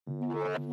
โ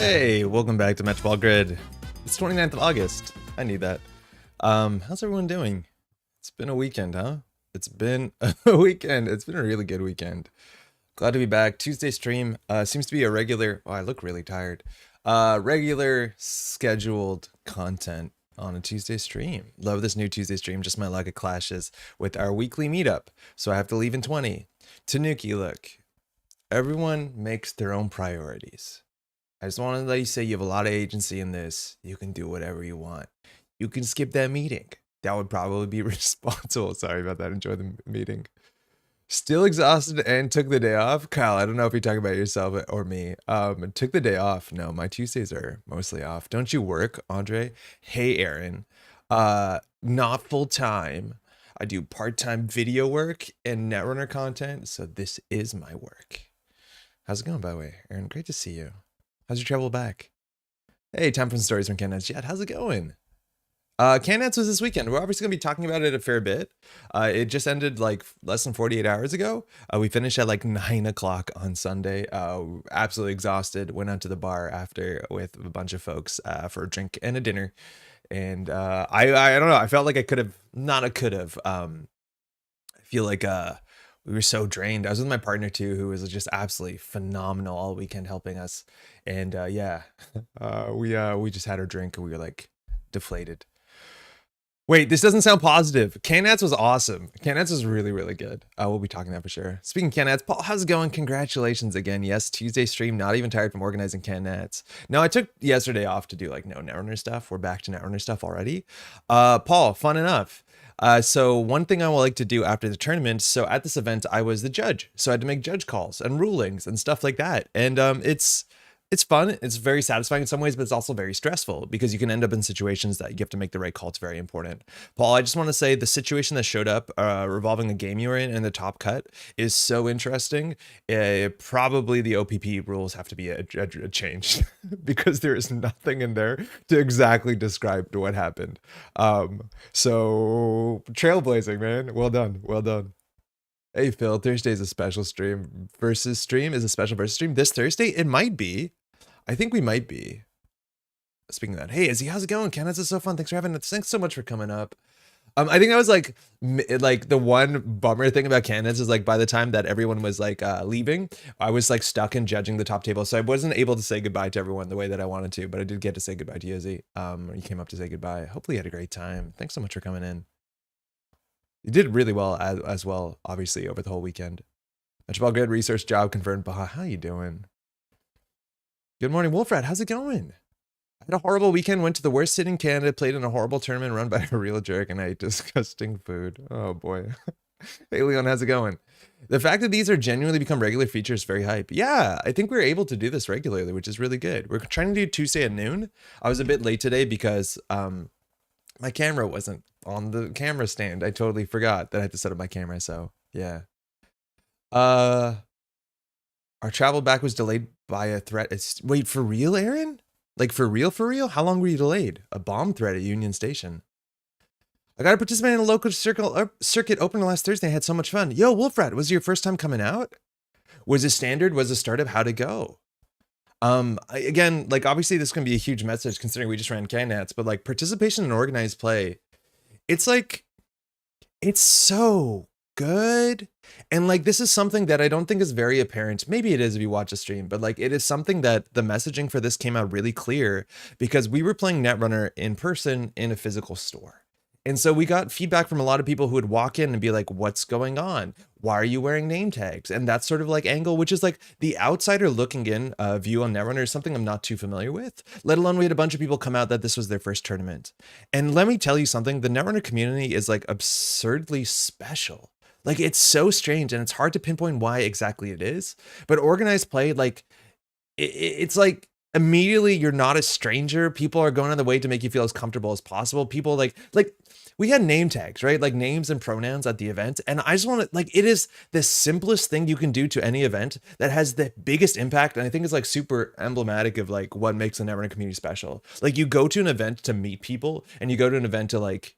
Hey, welcome back to Metropole Grid. It's 29th of August. I need that. How's everyone doing? It's been a weekend, huh? It's been a weekend. It's been a really good weekend. Glad to be back. Tuesday stream seems to be a regular. Oh, I look really tired. Regular scheduled content on a Tuesday stream. Love this new Tuesday stream. Just my luck, it clashes with our weekly meetup, so I have to leave in 20. Tanuki, look. Everyone makes their own priorities. I just want to let you say you have a lot of agency in this. You can do whatever you want. You can skip that meeting. That would probably be responsible. Sorry about that. Enjoy the meeting. Still exhausted and took the day off. Kyle, I don't know if you're talking about yourself or me. Took the day off. No, my Tuesdays are mostly off. Don't you work, Andre? Hey, Aaron. Not full time. I do part-time video work and Netrunner content, so this is my work. How's it going, by the way, Aaron? Great to see you. How's your travel back? Hey, time for some stories from Canets. Jed, how's it going? Canets was this weekend. We're obviously going to be talking about it a fair bit. It just ended like less than 48 hours ago. We finished at like 9 o'clock on Sunday. Absolutely exhausted. Went out to the bar after with a bunch of folks for a drink and a dinner. And I don't know. I felt like I could have, not a could have. I feel like we were so drained. I was with my partner too, who was just absolutely phenomenal all weekend helping us. And yeah, we just had our drink and we were like deflated. Wait, this doesn't sound positive. Canats was awesome. Canats was really, really good. We'll be talking that for sure. Speaking of Canats, Paul, how's it going? Congratulations again. Yes, Tuesday stream, not even tired from organizing Canats. No, I took yesterday off to do like no Netrunner stuff. We're back to Netrunner stuff already. Paul, fun enough. So one thing I would like to do after the tournament, so at this event, I was the judge. So I had to make judge calls and rulings and stuff like that. And it's fun. It's very satisfying in some ways, but it's also very stressful because you can end up in situations that you have to make the right call. It's very important. Paul, I just want to say the situation that showed up revolving the game you were in and the top cut is so interesting. Probably the OPP rules have to be changed because there is nothing in there to exactly describe what happened. So trailblazing, man. Well done. Well done. Hey Phil, Thursday is a special stream. Versus stream is a special versus stream. This Thursday, it might be. I think we might be. Speaking of that, hey Izzy, how's it going? Canada's is so fun. Thanks for having us. Thanks so much for coming up. I think that was like the one bummer thing about Canada's is like by the time that everyone was like leaving, I was like stuck in judging the top table, so I wasn't able to say goodbye to everyone the way that I wanted to. But I did get to say goodbye to you, Izzy. You came up to say goodbye. Hopefully you had a great time. Thanks so much for coming in. You did really well as well, obviously, over the whole weekend. Metropole Grid research job confirmed. Baha, how you doing? Good morning, Wolfrat. How's it going? I had a horrible weekend. Went to the worst city in Canada. Played in a horrible tournament run by a real jerk, and I ate disgusting food. Oh boy. Hey Leon, how's it going? The fact that these are genuinely become regular features is very hype. Yeah, I think we're able to do this regularly, which is really good. We're trying to do Tuesday at noon. I was a bit late today because my camera wasn't on the camera stand. I totally forgot that I had to set up my camera, so yeah. Our travel back was delayed by a threat. Wait, for real, Aaron? Like for real, for real? How long were you delayed? A bomb threat at Union Station. I got to participate in a local circuit open last Thursday. I had so much fun. Yo, Wolfrat, was it your first time coming out? Was it standard? Was it startup? How'd it go? Again, like obviously this can be a huge message considering we just ran Canats, but like participation in organized play, it's like, it's so good. And like, this is something that I don't think is very apparent. Maybe it is if you watch a stream, but like, it is something that the messaging for this came out really clear because we were playing Netrunner in person in a physical store. And so we got feedback from a lot of people who would walk in and be like, what's going on? Why are you wearing name tags? And that sort of like angle, which is like the outsider looking in view on Netrunner is something I'm not too familiar with, let alone we had a bunch of people come out that this was their first tournament. And let me tell you something, the Netrunner community is like absurdly special. Like it's so strange and it's hard to pinpoint why exactly it is, but organized play, like it's like, immediately you're not a stranger. People are going on the way to make you feel as comfortable as possible. People like we had name tags, right? Like names and pronouns at the event. And I just want to like, it is the simplest thing you can do to any event that has the biggest impact. And I think it's like super emblematic of like what makes the Netrunner community special. Like you go to an event to meet people and you go to an event to like,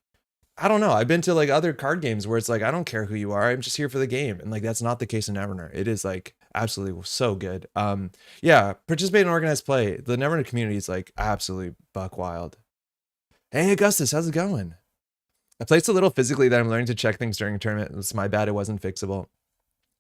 I don't know. I've been to like other card games where it's like, I don't care who you are. I'm just here for the game. And like, that's not the case in Netrunner. It is like Absolutely so good. Yeah, participate in organized play. The Netrunner community is like absolutely buck wild. Hey Augustus, how's it going? I placed a little physically that I'm learning to check things during a tournament. It's my bad, it wasn't fixable.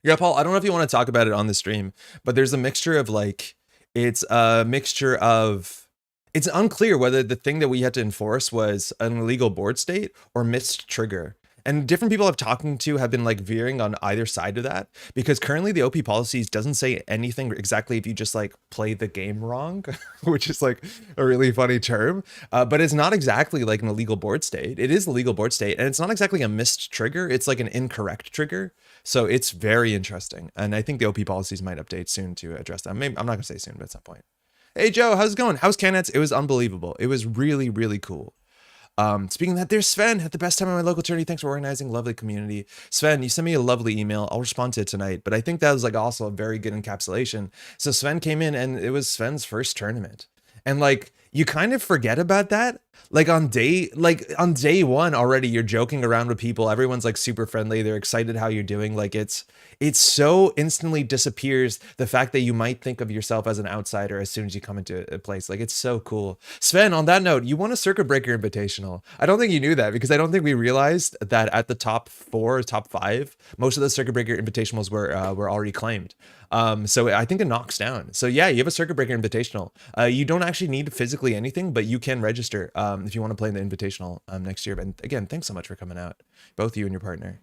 Yeah, Paul, I don't know if you want to talk about it on the stream, but there's a mixture of like, it's a mixture of, it's unclear whether the thing that we had to enforce was an illegal board state or missed trigger. And different people I've talking to have been like veering on either side of that, because currently the OP policies doesn't say anything exactly if you just like play the game wrong, which is like a really funny term. But it's not exactly like an illegal board state. It is a legal board state, and it's not exactly a missed trigger. It's like an incorrect trigger. So it's very interesting. And I think the OP policies might update soon to address that. Maybe, I'm not gonna say soon, but at some point. Hey Joe, how's it going? How's Canets? It was unbelievable. It was really, really cool. Speaking of that, there's Sven. Had the best time at my local tourney. Thanks for organizing. Lovely community. Sven, you sent me a lovely email. I'll respond to it tonight. But I think that was like also a very good encapsulation. So Sven came in and it was Sven's first tournament. And like, you kind of forget about that. Like on day one already, you're joking around with people. Everyone's like super friendly. They're excited how you're doing. Like it's so instantly disappears the fact that you might think of yourself as an outsider as soon as you come into a place. Like it's so cool. Sven, on that note, you won a Circuit Breaker Invitational. I don't think you knew that, because I don't think we realized that at the top 4, top 5, most of the Circuit Breaker Invitationals were already claimed. So I think it knocks down. So yeah, you have a Circuit Breaker Invitational. You don't actually need physically anything, but you can register if you want to play in the Invitational next year. And again, thanks so much for coming out, both you and your partner.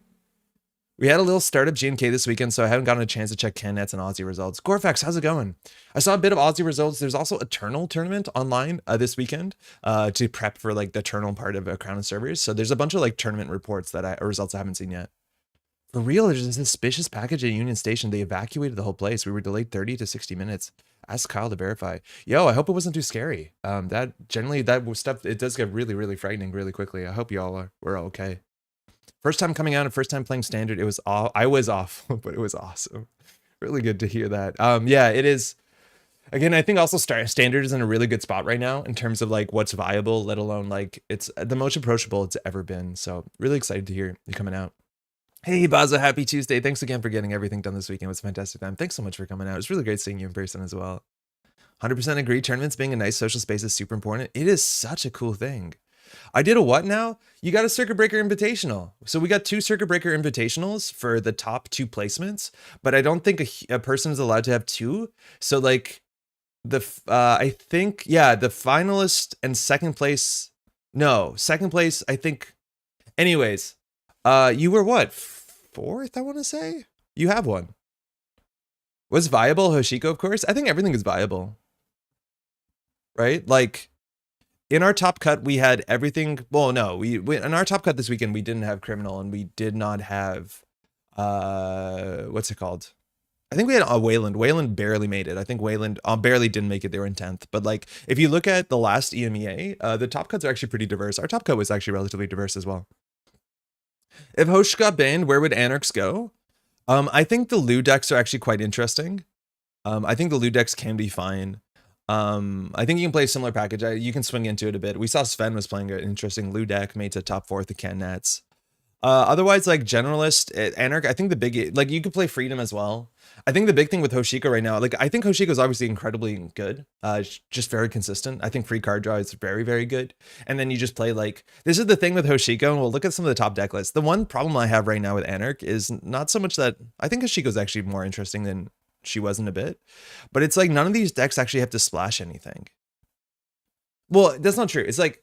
We had a little startup G&K this weekend, so I haven't gotten a chance to check Canets and Aussie results. Gorfax, how's it going? I saw a bit of Aussie results. There's also Eternal tournament online this weekend to prep for like the Eternal part of Crown and Servers. So there's a bunch of like tournament reports or results I haven't seen yet. For real, there's a suspicious package at Union Station. They evacuated the whole place. We were delayed 30 to 60 minutes. Ask Kyle to verify. Yo, I hope it wasn't too scary. That stuff, it does get really, really frightening really quickly. I hope y'all were okay. First time coming out and first time playing Standard. It was I was off, but it was awesome. Really good to hear that. Yeah, it is. Again, I think also Standard is in a really good spot right now in terms of like what's viable, let alone like it's the most approachable it's ever been. So really excited to hear you coming out. Hey, Baza, happy Tuesday. Thanks again for getting everything done this weekend. It was a fantastic time. Thanks so much for coming out. It's really great seeing you in person as well. 100% agree. Tournaments being a nice social space is super important. It is such a cool thing. I did a what now? You got a Circuit Breaker Invitational. So we got 2 Circuit Breaker Invitationals for the top 2 placements, but I don't think a person is allowed to have 2. So like I think, yeah, the finalist and second place, I think. Anyways, you were what? 4th, I want to say? You have one. Was viable Hoshiko, of course? I think everything is viable. Right? Like, in our top cut, we had everything. Well, no, we in our top cut this weekend, we didn't have Criminal, and we did not have, what's it called? I think we had Wayland. Wayland barely made it. I think Wayland barely didn't make it. They were in 10th. But like, if you look at the last EMEA, the top cuts are actually pretty diverse. Our top cut was actually relatively diverse as well. If Hosh got banned, where would Anarchs go? I think the Lou decks are actually quite interesting. I think the Lou decks can be fine. I think you can play a similar package. You can swing into it a bit. We saw Sven was playing an interesting Lou deck, made to top 4 at the Ken Nets. Otherwise, like generalist, Anarch, I think the big, like you could play Freedom as well. I think the big thing with Hoshiko right now, like I think Hoshiko is obviously incredibly good, just very consistent. I think free card draw is very, very good. And then you just play like, this is the thing with Hoshiko, and we'll look at some of the top deck lists. The one problem I have right now with Anarch is not so much that, I think Hoshiko is actually more interesting than she was in a bit, but it's like none of these decks actually have to splash anything. Well, that's not true. It's like,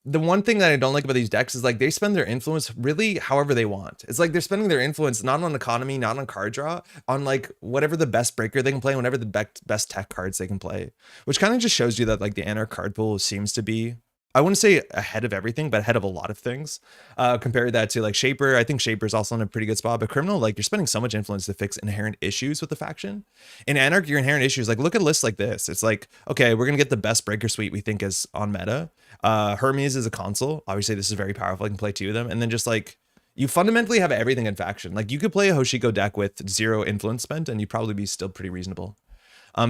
the one thing that I don't like about these decks is like they spend their influence really however they want. It's like they're spending their influence not on economy, not on card draw, on like whatever the best breaker they can play, whatever the best tech cards they can play, which kind of just shows you that like the Anarch card pool seems to be, I wouldn't say ahead of everything, but ahead of a lot of things. Compare that to like Shaper. I think Shaper's also in a pretty good spot, but Criminal, like you're spending so much influence to fix inherent issues with the faction. In Anarch, your inherent issues, like look at lists like this. It's like, okay, we're going to get the best breaker suite we think is on meta. Hermes is a console. Obviously this is very powerful. I can play 2 of them. And then just like, you fundamentally have everything in faction. Like you could play a Hoshiko deck with 0 influence spent and you'd probably be still pretty reasonable.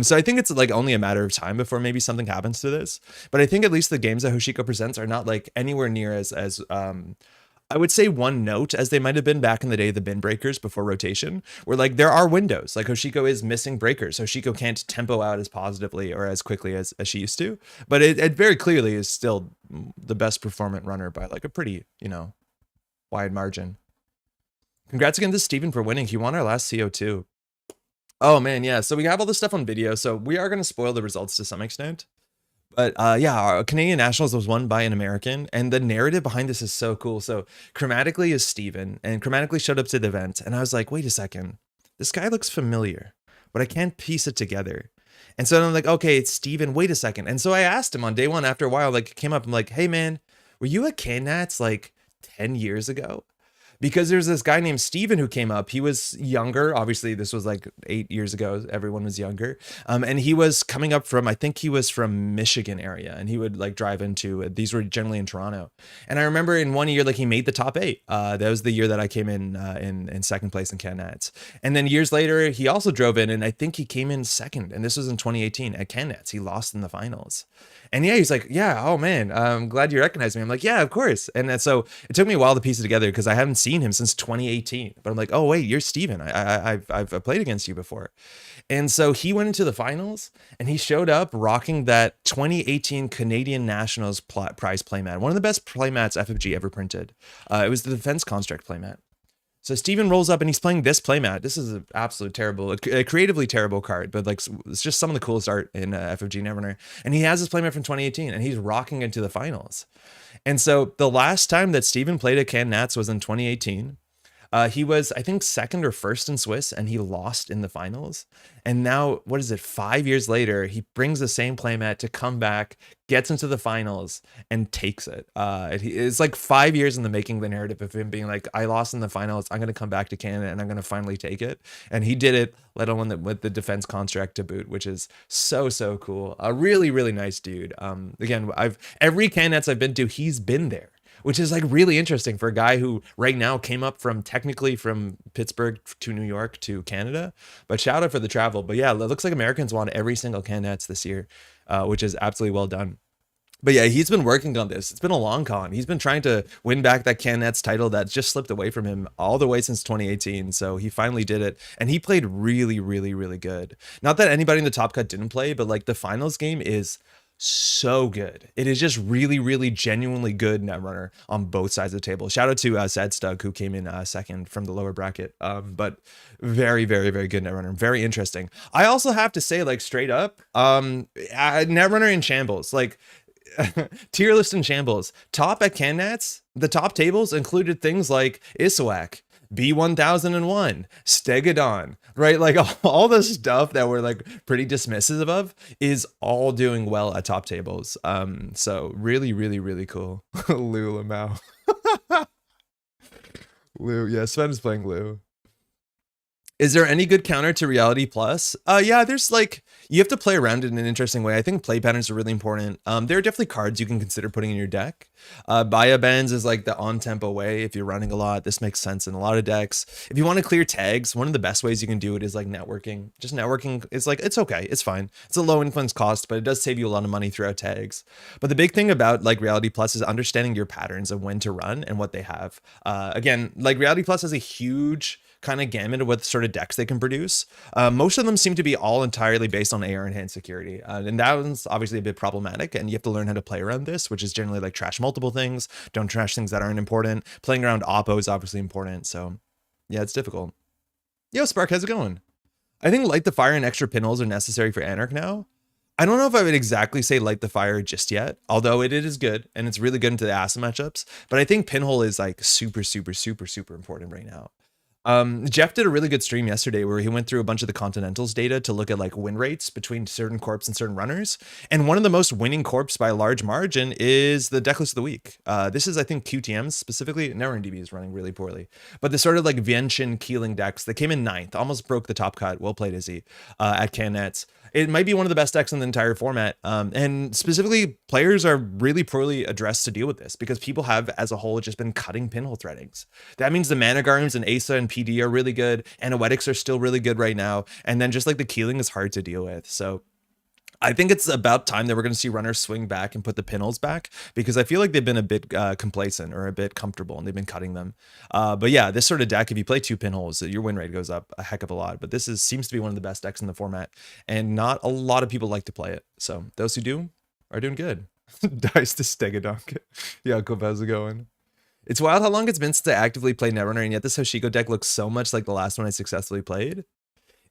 So I think it's like only a matter of time before maybe something happens to this. But I think at least the games that Hoshiko presents are not like anywhere near as I would say one note, as they might have been back in the day, the bin breakers before rotation, where like there are windows. Like Hoshiko is missing breakers. Hoshiko can't tempo out as positively or as quickly as she used to. But it very clearly is still the best performant runner by like a pretty, you know, wide margin. Congrats again to Steven for winning. He won our last CO2. Oh man, yeah. So we have all this stuff on video. So we are going to spoil the results to some extent. But yeah, our Canadian Nationals was won by an American, and the narrative behind this is so cool. So Chromatically is Steven, and Chromatically showed up to the event, and I was like, wait a second, this guy looks familiar, but I can't piece it together. And so I'm like, okay, it's Steven, wait a second. And so I asked him on day one after a while, like came up, I'm like, hey man, were you at K-Nats like 10 years ago? Because there's this guy named Steven who came up. He was younger. Obviously, this was like 8 years ago. Everyone was younger. And he was coming up from, I think he was from Michigan area. And he would like drive into, these were generally in Toronto. And I remember in one year, like he made the top 8. That was the year that I came in second place in K-Nats. And then years later, he also drove in, and I think he came in second. And this was in 2018 at K-Nats. He lost in the finals. And yeah, he's like, yeah, oh man, I'm glad you recognize me. I'm like, yeah, of course. And so it took me a while to piece it together because I haven't seen him since 2018. But I'm like, oh wait, you're Steven. I've played against you before. And so he went into the finals, and he showed up rocking that 2018 Canadian Nationals prize playmat, one of the best playmats FFG ever printed. It was the Defense Construct playmat. So Steven rolls up and he's playing this playmat. This is an absolute terrible, a creatively terrible card, but like it's just some of the coolest art in FFG Netrunner. And he has this playmat from 2018, and he's rocking into the finals. And so the last time that Steven played at Can Nats was in 2018. He was, I think, second or first in Swiss, and he lost in the finals. And now, what is it, 5 years later, he brings the same playmat to come back, gets into the finals, and takes it. It's like 5 years in the making, the narrative of him being like, I lost in the finals, I'm going to come back to Canada, and I'm going to finally take it. And he did it, let alone with the defense construct to boot, which is so, so cool. A really, really nice dude. Again, every Can Nats I've been to, he's been there, which is like really interesting for a guy who right now came up from technically from Pittsburgh to New York to Canada. But shout out for the travel. But yeah, it looks like Americans won every single Can Nats this year, which is absolutely well done. But yeah, he's been working on this. It's been a long con. He's been trying to win back that Can Nats title that just slipped away from him all the way since 2018. So he finally did it. And he played really, really, really good. Not that anybody in the top cut didn't play, but like the finals game is so good. It is just really, really genuinely good Netrunner on both sides of the table. Shout out to Sadstug, who came in second from the lower bracket. But very, very, very good Netrunner. Very interesting. I also have to say, like straight up, Netrunner in shambles. Like tier list in shambles. Top at Can Nats, the top tables included things like Iswak, B1001, Stegodon, right? Like all the stuff that we're like pretty dismissive of is all doing well at top tables. So really, really, really cool. Lou Lamau. Lou, yeah, Sven is playing Lou. Is there any good counter to Reality Plus? Yeah, there's like, you have to play around it in an interesting way. I think play patterns are really important. There are definitely cards you can consider putting in your deck. Baya Bends is like the on-tempo way. If you're running a lot, this makes sense in a lot of decks. If you want to clear tags, one of the best ways you can do it is like networking. Just networking is like, it's okay, it's fine. It's a low influence cost, but it does save you a lot of money throughout tags. But the big thing about like Reality Plus is understanding your patterns of when to run and what they have. Again, like Reality Plus has a huge kind of gamut of what sort of decks they can produce. Most of them seem to be all entirely based on AR enhanced security. And that one's obviously a bit problematic, and you have to learn how to play around this, which is generally like trash multiple things, don't trash things that aren't important. Playing around Oppo is obviously important. So yeah, it's difficult. Yo, Spark, how's it going? I think Light the Fire and extra pinholes are necessary for Anarch now. I don't know if I would exactly say Light the Fire just yet, although it is good and it's really good into the acid matchups. But I think pinhole is like super, super, super, super important right now. Jeff did a really good stream yesterday where he went through a bunch of the Continentals data to look at like win rates between certain corps and certain runners. And one of the most winning corps by a large margin is the Decklist of the Week. This is, I think, QTMs specifically. Netrunner DB is running really poorly. But the sort of like Vientian Keeling decks that came in 9th, almost broke the top cut. Well played, Izzy, at Can Nats. It might be one of the best decks in the entire format. And specifically, players are really poorly addressed to deal with this because people have, as a whole, just been cutting pinhole threadings. That means the Mana Garms and Asa and PD are really good. Anoetics are still really good right now. And then just like the Keeling is hard to deal with. So I think it's about time that we're going to see runners swing back and put the pinholes back, because I feel like they've been a bit complacent or a bit comfortable and they've been cutting them. But yeah, this sort of deck, if you play 2 pinholes, your win rate goes up a heck of a lot. But this seems to be one of the best decks in the format, and not a lot of people like to play it. So those who do are doing good. Dice to Stegodon. Yeah, cool. How's it going? It's wild how long it's been since I actively played Netrunner, and yet this Hoshiko deck looks so much like the last one I successfully played.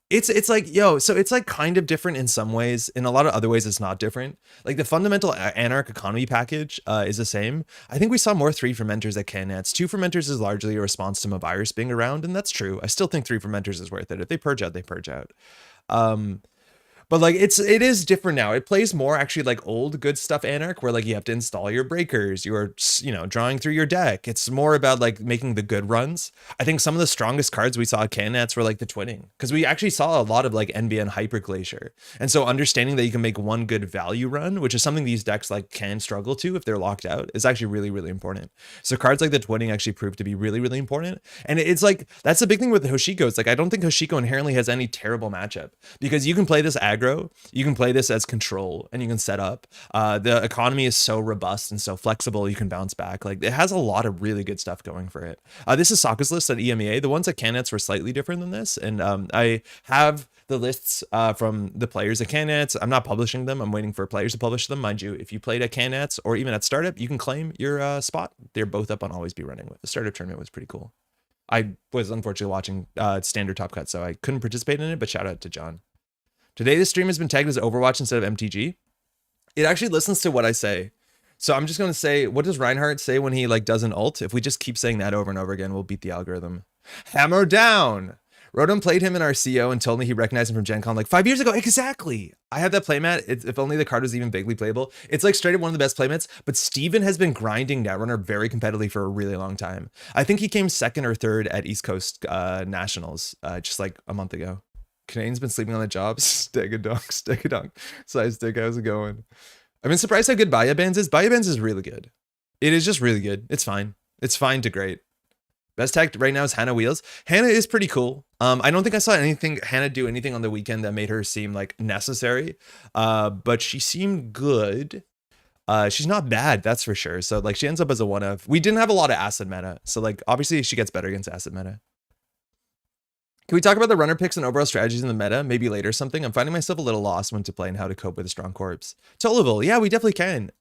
It's like, yo, so it's like kind of different in some ways. In a lot of other ways, it's not different. Like the fundamental Anarch economy package is the same. I think we saw more 3 fermenters at Canets. 2 fermenters is largely a response to Mavirus being around, and that's true. I still think 3 fermenters is worth it. If they purge out, they purge out. But like it is different now. It plays more actually like old good stuff Anarch, where like you have to install your breakers, you're, you know, drawing through your deck. It's more about like making the good runs. I think some of the strongest cards we saw at Canets were like the twinning, because we actually saw a lot of like NBN Hyper Glacier. And so understanding that you can make one good value run, which is something these decks like can struggle to if they're locked out, is actually really, really important. So cards like the twinning actually proved to be really, really important. And it's like, that's the big thing with the Hoshiko. It's like, I don't think Hoshiko inherently has any terrible matchup, because you can play this aggro, you can play this as control, and you can set up. The economy is so robust and so flexible, you can bounce back. Like it has a lot of really good stuff going for it. This is Sokka's list at EMEA. The ones at Canets were slightly different than this, and I have the lists from the players at Canets. I'm not publishing them. I'm waiting for players to publish them. Mind you, if you played at Canets or even at Startup, you can claim your spot. They're both up on Always Be Running. The Startup tournament was pretty cool. I was unfortunately watching Standard Top Cut, so I couldn't participate in it, but shout out to John. Today, the stream has been tagged as Overwatch instead of MTG. It actually listens to what I say. So I'm just going to say, what does Reinhardt say when he like does an ult? If we just keep saying that over and over again, we'll beat the algorithm. Hammer down. Rodon played him in our CO and told me he recognized him from Gen Con like 5 years ago. Exactly. I have that playmat. If only the card was even vaguely playable. It's like straight up one of the best playmats, but Steven has been grinding Netrunner very competitively for a really long time. I think he came 2nd or 3rd at East Coast Nationals just like a month ago. Canadian's been sleeping on the job. Stegodon. Size stick, how's it going? I've been surprised how good Baya Bands is. Baya Bands is really good. It is just really good. It's fine. It's fine to great. Best tech right now is Hannah Wheels. Hannah is pretty cool. I don't think I saw Hannah do anything on the weekend that made her seem like necessary. But she seemed good. She's not bad, that's for sure. So like she ends up as a one of. We didn't have a lot of acid meta. So like obviously she gets better against acid meta. Can we talk about the runner picks and overall strategies in the meta? Maybe later something. I'm finding myself a little lost when to play and how to cope with a strong corpse. Tollable, yeah, we definitely can.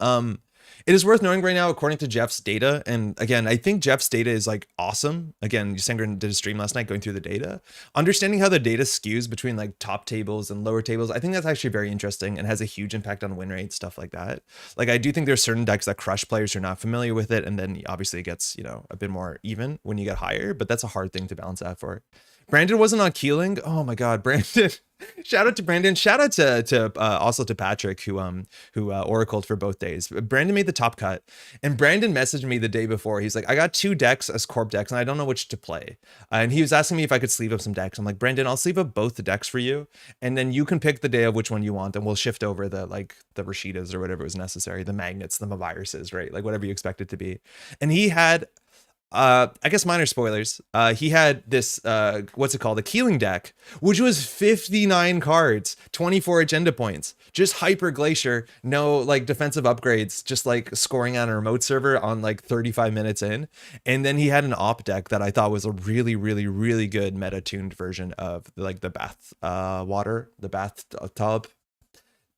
It is worth knowing right now, according to Jeff's data. And again, I think Jeff's data is like awesome. Again, Sangren did a stream last night going through the data. Understanding how the data skews between like top tables and lower tables, I think that's actually very interesting and has a huge impact on win rate, stuff like that. Like I do think there's certain decks that crush players who are not familiar with it. And then obviously it gets, you know, a bit more even when you get higher, but that's a hard thing to balance out for. Brandon wasn't on Keeling. Oh my God, Brandon. Shout out to Brandon. Shout out to also to Patrick who oracled for both days. Brandon made the top cut, and Brandon messaged me the day before. He's like, I got 2 decks as corp decks, and I don't know which to play. And he was asking me if I could sleeve up some decks. I'm like, Brandon, I'll sleeve up both the decks for you, and then you can pick the day of which one you want, and we'll shift over the Rashidas or whatever was necessary, the magnets, the viruses, right? Like whatever you expect it to be. And he had. I guess minor spoilers. He had this, what's it called? A Keeling deck, which was 59 cards, 24 agenda points, just Hyper Glacier, no like defensive upgrades, just like scoring on a remote server on like 35 minutes in. And then he had an op deck that I thought was a really, really, really good meta tuned version of like the bathtub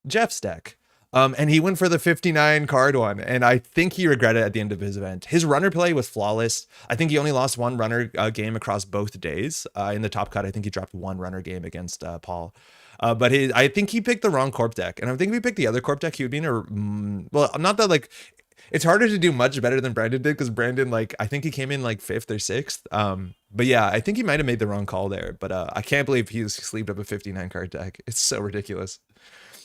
Jeff's deck. And he went for the 59 card one, and I think he regretted it at the end of his event. His runner play was flawless. I think he only lost 1 runner game across both days. In the top cut, I think he dropped 1 runner game against Paul. But I think he picked the wrong corp deck, and I think if he picked the other corp deck, he would be in a well, not that like it's harder to do much better than Brandon did, because Brandon like I think he came in like 5th or 6th. But yeah, I think he might have made the wrong call there. But I can't believe he sleeved up a 59 card deck. It's so ridiculous.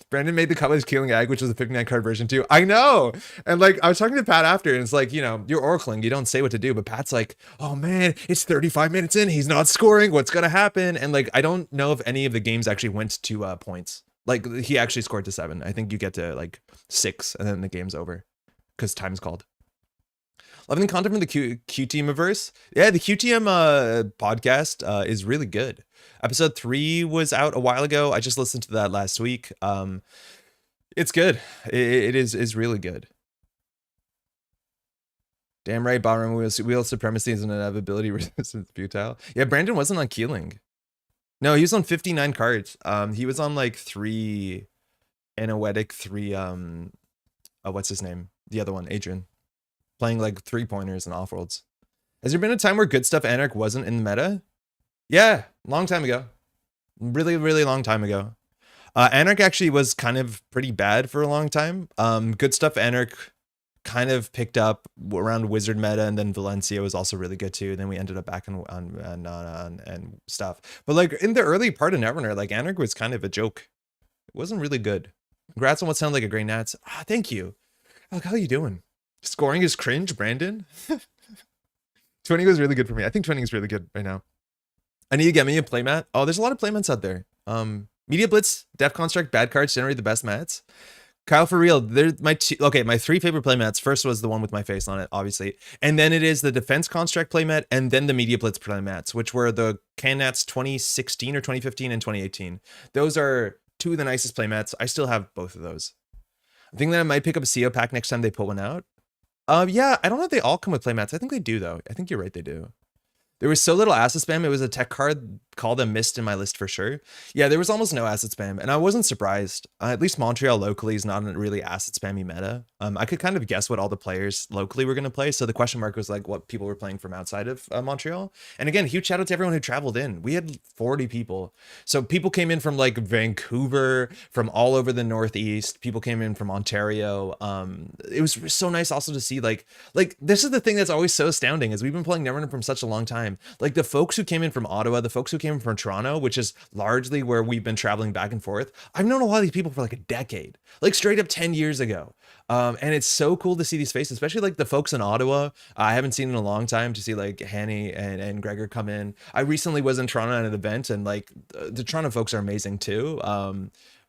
Brandon made the cut with his Keeling Egg, which was a 59 card version too. I know. And like, I was talking to Pat after, and it's like, you know, you're oracling, you don't say what to do, but Pat's like, oh man, it's 35 minutes in, he's not scoring, what's going to happen? And like, I don't know if any of the games actually went to points. Like he actually scored to 7. I think you get to like 6 and then the game's over because time's called. Loving the content from the QTM-averse. Yeah, the QTM podcast is really good. Episode 3 was out a while ago. I just listened to that last week. It's good. It is really good. Damn right, bottom wheel supremacy is an inevitability, resistance futile. Yeah, Brandon wasn't on Keeling. No, he was on 59 cards. He was on like 3 Anoetic, 3 what's his name? The other one, Adrian. Playing like 3-pointers and off-worlds. Has there been a time where good stuff Anarch wasn't in the meta? Yeah, long time ago. Really, really long time ago. Anarch actually was kind of pretty bad for a long time. Good stuff Anarch kind of picked up around Wizard meta, and then Valencia was also really good too. And then we ended up back on stuff. But like in the early part of Netrunner, like Anarch was kind of a joke. It wasn't really good. Congrats on what sounded like a great Nats. Ah, thank you. Like, how you doing? Scoring is cringe, Brandon. 20 was really good for me. I think 20 is really good right now. I need to get me a playmat. Oh, there's a lot of playmats out there. Media Blitz, Def Construct, bad cards generate the best mats. Kyle, for real, there's my my 3 favorite playmats. First was the one with my face on it, obviously. And then it is the Defense Construct playmat, and then the Media Blitz playmats, which were the Cannats 2016 or 2015 and 2018. Those are 2 of the nicest playmats. I still have both of those. I think that I might pick up a CO pack next time they put one out. Yeah, I don't know if they all come with playmats. I think they do, though. I think you're right, they do. There was so little asset spam. It was a tech card called a missed in my list for sure. Yeah, there was almost no asset spam, and I wasn't surprised. At least Montreal locally is not a really asset spammy meta. I could kind of guess what all the players locally were going to play, so the question mark was like what people were playing from outside of Montreal. And again, huge shout out to everyone who traveled in. We had 40 people. So people came in from like Vancouver, from all over the Northeast. People came in from Ontario. It was so nice also to see like this is the thing that's always so astounding is we've been playing Netrunner from such a long time. Like the folks who came in from Ottawa, the folks who came in from Toronto, which is largely where we've been traveling back and forth. I've known a lot of these people for like a decade, like straight up 10 years ago. And it's so cool to see these faces, especially like the folks in Ottawa. I haven't seen in a long time to see like Hanny and Gregor come in. I recently was in Toronto at an event, and like the Toronto folks are amazing too.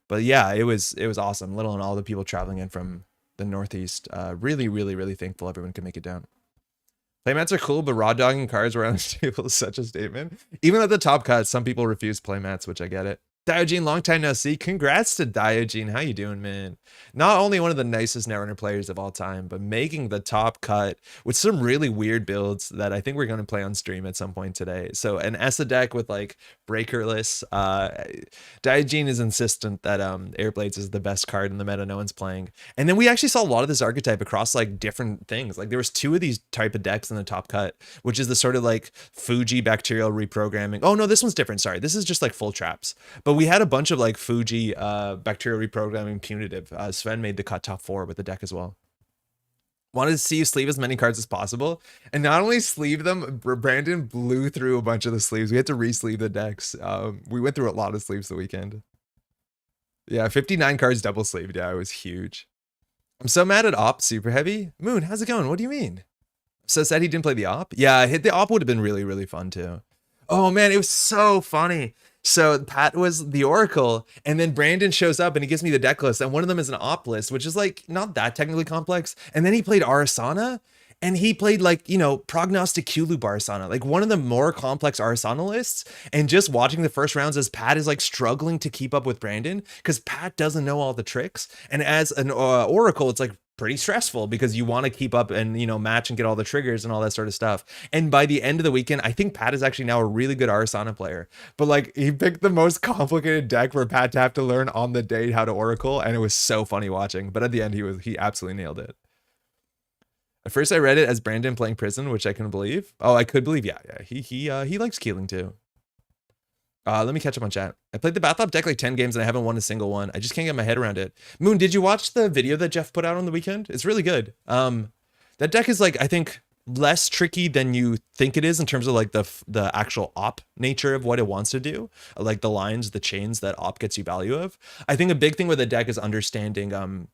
But yeah, it was awesome. Little and all the people traveling in from the Northeast. Really, really, really thankful everyone could make it down. Playmats are cool, but raw dogging cards around the table is such a statement. Even at the top cuts, some people refuse playmats, which I get it. Diogene, long time no see. Congrats to Diogene. How you doing, man? Not only one of the nicest Netrunner players of all time, but making the top cut with some really weird builds that I think we're going to play on stream at some point today. So an Essa deck with like breakerless. Diogene is insistent that Airblades is the best card in the meta no one's playing. And then we actually saw a lot of this archetype across like different things. Like there was 2 of these type of decks in the top cut, which is the sort of like Fuji bacterial reprogramming. Oh no, this one's different. Sorry, this is just like full traps. But we had a bunch of like Fuji bacterial reprogramming punitive. Sven made the cut top 4 with the deck as well. Wanted to see you sleeve as many cards as possible, and not only sleeve them, Brandon blew through a bunch of the sleeves. We had to re-sleeve the decks. We went through a lot of sleeves the weekend. Yeah, 59 cards double sleeved. Yeah, it was huge. I'm so mad at Op Super Heavy. Moon, how's it going? What do you mean? So sad he didn't play the Op? Yeah, hit the Op would have been really, really fun too. Oh man, it was so funny. So Pat was the Oracle, and then Brandon shows up and he gives me the deck list, and one of them is an op list, which is like not that technically complex. And then he played Arasana, and he played like, you know, Prognostic Q-Loop Arasana, like one of the more complex Arasana lists. And just watching the first rounds as Pat is like struggling to keep up with Brandon because Pat doesn't know all the tricks. And as an Oracle, it's like pretty stressful because you want to keep up and, you know, match and get all the triggers and all that sort of stuff. And by the end of the weekend, I think Pat is actually now a really good Arasana player. But like he picked the most complicated deck for Pat to have to learn on the day how to Oracle, and it was so funny watching. But at the end, he absolutely nailed it. At first, I read it as Brandon playing Prison, which I couldn't believe. Oh, I could believe. Yeah. He likes Keeling too. Let me catch up on chat. I played the Bathtub deck like 10 games and I haven't won a single one. I just can't get my head around it. Moon, did you watch the video that Jeff put out on the weekend? It's really good. That deck is like, I think, less tricky than you think it is in terms of like the actual op nature of what it wants to do. Like the lines, the chains that op gets you value of. I think a big thing with the deck is understanding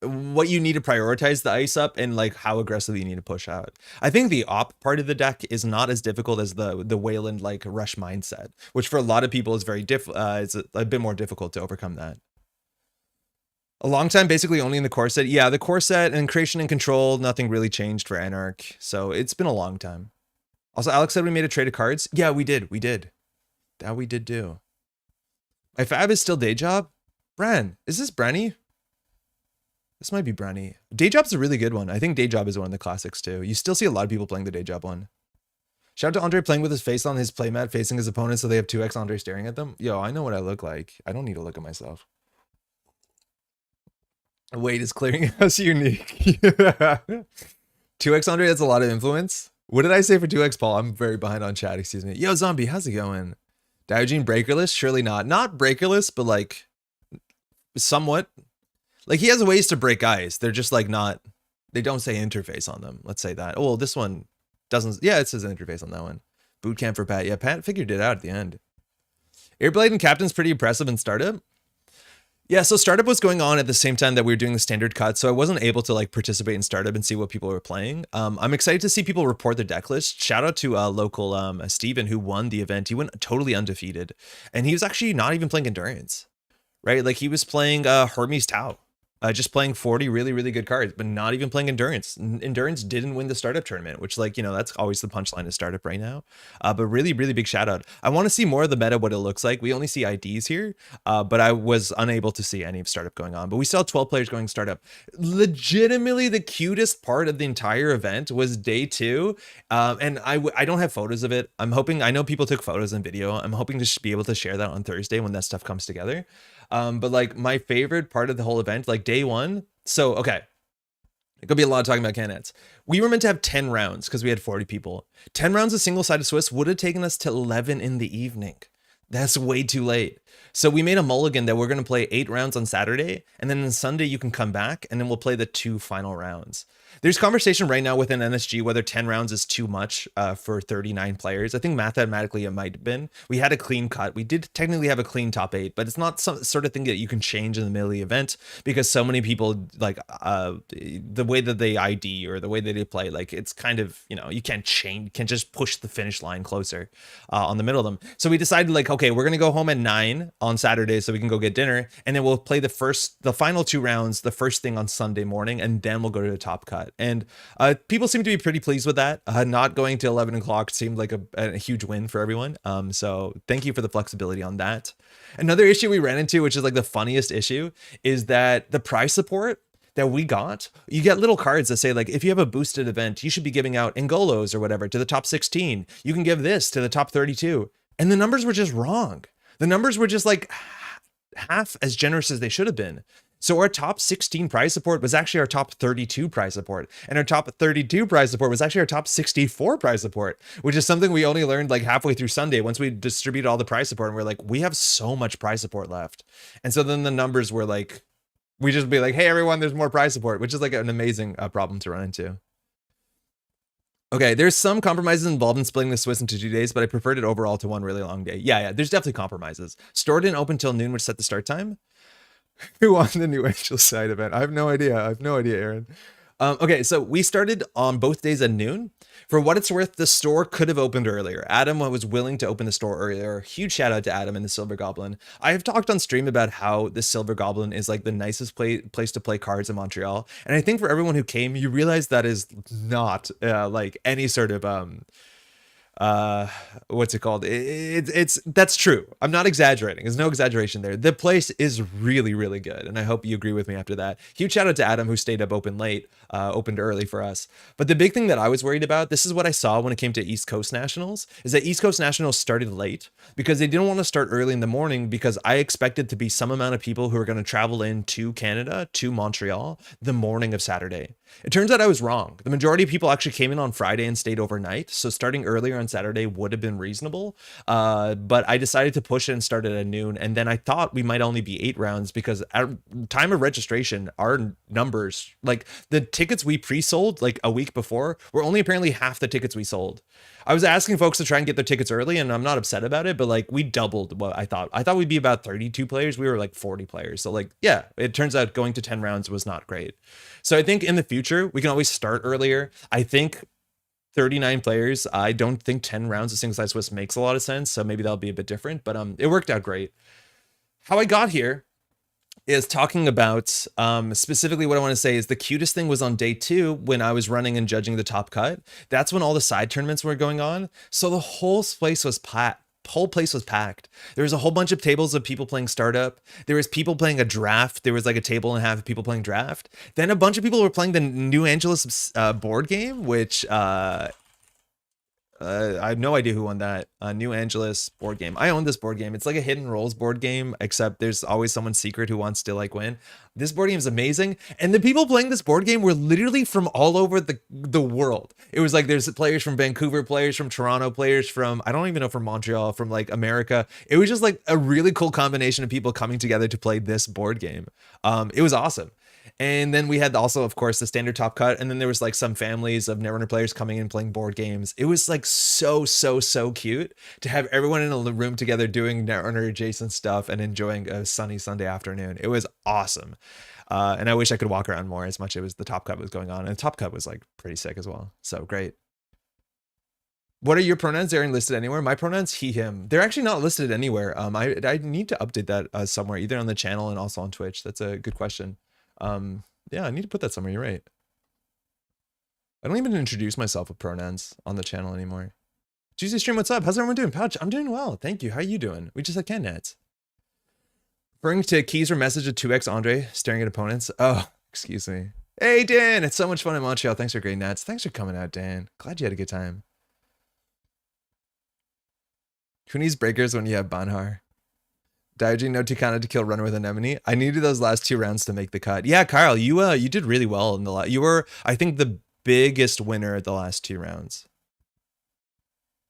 what you need to prioritize the ice up and like how aggressively you need to push out. I think the op part of the deck is not as difficult as the Wayland like rush mindset, which for a lot of people is very it's a bit more difficult to overcome that. A long time basically only in the core set. Yeah, the core set and creation and control, nothing really changed for Anarch. So it's been a long time. Also, Alex said we made a trade of cards. Yeah, we did. That we did do. My fab is still day job. Bran, is this Brenny? This might be Brownie. Day Job's a really good one. I think Day Job is one of the classics too. You still see a lot of people playing the Day Job one. Shout out to Andre playing with his face on his playmat facing his opponent so they have 2x Andre staring at them. Yo, I know what I look like. I don't need to look at myself. Wait, is clearinghouse unique? 2x Andre has a lot of influence. What did I say for 2x Paul? I'm very behind on chat, excuse me. Yo, Zombie, how's it going? Diogen breakerless? Surely not. Not breakerless, but like somewhat. Like he has ways to break ice. They're just like not, they don't say interface on them. Let's say that. Oh, well, this one doesn't, yeah, it says interface on that one. Boot camp for Pat. Yeah, Pat figured it out at the end. Airblade and Captain's pretty impressive in startup. Yeah, so startup was going on at the same time that we were doing the standard cut, so I wasn't able to like participate in startup and see what people were playing. I'm excited to see people report their deck list. Shout out to local Steven who won the event. He went totally undefeated, and he was actually not even playing Endurance, right? Like he was playing Hermes Tau. Just playing 40 really, really good cards, but not even playing Endurance. Endurance didn't win the startup tournament, which like, you know, that's always the punchline of startup right now. But really, really big shout out. I want to see more of the meta, what it looks like. We only see IDs here, but I was unable to see any of startup going on. But we still have 12 players going startup. Legitimately, the cutest part of the entire event was day 2. And I don't have photos of it. I'm hoping, I know people took photos and video. I'm hoping to be able to share that on Thursday when that stuff comes together. But like my favorite part of the whole event, like day 1. So, okay. It could be a lot of talking about candidates. We were meant to have 10 rounds because we had 40 people. 10 rounds of single-sided Swiss would have taken us to 11 in the evening. That's way too late. So we made a mulligan that we're going to play 8 rounds on Saturday. And then on Sunday, you can come back and then we'll play the 2 final rounds. There's conversation right now within NSG whether 10 rounds is too much for 39 players. I think mathematically it might have been. We had a clean cut. We did technically have a clean top 8, but it's not some sort of thing that you can change in the middle of the event because so many people like the way that they ID or the way that they play, like it's kind of, you know, you can't change, you can't just push the finish line closer on the middle of them. So we decided like, okay, we're going to go home at 9 on Saturday so we can go get dinner. And then we'll play the final 2 rounds, the first thing on Sunday morning, and then we'll go to the top cut. And people seem to be pretty pleased with that. Not going to 11 o'clock seemed like a huge win for everyone. So thank you for the flexibility on that. Another issue we ran into, which is like the funniest issue, is that the prize support that we got, you get little cards that say like, if you have a boosted event, you should be giving out Angolos or whatever to the top 16. You can give this to the top 32. And the numbers were just wrong. The numbers were just like half as generous as they should have been. So our top 16 prize support was actually our top 32 prize support. And our top 32 prize support was actually our top 64 prize support, which is something we only learned like halfway through Sunday once we distributed all the prize support. And we're like, we have so much prize support left. And so then the numbers were like, we just be like, hey, everyone, there's more prize support, which is like an amazing problem to run into. Okay, there's some compromises involved in splitting the Swiss into 2 days, but I preferred it overall to one really long day. Yeah, there's definitely compromises. Store didn't open till noon, which set the start time. Who won the New Angel side event? I have no idea. Aaron. Okay, so we started on both days at noon. For what it's worth, the store could have opened earlier. Adam was willing to open the store earlier. Huge shout out to Adam and the Silver Goblin. I have talked on stream about how the Silver Goblin is like the nicest place to play cards in Montreal. And I think for everyone who came, you realize that is not like any sort of what's it called? It's that's true. I'm not exaggerating. There's no exaggeration there. The place is really, really good. And I hope you agree with me after that. Huge shout out to Adam who stayed up opened early for us. But the big thing that I was worried about, this is what I saw when it came to East Coast Nationals, is that East Coast Nationals started late because they didn't want to start early in the morning because I expected to be some amount of people who are going to travel in to Canada, to Montreal, the morning of Saturday. It turns out I was wrong. The majority of people actually came in on Friday and stayed overnight. So starting earlier on Saturday would have been reasonable. But I decided to push it and start at noon. And then I thought we might only be 8 rounds because at time of registration, our numbers, like the tickets we pre-sold like a week before were only apparently half the tickets we sold. I was asking folks to try and get their tickets early and I'm not upset about it, but like we doubled what I thought. I thought we'd be about 32 players. We were like 40 players. So like, yeah, it turns out going to 10 rounds was not great. So I think in the future, we can always start earlier. I think 39 players. I don't think 10 rounds of single side Swiss makes a lot of sense. So maybe that'll be a bit different, but it worked out great. How I got here is talking about specifically what I want to say is the cutest thing was on day 2 when I was running and judging the top cut. That's when all the side tournaments were going on. So the whole place was packed. whole place was packed. There was a whole bunch of tables of people playing startup. There was people playing a draft. There was like a table and a half of people playing draft. Then a bunch of people were playing the New Angeles board game, which I have no idea who won that. New Angeles board game. I own this board game. It's like a hidden roles board game, except there's always someone secret who wants to like win. This board game is amazing, and the people playing this board game were literally from all over the world. It was like there's players from Vancouver, players from Toronto, players from I don't even know, from Montreal, from like America. It was just like a really cool combination of people coming together to play this board game. It was awesome. And then we had also, of course, the standard top cut. And then there was like some families of Netrunner players coming in playing board games. It was like so cute to have everyone in a room together doing Netrunner adjacent stuff and enjoying a sunny Sunday afternoon. It was awesome. And I wish I could walk around more as much as the top cut was going on. And the top cut was like pretty sick as well. So great. What are your pronouns? They aren't listed anywhere. My pronouns, he, him. They're actually not listed anywhere. I need to update that somewhere, either on the channel and also on Twitch. That's a good question. Yeah, I need to put that somewhere. You're right. I don't even introduce myself with pronouns on the channel anymore. Tuesday stream, what's up? How's everyone doing? Pouch, I'm doing well. Thank you. How are you doing? We just had Ken Nets. Referring to keys or message of 2x Andre staring at opponents. Oh, excuse me. Hey, Dan. It's so much fun in Montreal. Thanks for great Nets. Thanks for coming out, Dan. Glad you had a good time. Who needs breakers when you have Banhar? Diogen no Tikana to kill runner with anemone. I needed those last 2 rounds to make the cut. Yeah, Kyle, you did really well in the you were, I think, the biggest winner at the last 2 rounds.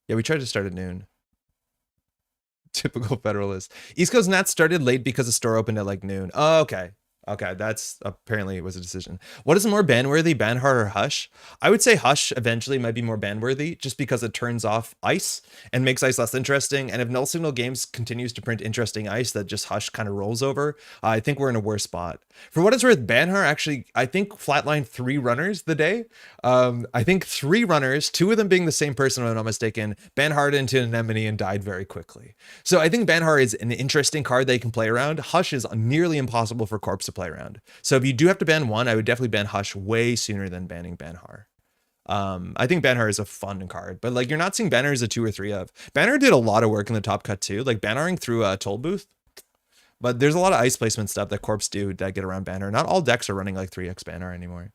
Yeah, we tried to start at noon. Typical Federalist. East Coast Nats started late because the store opened at like noon. Oh, okay. Okay, that's apparently it was a decision. What is more ban-worthy, Banhar or Hush? I would say Hush eventually might be more ban-worthy just because it turns off ice and makes ice less interesting. And if Null Signal Games continues to print interesting ice that just Hush kind of rolls over, I think we're in a worse spot. For what it's worth, Banhar actually, I think, flatlined 3 runners the day. I think 3 runners, 2 of them being the same person, if I'm not mistaken, Banhard into an anemone and died very quickly. So I think Banhar is an interesting card that you can play around. Hush is nearly impossible for Corpse to play around. So if you do have to ban one, I would definitely ban Hush way sooner than banning Banhar. I think Banhar is a fun card, but like you're not seeing Banhar as a 2 or 3 of. Banhar did a lot of work in the top cut too, like Banharing through a toll booth. But there's a lot of ice placement stuff that Corpse do that get around Banhar. Not all decks are running like 3x Banhar anymore.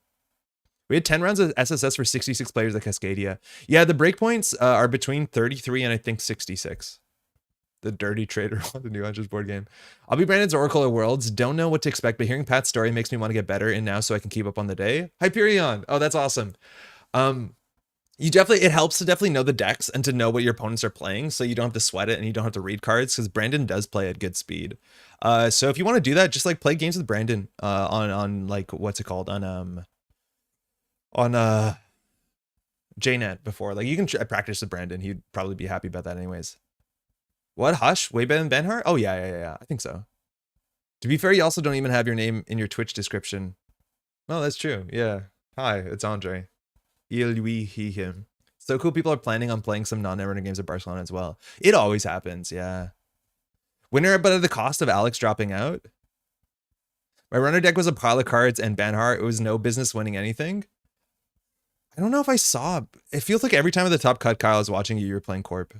We had 10 rounds of SSS for 66 players at Cascadia. Yeah, the breakpoints are between 33 and I think 66. The dirty trader on the New Angeles board game. I'll be Brandon's Oracle of Worlds. Don't know what to expect, but hearing Pat's story makes me want to get better in now so I can keep up on the day. Hyperion. Oh, that's awesome. It helps to definitely know the decks and to know what your opponents are playing so you don't have to sweat it and you don't have to read cards because Brandon does play at good speed. So if you want to do that, just like play games with Brandon on like, what's it called? On JNet before. Like you can practice with Brandon. He'd probably be happy about that anyways. What? Hush? Way better than Banhar? Oh, yeah. I think so. To be fair, you also don't even have your name in your Twitch description. Well, that's true. Yeah. Hi, it's Andre. Il, lui, he, him. So cool people are planning on playing some non-Netrunner games at Barcelona as well. It always happens, yeah. Winner, but at the cost of Alex dropping out? My runner deck was a pile of cards and Banhar. It was no business winning anything. I don't know if I saw. It feels like every time at the top cut, Kyle is watching you were playing Corp.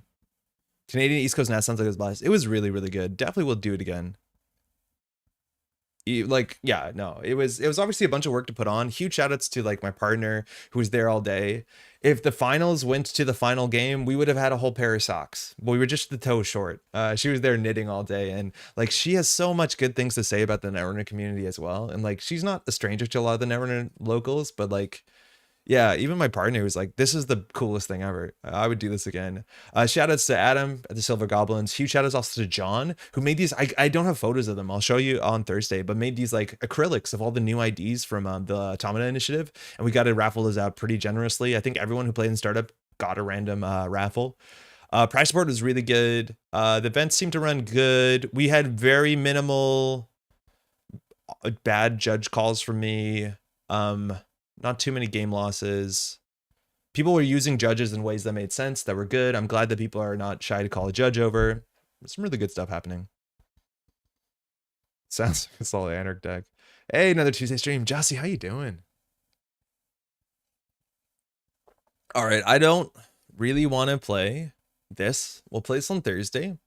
Canadian East Coast Nat sounds like it was blast. It was really, really good. Definitely will do it again. It was obviously a bunch of work to put on. Huge shout outs to like my partner who was there all day. If the finals went to the final game, we would have had a whole pair of socks. But we were just the toe short. She was there knitting all day, and like she has so much good things to say about the Netrunner community as well. And like she's not a stranger to a lot of the Netrunner locals, but like, yeah, even my partner was like, this is the coolest thing ever. I would do this again. Shout outs to Adam at the Silver Goblins. Huge shout outs also to John, who made these. I don't have photos of them. I'll show you on Thursday, but made these like acrylics of all the new IDs from the Automata Initiative. And we got to raffle those out pretty generously. I think everyone who played in Startup got a random raffle. Price support was really good. The events seemed to run good. We had very minimal bad judge calls from me. Not too many game losses. People were using judges in ways that made sense, that were good. I'm glad that people are not shy to call a judge over. There's some really good stuff happening. Sounds like a solid Anarch deck. Hey, another Tuesday stream. Jossie, how you doing? All right, I don't really want to play this. We'll play this on Thursday.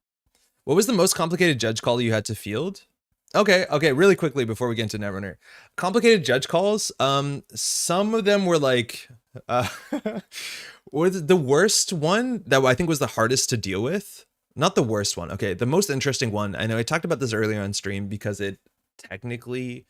What was the most complicated judge call you had to field? Okay, really quickly before we get into Netrunner. Complicated judge calls, some of them were like, or the worst one that I think was the hardest to deal with. Not the worst one, okay, the most interesting one. I know I talked about this earlier on stream because it technically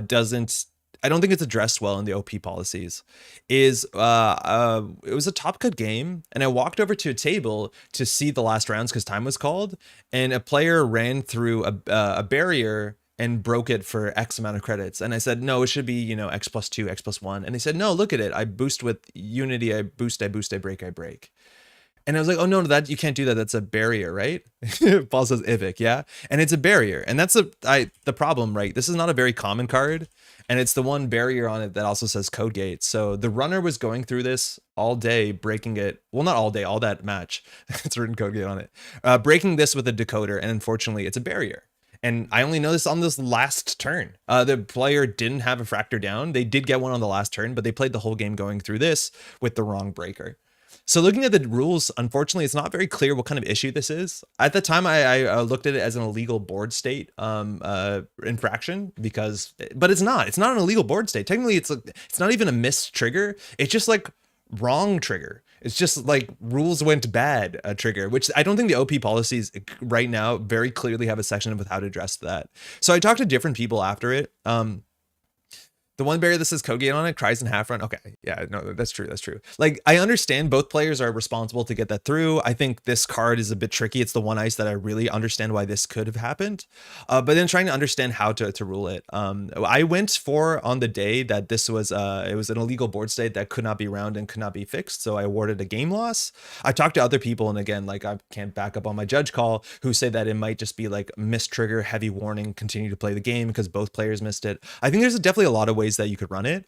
doesn't, I don't think it's addressed well in the OP policies, is it was a top cut game, and I walked over to a table to see the last rounds because time was called, and a player ran through a barrier and broke it for X amount of credits. And I said, no, it should be, you know, X plus 2, X plus 1. And they said, no, look at it. I boost with Unity, I boost, I break, I break. And I was like, oh no, that you can't do that. That's a barrier, right? Paul says Ivic, yeah. And it's a barrier. And that's the problem, right? This is not a very common card. And it's the one barrier on it that also says code gate. So the runner was going through this all day, breaking it. Well, not all day, all that match. It's written code gate on it. Breaking this with a decoder. And unfortunately, it's a barrier. And I only noticed on this last turn. The player didn't have a fractor down. They did get one on the last turn, but they played the whole game going through this with the wrong breaker. So looking at the rules, unfortunately, it's not very clear what kind of issue this is. At the time, I looked at it as an illegal board state infraction but it's not. It's not an illegal board state. Technically, it's not even a missed trigger. It's just like wrong trigger. It's just like rules went bad trigger, which I don't think the OP policies right now very clearly have a section with how to address that. So I talked to different people after it. The one barrier that says code gate on it cries in half run. Okay, yeah, no, that's true. That's true. Like, I understand both players are responsible to get that through. I think this card is a bit tricky. It's the one ice that I really understand why this could have happened. But then trying to understand how to rule it. I went for on the day that this was it was an illegal board state that could not be round and could not be fixed. So I awarded a game loss. I talked to other people, and again, like, I can't back up on my judge call, who say that it might just be like miss trigger, heavy warning, continue to play the game because both players missed it. I think there's definitely a lot of ways that you could run it.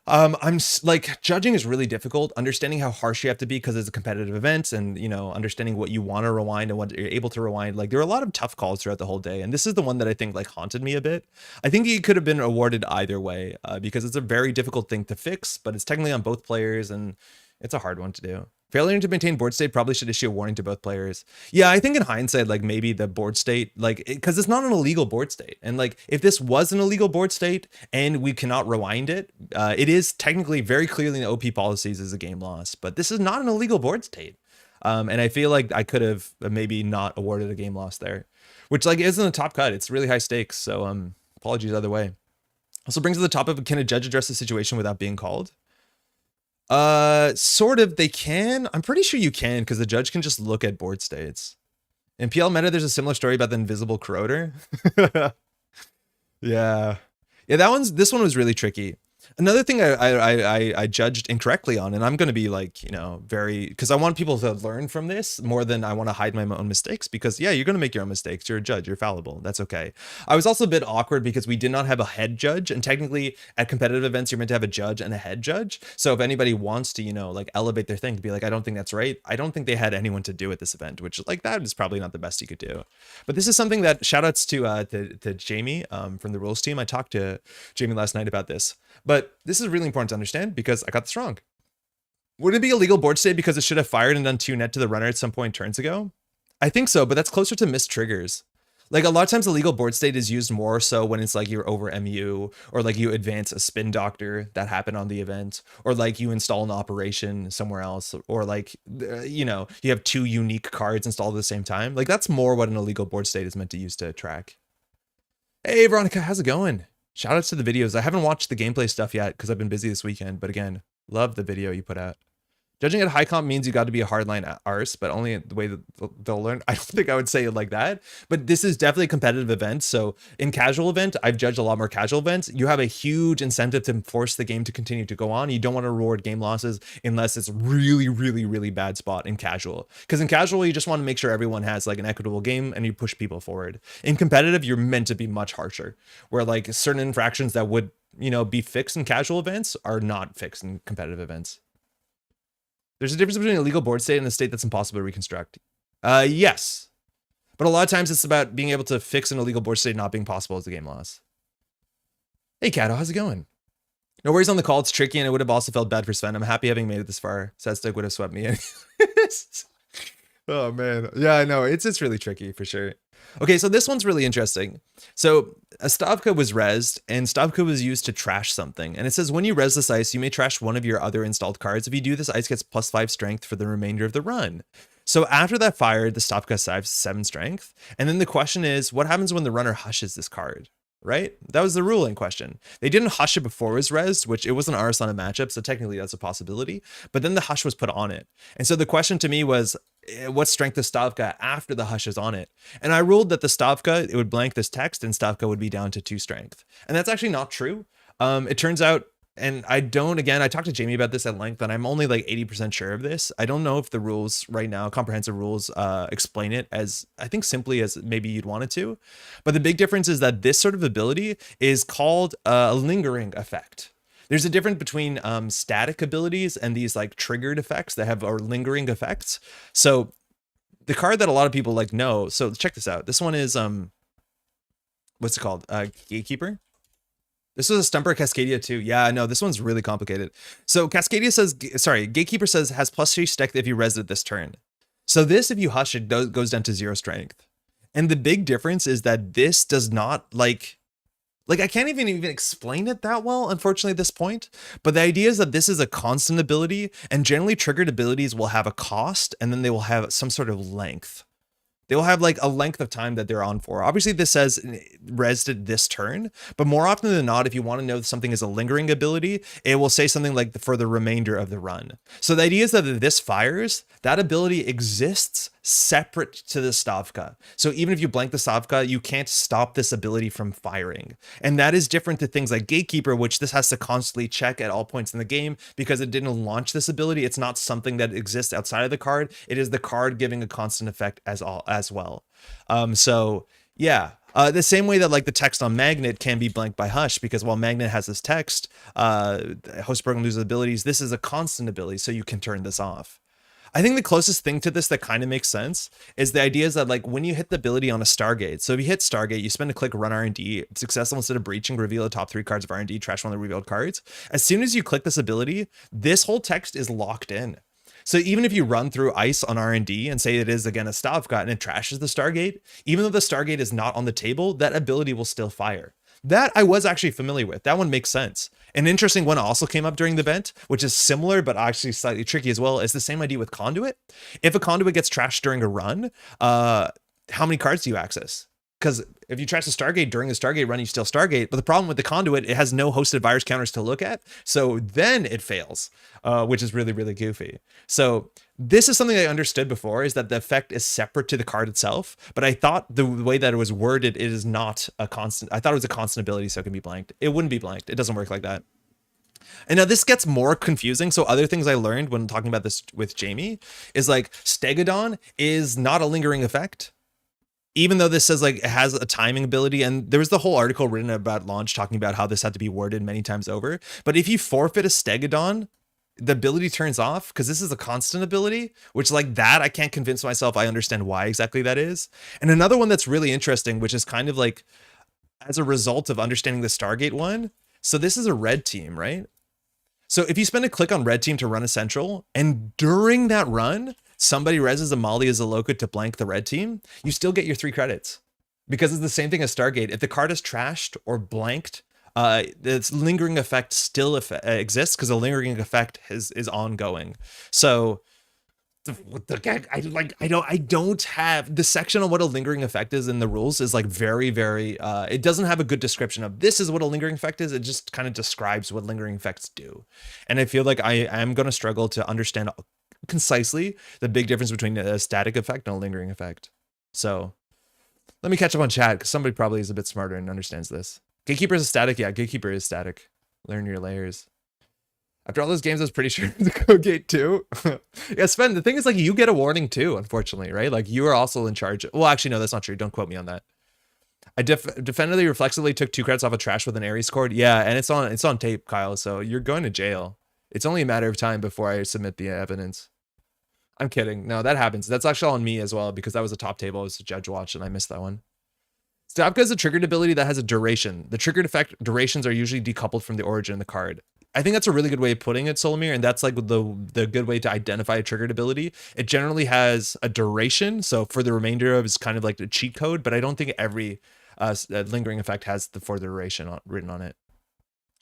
I'm like, judging is really difficult. Understanding how harsh you have to be because it's a competitive event, and, you know, understanding what you want to rewind and what you're able to rewind. Like, there are a lot of tough calls throughout the whole day, and this is the one that I think like haunted me a bit. I think it could have been awarded either way because it's a very difficult thing to fix, but it's technically on both players, and it's a hard one to do. Failure to maintain board state probably should issue a warning to both players. Yeah, I think in hindsight, like, maybe the board state, like, because it's not an illegal board state. And like, if this was an illegal board state and we cannot rewind it, it is technically very clearly in the OP policies as a game loss. But this is not an illegal board state. And I feel like I could have maybe not awarded a game loss there, which like isn't a top cut. It's really high stakes. So apologies either way. Also brings to the top of, can a judge address the situation without being called? Sort of, they can. I'm pretty sure you can, because the judge can just look at board states. In PL meta, there's a similar story about the invisible corroder. Yeah. Yeah, this one was really tricky. Another thing I judged incorrectly on, and I'm going to be like, you know, very, because I want people to learn from this more than I want to hide my own mistakes, because yeah, you're going to make your own mistakes. You're a judge. You're fallible. That's okay. I was also a bit awkward because we did not have a head judge, and technically at competitive events, you're meant to have a judge and a head judge. So if anybody wants to, you know, like elevate their thing to be like, I don't think that's right. I don't think they had anyone to do at this event, which like that is probably not the best you could do. But this is something that shout outs to Jamie from the rules team. I talked to Jamie last night about this. But this is really important to understand because I got this wrong. Would it be a legal board state because it should have fired and done 2 net to the runner at some point turns ago? I think so, but that's closer to missed triggers. Like, a lot of times the legal board state is used more so when it's like you're over MU, or like you advance a spin doctor that happened on the event, or like you install an operation somewhere else, or like, you know, you have 2 unique cards installed at the same time. Like, that's more what an illegal board state is meant to use to track. Hey, Veronica, how's it going? Shout outs to the videos. I haven't watched the gameplay stuff yet because I've been busy this weekend, but again, love the video you put out. Judging at high comp means you got to be a hardline arse, but only the way that they'll learn. I don't think I would say it like that, but this is definitely a competitive event. So in casual event, I've judged a lot more casual events. You have a huge incentive to force the game to continue to go on. You don't want to reward game losses unless it's really, really, really bad spot in casual. Because in casual, you just want to make sure everyone has like an equitable game and you push people forward. In competitive, you're meant to be much harsher, where like certain infractions that would, you know, be fixed in casual events are not fixed in competitive events. There's a difference between a legal board state and a state that's impossible to reconstruct. Yes. But a lot of times it's about being able to fix an illegal board state not being possible as a game loss. Hey, Kato, how's it going? No worries on the call. It's tricky, and it would have also felt bad for Sven. I'm happy having made it this far. Sazteg would have swept me anyways. Oh man. Yeah, I know. It's really tricky for sure. Okay, so this one's really interesting. So a Stavka was rezzed, and Stavka was used to trash something. And it says when you res this ice, you may trash one of your other installed cards. If you do this, ice gets +5 strength for the remainder of the run. So after that fired, the Stavka saves 7 strength. And then the question is, what happens when the runner hushes this card? Right? That was the rule in question. They didn't hush it before it was rezzed, which it was an Arasana matchup, so technically that's a possibility. But then the hush was put on it. And so the question to me was, what strength is Stavka after the hush is on it? And I ruled that the Stavka, it would blank this text and Stavka would be down to 2 strength. And that's actually not true. It turns out, and I talked to Jamie about this at length, and I'm only like 80% sure of this. I don't know if the rules right now, comprehensive rules, explain it as, I think, simply as maybe you'd want it to. But the big difference is that this sort of ability is called a lingering effect. There's a difference between static abilities and these like triggered effects that have or lingering effects. So the card that a lot of people like know, so check this out. This one is, what's it called? Gatekeeper. This was a Stumper Cascadia too. Yeah, no, this one's really complicated. So Cascadia says, Gatekeeper says has +3 strength if you res it this turn. So this, if you hush it, goes down to 0 strength. And the big difference is that this does not like I can't even explain it that well, unfortunately, at this point. But the idea is that this is a constant ability, and generally triggered abilities will have a cost, and then they will have some sort of length. They will have like a length of time that they're on for. Obviously, this says resed it this turn, but more often than not, if you want to know if something is a lingering ability, it will say something like for the remainder of the run. So the idea is that if this fires, that ability exists separate to the Stavka. So even if you blank the Stavka, you can't stop this ability from firing. And that is different to things like Gatekeeper, which this has to constantly check at all points in the game because it didn't launch this ability. It's not something that exists outside of the card. It is the card giving a constant effect as well. So yeah, the same way that like the text on Magnet can be blanked by Hush, because while Magnet has this text, host program loses abilities. This is a constant ability, so you can turn this off. I think the closest thing to this that kind of makes sense is the idea is that like when you hit the ability on a Stargate, so if you hit Stargate, you spend a click, run R&D, successful instead of breaching, reveal the top 3 cards of R&D, trash one of the revealed cards. As soon as you click this ability, this whole text is locked in. So even if you run through ice on R&D and say it is again a Stavka and it trashes the Stargate, even though the Stargate is not on the table, that ability will still fire. That I was actually familiar with. That one makes sense. An interesting one also came up during the event, which is similar, but actually slightly tricky as well, is the same idea with Conduit. If a Conduit gets trashed during a run, how many cards do you access? Because if you trash the Stargate during the Stargate run, you still Stargate. But the problem with the Conduit, it has no hosted virus counters to look at. So then it fails, which is really, really goofy. So this is something I understood before, is that the effect is separate to the card itself. But I thought the way that it was worded, it is not a constant. I thought it was a constant ability, so it can be blanked. It wouldn't be blanked. It doesn't work like that. And now this gets more confusing. So other things I learned when talking about this with Jamie is like Stegodon is not a lingering effect. Even though this says like it has a timing ability, and there was the whole article written about launch talking about how this had to be worded many times over. But if you forfeit a Stegodon, the ability turns off because this is a constant ability, which like that, I can't convince myself I understand why exactly that is. And another one that's really interesting, which is kind of like as a result of understanding the Stargate one. So this is a red team, right? So if you spend a click on red team to run a central, and during that run, somebody reses Amalia Zaloka to blank the red team, you still get your 3 credits. Because it's the same thing as Stargate. If the card is trashed or blanked, its lingering effect still exists because the lingering effect is ongoing. So I don't have the section on what a lingering effect is in the rules is like very, very, it doesn't have a good description of this is what a lingering effect is. It just kind of describes what lingering effects do. And I feel like I am going to struggle to understand concisely the big difference between a static effect and a lingering effect. So let me catch up on chat because somebody probably is a bit smarter and understands this. Gatekeeper is a static. Yeah, Gatekeeper is static. Learn your layers. After all those games, I was pretty sure to go gate 2. Yeah, Sven, the thing is like you get a warning too, unfortunately, right? Like you are also in charge. Well, actually, no, that's not true. Don't quote me on that. I definitively reflexively took 2 credits off of trash with an Ares cord. Yeah, and it's on tape, Kyle. So you're going to jail. It's only a matter of time before I submit the evidence. I'm kidding. No, that happens. That's actually on me as well because that was a top table. It was a judge watch and I missed that one. Stavka is a triggered ability that has a duration. The triggered effect durations are usually decoupled from the origin of the card. I think that's a really good way of putting it, Solomir, and that's like the good way to identify a triggered ability. It generally has a duration, so for the remainder of it's kind of like the cheat code, but I don't think every lingering effect has the for the duration written on it.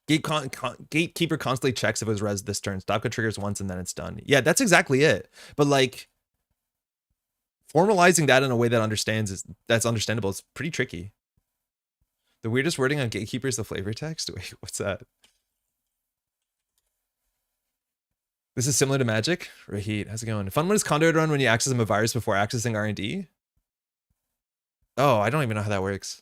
Gatekeeper constantly checks if it was res this turn. Stopka triggers once and then it's done. Yeah, that's exactly it. But like formalizing that in a way that that's understandable is pretty tricky. The weirdest wording on Gatekeeper is the flavor text. Wait, what's that? This is similar to Magic. Rahit, how's it going? Fun one is Conduit Run when you access a virus before accessing R&D. Oh, I don't even know how that works.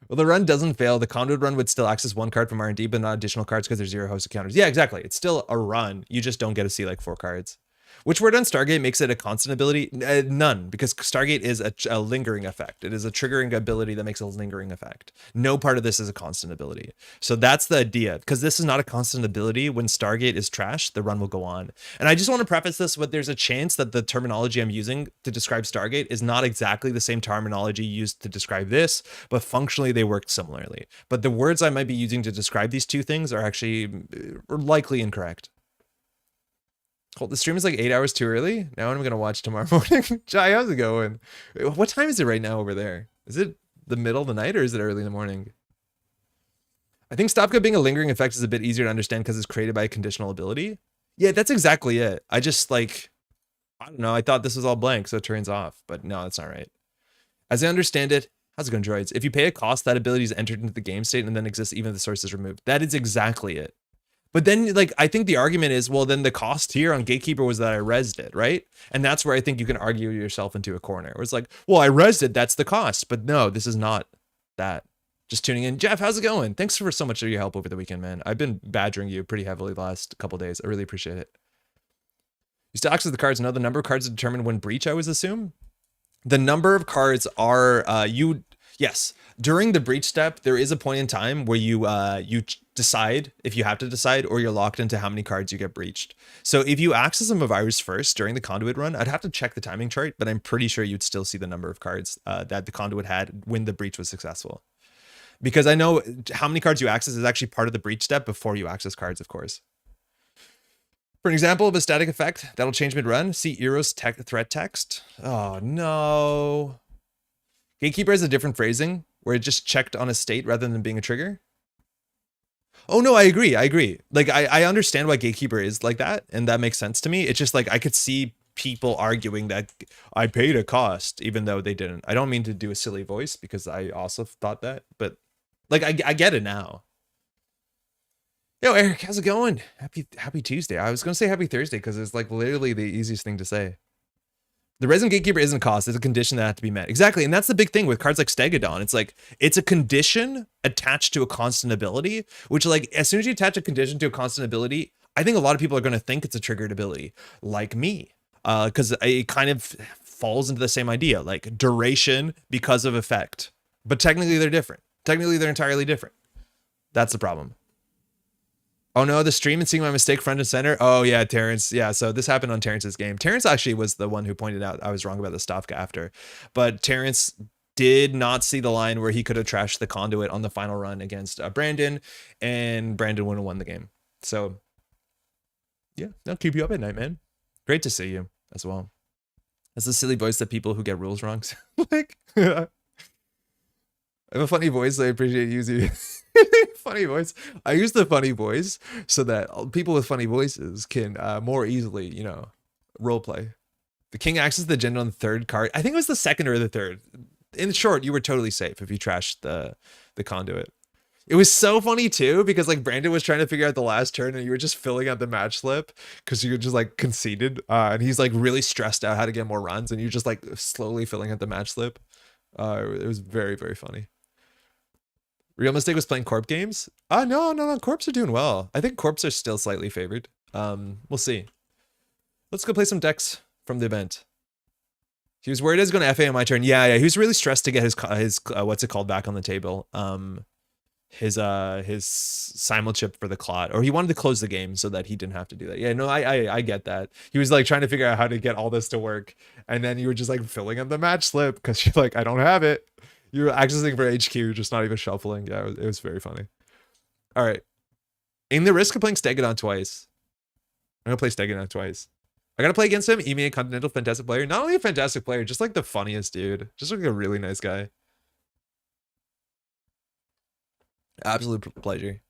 Well, the run doesn't fail. The Conduit Run would still access one card from R&D, but not additional cards because there's 0 hosted counters. Yeah, exactly. It's still a run. You just don't get to see like 4 cards. Which word on Stargate makes it a constant ability? None, because Stargate is a lingering effect. It is a triggering ability that makes a lingering effect. No part of this is a constant ability. So that's the idea. Because this is not a constant ability, when Stargate is trash, the run will go on. And I just want to preface this with there's a chance that the terminology I'm using to describe Stargate is not exactly the same terminology used to describe this, but functionally they work similarly. But the words I might be using to describe these two things are actually likely incorrect. The stream is like 8 hours too early. Now I'm going to watch tomorrow morning. Jai, how's it going? What time is it right now over there? Is it the middle of the night or is it early in the morning? I think Stopka being a lingering effect is a bit easier to understand because it's created by a conditional ability. Yeah, that's exactly it. I just like, I don't know. I thought this was all blank, so it turns off. But no, that's not right. As I understand it, how's it going, droids? If you pay a cost, that ability is entered into the game state and then exists even if the source is removed. That is exactly it. But then, like, I think the argument is, well, then the cost here on Gatekeeper was that I rezzed it, right? And that's where I think you can argue yourself into a corner. Where it's like, well, I rezzed it, that's the cost. But no, this is not that. Just tuning in. Jeff, how's it going? Thanks for so much of your help over the weekend, man. I've been badgering you pretty heavily the last couple days. I really appreciate it. You still access the cards. No, the number of cards is determined when breach, I always assume. The number of cards are, yes. During the breach step, there is a point in time where you decide if you have to decide, or you're locked into how many cards you get breached. So if you access a virus first during the conduit run, I'd have to check the timing chart, but I'm pretty sure you'd still see the number of cards that the conduit had when the breach was successful. Because I know how many cards you access is actually part of the breach step before you access cards, of course. For an example of a static effect that'll change mid-run, see Eros threat text. Oh no. Gatekeeper has a different phrasing where it just checked on a state rather than being a trigger. Oh no, I agree. Like I understand why Gatekeeper is like that, and that makes sense to me. It's just like I could see people arguing that I paid a cost even though they didn't. I don't mean to do a silly voice because I also thought that, but like I get it now. Yo, Eric, how's it going? Happy Tuesday. I was gonna say happy Thursday because it's like literally the easiest thing to say. The Resident Gatekeeper isn't a cost, it's a condition that has to be met. Exactly, and that's the big thing with cards like Stegodon. It's like, it's a condition attached to a constant ability, which like, as soon as you attach a condition to a constant ability, I think a lot of people are going to think it's a triggered ability, like me. Because it kind of falls into the same idea, like duration because of effect. But technically they're different. Technically they're entirely different. That's the problem. Oh no, the stream and seeing my mistake front and center. Oh yeah, Terrence. Yeah, so this happened on Terrence's game. Terrence actually was the one who pointed out I was wrong about the Stopka after. But Terrence did not see the line where he could have trashed the conduit on the final run against Brandon, and Brandon would have won the game. So yeah, I'll keep you up at night, man. Great to see you as well. That's the silly voice that people who get rules wrong like. I have a funny voice, so I appreciate using funny voice. I use the funny voice so that people with funny voices can more easily, you know, role play. The king accesses the agenda on the third card. I think it was the second or the third. In short, you were totally safe if you trashed the conduit. It was so funny too, because like Brandon was trying to figure out the last turn and you were just filling out the match slip because you were just like conceded. And he's like really stressed out how to get more runs and you're just like slowly filling out the match slip. It was very, very funny. Real mistake was playing Corp games. No. Corps are doing well. I think Corps are still slightly favored. We'll see. Let's go play some decks from the event. He was worried I was going to FA on my turn. Yeah. He was really stressed to get his what's it called back on the table. His simul chip for the clot, or he wanted to close the game so that he didn't have to do that. Yeah, no, I get that. He was like trying to figure out how to get all this to work, and then you were just like filling in the match slip because you're like, I don't have it. You're accessing for HQ, just not even shuffling. Yeah, it was very funny. All right. In the risk of playing Stegodon twice, I'm gonna play Stegodon twice. I gotta play against him. EMEA Continental, fantastic player. Not only a fantastic player, just like the funniest dude. Just like a really nice guy. Absolute pleasure.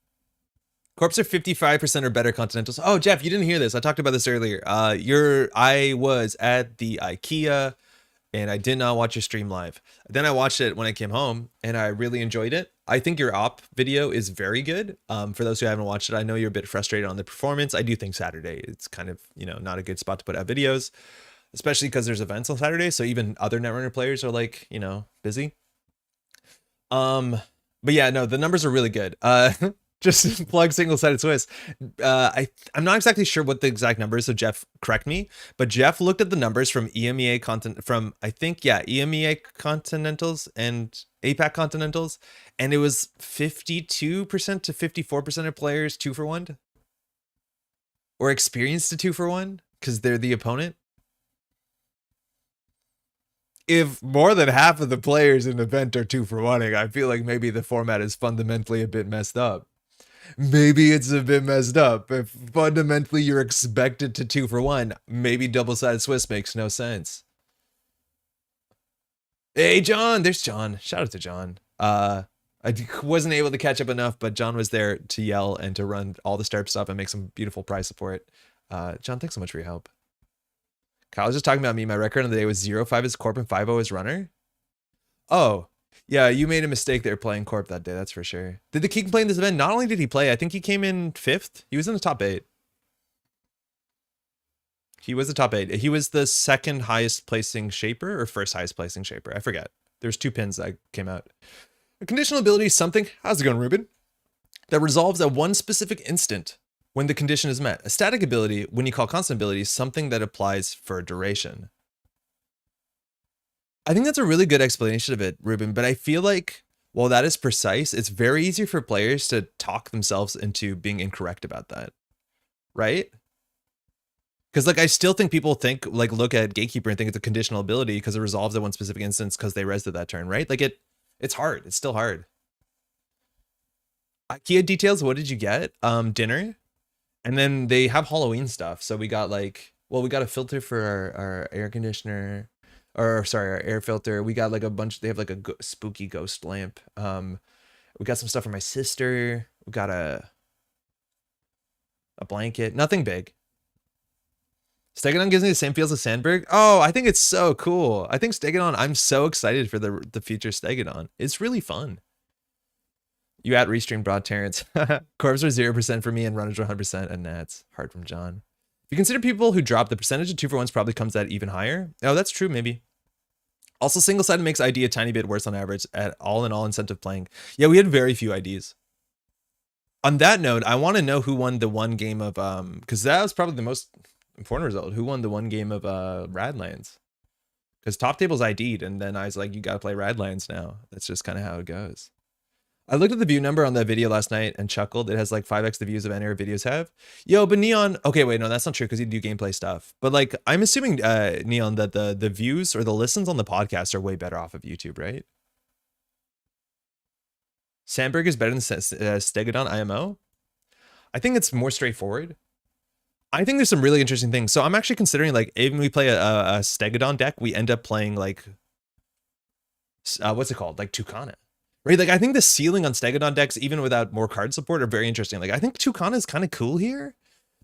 Corps are 55% or better Continentals. Oh, Jeff, you didn't hear this. I talked about this earlier. I was at the IKEA and I did not watch your stream live. Then I watched it when I came home and I really enjoyed it. I think your op video is very good. For those who haven't watched it, I know you're a bit frustrated on the performance. I do think Saturday, it's kind of, not a good spot to put out videos, especially because there's events on Saturday. So even other Netrunner players are like, busy. But yeah, no, the numbers are really good. Just plug single-sided Swiss. I'm not exactly sure what the exact number is, so Jeff, correct me. But Jeff looked at the numbers from EMEA EMEA Continentals and APAC Continentals, and it was 52% to 54% of players 2-for-1, or experienced to 2-for-1 because they're the opponent. If more than half of the players in an event are 2-for-1ing, I feel like maybe the format is fundamentally a bit messed up. Maybe it's a bit messed up. If fundamentally you're expected to 2-for-1, maybe double-sided Swiss makes no sense. Hey, John, there's John. Shout out to John. I wasn't able to catch up enough, but John was there to yell and to run all the startup stuff and make some beautiful prize support. John, thanks so much for your help. Kyle was just talking about me. My record on the day was 0-5 as Corp and 5-0 as runner. Oh, yeah, you made a mistake there playing Corp that day, that's for sure. Did the King play in this event? Not only did he play, I think he came in 5th. He was in the top 8. He was the top 8. He was the second highest placing shaper or first highest placing shaper. I forget. There's 2 pins that came out. A conditional ability is something, how's it going, Ruben? That resolves at one specific instant when the condition is met. A static ability, when you call constant ability, is something that applies for a duration. I think that's a really good explanation of it, Ruben, but I feel like while that is precise, it's very easy for players to talk themselves into being incorrect about that, right? Because I still think people look at Gatekeeper and think it's a conditional ability because it resolves at one specific instance because they rested that turn, right? It's hard. It's still hard. IKEA details, what did you get? Dinner. And then they have Halloween stuff. So we got we got a filter for our air conditioner. Or sorry, our air filter. We got a bunch. They have a spooky ghost lamp. We got some stuff for my sister. We got a blanket. Nothing big. Stegodon gives me the same feels as Sandberg. Oh, I think it's so cool. I think Stegodon. I'm so excited for the future Stegodon. It's really fun. You at Restream Broad Terrence. Corvs are 0% for me and runners are 100%. And Nats. Hard from John. If you consider people who drop, the percentage of 2-for-1s probably comes out even higher. Oh, that's true, maybe. Also, single-sided makes ID a tiny bit worse on average at all-in-all incentive playing. Yeah, we had very few IDs. On that note, I want to know who won the one game of, because that was probably the most important result. Who won the one game of Radlands? Because top table's ID'd, and then I was like, you got to play Radlands now. That's just kind of how it goes. I looked at the view number on that video last night and chuckled. It has 5x the views of any of our videos have. Yo, but Neon, okay, wait, no, that's not true because you do gameplay stuff. But I'm assuming, Neon, that the views or the listens on the podcast are way better off of YouTube, right? Sandberg is better than Stegodon IMO. I think it's more straightforward. I think there's some really interesting things. So I'm actually considering even we play a Stegodon deck, we end up playing what's it called? Tucana. Right, I think the ceiling on Stegodon decks, even without more card support, are very interesting. I think Tucana is kind of cool here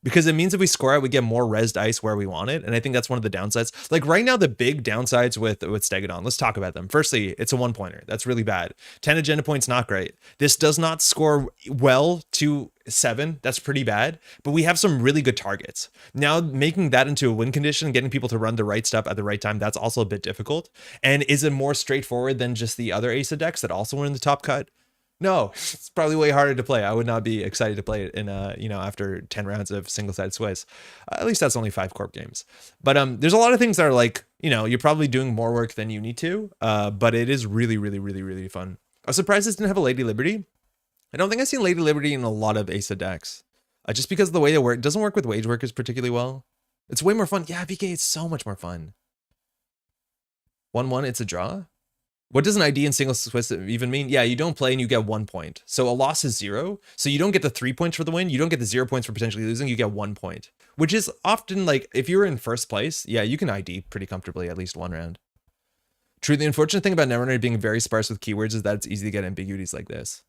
because it means if we score out, we get more rezzed ice where we want it. And I think that's one of the downsides. Right now, the big downsides with Stegodon, let's talk about them. Firstly, it's a 1-pointer. That's really bad. 10 agenda points, not great. This does not score well to 7. That's pretty bad. But we have some really good targets. Now, making that into a win condition, getting people to run the right stuff at the right time, that's also a bit difficult. And is it more straightforward than just the other Ace of decks that also were in the top cut? No, it's probably way harder to play. I would not be excited to play it in after 10 rounds of single-sided Swiss. At least that's only 5 corp games. But there's a lot of things that are you're probably doing more work than you need to. But it is really, really, really, really fun. I was surprised this didn't have a Lady Liberty. I don't think I've seen Lady Liberty in a lot of Ace of decks. Just because of the way it doesn't work with wage workers particularly well. It's way more fun. Yeah, VK, it's so much more fun. 1-1, it's a draw. What does an ID in single Swiss even mean? Yeah, you don't play and you get 1 point. So a loss is 0. So you don't get the 3 points for the win. You don't get the 0 points for potentially losing. You get 1 point, which is often like if you're in first place, yeah, you can ID pretty comfortably at least 1 round. True, the unfortunate thing about Netrunner being very sparse with keywords is that it's easy to get ambiguities like this.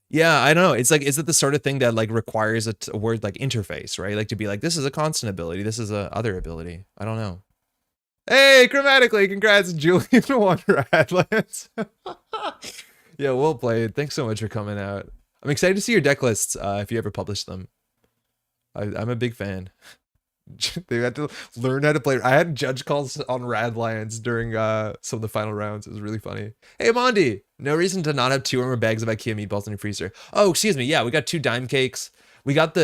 Yeah, I don't know. It's like, is it the sort of thing that like requires a word like interface, right? Like to be like, this is a constant ability. This is a other ability. I don't know. Hey, chromatically, congrats, Julian won Radlands. Yeah, well played. Thanks so much for coming out. I'm excited to see your deck lists if you ever publish them. I'm a big fan. They had to learn how to play. I had judge calls on Radlands during some of the final rounds. It was really funny. Hey, Mondi, no reason to not have 2 or more bags of IKEA meatballs in your freezer. Oh, excuse me. Yeah, we got 2 dime cakes. We don't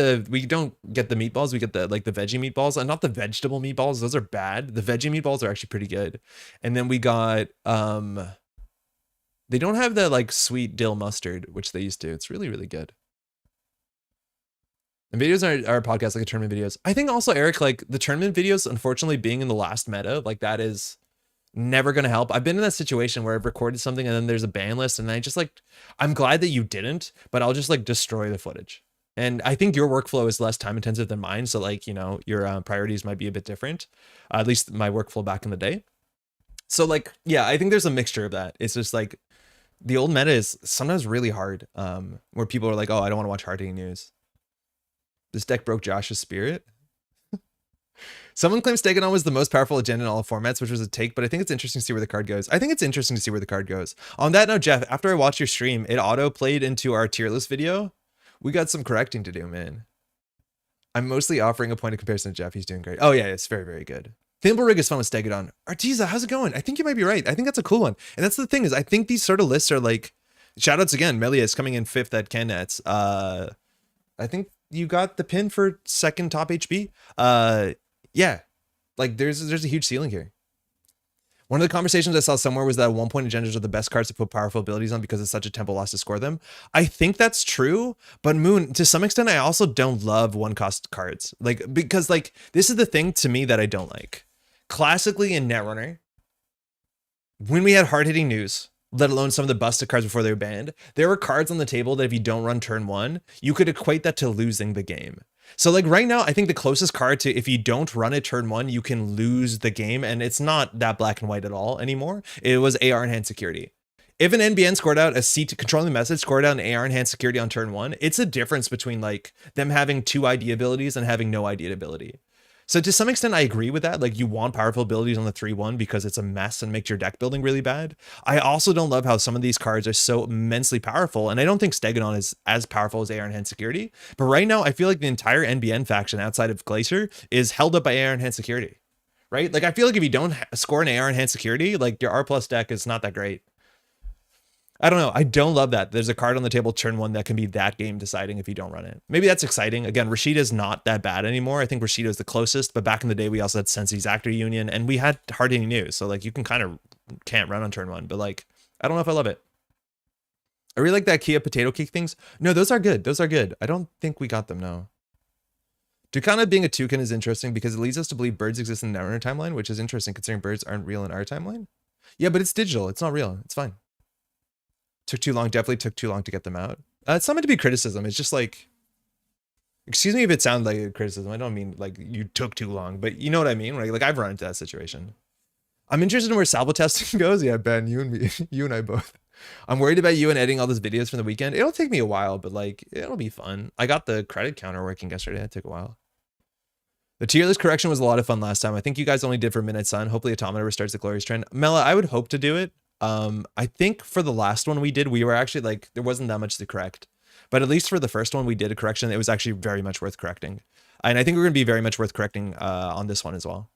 get the meatballs, we get the veggie meatballs, and not the vegetable meatballs. Those are bad. The veggie meatballs are actually pretty good. And then we got they don't have the like sweet dill mustard, which they used to. It's really, really good. And videos are podcasts like a tournament videos. I think also, Eric, like the tournament videos, unfortunately being in the last meta, like that is never gonna help. I've been in that situation where I've recorded something and then there's a ban list, and I just like, I'm glad that you didn't, but I'll just like destroy the footage. And I think your workflow is less time intensive than mine. So like, you know, your priorities might be a bit different, at least my workflow back in the day. So like, yeah, I think there's a mixture of that. It's just like the old meta is sometimes really hard where people are like, oh, I don't want to watch hard-hitting news. This deck broke Josh's spirit. Someone claims Stegodon was the most powerful agenda in all formats, which was a take, but I think it's interesting to see where the card goes. I think it's interesting to see where the card goes. On that note, Jeff, after I watched your stream, it auto-played into our tier list video. We got some correcting to do, man. I'm mostly offering a point of comparison to Jeff. He's doing great. Oh yeah, it's very, very good. Thimble Rig is fun with Stegodon. Artiza, how's it going? I think you might be right. I think that's a cool one. And that's the thing is I think these sort of lists are like, shoutouts again, Melius coming in 5th at Kennets. I think you got the pin for 2nd top HP. Yeah, like there's a huge ceiling here. One of the conversations I saw somewhere was that 1 point agendas are the best cards to put powerful abilities on because it's such a tempo loss to score them. I think that's true, but Moon, to some extent, I also don't love 1-cost cards. Like, because like, this is the thing to me that I don't like. Classically in Netrunner, when we had hard-hitting news, let alone some of the busted cards before they were banned, there were cards on the table that if you don't run turn 1, you could equate that to losing the game. So like right now, I think the closest card to if you don't run it turn 1, you can lose the game, and it's not that black and white at all anymore. It was AR enhanced security. If an NBN scored out a CT controlling the message, scored out an AR enhanced security on turn 1, it's a difference between like them having 2 ID abilities and having no ID ability. So to some extent, I agree with that. Like you want powerful abilities on the 3-1 because it's a mess and makes your deck building really bad. I also don't love how some of these cards are so immensely powerful. And I don't think Stegodon is as powerful as AR Enhanced Security. But right now, I feel like the entire NBN faction outside of Glacier is held up by AR Enhanced Security, right? Like I feel like if you don't score an AR Enhanced Security, like your R+ deck is not that great. I don't know. I don't love that. There's a card on the table turn 1 that can be that game deciding if you don't run it. Maybe that's exciting. Again, Rashida's not that bad anymore. I think Rashida's the closest, but back in the day, we also had Sensei's Actor Union and we had hard-hitting news. So like you can kind of can't run on turn 1, but like, I don't know if I love it. I really like that Kia potato cake things. No, those are good. Those are good. I don't think we got them, no. Tucana being a toucan is interesting because it leads us to believe birds exist in the Netrunner timeline, which is interesting considering birds aren't real in our timeline. Yeah, but it's digital. It's not real. It's fine. Took too long. Definitely took too long to get them out. It's not meant to be criticism. It's just like, excuse me if it sounds like a criticism. I don't mean like you took too long, but you know what I mean? Like I've run into that situation. I'm interested in where salvo testing goes. Yeah, Ben, you and me, you and I both. I'm worried about you and editing all those videos from the weekend. It'll take me a while, but like, it'll be fun. I got the credit counter working yesterday. It took a while. The tier list correction was a lot of fun last time. I think you guys only did for Midnight Sun. Hopefully Automata restarts the glorious trend. Mela, I would hope to do it. I think for the last one we did, we were actually like, there wasn't that much to correct, but at least for the first one we did a correction. It was actually very much worth correcting. And I think we're going to be very much worth correcting on this one as well.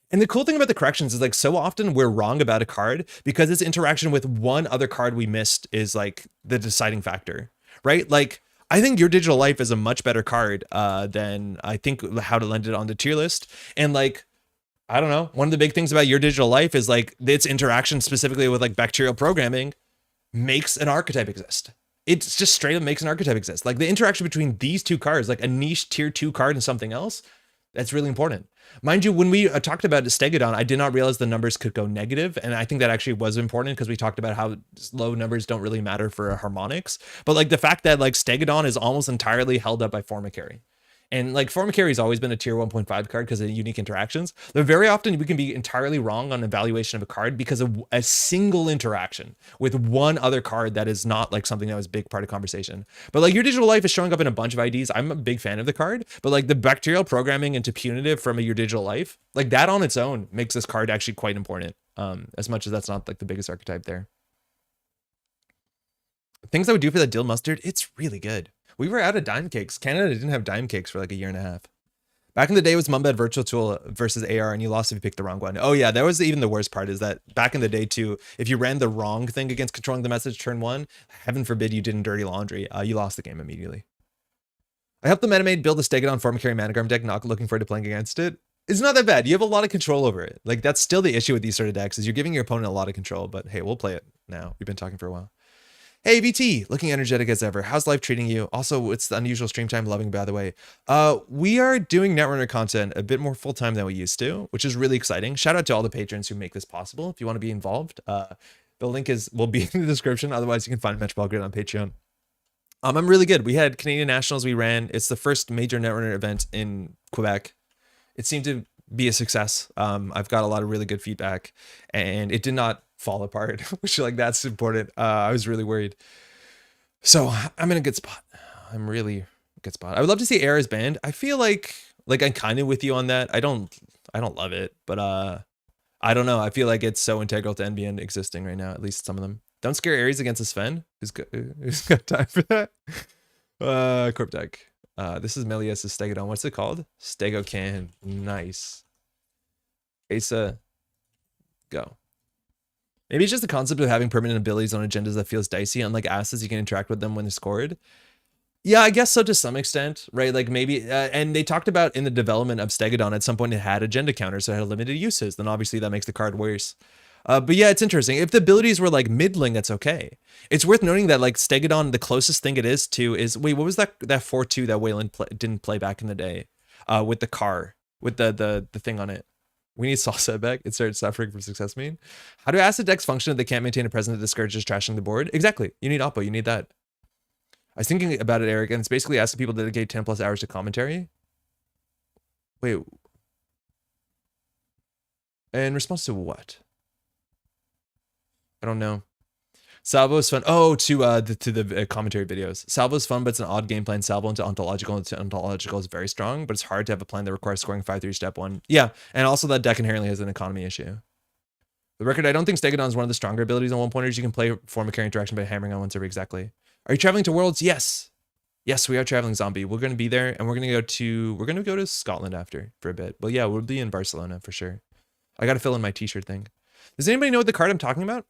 And the cool thing about the corrections is like so often we're wrong about a card because its interaction with one other card we missed is like the deciding factor, right? Like I think Your Digital Life is a much better card than I think how to lend it on the tier list. And like, I don't know. One of the big things about Your Digital Life is like its interaction specifically with like bacterial programming makes an archetype exist. It's just straight up makes an archetype exist. Like the interaction between these two cards, like a niche tier 2 card and something else, That's really important. Mind you, when we talked about Stegodon, I did not realize the numbers could go negative, and I think that actually was important because we talked about how low numbers don't really matter for harmonics. But like the fact that like Stegodon is almost entirely held up by Formicary. And like Formicary has always been a tier 1.5 card because of unique interactions. Though very often we can be entirely wrong on evaluation of a card because of a single interaction with one other card that is not like something that was a big part of conversation. But like Your Digital Life is showing up in a bunch of IDs. I'm a big fan of the card, but like the bacterial programming into punitive from Your Digital Life, like that on its own makes this card actually quite important. As much as that's not like the biggest archetype there. Things I would do for that dill mustard, it's really good. We were out of dime cakes. Canada didn't have dime cakes for like a year and a half. Back in the day, it was Mumbad Virtual Tool versus AR, and you lost if you picked the wrong one. Oh yeah, that was even the worst part, is that back in the day too, if you ran the wrong thing against controlling the message turn 1, heaven forbid you didn't dirty laundry, you lost the game immediately. I helped the MetaMaid build a Stegodon Formicary Managram deck, not looking forward to playing against it. It's not that bad. You have a lot of control over it. Like that's still the issue with these sort of decks, is you're giving your opponent a lot of control, but hey, we'll play it now. We've been talking for a while. Hey, VT, looking energetic as ever. How's life treating you? Also, it's the unusual stream time, loving, by the way. We are doing Netrunner content a bit more full-time than we used to, which is really exciting. Shout out to all the patrons who make this possible. If you want to be involved, the link will be in the description. Otherwise, you can find Metropole Grid on Patreon. I'm really good. We had Canadian Nationals we ran. It's the first major Netrunner event in Quebec. It seemed to be a success. I've got a lot of really good feedback, and it did not fall apart, which like that's important. I was really worried. So I'm in a good spot. I'm really good spot. I would love to see Era's banned. I feel like I'm kind of with you on that. I don't love it, but I don't know. I feel like it's so integral to NBN existing right now, at least some of them. Don't scare Ares against a Sven. Who's got time for that? Corp deck. This is Melius' Stegodon. What's it called? Stegocan. Nice. Asa. Go. Maybe it's just the concept of having permanent abilities on agendas that feels dicey. Unlike asses, you can interact with them when they're scored. Yeah, I guess so to some extent, right? Like maybe, and they talked about in the development of Stegodon, at some point it had agenda counters, so it had limited uses. Then obviously that makes the card worse. But yeah, it's interesting. If the abilities were like middling, that's okay. It's worth noting that like Stegodon, the closest thing it is to is, wait, what was that 4-2 that Wayland didn't play back in the day? With the car, with the thing on it. We need Salsa back. It started suffering from success mean. How do acid decks function if they can't maintain a presence that discourages trashing the board? Exactly. You need Oppo. You need that. I was thinking about it, Eric, and it's basically asking people to dedicate 10 plus hours to commentary. Wait. In response to what? I don't know. Salvo is fun. Oh, to the commentary videos. Salvo is fun, but it's an odd game plan. Salvo into ontological is very strong, but it's hard to have a plan that requires scoring 5-3 step 1. Yeah, and also that deck inherently has an economy issue. The record, I don't think Stegodon is one of the stronger abilities on one pointers. You can play Formicary interaction by hammering on one server. Exactly. Are you traveling to Worlds? Yes. Yes, we are traveling, Zombie. We're going to be there, and we're going to go to Scotland after for a bit. But yeah, we'll be in Barcelona for sure. I got to fill in my t-shirt thing. Does anybody know what the card I'm talking about?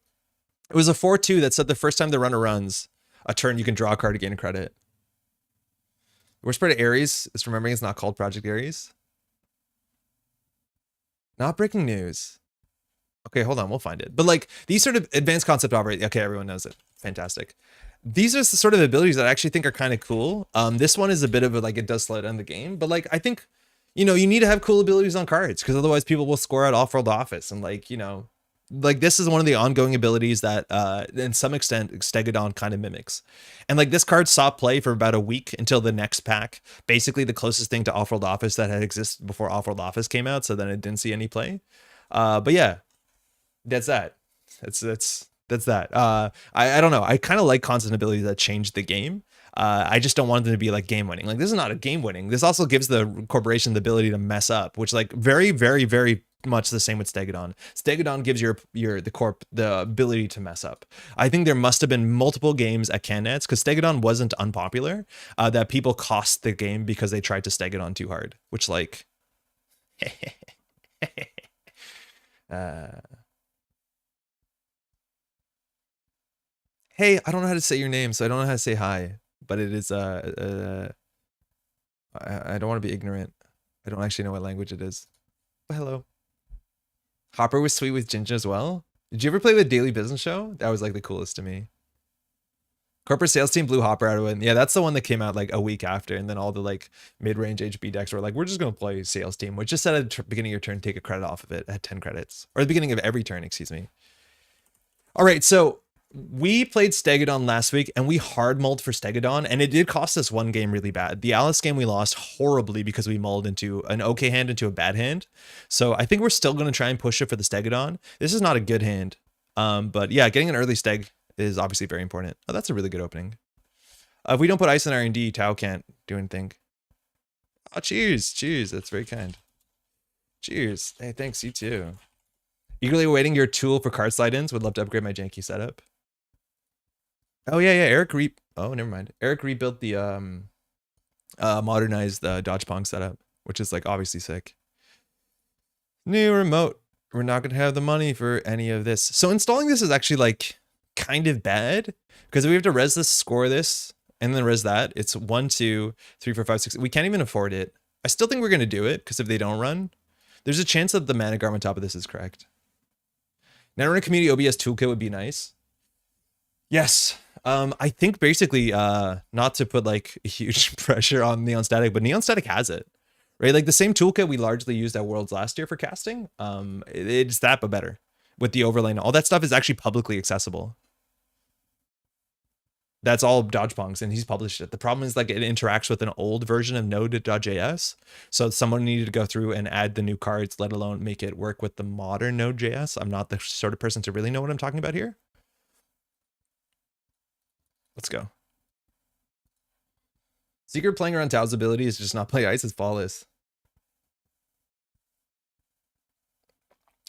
It was a 4-2 that said the first time the runner runs a turn, you can draw a card to gain a credit. The worst part of Ares is remembering it's not called Project Ares. Not breaking news. Okay, hold on, we'll find it. But like these sort of advanced concept operate. Okay, everyone knows it. Fantastic. These are the sort of abilities that I actually think are kind of cool. This one is a bit of a, like, it does slow down the game, but like I think, you know, you need to have cool abilities on cards because otherwise people will score out off-world office, and like, you know, like this is one of the ongoing abilities that in some extent Stegodon kind of mimics. And like this card saw play for about a week until the next pack, basically the closest thing to off-world office that had existed before off-world office came out, so then it didn't see any play. But yeah, that's that. That's that. I don't know. I kind of like constant abilities that change the game. I just don't want them to be like game winning. Like this is not a game winning. This also gives the corporation the ability to mess up, which like very, very, very much the same with Stegodon. Stegodon gives the corp the ability to mess up. I think there must have been multiple games at CanNets because Stegodon wasn't unpopular that people cost the game because they tried to Stegodon too hard, which like hey, I don't know how to say your name, so I don't know how to say hi, but it is I don't want to be ignorant. I don't actually know what language it is. But hello. Hopper was sweet with Ginger as well. Did you ever play the Daily Business Show? That was like the coolest to me. Corporate sales team blew Hopper out of it. Yeah, that's the one that came out like a week after, and then all the like mid-range HB decks were like, we're just gonna play sales team, which just said at the beginning of your turn, take a credit off of it at 10 credits, or the beginning of every turn, excuse me. All right, so we played Stegodon last week, and we hard mulled for Stegodon, and it did cost us one game really bad. The Alice game we lost horribly because we mulled into an okay hand into a bad hand. So I think we're still gonna try and push it for the Stegodon. This is not a good hand, but yeah, getting an early Steg is obviously very important. Oh, that's a really good opening. If we don't put ice in R&D, Tau can't do anything. Oh, cheers. Cheers. That's very kind. Cheers. Hey, thanks. You too. Eagerly awaiting your tool for card slide-ins. Would love to upgrade my janky setup. Oh, yeah, yeah. Oh, never mind. Eric rebuilt the modernized Dodge Pong setup, which is like obviously sick. New remote. We're not going to have the money for any of this. So installing this is actually like kind of bad because we have to res this, score this, and then res that. It's 1, 2, 3, 4, 5, 6. We can't even afford it. I still think we're going to do it because if they don't run, there's a chance that the mana garm on top of this is correct. Netrunner community OBS toolkit would be nice. Yes. I think basically, not to put like a huge pressure on Neon Static, but Neon Static has it, right? Like the same toolkit we largely used at Worlds last year for casting. It's that, but better with the overlay. And all that stuff is actually publicly accessible. That's all Dodge Pongs, and he's published it. The problem is like it interacts with an old version of Node.js. So someone needed to go through and add the new cards, let alone make it work with the modern Node.js. I'm not the sort of person to really know what I'm talking about here. Let's go. Secret playing around Tao's ability is just not play ice, it's flawless.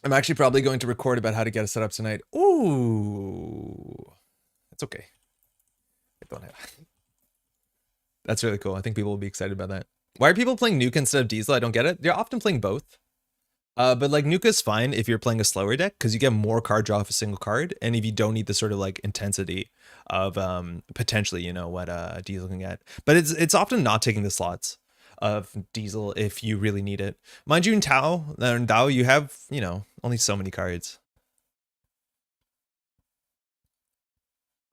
I'm actually probably going to record about how to get a setup tonight. Ooh. That's okay. Don't have. That's really cool. I think people will be excited about that. Why are people playing Nuka instead of Diesel? I don't get it. They're often playing both. But like Nuka is fine if you're playing a slower deck because you get more card draw off a single card, and if you don't need the sort of like intensity of potentially, you know, what Diesel can get. But it's often not taking the slots of Diesel if you really need it. Mind you, in Tao, you have, you know, only so many cards.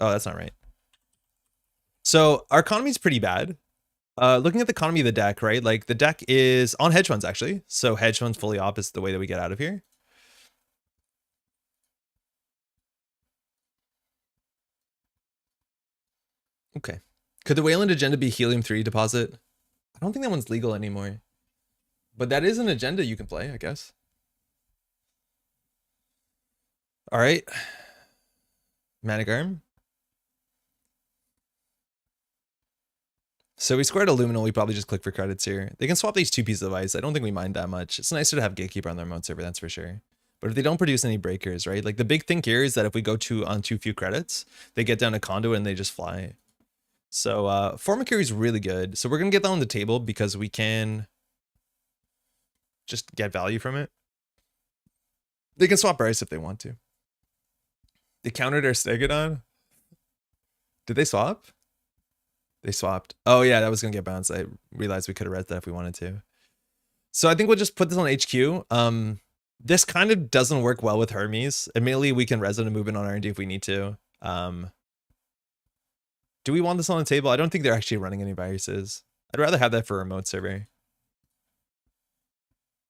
Oh, that's not right. So our economy is pretty bad. Looking at the economy of the deck, right? Like the deck is on hedge funds actually. So hedge funds fully off is the way that we get out of here. Okay. Could the Wayland agenda be Helium 3 deposit? I don't think that one's legal anymore. But that is an agenda you can play, I guess. All right. Manigarm. So we scored a Luminal, we probably just click for credits here. They can swap these 2 pieces of ice. I don't think we mind that much. It's nicer to have Gatekeeper on their remote server, that's for sure. But if they don't produce any breakers, right? Like the big thing here is that if we go on too few credits, they get down to Conduit and they just fly. So Formicary is really good. So we're going to get that on the table because we can just get value from it. They can swap ice if they want to. They countered our Stegodon. Did they swap? They swapped. Oh yeah, that was gonna get bounced. I realized we could have read that if we wanted to. So I think we'll just put this on HQ. This kind of doesn't work well with Hermes. Admittedly, we can res it and move it on R&D if we need to. Do we want this on the table? I don't think they're actually running any viruses. I'd rather have that for a remote server.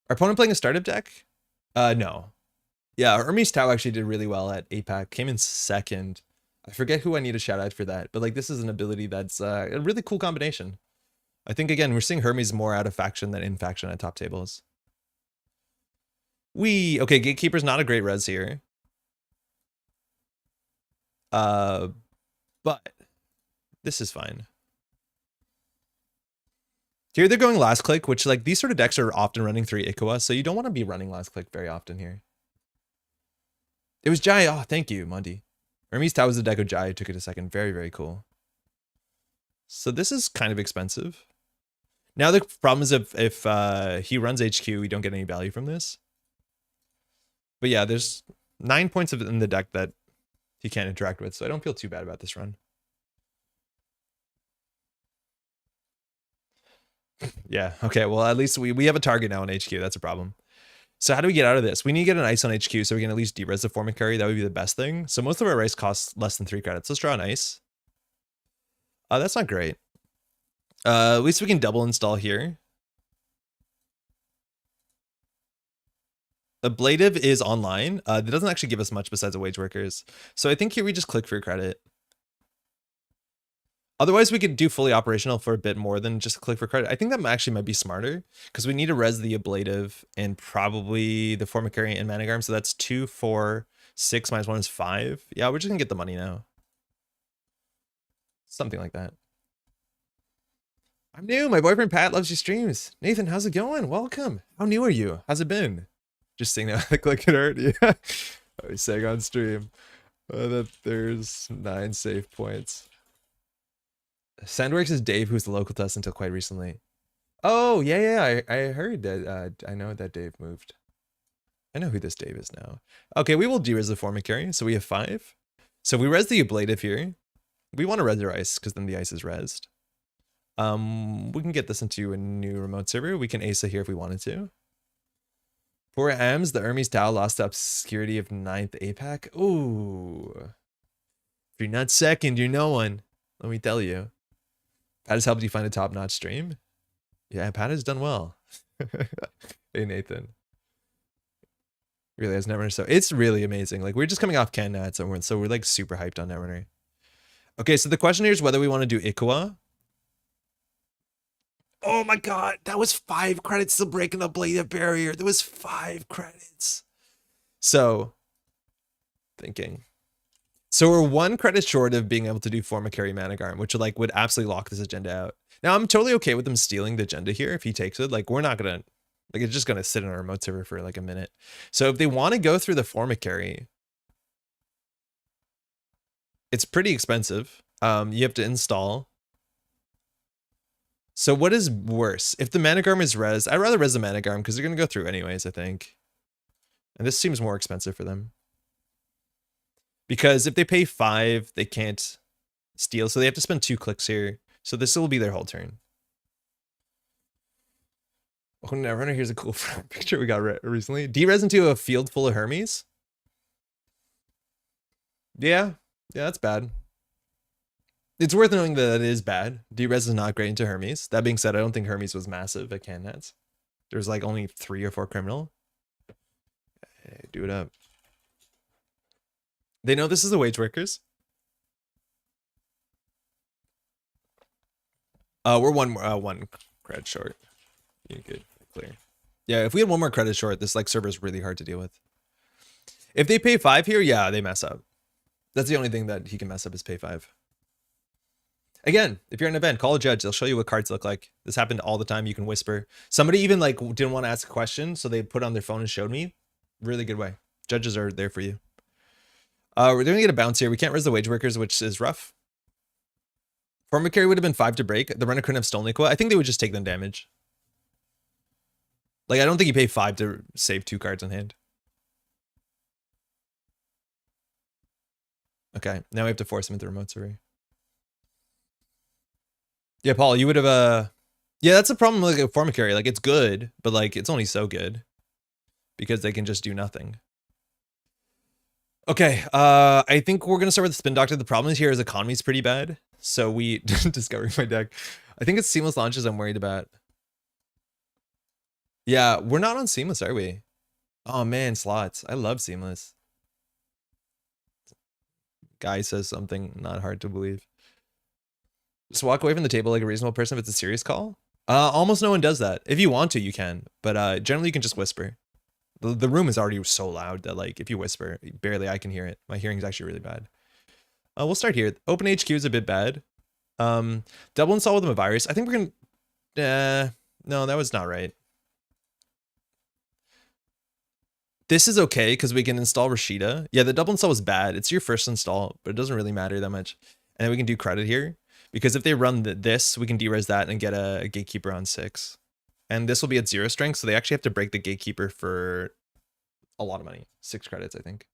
Our opponent playing a startup deck? No. Yeah, Hermes Tau actually did really well at APAC. Came in second. I forget who I need to shout out for that, but like this is an ability that's a really cool combination. I think again, we're seeing Hermes more out of faction than in faction at top tables. Okay, Gatekeeper's not a great res here. But this is fine. Here they're going last click, which like these sort of decks are often running 3 Ikawa, so you don't want to be running last click very often here. It was Jai. Oh, thank you, Mundi. Hermes Tau was the deck of Jai, took it a second. Very, very cool. So this is kind of expensive. Now the problem is if he runs HQ, we don't get any value from this. But yeah, there's 9 points in the deck that he can't interact with, so I don't feel too bad about this run. Yeah, okay, well at least we have a target now on HQ, that's a problem. So how do we get out of this? We need to get an ice on HQ so we can at least de-res the Formicary. That would be the best thing. So most of our ice costs less than 3 credits. Let's draw an ice. That's not great. At least we can double install here. Ablative is online. That doesn't actually give us much besides the wage workers. So I think here we just click for credit. Otherwise, we could do fully operational for a bit more than just click for credit. I think that actually might be smarter because we need to res the ablative and probably the Formicary and Managarm. So that's 2, 4, 6 minus 1 is 5. Yeah, we're just gonna get the money now. Something like that. I'm new. My boyfriend Pat loves your streams. Nathan, how's it going? Welcome. How new are you? How's it been? Just saying that, click it art. Yeah. I was saying on stream that there's 9 save points. Sandworks is Dave, who's the local to us until quite recently. Oh, yeah. I heard that. I know that Dave moved. I know who this Dave is now. Okay, we will de-res the Formicary. So we have 5. So we res the ablative here. We want to res our ice because then the ice is resed. We can get this into a new remote server. We can ASA here if we wanted to. For M's, the Hermes Tau lost the obscurity of 9th APAC. Ooh. If you're not second, you're no one. Let me tell you. Pat has helped you find a top-notch stream. Yeah, Pat has done well. Hey, Nathan. Really has Netrunner. So it's really amazing. Like, we're just coming off Can Nats, and so we're like super hyped on Netrunner. Okay, so the question here is whether we want to do Ikua. Oh my god, that was 5 credits to breaking the ablative barrier. There was 5 credits. So, thinking. So we're 1 credit short of being able to do Formicary Managarm, which would absolutely lock this agenda out. Now, I'm totally okay with him stealing the agenda here if he takes it. Like, we're not gonna, like, it's just gonna sit in our remote server for like a minute. So if they want to go through the Formicary, it's pretty expensive. You have to install. So what is worse? If the Managarm is res, I'd rather res the Managarm because they're going to go through anyways, I think. And this seems more expensive for them. Because if they pay 5, they can't steal. So they have to spend 2 clicks here. So this will be their whole turn. Oh, Netrunner, here's a cool picture we got recently. De-res into a field full of Hermes. Yeah, that's bad. It's worth knowing that it is bad. De-res is not great into Hermes. That being said, I don't think Hermes was massive at Can Nats. There's like only 3 or 4 criminal. Hey, do it up. They know this is the wage workers. We're one credit short. Yeah, good, clear. Yeah, if we had 1 more credit short, this server is really hard to deal with. If they pay 5 here, yeah, they mess up. That's the only thing that he can mess up is pay 5. Again, if you're at an event, call a judge. They'll show you what cards look like. This happened all the time. You can whisper. Somebody even didn't want to ask a question, so they put on their phone and showed me. Really good way. Judges are there for you. We're going to get a bounce here. We can't res the wage workers, which is rough. Formicary would have been 5 to break. The runner couldn't have stolen Equa. I think they would just take them damage. I don't think you pay 5 to save 2 cards on hand. Okay, now we have to force him into remote server. Yeah, Paul, you would have yeah, that's the problem with Formicary. It's good, but it's only so good because they can just do nothing. Okay, I think we're gonna start with the Spin Doctor. The problem is here is economy is pretty bad, so we discovering my deck. I think it's seamless launches I'm worried about. Yeah, we're not on seamless, are we? Oh man, slots. I love seamless. Guy says something not hard to believe. Just walk away from the table like a reasonable person if it's a serious call. Almost no one does that. If you want to, you can, but generally you can just whisper. The room is already so loud that if you whisper, barely I can hear it. My hearing is actually really bad. We'll start here. Open HQ is a bit bad. Double install with them a virus. I think we're gonna. No, that was not right. This is okay because we can install Rashida. Yeah, the double install was bad. It's your first install, but it doesn't really matter that much. And then we can do credit here because if they run this, we can de-res that and get a gatekeeper on 6. And this will be at 0 strength, so they actually have to break the gatekeeper for a lot of money. 6 credits, I think.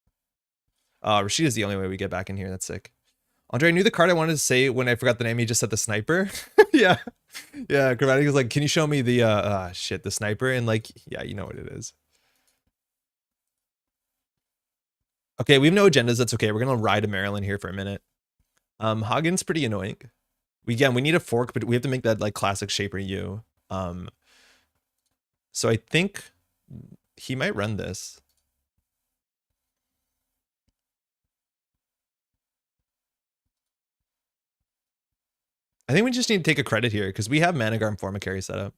Rashida is the only way we get back in here. That's sick. Andre, I knew the card I wanted to say when I forgot the name. He just said the sniper. Yeah. Yeah, Grammatic was like, can you show me the, the sniper? And yeah, you know what it is. Okay, we have no agendas. That's okay. We're going to ride a Maryland here for a minute. Hagen's pretty annoying. Again, we need a fork, but we have to make that like classic shaper U. So I think he might run this. I think we just need to take a credit here because we have Managarm Formicarry set up.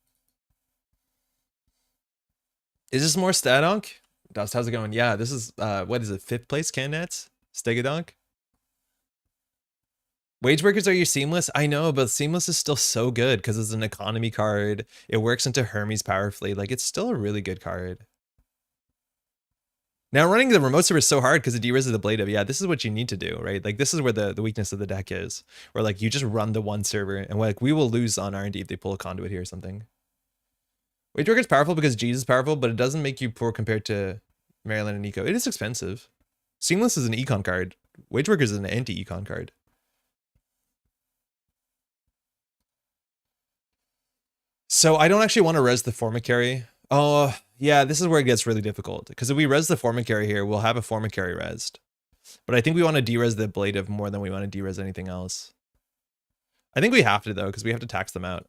Is this more Stadonk? Dust, how's it going? Yeah, this is, what is it, 5th place Cannets? Stegodon? Wage Workers are your Seamless? I know, but Seamless is still so good because it's an economy card. It works into Hermes powerfully. Like, it's still a really good card. Now, running the remote server is so hard because it de-reses the Blade of. Yeah, this is what you need to do, right? Like, this is where the weakness of the deck is. Where, like, you just run the one server, and, like, we will lose on R&D if they pull a conduit here or something. Wage Worker's powerful because G's is powerful, but it doesn't make you poor compared to Maryland and Eco. It is expensive. Seamless is an econ card. Wage Worker is an anti-econ card. So I don't actually want to res the Formicarry. Oh, yeah, this is where it gets really difficult. Because if we res the Formicarry here, we'll have a Formicarry resed. But I think we want to de-res the Blade of more than we want to de-res anything else. I think we have to, though, because we have to tax them out.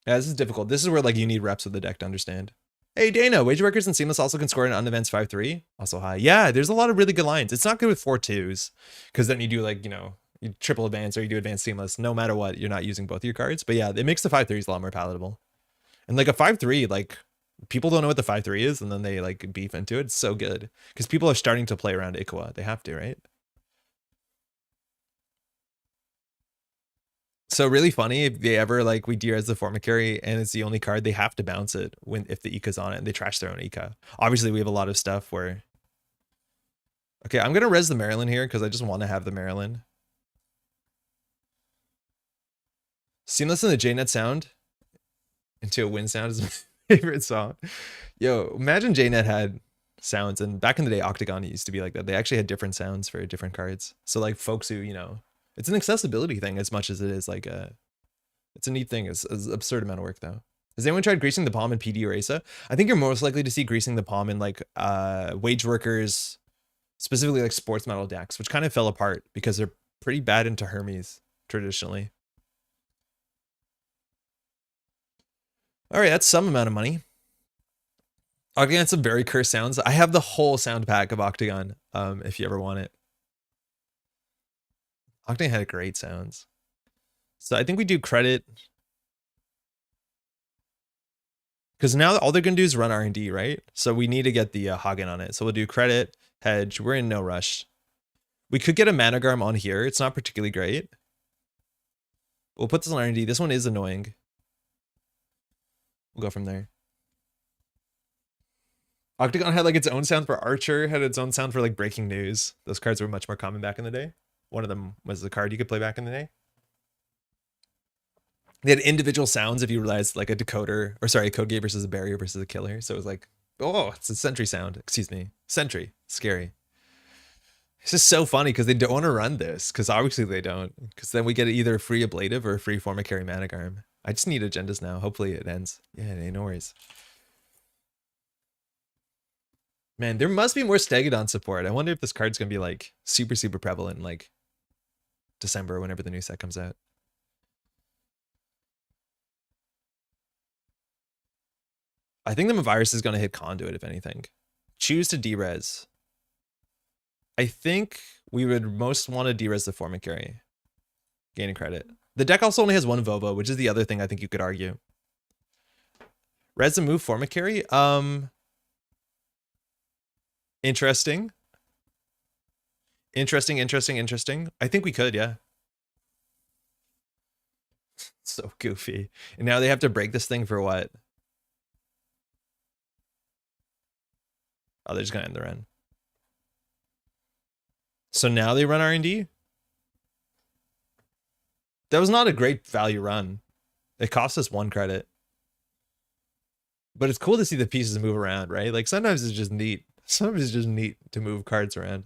Yeah, this is difficult. This is where, like, you need reps of the deck to understand. Hey, Dana, Wage Workers and Seamless also can score in unadvanced 5-3. Also high. Yeah, there's a lot of really good lines. It's not good with 4-2s, because then you do, like, you know, you triple advance or you do advanced Seamless. No matter what, you're not using both of your cards. But yeah, it makes the 5-3s a lot more palatable. And, like, a 5-3, like, people don't know what the 5-3 is, and then they, like, beef into it. It's so good. Because people are starting to play around Ikwa. They have to, right? So really funny if they ever like we de-res the Formicarry and it's the only card, they have to bounce it when if the Ika's on it and they trash their own Ika. Obviously we have a lot of stuff where okay, I'm gonna res the Maryland here because I just want to have the Maryland. Seamless in the JNet sound into a wind sound is my favorite song. Yo, imagine JNet had sounds, and back in the day Octagon used to be like that. They actually had different sounds for different cards. So like folks who, you know, it's an accessibility thing as much as it is like it's a neat thing. It's an absurd amount of work though. Has anyone tried greasing the palm in PD or ASA? I think you're most likely to see greasing the palm in like Wage Workers, specifically like sports metal decks, which kind of fell apart because they're pretty bad into Hermes traditionally. All right, that's some amount of money. Octagon had some very cursed sounds. I have the whole sound pack of Octagon if you ever want it. Octagon had great sounds. So I think we do credit. Because now all they're going to do is run R&D, right? So we need to get the Hagen on it. So we'll do credit, hedge. We're in no rush. We could get a Managarm on here. It's not particularly great. We'll put this on R&D. This one is annoying. We'll go from there. Octagon had like its own sound for Archer, had its own sound for like Breaking News. Those cards were much more common back in the day. One of them was the card you could play back in the day. They had individual sounds if you realized like a decoder, or sorry, a code gate versus a barrier versus a killer. So it was like, oh, it's a sentry sound. Excuse me. Sentry. Scary. It's just so funny because they don't want to run this, because obviously they don't. Because then we get either a free ablative or a free Formicarry Managarm. I just need agendas now. Hopefully it ends. Yeah, no worries. Man, there must be more Stegodon support. I wonder if this card's going to be like super, super prevalent in like December, whenever the new set comes out. I think the virus is going to hit Conduit, if anything. Choose to de-res. I think we would most want to de-res the Formicarry. Gaining credit. The deck also only has one Vovo, which is the other thing I think you could argue. Res and move Formicarry? Interesting. Interesting. I think we could, yeah. So goofy. And now they have to break this thing for what? Oh, they're just gonna end the run. So now they run R&D? That was not a great value run. It cost us 1 credit. But it's cool to see the pieces move around, right? Like sometimes it's just neat. Sometimes it's just neat to move cards around.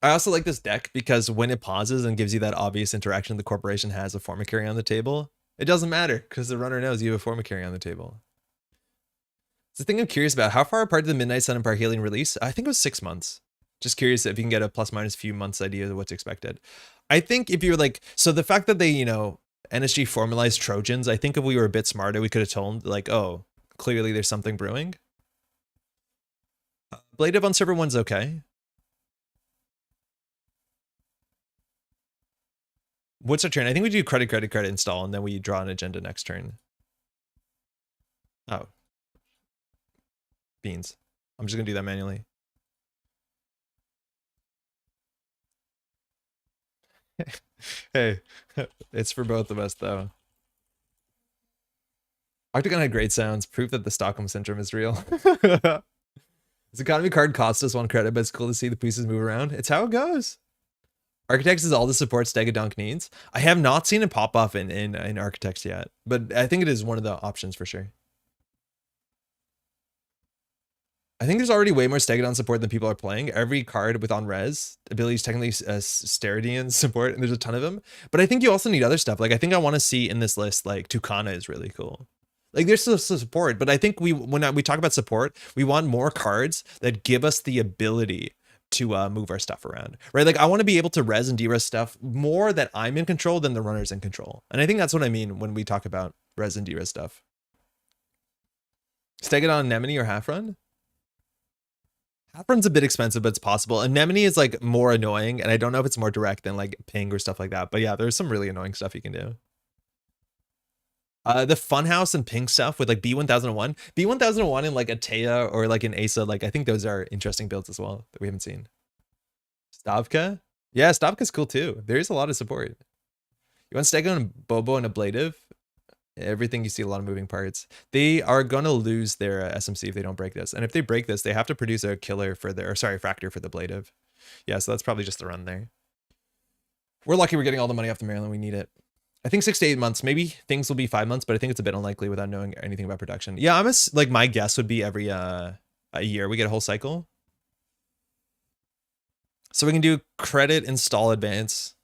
I also like this deck because when it pauses and gives you that obvious interaction the corporation has a Formicarry on the table, it doesn't matter because the runner knows you have a Formicarry on the table. It's the thing I'm curious about. How far apart did the Midnight Sun and Parhelion release? I think it was 6 months. Just curious if you can get a plus minus few months idea of what's expected. I think if you're like, so the fact that they, you know, NSG formalized Trojans, I think if we were a bit smarter, we could have told like, oh, clearly there's something brewing. Blade of on server 1's okay. What's our turn? I think we do credit install, and then we draw an agenda next turn. Oh. Beans. I'm just gonna do that manually. Hey, it's for both of us though. Octagon had great sounds, proof that the Stockholm syndrome is real. This economy card cost us 1 credit, but it's cool to see the pieces move around. It's how it goes. Architects is all the support Stegodon needs. I have not seen it pop off in Architects yet, but I think it is one of the options for sure. I think there's already way more Stegodon support than people are playing. Every card with on res ability is technically Stegodon support, and there's a ton of them. But I think you also need other stuff. Like I think I want to see in this list, like Tucana is really cool. Like there's still support, but I think when we talk about support, we want more cards that give us the ability to move our stuff around, right? Like I want to be able to res and de-res stuff more that I'm in control than the runner's in control. And I think that's what I mean when we talk about res and de-res stuff. Stegodon, Anemone, or half run? Half run's a bit expensive, but it's possible. Anemone is like more annoying, and I don't know if it's more direct than like ping or stuff like that. But yeah, there's some really annoying stuff you can do. The Funhouse and ping stuff with like B1001. B1001 and like a Taya or like an Asa, like I think those are interesting builds as well that we haven't seen. Stavka? Yeah, Stavka's cool too. There is a lot of support. You want Stegodon and Bobo and Ablative? Everything you see a lot of moving parts. They are gonna lose their SMC if they don't break this. And if they break this, they have to produce a killer for their, or sorry, Fractor for the Ablative. Yeah, so that's probably just the run there. We're lucky we're getting all the money off the Maryland. We need it. I think 6 to 8 months. Maybe things will be 5 months, but I think it's a bit unlikely without knowing anything about production. Yeah, like my guess would be every a year we get a whole cycle. So we can do credit, install, advance.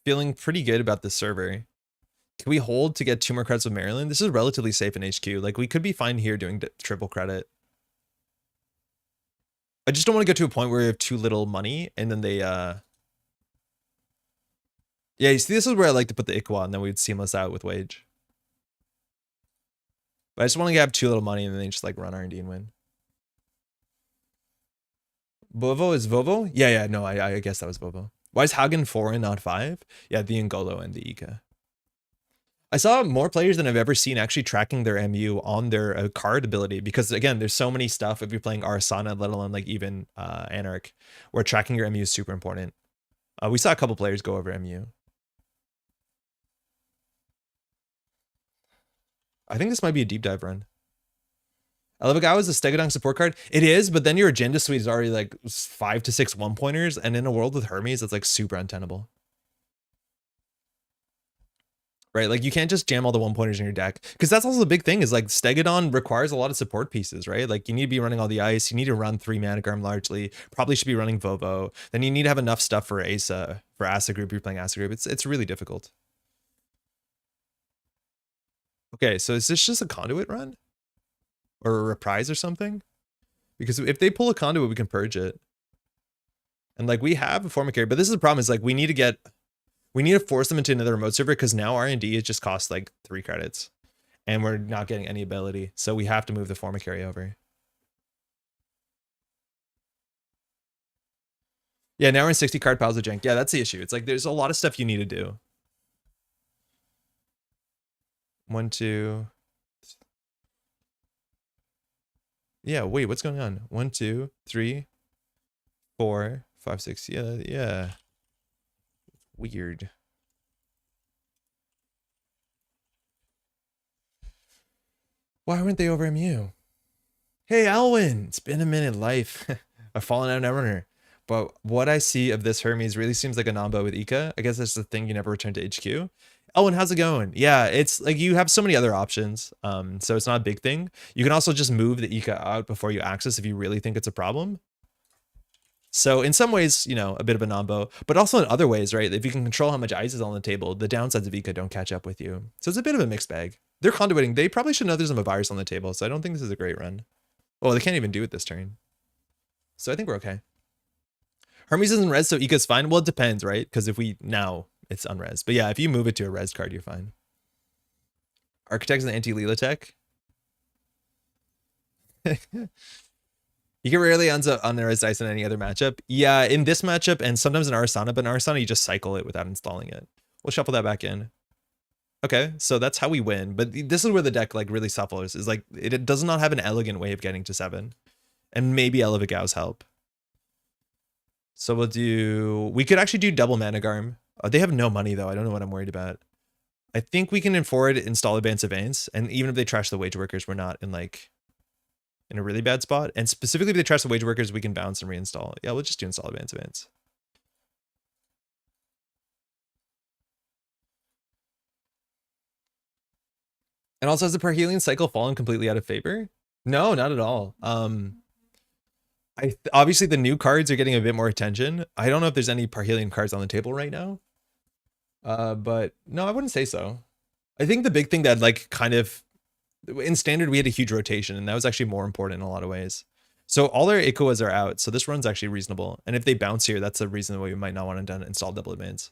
Feeling pretty good about this server. Can we hold to get 2 more credits with Maryland? This is relatively safe in HQ. Like we could be fine here doing triple credit. I just don't want to get to a point where we have too little money and then they yeah, you see, this is where I like to put the Ikwa, and then we'd seamless out with wage. But I just want to have too little money, and then they just like run R&D and win. Vovo is Vovo? Yeah, no, I guess that was Vovo. Why is Hagen 4 and not 5? Yeah, the Ngolo and the Ika. I saw more players than I've ever seen actually tracking their MU on their card ability, because again, there's so many stuff if you're playing Arasana, let alone like even Anarch, where tracking your MU is super important. We saw a couple players go over MU. I think this might be a deep dive run. Elevagawa is a Stegodon support card. It is, but then your agenda suite is already like 5 to 6 1-pointers, and in a world with Hermes, that's like super untenable. Right, like you can't just jam all the 1-pointers in your deck, because that's also the big thing is like Stegodon requires a lot of support pieces, right? Like you need to be running all the ice, you need to run 3 Manigarm largely, probably should be running Vovo, then you need to have enough stuff for Asa, for Asa group, you're playing Asa group. It's really difficult. Okay, so is this just a conduit run? Or a reprise or something? Because if they pull a conduit, we can purge it. And like we have a form carry, but this is the problem is like we need to force them into another remote server, because now R&D it just costs like 3 credits. And we're not getting any ability. So we have to move the form carry over. Yeah, now we're in 60 card piles of jank. Yeah, that's the issue. It's like there's a lot of stuff you need to do. 1, 2. Yeah, wait, what's going on? 1, 2, 3, 4, 5, 6. Yeah. Weird. Why weren't they over MU? Hey, Alwyn, it's been a minute. Life. I've fallen out of Netrunner. But what I see of this Hermes really seems like a Namba with Ika. I guess that's the thing, you never return to HQ. Elwyn, how's it going? Yeah, it's like you have so many other options. So it's not a big thing. You can also just move the Ika out before you access if you really think it's a problem. So in some ways, you know, a bit of a Nambo, but also in other ways, right? If you can control how much ice is on the table, the downsides of Ika don't catch up with you. So it's a bit of a mixed bag. They're conduiting. They probably should know there's a virus on the table, so I don't think this is a great run. Oh, they can't even do it this turn. So I think we're okay. Hermes isn't res, so Eco's fine. Well, it depends, right? Because if we now it's unres. But yeah, if you move it to a res card, you're fine. Architect is an anti-Leela tech. You can rarely end up on res dice in any other matchup. Yeah, in this matchup and sometimes in Arsana, but in Arsana you just cycle it without installing it. We'll shuffle that back in. Okay, so that's how we win. But this is where the deck like really suffers. Is like it does not have an elegant way of getting to 7, and maybe Elevigau's help. So we could actually do double Managarm. They have no money though. I don't know what I'm worried about. I think we can forward install Advance Advance, and even if they trash the wage workers, we're not in a really bad spot. And specifically if they trash the wage workers, we can bounce and reinstall. Yeah, we'll just do install Advance Advance. And also, has the Parhelion cycle fallen completely out of favor? No, not at all. Obviously the new cards are getting a bit more attention. I don't know if there's any Parhelion cards on the table right now. But no, I wouldn't say so. I think the big thing that like kind of in standard we had a huge rotation, and that was actually more important in a lot of ways. So all our Ikoas are out, so this run's actually reasonable. And if they bounce here, that's the reason why we might not want to install double advance.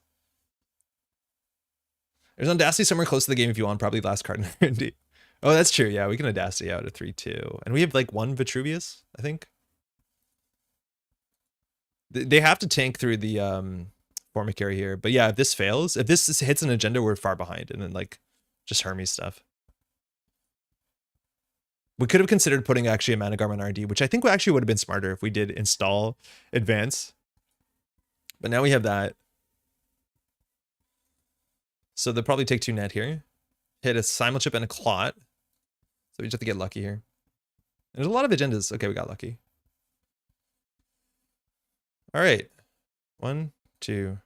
There's Audacity somewhere close to the game if you want, probably last card in R&D. Oh, that's true. Yeah, we can Audacity out at 3-2. And we have like 1 Vitruvius, I think. They have to tank through the Formicary here. But yeah, if this fails, if this hits an agenda, we're far behind. And then like just Hermes stuff. We could have considered putting actually a Managarm on RD, which I think actually would have been smarter if we did install advance. But now we have that. So they'll probably take 2 net here. Hit a Simulchip and a Clot. So we just have to get lucky here. There's a lot of agendas. Okay, we got lucky. All right. 1, 2,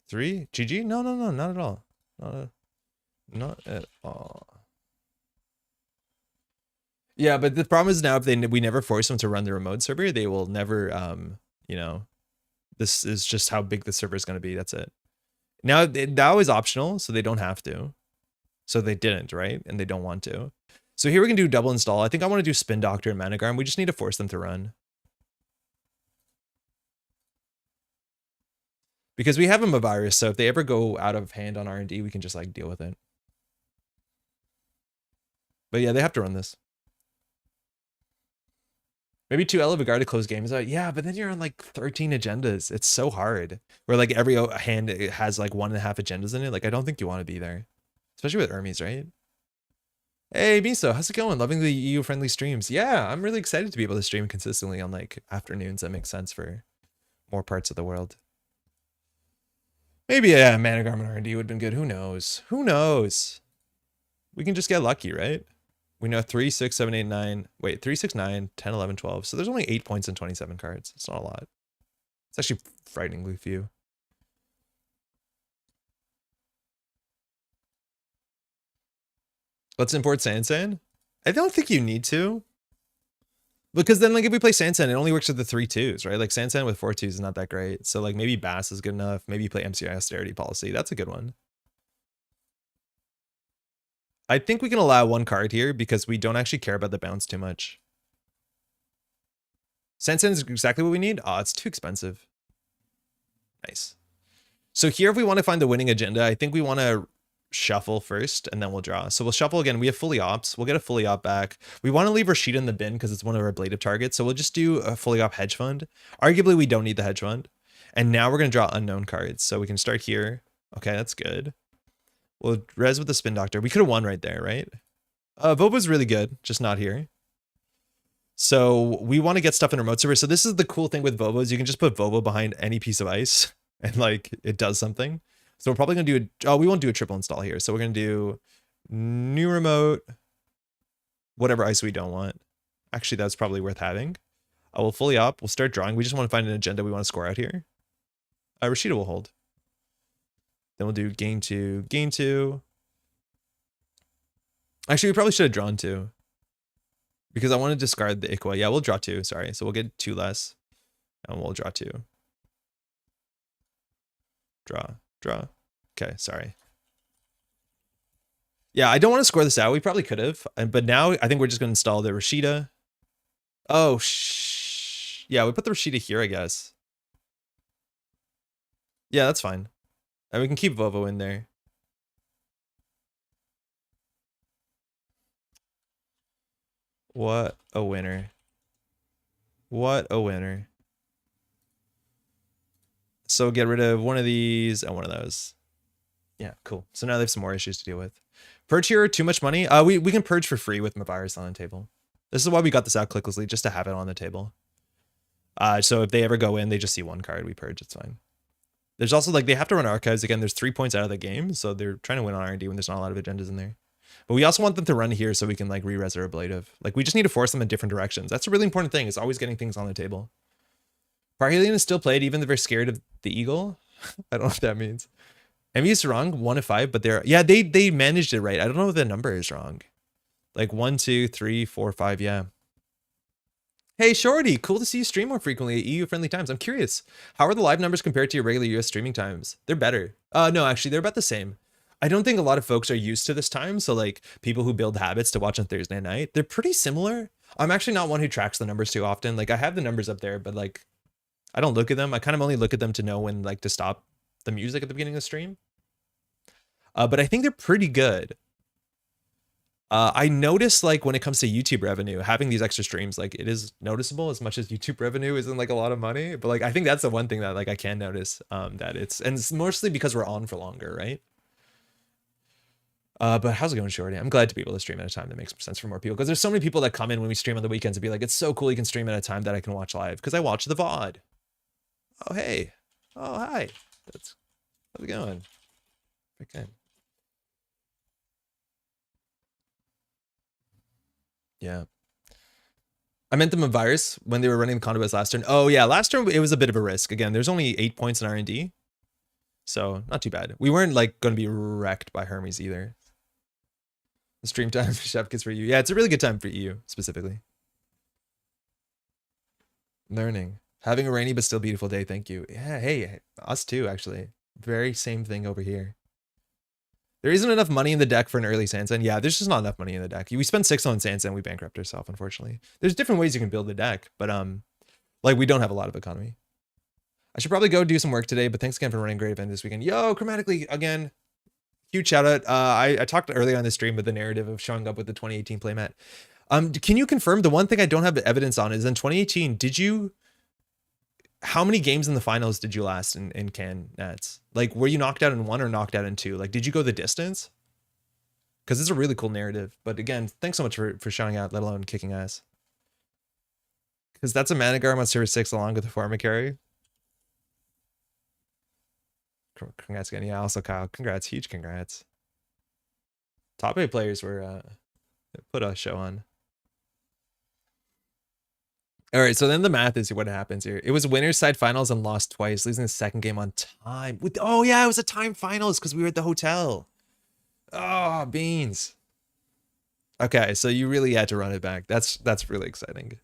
3. GG? No, not at all. Not at all. Yeah, but the problem is now if we never force them to run the remote server, they will never, you know, this is just how big the server is going to be. That's it. Now, that is optional, so they don't have to. So they didn't, right? And they don't want to. So here we can do double install. I think I want to do Spin Doctor and Managarm. We just need to force them to run. Because we have a virus, so if they ever go out of hand on R&D, we can just like deal with it. But yeah, they have to run this. Maybe 2 Elevigard to close games out. Yeah, but then you're on like 13 agendas. It's so hard. Where like every hand has like 1.5 agendas in it. Like I don't think you want to be there. Especially with Hermes, right? Hey, Miso, how's it going? Loving the EU-friendly streams. Yeah, I'm really excited to be able to stream consistently on like afternoons. That makes sense for more parts of the world. Maybe a Managarm and R&D would have been good. Who knows? Who knows? We can just get lucky, right? We know 3, 6, 7, 8, 9. Wait, 3, 6, 9, 10, 11, 12. So there's only 8 points in 27 cards. It's not a lot. It's actually frighteningly few. Let's import Sansan. I don't think you need to. Because then, like, if we play Sansan, it only works with the 3 2s, right? Like, Sansan with 4 2s is not that great. So, like, maybe Bass is good enough. Maybe you play MCI Austerity Policy. That's a good one. I think we can allow 1 card here because we don't actually care about the bounce too much. Sansan is exactly what we need. Oh, it's too expensive. Nice. So here, if we want to find the winning agenda, I think we want to shuffle first and then we'll draw. So we'll shuffle again. We have fully ops. We'll get a fully op back. We want to leave Rashida in the bin because it's one of our ablative targets. So we'll just do a fully op hedge fund. Arguably, we don't need the hedge fund. And now we're going to draw unknown cards. So we can start here. Okay, that's good. We'll res with the Spin Doctor. We could have won right there, right? Vobo's really good, just not here. So we want to get stuff in remote server. So this is the cool thing with Vobo is you can just put Vobo behind any piece of ice and like it does something. So we're probably going to do we won't do a triple install here. So we're going to do new remote, whatever ice we don't want. Actually, that's probably worth having. We'll fully op. We'll start drawing. We just want to find an agenda we want to score out here. Rashida will hold. Then we'll do gain 2, gain 2. Actually, we probably should have drawn 2. Because I want to discard the Ikwa. Yeah, we'll draw 2. Sorry. So we'll get 2 less. And we'll draw 2. Draw. Okay, sorry. Yeah, I don't want to score this out. We probably could have. But now I think we're just going to install the Rashida. Oh, yeah, we put the Rashida here, I guess. Yeah, that's fine. And we can keep Vovo in there. What a winner. What a winner. So get rid of one of these and one of those. Yeah, cool. So now they have some more issues to deal with. Purge here, too much money. We can purge for free with Mavirus on the table. This is why we got this out clicklessly, just to have it on the table. So if they ever go in, they just see one card, we purge, it's fine. There's also like, they have to run archives. Again, there's 3 points out of the game, so they're trying to win on R&D when there's not a lot of agendas in there. But we also want them to run here so we can like re-res or ablative. Like we just need to force them in different directions. That's a really important thing, is always getting things on the table. Parhelion is still played even if they're scared of the eagle. I don't know what that means. MU's wrong, 1 of 5, but they're, yeah, they managed it right. I don't know if the number is wrong. Like 1, 2, 3, 4, 5, yeah. Hey Shorty, cool to see you stream more frequently at EU-friendly times. I'm curious, how are the live numbers compared to your regular US streaming times? They're better. No, actually, they're about the same. I don't think a lot of folks are used to this time, so like people who build habits to watch on Thursday night, they're pretty similar. I'm actually not one who tracks the numbers too often. Like I have the numbers up there, but like I don't look at them. I kind of only look at them to know when like to stop the music at the beginning of the stream. But I think they're pretty good. I notice like when it comes to YouTube revenue, having these extra streams, like it is noticeable as much as YouTube revenue isn't like a lot of money. But like I think that's the one thing that like I can notice that it's mostly because we're on for longer, right? But how's it going, Shorty? I'm glad to be able to stream at a time that makes sense for more people, because there's so many people that come in when we stream on the weekends and be like, it's so cool you can stream at a time that I can watch live because I watch the VOD. Oh, hey. Oh, hi. How's it going? Okay. Yeah. I meant the Mavirus when they were running the Condobus last turn. Oh, yeah. Last turn, it was a bit of a risk. Again, there's only 8 points in R&D. So, not too bad. We weren't, like, going to be wrecked by Hermes either. The stream time chef kids for you. Yeah, it's a really good time for you, specifically. Learning. Having a rainy but still beautiful day. Thank you. Yeah, hey, us too, actually. Very same thing over here. There isn't enough money in the deck for an early Sansan. Yeah, there's just not enough money in the deck. We spend 6 on Sansan, we bankrupt ourselves, unfortunately. There's different ways you can build the deck, but like we don't have a lot of economy. I should probably go do some work today, but thanks again for running a great event this weekend. Yo, Chromatically, again, huge shout out. I talked earlier on the stream with the narrative of showing up with the 2018 playmat. Can you confirm, the one thing I don't have evidence on is in 2018, how many games in the finals did you last in Can Nats? Like, were you knocked out in 1 or knocked out in 2? Like, did you go the distance? Because it's a really cool narrative. But again, thanks so much for showing out, let alone kicking ass. Because that's a mana garm on server 6 along with the Pharma carry. Congrats again. Yeah, also Kyle. Congrats. Huge congrats. Top 8 players were put a show on. All right, so then the math is what happens here. It was winners side finals and lost twice, losing the second game on time. Oh yeah, it was a time finals because we were at the hotel. Oh, beans. Okay, so you really had to run it back. That's really exciting.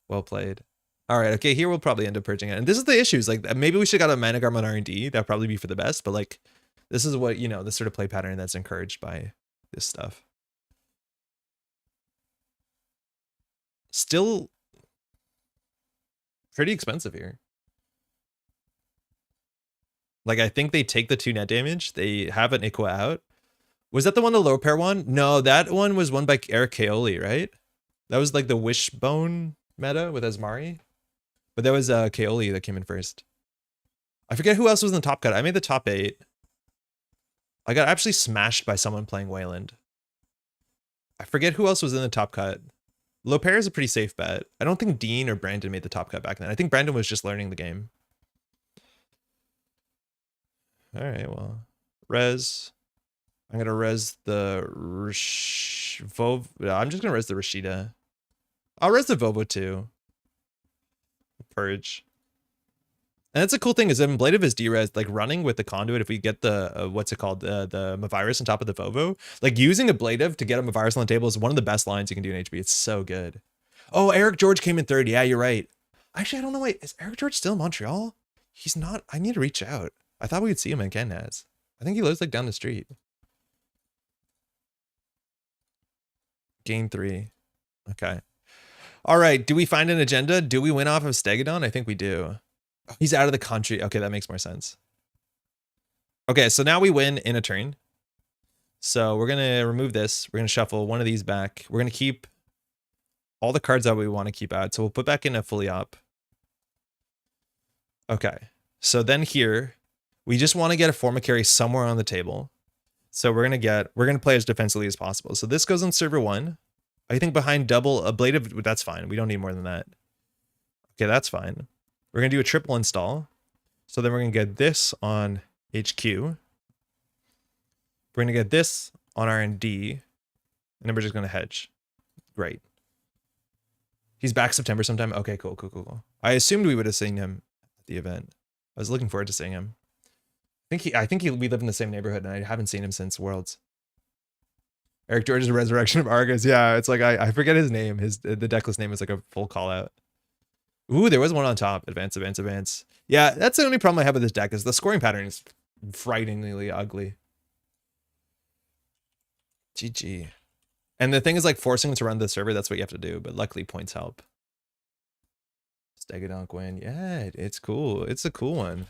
Well played. All right, okay, here we'll probably end up purging it. And this is the issues. Like maybe we should got a mana garm on R&D. That'd probably be for the best, but like this is what, you know, the sort of play pattern that's encouraged by this stuff. Still pretty expensive here. Like, I think they take the 2 net damage. They have an Iqua out. Was that the one, the low pair one? No, that one was won by Eric Kaoli, right? That was like the Wishbone meta with Asmari. But that was Kaoli that came in first. I forget who else was in the top cut. I made the top 8. I got absolutely smashed by someone playing Wayland. I forget who else was in the top cut. Lopair is a pretty safe bet. I don't think Dean or Brandon made the top cut back then. I think Brandon was just learning the game. All right, well, res. I'm gonna res the Vov. I'm just gonna res the Rashida. I'll res the Vovo too. Purge. And that's a cool thing is that Ablative is D-res, like running with the conduit. If we get the what's it called, the Mavirus on top of the Vovo, like using Ablative to get a Mavirus on the table is one of the best lines you can do in HB. It's so good. Oh, Eric George came in third. Yeah, you're right. Actually, I don't know. Wait, is Eric George still in Montreal? He's not. I need to reach out. I thought we would see him in Kennaz. I think he lives like down the street. Game 3. Okay. All right. Do we find an agenda? Do we win off of Stegodon? I think we do. He's out of the country. Okay, that makes more sense. Okay, so now we win in a turn. So we're going to remove this. We're going to shuffle one of these back. We're going to keep all the cards that we want to keep out. So we'll put back in a fully up. Okay. So then here, we just want to get a Forma carry somewhere on the table. So we're going to play as defensively as possible. So this goes on server 1. I think behind double a blade of, that's fine. We don't need more than that. Okay, that's fine. We're going to do a triple install. So then we're going to get this on HQ. We're going to get this on R&D. And then we're just going to hedge. Great. He's back September sometime. Okay, cool. I assumed we would have seen him at the event. I was looking forward to seeing him. I think we live in the same neighborhood, and I haven't seen him since Worlds. Eric George's Resurrection of Argus. Yeah, it's like I forget his name. The decklist name is like a full call out. Ooh, there was one on top. Advance. Yeah, that's the only problem I have with this deck is the scoring pattern is frighteningly ugly. GG. And the thing is like forcing him to run the server, that's what you have to do, but luckily points help. Stegodon win. Yeah, it's cool. It's a cool one.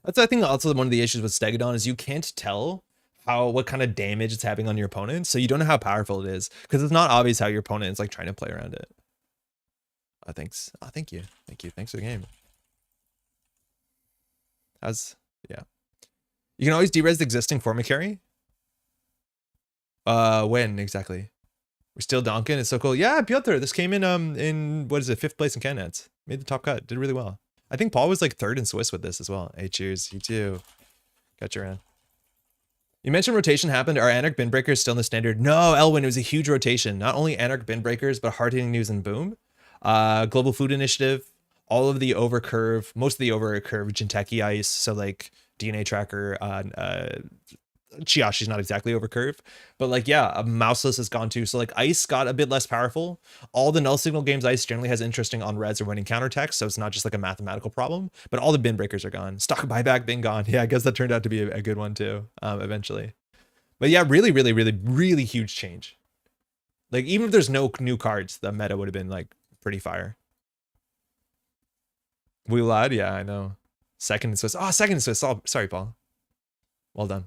That's I think also one of the issues with Stegodon is you can't tell what kind of damage it's having on your opponent, so you don't know how powerful it is because it's not obvious how your opponent is like trying to play around it. Thanks. Thank you. Thanks for the game. Yeah. You can always derez the existing Forma carry. When exactly? We're still donking. It's so cool. Yeah, Piotr. This came in what is it? 5th place in Canets. Made the top cut. Did really well. I think Paul was like 3rd in Swiss with this as well. Hey, cheers. You too. Got you around. You mentioned rotation happened. Are Anarch bin breakers still in the standard? No, Elwin. It was a huge rotation. Not only Anarch bin breakers, but hard hitting news and boom. Global Food Initiative. All of the overcurve. Most of the overcurve Jinteki ice. So like DNA tracker. Chiashi's not exactly over curve, but like, yeah, Mouseless has gone too. So like Ice got a bit less powerful. All the null signal games Ice generally has interesting on reds or winning counterattacks. So it's not just like a mathematical problem, but all the bin breakers are gone. Stock buyback bin gone. Yeah, I guess that turned out to be a good one too, eventually. But yeah, really huge change. Like even if there's no new cards, the meta would have been like pretty fire. We lied. Yeah, I know. Second in Swiss. Oh, second in Swiss. Oh, sorry, Paul. Well done.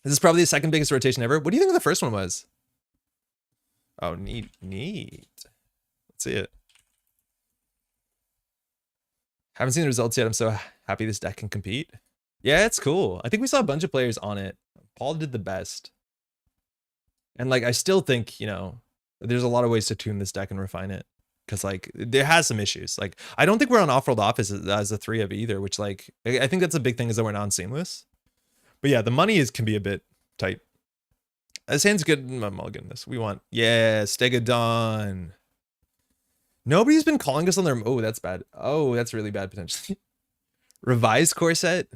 This is probably the second biggest rotation ever. What do you think the first one was? Oh, neat. Let's see it. Haven't seen the results yet. I'm so happy this deck can compete. Yeah, it's cool. I think we saw a bunch of players on it. Paul did the best. And like, I still think, you know, there's a lot of ways to tune this deck and refine it. Because like, there has some issues. Like, I don't think we're on off-world office as a 3 of either, which like, I think that's a big thing is that we're non-seamless. But yeah, the money can be a bit tight. This hand's good. I'm all good in this. We want, yeah, Stegodon. Nobody's been calling us on their, oh, that's bad. Oh, that's really bad potentially. Revised core set.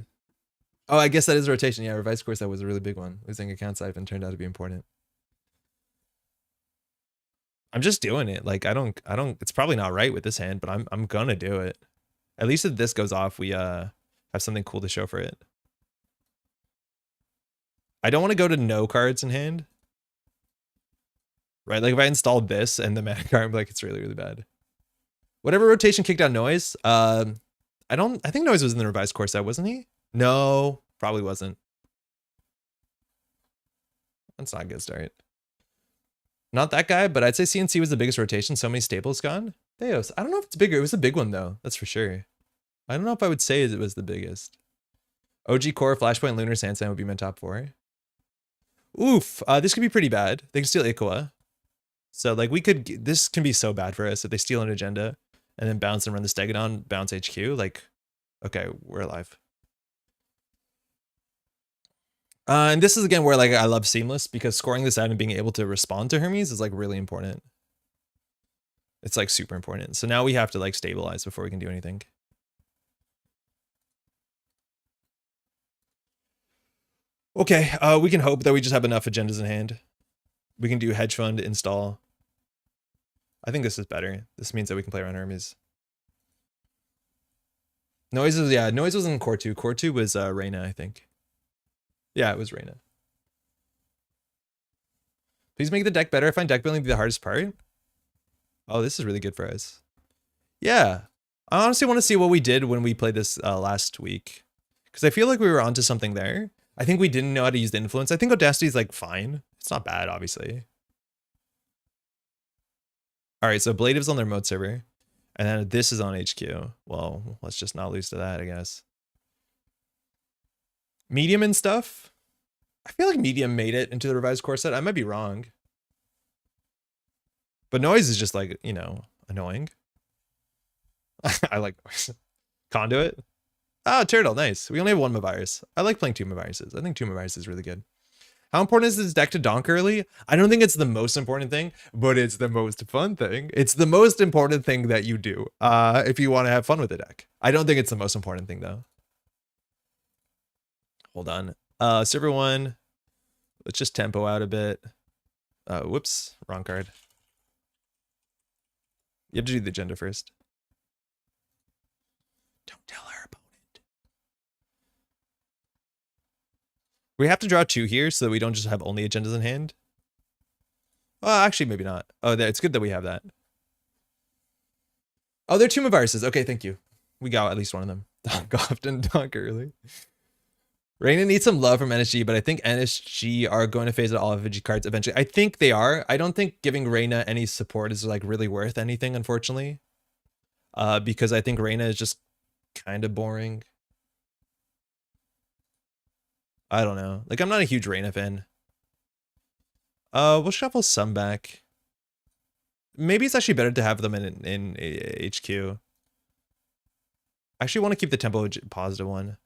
Oh, I guess that is rotation. Yeah, revised core set was a really big one. Losing account siphon turned out to be important. I'm just doing it. Like, I don't, it's probably not right with this hand, but I'm gonna do it. At least if this goes off, we have something cool to show for it. I don't want to go to no cards in hand. Right? Like if I installed this and the mana card, I'm like, it's really bad. Whatever rotation kicked out Noise. I think Noise was in the revised core set, wasn't he? No, probably wasn't. That's not a good start. Not that guy, but I'd say CNC was the biggest rotation. So many staples gone. Theos. I don't know if it's bigger. It was a big one though. That's for sure. I don't know if I would say it was the biggest. OG Core, Flashpoint, Lunar, Sandsign would be my top 4. Oof. This could be pretty bad. They can steal Ikoa. So like this can be so bad for us if they steal an agenda and then bounce and run the Stegodon, bounce HQ. Like, okay, we're alive. And this is again where like I love Seamless because scoring this out and being able to respond to Hermes is like really important. It's like super important. So now we have to like stabilize before we can do anything. Okay, we can hope that we just have enough agendas in hand. We can do hedge fund install. I think this is better. This means that we can play around Hermes. Noise was in core 2. Core 2 was Reyna, I think. Yeah, it was Reyna. Please make the deck better. I find deck building to be the hardest part. Oh, this is really good for us. Yeah. I honestly want to see what we did when we played this last week. Because I feel like we were onto something there. I think we didn't know how to use the influence. I think Audacity is like fine. It's not bad, obviously. All right, so Bladev's on their remote server. And then this is on HQ. Well, let's just not lose to that, I guess. Medium and stuff. I feel like Medium made it into the revised core set. I might be wrong. But noise is just like, you know, annoying. I like noise. Conduit. Ah, Turtle, nice. We only have one Mavirus. I like playing two Maviruses. I think two Mavirus is really good. How important is this deck to donk early? I don't think it's the most important thing, but it's the most fun thing. It's the most important thing that you do if you want to have fun with the deck. I don't think it's the most important thing, though. Hold on. Server 1. Let's just tempo out a bit. Whoops, wrong card. You have to do the agenda first. Don't tell our opponent. We have to draw 2 here so that we don't just have only agendas in hand. Well, actually, maybe not. Oh, it's good that we have that. Oh, they're 2 Maviruses. Okay, thank you. We got at least one of them. Donk often, donk early. Reina needs some love from NSG, but I think NSG are going to phase out all of the cards eventually. I think they are. I don't think giving Reina any support is like really worth anything, unfortunately. Because I think Reina is just kind of boring. I don't know. Like, I'm not a huge Reina fan. We'll shuffle some back. Maybe it's actually better to have them in HQ. I actually want to keep the tempo positive one.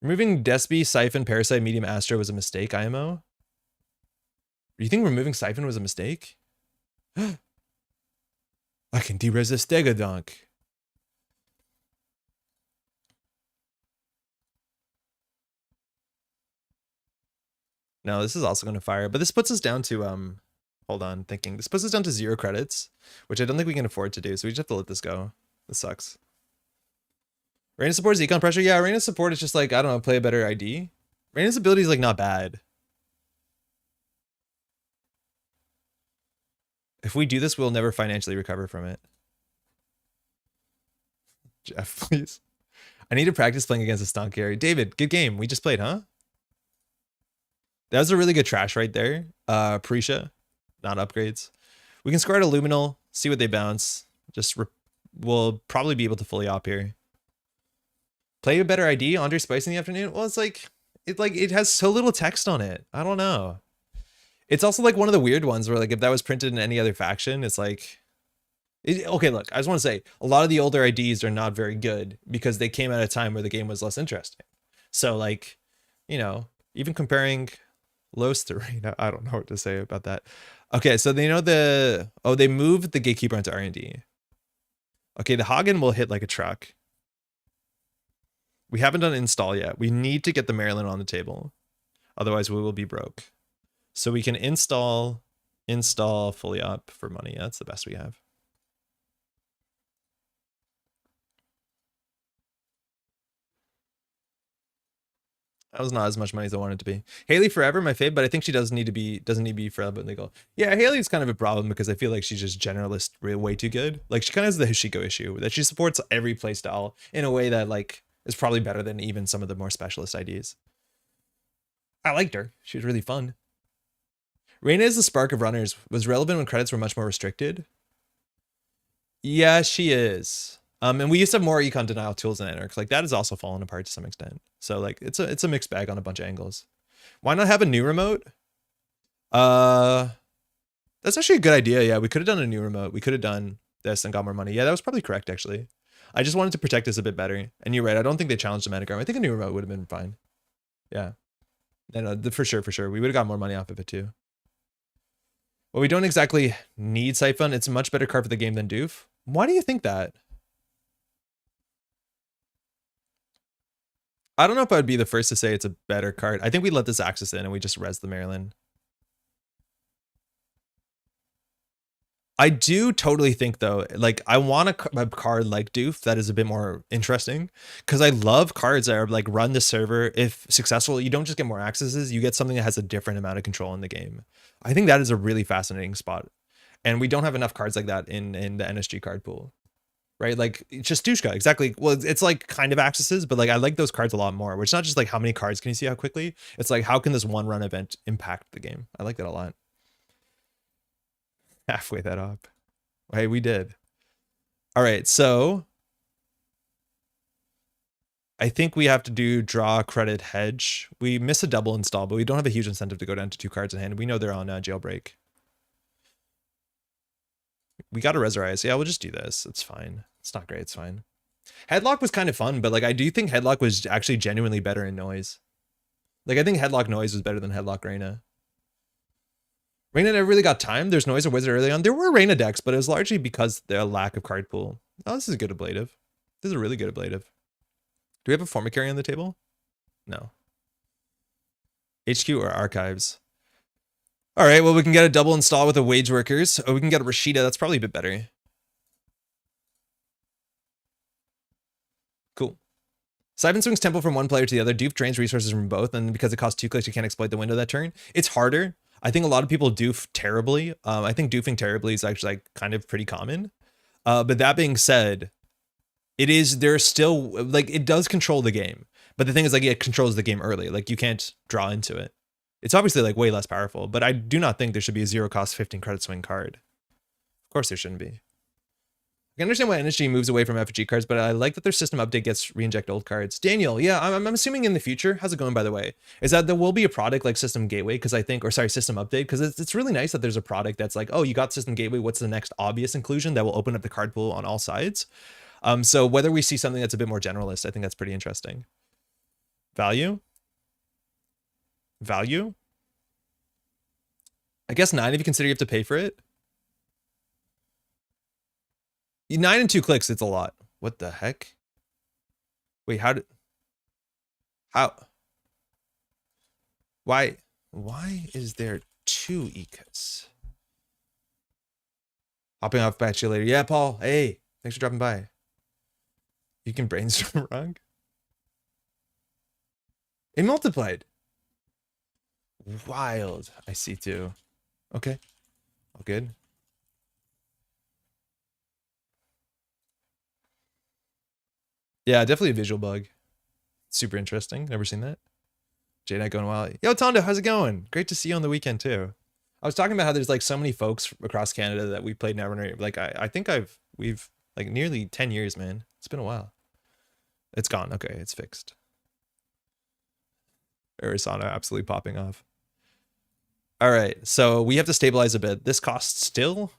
Removing Despy, Siphon, Parasite, Medium, Astro was a mistake, IMO? You think removing Siphon was a mistake? I can de-res a Stegodon. No, this is also going to fire, but this puts us down to, hold on, thinking. This puts us down to 0 credits, which I don't think we can afford to do, so we just have to let this go. This sucks. Reina support is econ pressure. Yeah, Reina's support is just like, I don't know, play a better ID. Reina's ability is like not bad. If we do this, we'll never financially recover from it. Jeff, please. I need to practice playing against a stonk carry. David, good game. We just played, huh? That was a really good trash right there. Prisha, not upgrades. We can score at Illuminal, see what they bounce. We'll probably be able to fully op here. Play a better ID, Andre Spice in the afternoon? Well, it's like, it has so little text on it. I don't know. It's also like one of the weird ones where like if that was printed in any other faction, it's like, okay, look, I just want to say a lot of the older IDs are not very good because they came at a time where the game was less interesting. So like, you know, even comparing Los to Reina, I don't know what to say about that. Okay, so they know they moved the Gatekeeper into R&D. Okay, the Hagen will hit like a truck. We haven't done install yet. We need to get the Maryland on the table. Otherwise, we will be broke. So we can install fully up for money. That's the best we have. That was not as much money as I wanted it to be. Haley forever, my fave, but I think she doesn't need to be forever but legal. Yeah, Haley's kind of a problem because I feel like she's just generalist way too good. Like she kind of has the Hishiko issue that she supports every playstyle in a way that like is probably better than even some of the more specialist IDs. I liked her. She was really fun. Reina is the spark of runners. Was relevant when credits were much more restricted. Yeah, she is. And we used to have more econ denial tools than Anarch. Like that has also fallen apart to some extent. So like it's a mixed bag on a bunch of angles. Why not have a new remote? That's actually a good idea. Yeah, we could have done a new remote. We could have done this and got more money. Yeah, that was probably correct actually. I just wanted to protect us a bit better. And you're right. I don't think they challenged the metagram. I think a new remote would have been fine. Yeah. No, for sure. We would have got more money off of it too. Well, we don't exactly need Siphon. It's a much better card for the game than Doof. Why do you think that? I don't know if I would be the first to say it's a better card. I think we let this Axis in and we just res the Maryland. I do totally think though, like I want a card like Doof that is a bit more interesting because I love cards that are like run the server. If successful, you don't just get more accesses, you get something that has a different amount of control in the game. I think that is a really fascinating spot. And we don't have enough cards like that in the NSG card pool. right? Like Chastushka, exactly. Well, it's like kind of accesses, but like I like those cards a lot more. Where it's not just like how many cards can you see how quickly. It's like how can this one run event impact the game. I like that a lot. Halfway that up. Hey, we did. All right, so I think we have to do draw, credit, hedge. We miss a double install, but we don't have a huge incentive to go down to 2 cards in hand. We know they're on jailbreak. We got to resurrect. Yeah, we'll just do this. It's fine. It's not great. It's fine. Headlock was kind of fun, but like I do think Headlock was actually genuinely better in noise. Like I think Headlock noise was better than Headlock Reina. Reina never really got time. There's noise or wizard early on. There were Reina decks, but it was largely because their lack of card pool. Oh, this is a good ablative. This is a really good ablative. Do we have a Forma carry on the table? No. HQ or archives? All right, well, we can get a double install with a wage workers. Oh, we can get a Rashida. That's probably a bit better. Cool. Siphon swings tempo from one player to the other. Doof drains resources from both, and because it costs 2 clicks, you can't exploit the window that turn. It's harder. I think a lot of people doof terribly. I think doofing terribly is actually like kind of pretty common. But that being said, there's still like it does control the game. But the thing is like it controls the game early. Like you can't draw into it. It's obviously like way less powerful, but I do not think there should be a 0 cost 15 credit swing card. Of course there shouldn't be. I can understand why NSG moves away from FG cards, but I like that their system update gets re-inject old cards. Daniel, yeah, I'm assuming in the future, how's it going by the way, is that there will be a product like System Gateway, because I think, or sorry, System Update, because it's really nice that there's a product that's like, oh, you got System Gateway, what's the next obvious inclusion that will open up the card pool on all sides? So whether we see something that's a bit more generalist, I think that's pretty interesting. Value? Value? I guess 9 if you consider you have to pay for it. 9 and 2 clicks, it's a lot. What the heck? Wait, how? Why is there 2 ecos? Hopping off back to you later. Yeah, Paul. Hey, thanks for dropping by. You can brainstorm wrong. It multiplied. Wild. I see too. Okay. All good. Yeah, definitely a visual bug. Super interesting. Never seen that. J-Night going wild. Yo, Tondo, how's it going? Great to see you on the weekend too. I was talking about how there's like so many folks across Canada that we played Netrunner. Like I think we've like nearly 10 years, man. It's been a while. It's gone. Okay, it's fixed. Arizona absolutely popping off. All right, so we have to stabilize a bit. This costs still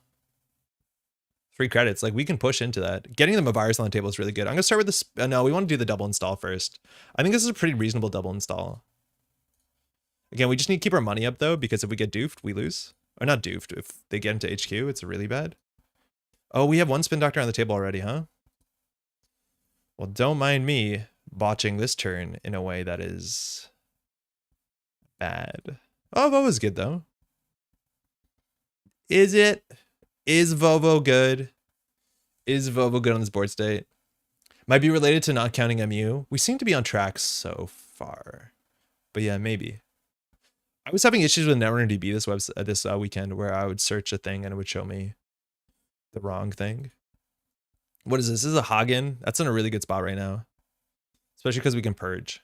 3 credits. Like we can push into that. Getting them a virus on the table is really good. I'm gonna start with this. No, we want to do the double install first. I think this is a pretty reasonable double install. Again, we just need to keep our money up though, because if we get doofed, we lose. Or not doofed. If they get into HQ, it's really bad. Oh, we have 1 spin doctor on the table already, huh? Well, don't mind me botching this turn in a way that is bad. Oh, Vovo's good though. Is it? Is Vovo good? Is Vovo good on this board state? Might be related to not counting MU. We seem to be on track so far. But yeah, maybe. I was having issues with Netrunner DB this weekend where I would search a thing and it would show me the wrong thing. What is this? This is a Hagen. That's in a really good spot right now. Especially because we can purge.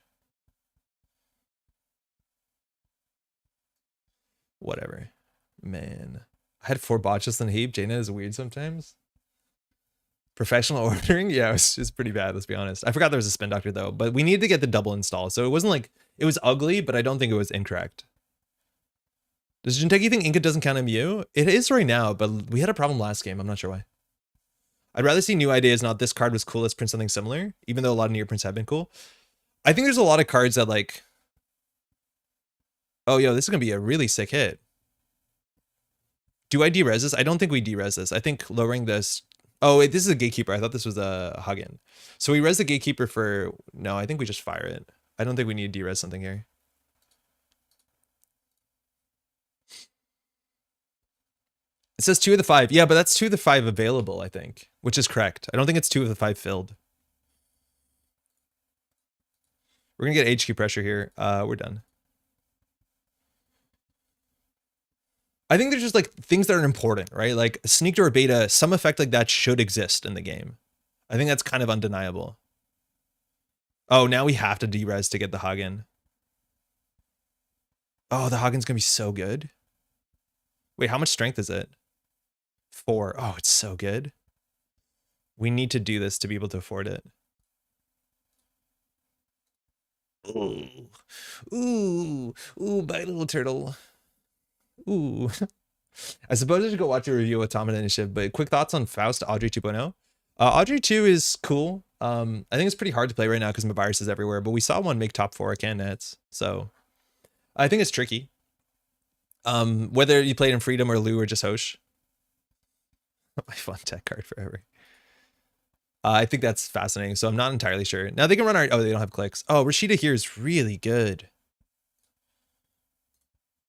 Whatever. Man. I had 4 botches in a heap. Jaina is weird sometimes. Professional ordering? Yeah, it's pretty bad, let's be honest. I forgot there was a spin doctor though, but we need to get the double install. So it wasn't like, it was ugly, but I don't think it was incorrect. Does Jinteki think Inca doesn't count MU? It is right now, but we had a problem last game. I'm not sure why. I'd rather see new ideas, not this card was cool, let's print something similar, even though a lot of near prints have been cool. I think there's a lot of cards that like, oh, yo, this is going to be a really sick hit. Do I derez this? I don't think we derez this. I think lowering this. Oh, wait, this is a gatekeeper. I thought this was a Hagen. So we res the gatekeeper for, no, I think we just fire it. I don't think we need to derez something here. It says 2 of the 5. Yeah, but that's 2 of the 5 available, I think, which is correct. I don't think it's 2 of the 5 filled. We're going to get HQ pressure here. We're done. I think there's just like things that are important, right? Like sneak door beta, some effect like that should exist in the game. I think that's kind of undeniable. Oh, now we have to de-res to get the Hagen. Oh, the Hagen's gonna be so good. Wait, how much strength is it? 4. Oh, it's so good. We need to do this to be able to afford it. Ooh. Ooh. Ooh, bye, little turtle. Ooh. I suppose I should go watch a review of Automata Initiative, but quick thoughts on Faust Audrey 2.0. Audrey 2 is cool. I think it's pretty hard to play right now because my virus is everywhere, but we saw one make top 4 at CanNets, so I think it's tricky. Whether you played in Freedom or Lou or just Hosh. My fun tech card forever. I think that's fascinating, so I'm not entirely sure. Now they can run our... Oh, they don't have clicks. Oh, Rashida here is really good.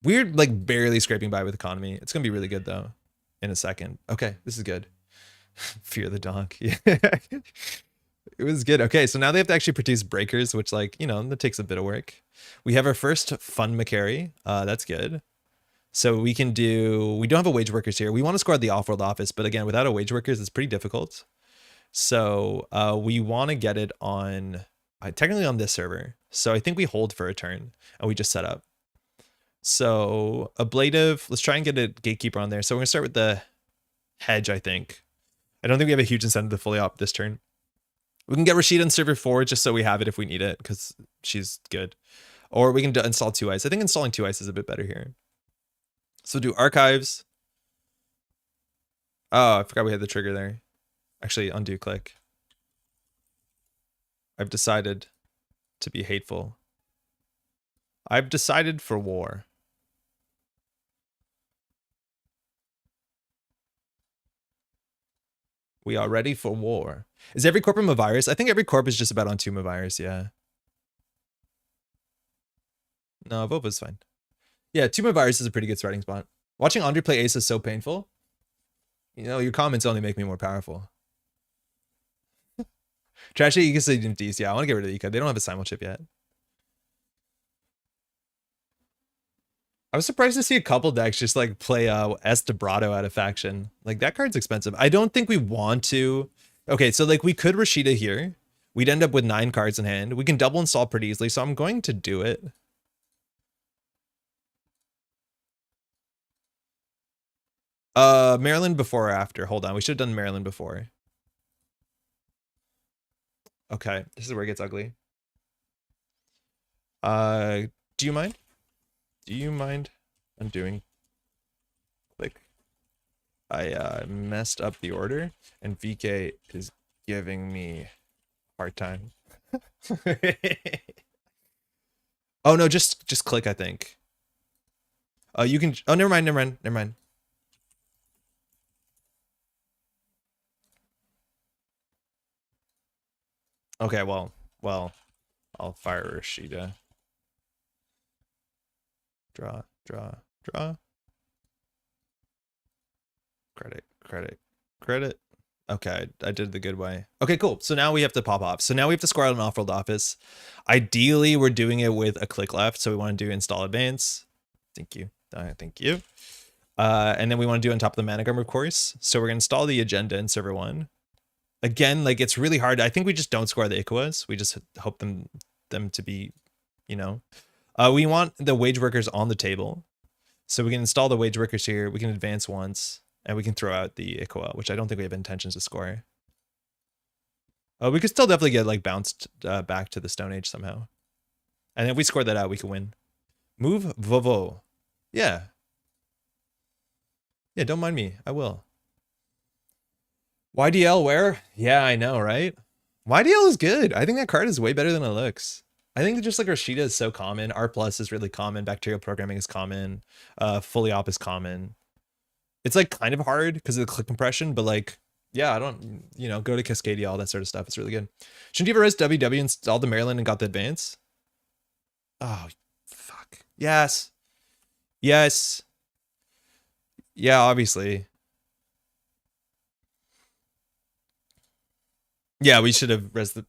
We're like barely scraping by with economy. It's going to be really good, though, in a second. Okay, this is good. Fear the donk. Yeah. It was good. Okay, so now they have to actually produce breakers, which, like, you know, that takes a bit of work. We have our first fun Macari. That's good. So we can do... We don't have a wage workers here. We want to score at the off-world office, but again, without a wage workers, it's pretty difficult. So we want to get it on... technically on this server. So I think we hold for a turn, and we just set up. So ablative, let's try and get a gatekeeper on there. So we're gonna start with the hedge, I think. I don't think we have a huge incentive to fully opt this turn. We can get Rashida on server 4 just so we have it if we need it, because she's good. Or we can install 2 ice. I think installing 2 ice is a bit better here. So do archives. Oh, I forgot we had the trigger there. Actually, undo click. I've decided to be hateful. I've decided for war. We are ready for war. Is every corp a virus? I think every corp is just about on 2 virus, yeah. No, Vova's fine. Yeah, 2 virus is a pretty good starting spot. Watching Andre play Ace is so painful. You know, your comments only make me more powerful. Trashy Ecos D's. Yeah, I want to get rid of Eco. They don't have a simul chip yet. I was surprised to see a couple decks just like play Estebrado out of faction. Like, that card's expensive. I don't think we want to. Okay, so like we could Rashida here. We'd end up with 9 cards in hand. We can double install pretty easily, so I'm going to do it. Maryland before or after? Hold on, we should have done Maryland before. Okay, this is where it gets ugly. Do you mind? Do you mind undoing? Click. I messed up the order, and VK is giving me a hard time. Oh no, just click, I think. You can... Oh, never mind. Okay, well, I'll fire Rashida. Draw. Credit. Okay, I did the good way. Okay, cool. So now we have to pop off. So now we have to score out an off-world office. Ideally, we're doing it with a click left. So we want to do install advance. Thank you. Thank you. And then we want to do on top of the managram, of course. So we're going to install the agenda in server 1. Again, like, it's really hard. I think we just don't score the Ikawas. We just hope them to be, you know. We want the wage workers on the table. So we can install the wage workers here. We can advance once. And we can throw out the Ikawa, which I don't think we have intentions to score. We could still definitely get like bounced back to the Stone Age somehow. And if we score that out, we can win. Move Vovo. Yeah. Yeah, don't mind me. I will. YDL where? Yeah, I know, right? YDL is good. I think that card is way better than it looks. I think that just like Rashida is so common. R+ is really common. Bacterial programming is common. Fully op is common. It's like kind of hard because of the click compression, but like, yeah, I don't, you know, go to Cascadia, all that sort of stuff. It's really good. Shouldn't you have res WW installed the Maryland and got the advance? Oh, fuck. Yes. Yeah, obviously. Yeah, we should have res the...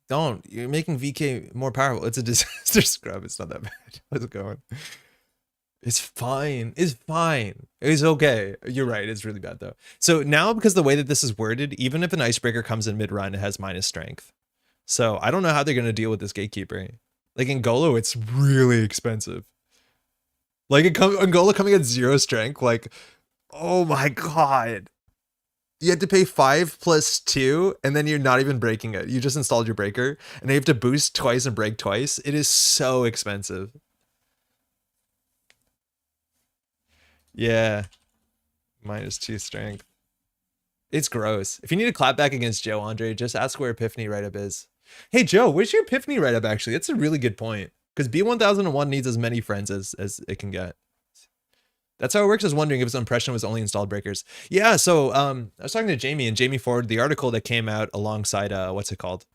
Don't. You're making VK more powerful. It's a disaster scrub. It's not that bad. How's it going? It's fine. It's fine. It's okay. You're right. It's really bad though. So now, because the way that this is worded, even if an icebreaker comes in mid-run, it has minus strength. So I don't know how they're going to deal with this gatekeeper. Like in Golo, it's really expensive. Like Angola coming at 0 strength, like, oh my god. You had to pay 5 plus 2, and then you're not even breaking it. You just installed your breaker, and you have to boost twice and break twice. It is so expensive. Yeah. Minus 2 strength. It's gross. If you need a clapback against Joe, Andre, just ask where Epiphany write-up is. Hey, Joe, where's your Epiphany write-up, actually? That's a really good point. Because B1001 needs as many friends as it can get. That's how it works. I was wondering if his impression was only installed breakers. Yeah, so I was talking to Jamie, and Jamie forwarded the article that came out alongside, what's it called?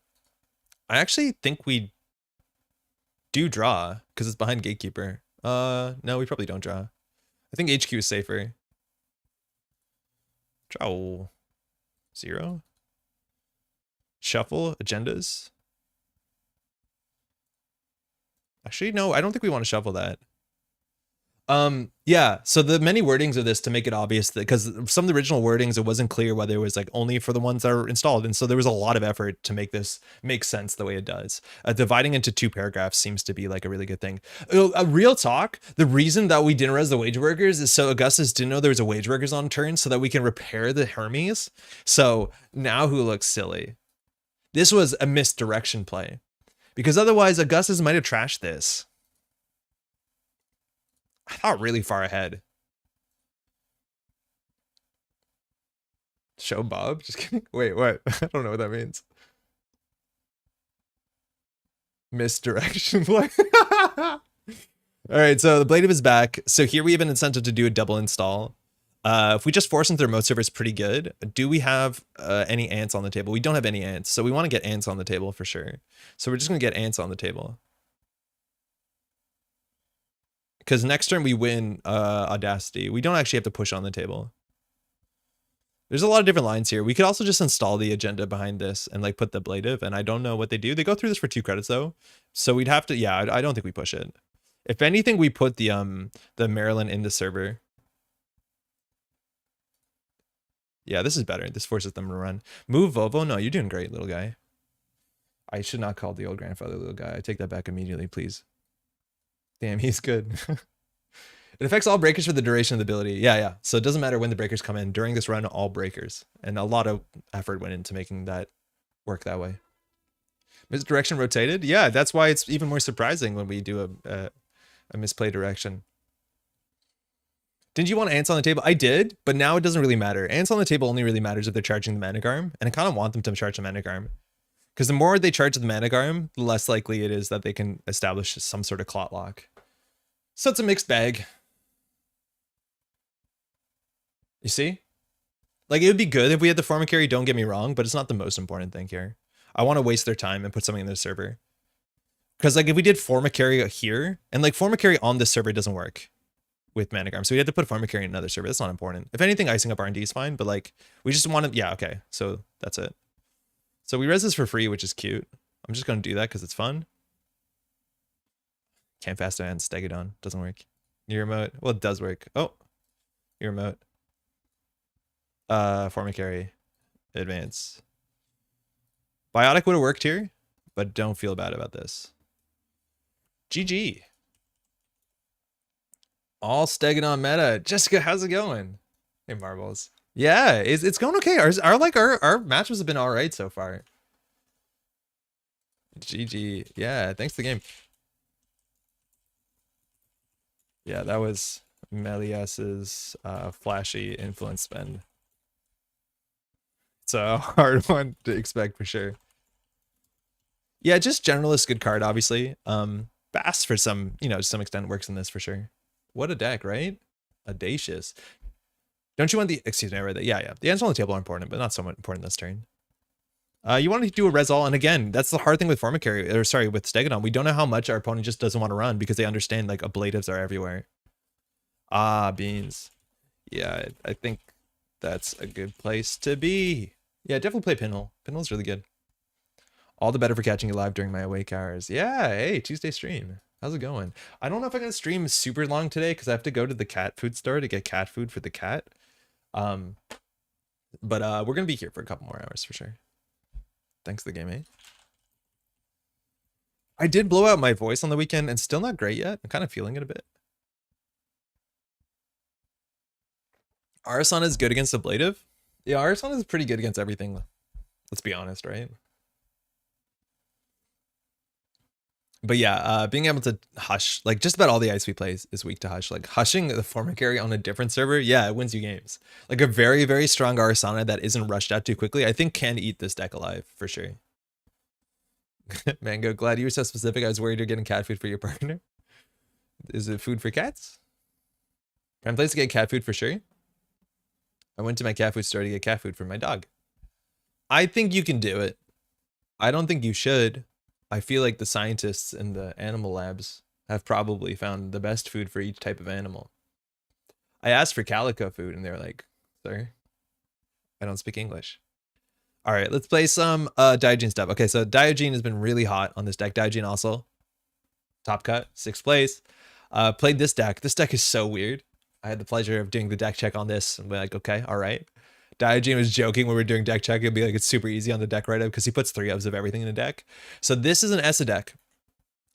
I actually think we do draw, because it's behind Gatekeeper. No, we probably don't draw. I think HQ is safer. Draw 0. Shuffle agendas. Actually, no, I don't think we want to shuffle that. Yeah, so the many wordings of this to make it obvious that, because some of the original wordings, it wasn't clear whether it was like only for the ones that are installed. And so there was a lot of effort to make this make sense the way it does. Dividing into 2 paragraphs seems to be like a really good thing. A real talk, the reason that we didn't res the wage workers is so Augustus didn't know there was a wage workers on turn so that we can repair the Hermes. So now who looks silly? This was a misdirection play. Because otherwise Augustus might have trashed this. I thought really far ahead. Show Bob? Just kidding. Wait, what? I don't know what that means. Misdirection play. All right, so the Blade of is back. So here we have an incentive to do a double install. If we just force into the remote server, it's pretty good. Do we have any ants on the table? We don't have any ants, so we want to get ants on the table for sure. So we're just going to get ants on the table. Because next turn we win Audacity. We don't actually have to push on the table. There's a lot of different lines here. We could also just install the agenda behind this and like put the ablative, and I don't know what they do. They go through this for 2 credits though. So we'd have to, yeah, I don't think we push it. If anything, we put the Maryland in the server. Yeah, this is better. This forces them to run. Move Vovo. No, you're doing great, little guy. I should not call the old grandfather little guy. I take that back immediately, please. Damn, he's good. It affects all breakers for the duration of the ability. Yeah. So it doesn't matter when the breakers come in. During this run, all breakers. And a lot of effort went into making that work that way. Misdirection rotated? Yeah, that's why it's even more surprising when we do a misplay direction. Didn't you want ants on the table? I did, but now it doesn't really matter. Ants on the table only really matters if they're charging the Managarm, and I kind of want them to charge the Managarm. Because the more they charge the Managarm, the less likely it is that they can establish some sort of clot lock. So it's a mixed bag. You see? Like, it would be good if we had the Formicary, don't get me wrong, but it's not the most important thing here. I want to waste their time and put something in the server. Because, like, if we did Formicary here, and, like, Formicary on this server doesn't work with Managarm, so we had to put Formicary in another server. That's not important. If anything, icing up R&D is fine, but, like, we just want to, yeah, okay, so that's it. So we res this for free, which is cute. I'm just going to do that because it's fun. Can't fast and Stegodon. Doesn't work. Your remote. Well, it does work. Oh, your remote. Formicary. Advance. Biotic would have worked here, but don't feel bad about this. GG. All Stegodon meta. Jessica, how's it going? Hey, Marbles. Yeah, it's going okay. Our matchups have been all right so far. GG. Yeah, thanks to the game. Yeah, that was Melias's flashy influence spend. It's a hard one to expect for sure. Yeah, just generalist good card, obviously. Bass for some, to some extent works in this for sure. What a deck, right? Audacious. Don't you want the, excuse me, I read that. Yeah. The ends on the table are important, but not so much important this turn. You want to do a res all, and again, that's the hard thing with Formicary, or sorry, with Stegodon. We don't know how much our opponent just doesn't want to run because they understand like ablatives are everywhere. Ah, beans. Yeah, I think that's a good place to be. Yeah, definitely play Pinhole. Pinhole's really good. All the better for catching you live during my awake hours. Yeah, hey, Tuesday stream. How's it going? I don't know if I'm gonna stream super long today because I have to go to the cat food store to get cat food for the cat. Um, but we're gonna be here for a couple more hours for sure. Thanks to the game, eh? I did blow out my voice on the weekend and still not great yet. I'm kind of feeling it a bit. Arson is good against ablative. Yeah, Arson is pretty good against everything. Let's be honest, right? But yeah, being able to hush, like just about all the ice we play is weak to hush. Like hushing the former carry on a different server, yeah, it wins you games. Like a very, very strong Arsana that isn't rushed out too quickly, I think can eat this deck alive for sure. Mango, glad you were so specific. I was worried you're getting cat food for your partner. Is it food for cats? Prime place to get cat food for sure. I went to my cat food store to get cat food for my dog. I think you can do it. I don't think you should. I feel like the scientists in the animal labs have probably found the best food for each type of animal. I asked for calico food and they're like, sir, I don't speak English. All right, let's play some Diogen stuff. Okay, so Diogen has been really hot on this deck. Diogen also, top cut, 6th place. Played this deck. This deck is so weird. I had the pleasure of doing the deck check on this and we're like, okay, all right. Diogen was joking when we were doing deck check. It'd be like, it's super easy on the deck write-up because he puts 3 ofs of everything in the deck. So this is an ESA deck.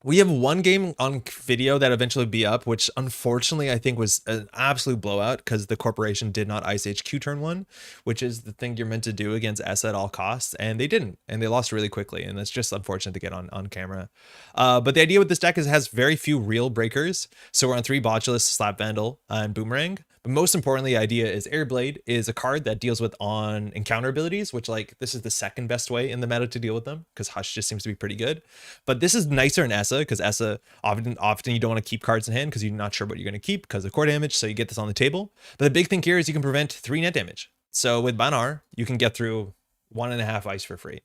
We have one game on video that eventually be up, which unfortunately I think was an absolute blowout because the corporation did not ice HQ turn 1, which is the thing you're meant to do against ESA at all costs, and they didn't, and they lost really quickly, and that's just unfortunate to get on camera. But the idea with this deck is it has very few real breakers, so we're on 3 Botulus, Slap Vandal, and Boomerang. But most importantly, the idea is Airblade is a card that deals with on encounter abilities, which like this is the second best way in the meta to deal with them because Hush just seems to be pretty good. But this is nicer in ESA because ESA often you don't want to keep cards in hand because you're not sure what you're going to keep because of core damage. So you get this on the table. But the big thing here is you can prevent 3 net damage. So with Banar, you can get through 1.5 ice for free.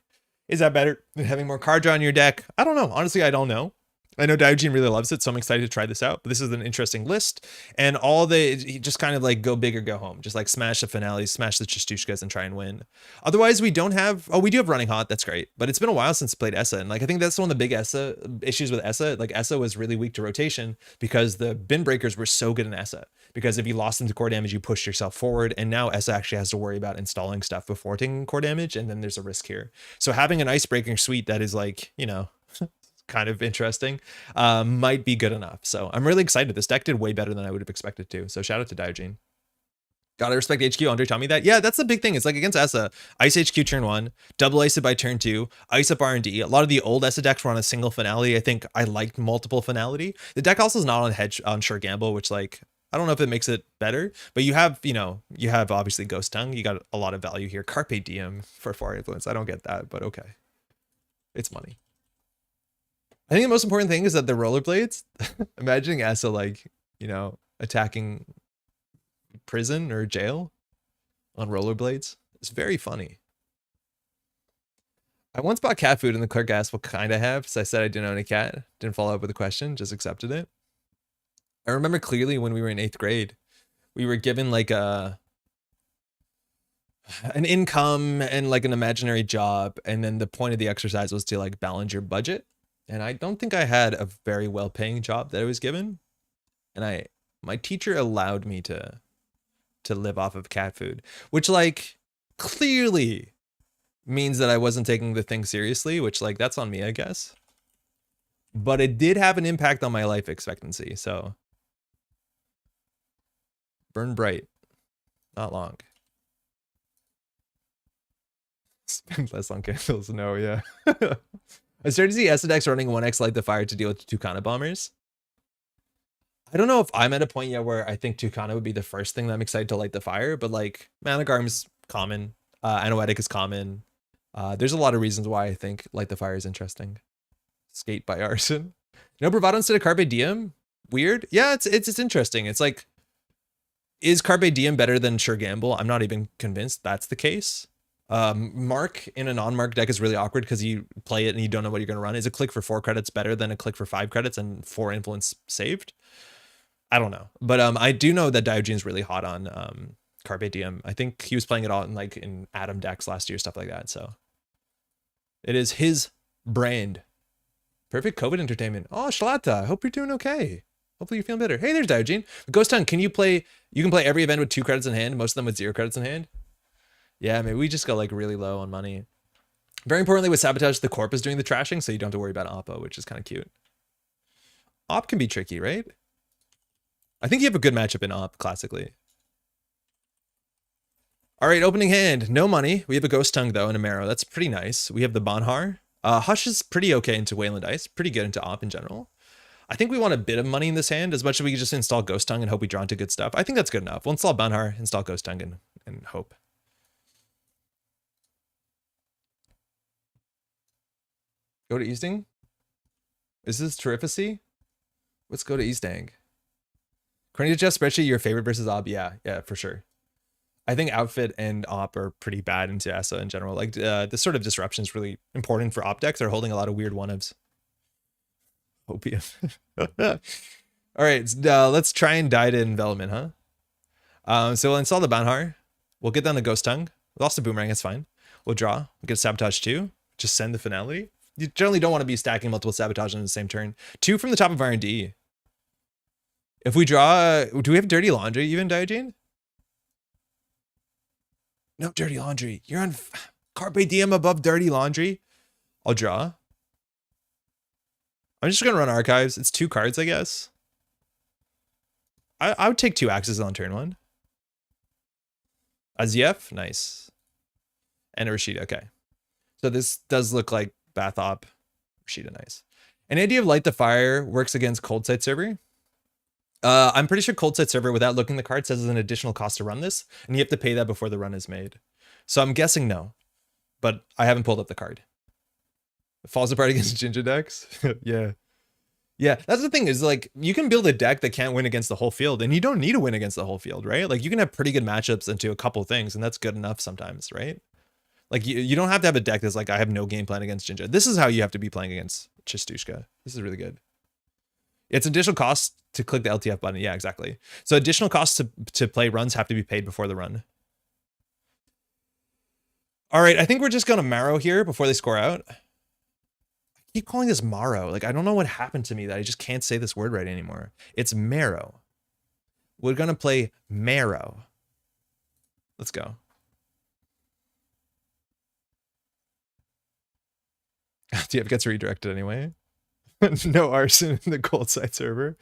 Is that better than having more card draw in your deck? I don't know. Honestly, I don't know. I know Diogen really loves it, so I'm excited to try this out. But this is an interesting list, and all the just kind of like go big or go home, just like smash the finales, smash the Chistushkas, and try and win. Otherwise, we don't have. Oh, we do have Running Hot. That's great, but it's been a while since I played ESA, and like I think that's one of the big ESA issues with ESA. Like ESA was really weak to rotation because the bin breakers were so good in ESA. Because if you lost them to core damage, you pushed yourself forward, and now ESA actually has to worry about installing stuff before taking core damage, and then there's a risk here. So having an icebreaking suite that is like, you know, kind of interesting might be good enough. So I'm really excited. This deck did way better than I would have expected to. So shout out to Diogen. Gotta respect HQ. Andre, tell me that. Yeah, that's the big thing. It's like against ESA, Ice HQ turn 1, double ice it by turn 2, ice up R&D. A lot of the old ESA decks were on a single finality. I think I liked multiple finality. The deck also is not on hedge on Sure Gamble, which like I don't know if it makes it better, but you have, you know, you have obviously Ghost Tongue. You got a lot of value here. Carpe Diem for 4 influence. I don't get that, but okay. It's money. I think the most important thing is that the rollerblades, imagining ESA like, you know, attacking prison or jail on rollerblades. It's very funny. I once bought cat food and the clerk asked what kind I have. So I said I didn't own a cat. Didn't follow up with a question, just accepted it. I remember clearly when we were in 8th grade, we were given like an income and like an imaginary job. And then the point of the exercise was to like balance your budget. And I don't think I had a very well-paying job that I was given. And my teacher allowed me to live off of cat food, which like clearly means that I wasn't taking the thing seriously, which like that's on me, I guess. But it did have an impact on my life expectancy. So burn bright, not long. Spend less on candles. No, yeah. I started to see ESA decks running 1x Light the Fire to deal with Tucana bombers. I don't know if I'm at a point yet where I think Tucana would be the first thing that I'm excited to light the fire, but like Managarm's common, Anoetic is common. There's a lot of reasons why I think Light the Fire is interesting. Skate by Arson. No Bravado instead of Carpe Diem? Weird. Yeah, it's interesting. It's like, is Carpe Diem better than Sure Gamble? I'm not even convinced that's the case. Mark in a non-mark deck is really awkward because you play it and you don't know what you're going to run. Is a click for 4 credits better than a click for 5 credits and 4 influence saved? I don't know. But I do know that Diogen's really hot on Carpe Diem. I think he was playing it all in Adam decks last year, stuff like that. So it is his brand. Perfect COVID entertainment. Oh, Shalata, I hope you're doing okay. Hopefully you're feeling better. Hey, there's Diogen. Ghost Tongue, you can play every event with 2 credits in hand, most of them with 0 credits in hand? Yeah, maybe we just go like really low on money. Very importantly with Sabotage, the corp is doing the trashing, so you don't have to worry about Oppo, which is kind of cute. Op can be tricky, right? I think you have a good matchup in Op, classically. All right, opening hand, no money. We have a Ghost Tongue, though, and a Marrow. That's pretty nice. We have the Bonhar. Hush is pretty okay into Wayland Ice. Pretty good into Op in general. I think we want a bit of money in this hand, as much as we can just install Ghost Tongue and hope we draw into good stuff. I think that's good enough. We'll install Bonhar, install Ghost Tongue, and hope. Go to Easting? Is this Terrificy? Let's go to Eastang. According to Jeff Spreadsheet, your favorite versus Op? Yeah, for sure. I think Outfit and Op are pretty bad into ESA in general. Like, this sort of disruption is really important for Op decks. They're holding a lot of weird one-ofs. Opium. All right, let's try and die to Envelopment, huh? So we'll install the Banhar. We'll get down the Ghost Tongue. We lost the Boomerang, it's fine. We'll draw. We'll get Sabotage 2. Just send the Finality. You generally don't want to be stacking multiple Sabotage on the same turn. 2 from the top of R&D. If we draw... do we have Dirty Laundry even, Diogen? No Dirty Laundry. You're on Carpe Diem above Dirty Laundry. I'll draw. I'm just going to run Archives. It's 2 cards, I guess. I would take 2 axes on turn 1. Aziev, nice. And a Rashida, okay. So this does look like Bathop. Rashida, nice. An idea of Light the Fire works against Cold Side Server. I'm pretty sure Cold Side Server, without looking at the card, says there's an additional cost to run this, and you have to pay that before the run is made. So I'm guessing no, but I haven't pulled up the card. It falls apart against Ginger decks. Yeah. Yeah, that's the thing is, like, you can build a deck that can't win against the whole field, and you don't need to win against the whole field, right? Like, you can have pretty good matchups into a couple things, and that's good enough sometimes, right? Like, you don't have to have a deck that's like, I have no game plan against Ginger. This is how you have to be playing against Chistushka. This is really good. It's additional cost to click the LTF button. Yeah, exactly. So additional costs to play runs have to be paid before the run. All right, I think we're just going to Marrow here before they score out. I keep calling this Marrow. Like, I don't know what happened to me that I just can't say this word right anymore. It's Marrow. We're going to play Marrow. Let's go. LTF gets redirected anyway. No arson in the cold side server.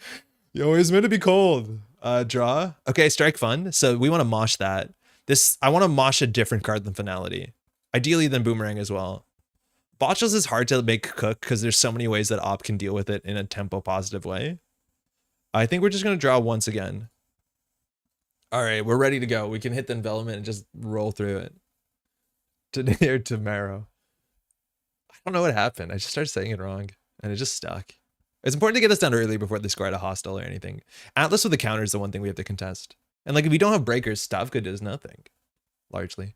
Yo, it's meant to be cold. Draw. Okay, strike fun. So we want to mosh that. I want to mosh a different card than Finality. Ideally than Boomerang as well. Botchels is hard to make cook because there's so many ways that Op can deal with it in a tempo positive way. I think we're just going to draw once again. All right, we're ready to go. We can hit the envelopment and just roll through it. Today or tomorrow. I don't know what happened. I just started saying it wrong. And it just stuck. It's important to get us done early before they score at a hostile or anything. Atlas with the counter is the one thing we have to contest. And like if we don't have breakers, Stavka does nothing. Largely.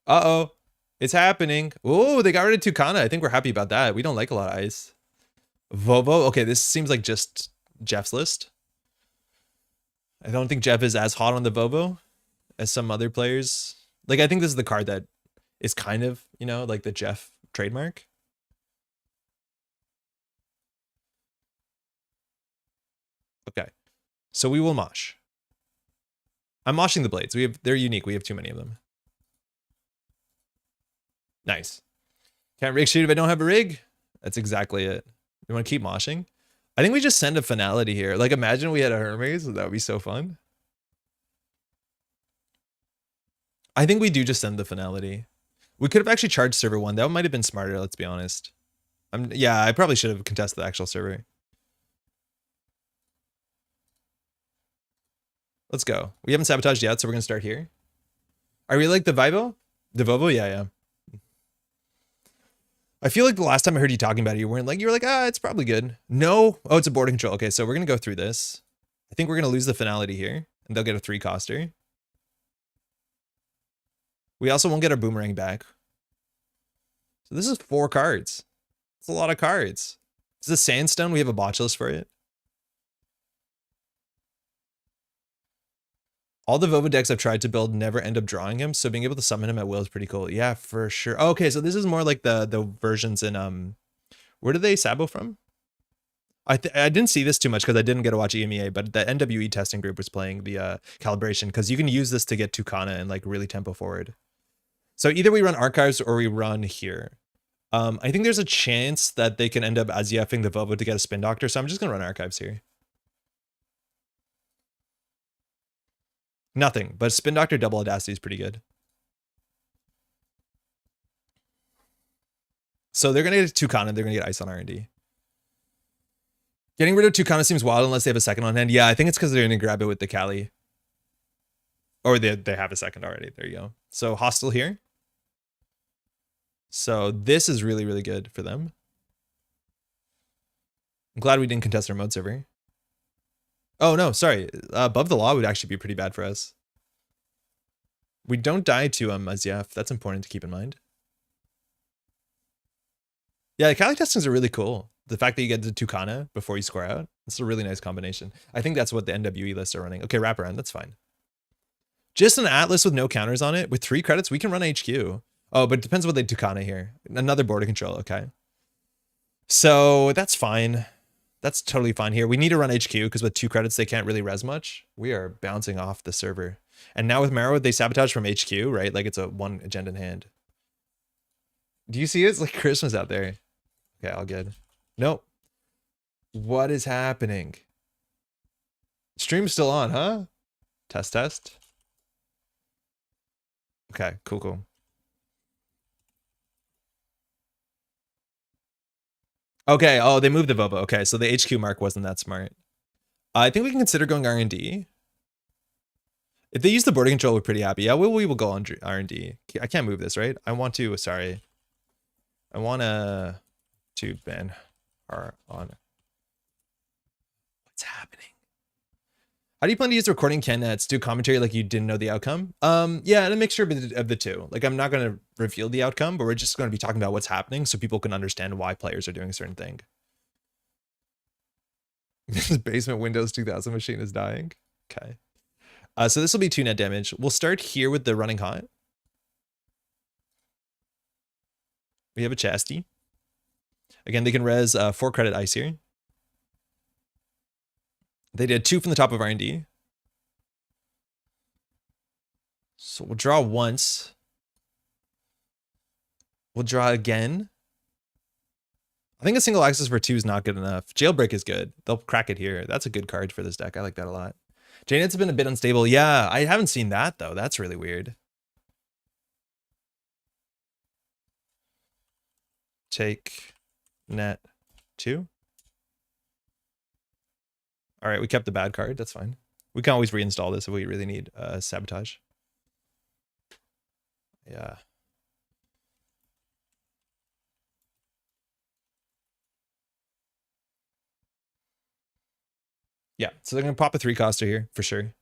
Uh-oh. It's happening. Oh, they got rid of Tucana. I think we're happy about that. We don't like a lot of ice. Vovo. Okay, this seems like just Jeff's list. I don't think Jeff is as hot on the Vovo as some other players. Like I think this is the card that is kind of, you know, like the Jeff trademark. Okay, so we will mosh. I'm moshing the blades. They're unique. We have too many of them. Nice. Can't rig shoot if I don't have a rig. That's exactly it. You want to keep moshing? I think we just send a Finality here. Like imagine we had a Hermes. That would be so fun. I think we do just send the Finality. We could have actually charged server 1. That might have been smarter, let's be honest. Yeah, I probably should have contested the actual server. Let's go. We haven't sabotaged yet, so we're going to start here. Are we like the Vivo? The Vovo? Yeah. I feel like the last time I heard you talking about it, you were like, it's probably good. No. Oh, it's a border control. Okay, so we're going to go through this. I think we're going to lose the Finality here, and they'll get a 3-coster. We also won't get our Boomerang back. So this is 4 cards. It's a lot of cards. Is this Sandstone? We have a botch list for it. All the Vovo decks I've tried to build never end up drawing him, so being able to summon him at will is pretty cool. Yeah, for sure. Okay, so this is more like the versions in where do they sabo from? I didn't see this too much because I didn't get to watch EMEA, but the NWE testing group was playing the calibration because you can use this to get Tucana and like really tempo forward. So either we run archives or we run here. I think there's a chance that they can end up Aziefing the Vovo to get a spin doctor, so I'm just gonna run archives here. Nothing, but spin doctor double audacity is pretty good. So they're gonna get Tucana, they're gonna get ice on R&D. Getting rid of Tucana seems wild unless they have a second on hand. Yeah, I think it's because they're gonna grab it with the Kali. Or they have a second already. There you go. So hostile here. So this is really, really good for them. I'm glad we didn't contest our mode server. Oh no, sorry. Above the law would actually be pretty bad for us. We don't die to Azief. That's important to keep in mind. Yeah, the Kali testings are really cool. The fact that you get the Tucana before you score out, it's a really nice combination. I think that's what the NWE lists are running. Okay, wraparound, that's fine. Just an Atlas with no counters on it. With 3 credits, we can run HQ. Oh, but it depends what they Tucana here. Another border control, okay. So that's fine. That's totally fine here. We need to run HQ because with 2 credits, they can't really res much. We are bouncing off the server. And now with Marrow, they sabotage from HQ, right? Like it's a 1 agenda in hand. Do you see it? It's like Christmas out there. Okay, all good. Nope. What is happening? Stream's still on, huh? Test, test. Okay, cool, cool. Okay, oh, they moved the Vovo. Okay, so the HQ mark wasn't that smart. I think we can consider going R&D. If they use the border control, we're pretty happy. Yeah, we will go on R&D. I can't move this, right? I want to, sorry. I want to ban her on. What's happening? How do you plan to use recording cannets? Do commentary like you didn't know the outcome? Yeah, and a mixture of the two. Like I'm not going to reveal the outcome, but we're just going to be talking about what's happening so people can understand why players are doing a certain thing. This basement Windows 2000 machine is dying. Okay. So this will be 2 net damage. We'll start here with the running hot. We have a Chastity. Again, they can res 4 credit ice here. They did 2 from the top of R&D. So we'll draw once. We'll draw again. I think a single access for 2 is not good enough. Jailbreak is good. They'll crack it here. That's a good card for this deck. I like that a lot. Janet's been a bit unstable. Yeah, I haven't seen that though. That's really weird. Take net 2. All right, we kept the bad card. That's fine. We can always reinstall this if we really need sabotage. Yeah. Yeah, so they're going to pop a 3-coster here for sure.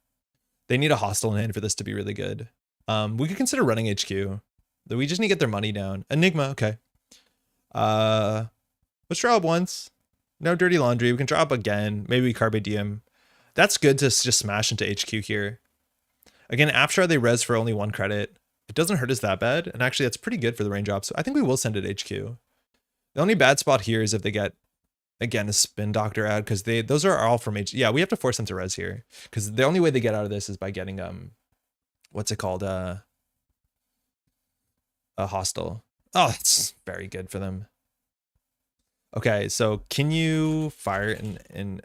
They need a hostile in hand for this to be really good. We could consider running HQ. We just need to get their money down. Enigma, okay. Let's draw up once. No dirty laundry. We can draw up again. Maybe we Carpe Diem. That's good to just smash into HQ here. Again, after they res for only 1 credit. It doesn't hurt us that bad. And actually, that's pretty good for the raindrop. So I think we will send it HQ. The only bad spot here is if they get, again, a spin doctor out. Because those are all from HQ. Yeah, we have to force them to res here. Because the only way they get out of this is by getting, what's it called? A hostile. Oh, that's very good for them. Okay, so can you fire in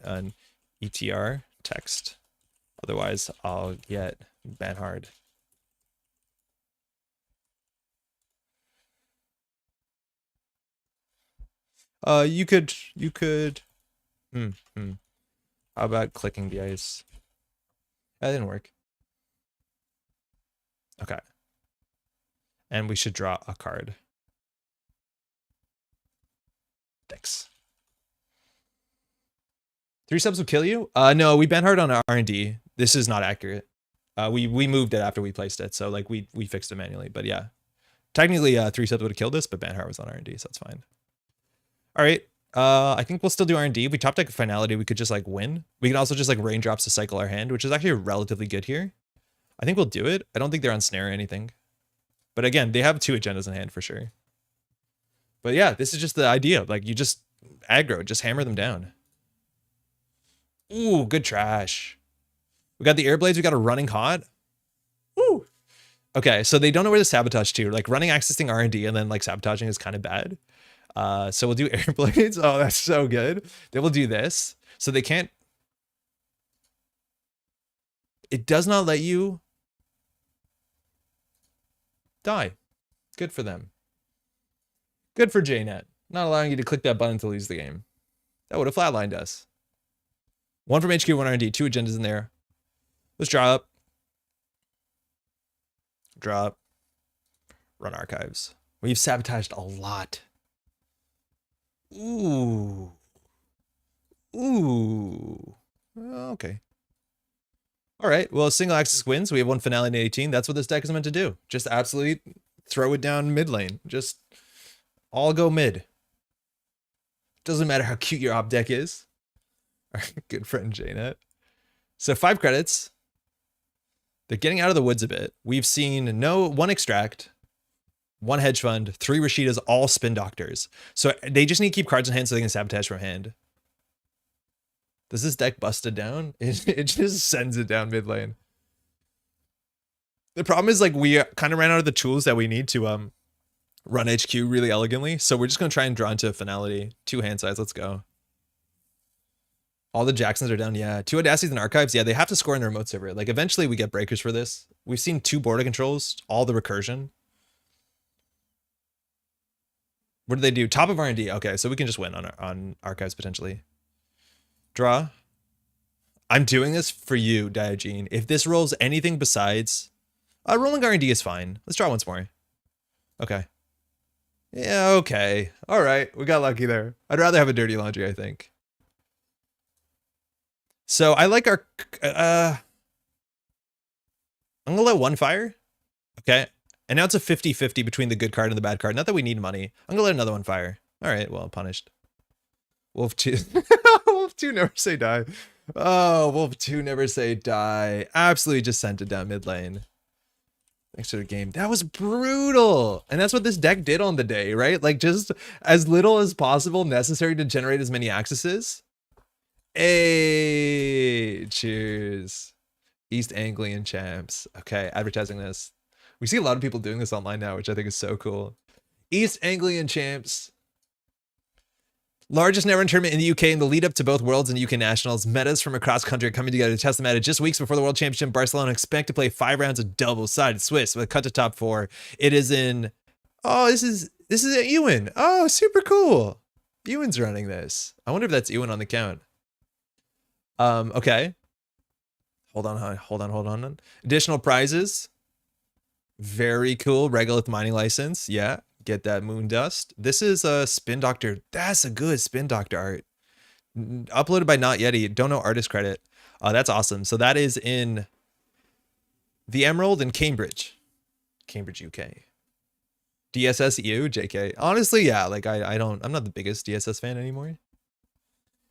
an ETR text? Otherwise, I'll get ban hard. You could. How about clicking the ice? That didn't work. Okay. And we should draw a card. Thanks. 3 subs will kill you? No, we ban hard on R&D. This is not accurate. We moved it after we placed it, so like we fixed it manually. But yeah, technically 3 subs would have killed this, but ban hard was on R&D, so that's fine. All right. I think we'll still do R&D. If we top deck a finality, we could just like win. We can also just like raindrops to cycle our hand, which is actually relatively good here. I think we'll do it. I don't think they're on snare or anything. But again, they have 2 agendas in hand for sure. But yeah, this is just the idea. Like, you just aggro, just hammer them down. Ooh, good trash. We got the air blades. We got a running hot. Ooh. Okay, so they don't know where to sabotage to. Like, running accessing R&D and then like sabotaging is kind of bad. So we'll do air blades. Oh, that's so good. They will do this. So they can't. It does not let you die. Good for them. Good for JNet. Not allowing you to click that button to lose the game. That would have flatlined us. 1 from HQ, 1 R&D, 2 agendas in there. Let's draw up. Drop. Run archives. We've sabotaged a lot. Ooh. Ooh. Okay. All right. Well, single axis wins. We have 1 finale in 18. That's what this deck is meant to do. Just absolutely throw it down mid lane. Just all go mid. Doesn't matter how cute your op deck is. Our good friend JNet. So 5 credits. They're getting out of the woods a bit. We've seen 1 extract, 1 hedge fund, 3 Rashidas, all spin doctors. So they just need to keep cards in hand so they can sabotage from hand. Does this deck bust it down? It just sends it down mid lane. The problem is, like, we kind of ran out of the tools that we need to run HQ really elegantly. So we're just going to try and draw into a finality. 2 hand sides. Let's go. All the Jacksons are down. Yeah. 2 Audacities and Archives. Yeah, they have to score in the remote server. Like, eventually we get breakers for this. We've seen 2 border controls, all the recursion. What do they do? Top of R&D. Okay, so we can just win on Archives potentially. Draw. I'm doing this for you, Diogenes. If this rolls anything besides... rolling R&D is fine. Let's draw once more. Okay. Yeah, okay. All right. We got lucky there. I'd rather have a dirty laundry, I think. So I like our... I'm going to let 1 fire. Okay. And now it's a 50-50 between the good card and the bad card. Not that we need money. I'm going to let another 1 fire. All right. Well, punished. Wolf 2. Wolf 2 never say die. Oh, Wolf 2 never say die. Absolutely just sent it down mid lane. Thanks to the game. That was brutal. And that's what this deck did on the day, right? Like, just as little as possible necessary to generate as many accesses. Hey, cheers. East Anglian champs. Okay, advertising this. We see a lot of people doing this online now, which I think is so cool. East Anglian champs. Largest Netrunner tournament in the UK in the lead up to both Worlds and UK Nationals. Metas from across country are coming together to test the meta just weeks before the World Championship. Barcelona expect to play 5 rounds of double-sided Swiss with a cut to top 4. It is in... Oh, this is at Ewan. Oh, super cool. Ewan's running this. I wonder if that's Ewan on the count. Okay. Hold on. Additional prizes. Very cool. Regolith mining license. Yeah. Get that moon dust. This is a Spin Doctor. That's a good Spin Doctor art. Uploaded by Not Yeti. Don't know artist credit. That's awesome. So that is in the Emerald in Cambridge, UK. DSS EU, JK. Honestly, yeah. Like I'm not the biggest DSS fan anymore.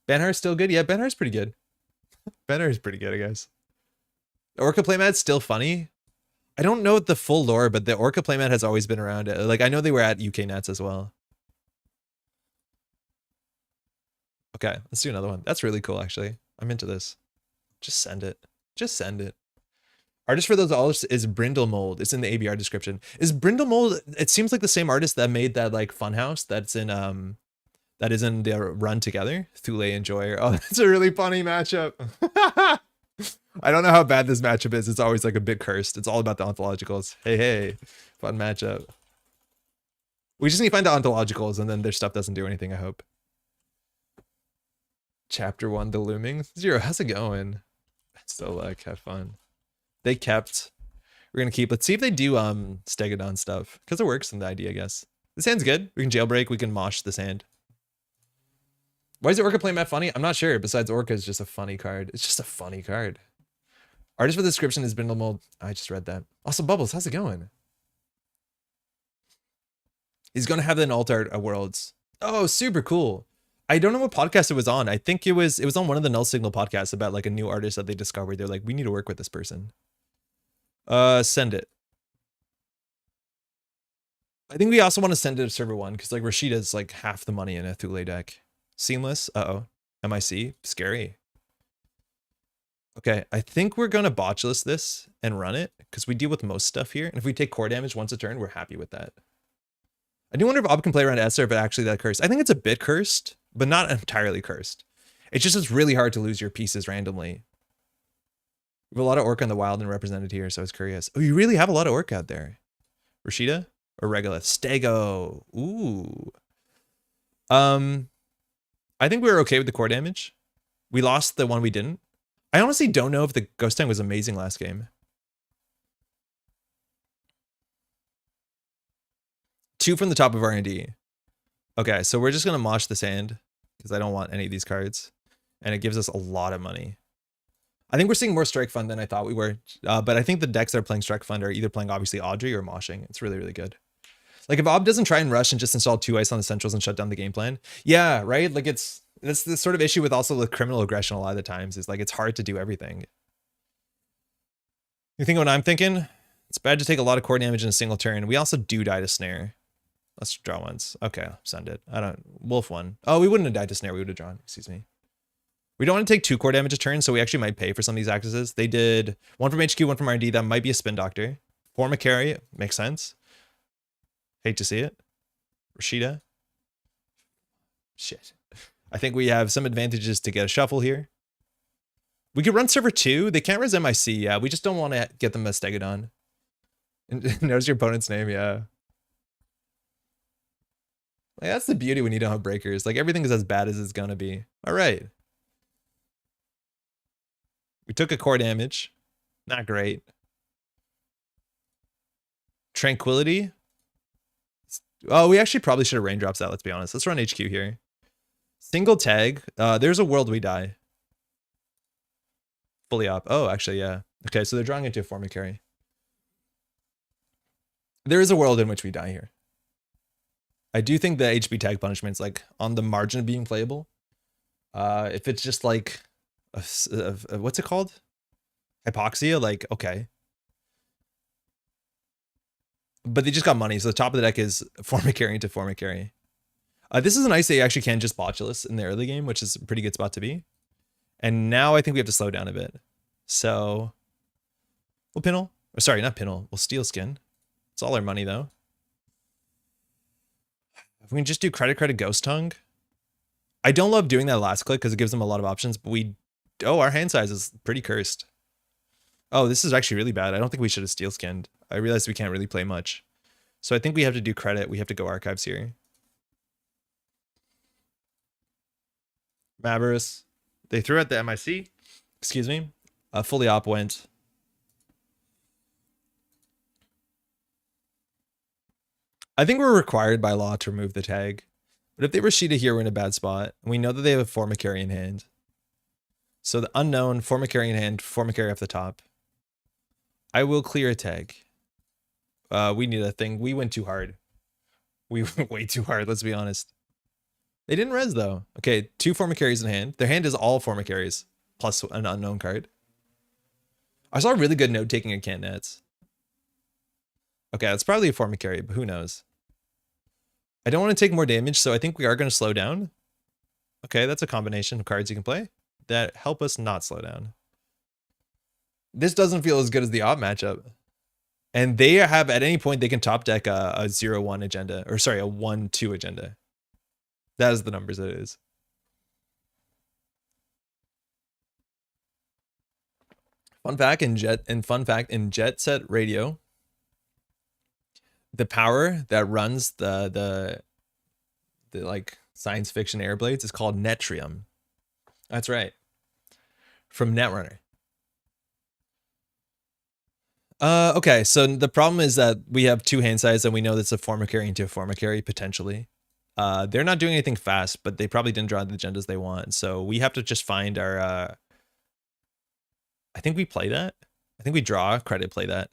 Benhar's still good. Yeah, Benhar's pretty good. Benhar's pretty good, I guess. The Orca playmat's still funny. I don't know the full lore, but the Orca playmat has always been around. Like, I know they were at UK Nats as well. Okay, let's do another one. That's really cool, actually. I'm into this. Just send it. Just send it. Artist for those all is Brindle Mold. It's in the ABR description. Is Brindle Mold? It seems like the same artist that made that like Funhouse that's in that is in the run together. Thule and Joyer. Oh, that's a really funny matchup. I don't know how bad this matchup is. It's always like a bit cursed. It's all about the ontologicals. Hey, fun matchup. We just need to find the ontologicals and then their stuff doesn't do anything, I hope. Chapter 1, the looming. 0, how's it going? So like, have fun. They kept. We're gonna keep. Let's see if they do Stegodon stuff. Because it works in the idea, I guess. This hand's good. We can jailbreak, we can mosh this hand. Why is the Orca playmat funny? I'm not sure. Besides, Orca is just a funny card. It's just a funny card. Artist for the description is Brindle Mold. I just read that. Also, Bubbles, how's it going? He's gonna have an alt art at Worlds. Oh, super cool. I don't know what podcast it was on. I think it was on one of the Null Signal podcasts about like a new artist that they discovered. They're like, we need to work with this person. Send it. I think we also want to send it to server 1 because like Rashida's like half the money in a Thule deck. Seamless. Uh-oh. MIC. Scary. Okay, I think we're going to botchless this and run it because we deal with most stuff here. And if we take core damage once a turn, we're happy with that. I do wonder if Ob can play around Esser, but actually that cursed. I think it's a bit cursed, but not entirely cursed. It's just it's really hard to lose your pieces randomly. We have a lot of orc on the wild and represented here, so I was curious. Oh, you really have a lot of orc out there. Rashida or Regolith? Stego. Ooh. I think we were okay with the core damage. We lost the one we didn't. I honestly don't know if the Ghost Tank was amazing last game. 2 from the top of R&D. Okay, so we're just going to mosh this hand because I don't want any of these cards. And it gives us a lot of money. I think we're seeing more Strike Fund than I thought we were. But I think the decks that are playing Strike Fund are either playing obviously Audrey or moshing. It's really, really good. Like if Ob doesn't try and rush and just install 2 ice on the centrals and shut down the game plan. Yeah, right? Like that's the sort of issue with also with criminal aggression a lot of the times is like it's hard to do everything. You think what I'm thinking? It's bad to take a lot of core damage in a single turn. We also do die to snare. Let's draw once. Okay, send it. Wolf 1. Oh, we wouldn't have died to snare. We would have drawn. Excuse me. We don't want to take 2 core damage a turn, so we actually might pay for some of these accesses. They did 1 from HQ, 1 from R&D. That might be a spin doctor. Form a carry. Makes sense. Hate to see it. Rashida. Shit. I think we have some advantages to get a shuffle here. We could run server 2. They can't res MIC. Yeah, we just don't want to get them a Stegodon. Notice your opponent's name, yeah. Like, that's the beauty when you don't have breakers. Like everything is as bad as it's gonna be. All right. We took a core damage. Not great. Tranquility. Oh, we actually probably should have raindrops that, let's be honest. Let's run HQ here. Single tag. There's a world we die. Fully up. Oh, actually, yeah. Okay, so they're drawing into a form of carry. There is a world in which we die here. I do think the HB tag punishment's like on the margin of being playable. If it's just like what's it called? Hypoxia, like okay. But they just got money, so the top of the deck is form of carry into form of carry. This is an ice that you actually can just botulus in the early game, which is a pretty good spot to be. And now I think we have to slow down a bit. So we'll Pinnle. Or sorry, not Pinnle. We'll Steel Skin. It's all our money though. If we can just do credit Ghost Tongue. I don't love doing that last click because it gives them a lot of options, but our hand size is pretty cursed. Oh, this is actually really bad. I don't think we should have Steel Skinned. I realized we can't really play much. So I think we have to do credit. We have to go archives here. Maverus. They threw out the MIC. Excuse me. Fully op went. I think we're required by law to remove the tag. But if they Rashida here, we're in a bad spot. And we know that they have a form of carry in hand. So the unknown, form of carry in hand, form of carry off the top. I will clear a tag. We need a thing. We went too hard. We went way too hard, let's be honest. They didn't res though. Okay, 2 form of carries in hand. Their hand is all form of carries, plus an unknown card. I saw a really good note taking at Can't Nets. Okay, that's probably a form of carry, but who knows? I don't want to take more damage, so I think we are going to slow down. Okay, that's a combination of cards you can play that help us not slow down. This doesn't feel as good as the odd matchup. And they have, at any point, they can top deck a 0-1 agenda. Or sorry, a 1-2 agenda. That is the numbers that it is. Fun fact in Jet Set Radio, the power that runs the like science fiction airblades is called Netrium. That's right. From Netrunner. Okay, so the problem is that we have 2 hand size and we know that's a form of carry into a form of carry potentially. They're not doing anything fast, but they probably didn't draw the agendas they want. So we have to just find our I think we play that. I think we draw, credit, play that.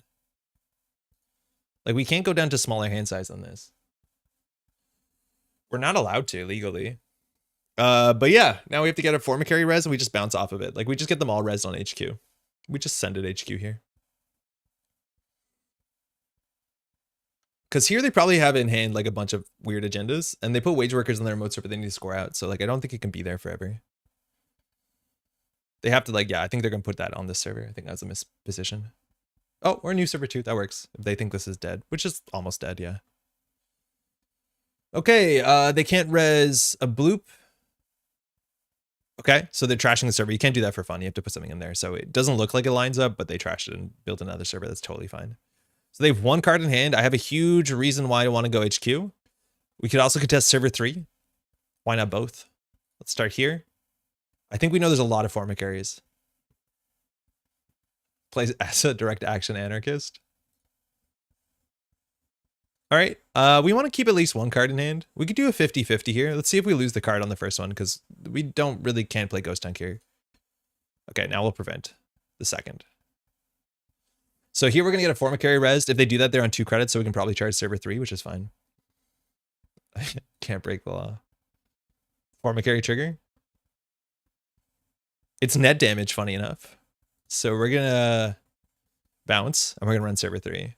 Like we can't go down to smaller hand size on this. We're not allowed to legally. But yeah, now we have to get a form of carry res and we just bounce off of it. Like we just get them all res on HQ. We just send it HQ here. Because here they probably have in hand like a bunch of weird agendas, and they put wage workers on their remote server they need to score out. So like I don't think it can be there forever. They have to like, yeah, I think they're gonna put that on this server. I think that's a misposition. Oh, or a new server too. That works. If they think this is dead, which is almost dead, yeah. Okay, they can't res a bloop. Okay, so they're trashing the server. You can't do that for fun. You have to put something in there. So it doesn't look like it lines up, but they trashed it and built another server. That's totally fine. So they have one card in hand. I have a huge reason why I want to go HQ. We could also contest server 3. Why not both? Let's start here. I think we know there's a lot of formic areas. Plays as a direct action anarchist. All right, we want to keep at least one card in hand. We could do a 50-50 here. Let's see if we lose the card on the first one, because we can't play Ghost Dunk here. Okay, now we'll prevent the second. So here we're going to get a formic area resed. If they do that, they're on 2 credits, so we can probably charge server 3, which is fine. Can't break the law. Formic area trigger. It's net damage, funny enough. So we're going to bounce, and we're going to run server 3.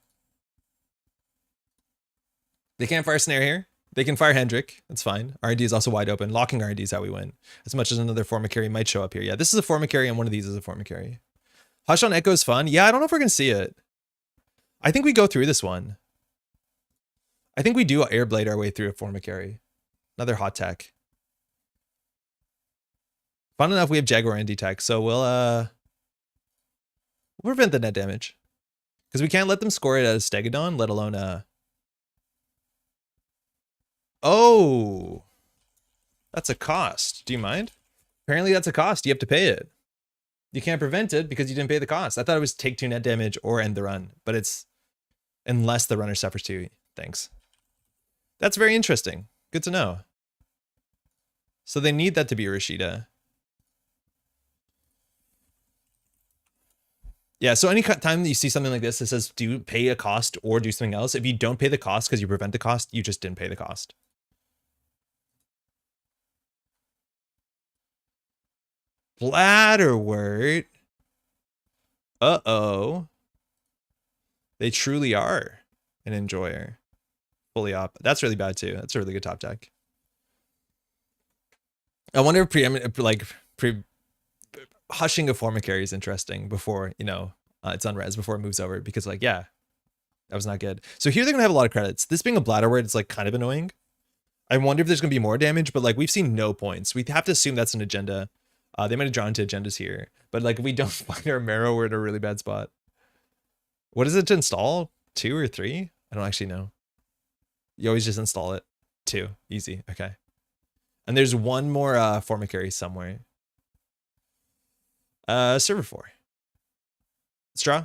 They can't fire Snare here. They can fire Hendrik. That's fine. R&D is also wide open. Locking R&D is how we win. As much as another formic carry might show up here. Yeah, this is a formic carry, and one of these is a formic carry. Hush on Echo is fun. Yeah, I don't know if we're going to see it. I think we go through this one. I think we do Airblade our way through a formic carry. Another hot tech. Fun enough, we have Jaguar and D-Tech, so we'll prevent the net damage. Because we can't let them score it as Stegodon, let alone Oh, that's a cost. Do you mind? Apparently that's a cost. You have to pay it. You can't prevent it because you didn't pay the cost. I thought it was take 2 net damage or end the run, but it's unless the runner suffers 2. Thanks. That's very interesting. Good to know. So they need that to be Rashida. Yeah, so any time that you see something like this that says do pay a cost or do something else, if you don't pay the cost because you prevent the cost, you just didn't pay the cost. Bladderwort. Uh-oh. They truly are an enjoyer. Fully up. That's really bad too. That's a really good top deck. I wonder if hushing a formic carry is interesting before, you know, it's unres, before it moves over, because like, yeah, that was not good. So here they're gonna have a lot of credits. This being a Bladderwort, it's like kind of annoying. I wonder if there's gonna be more damage, but like we've seen no points. We have to assume that's an agenda. They might have drawn into agendas here, but like if we don't find our marrow, we're in a really bad spot. What is it to install? 2 or 3? I don't actually know. You always just install it. 2, easy. Okay. And there's one more formic carry somewhere. Server 4. Let's draw.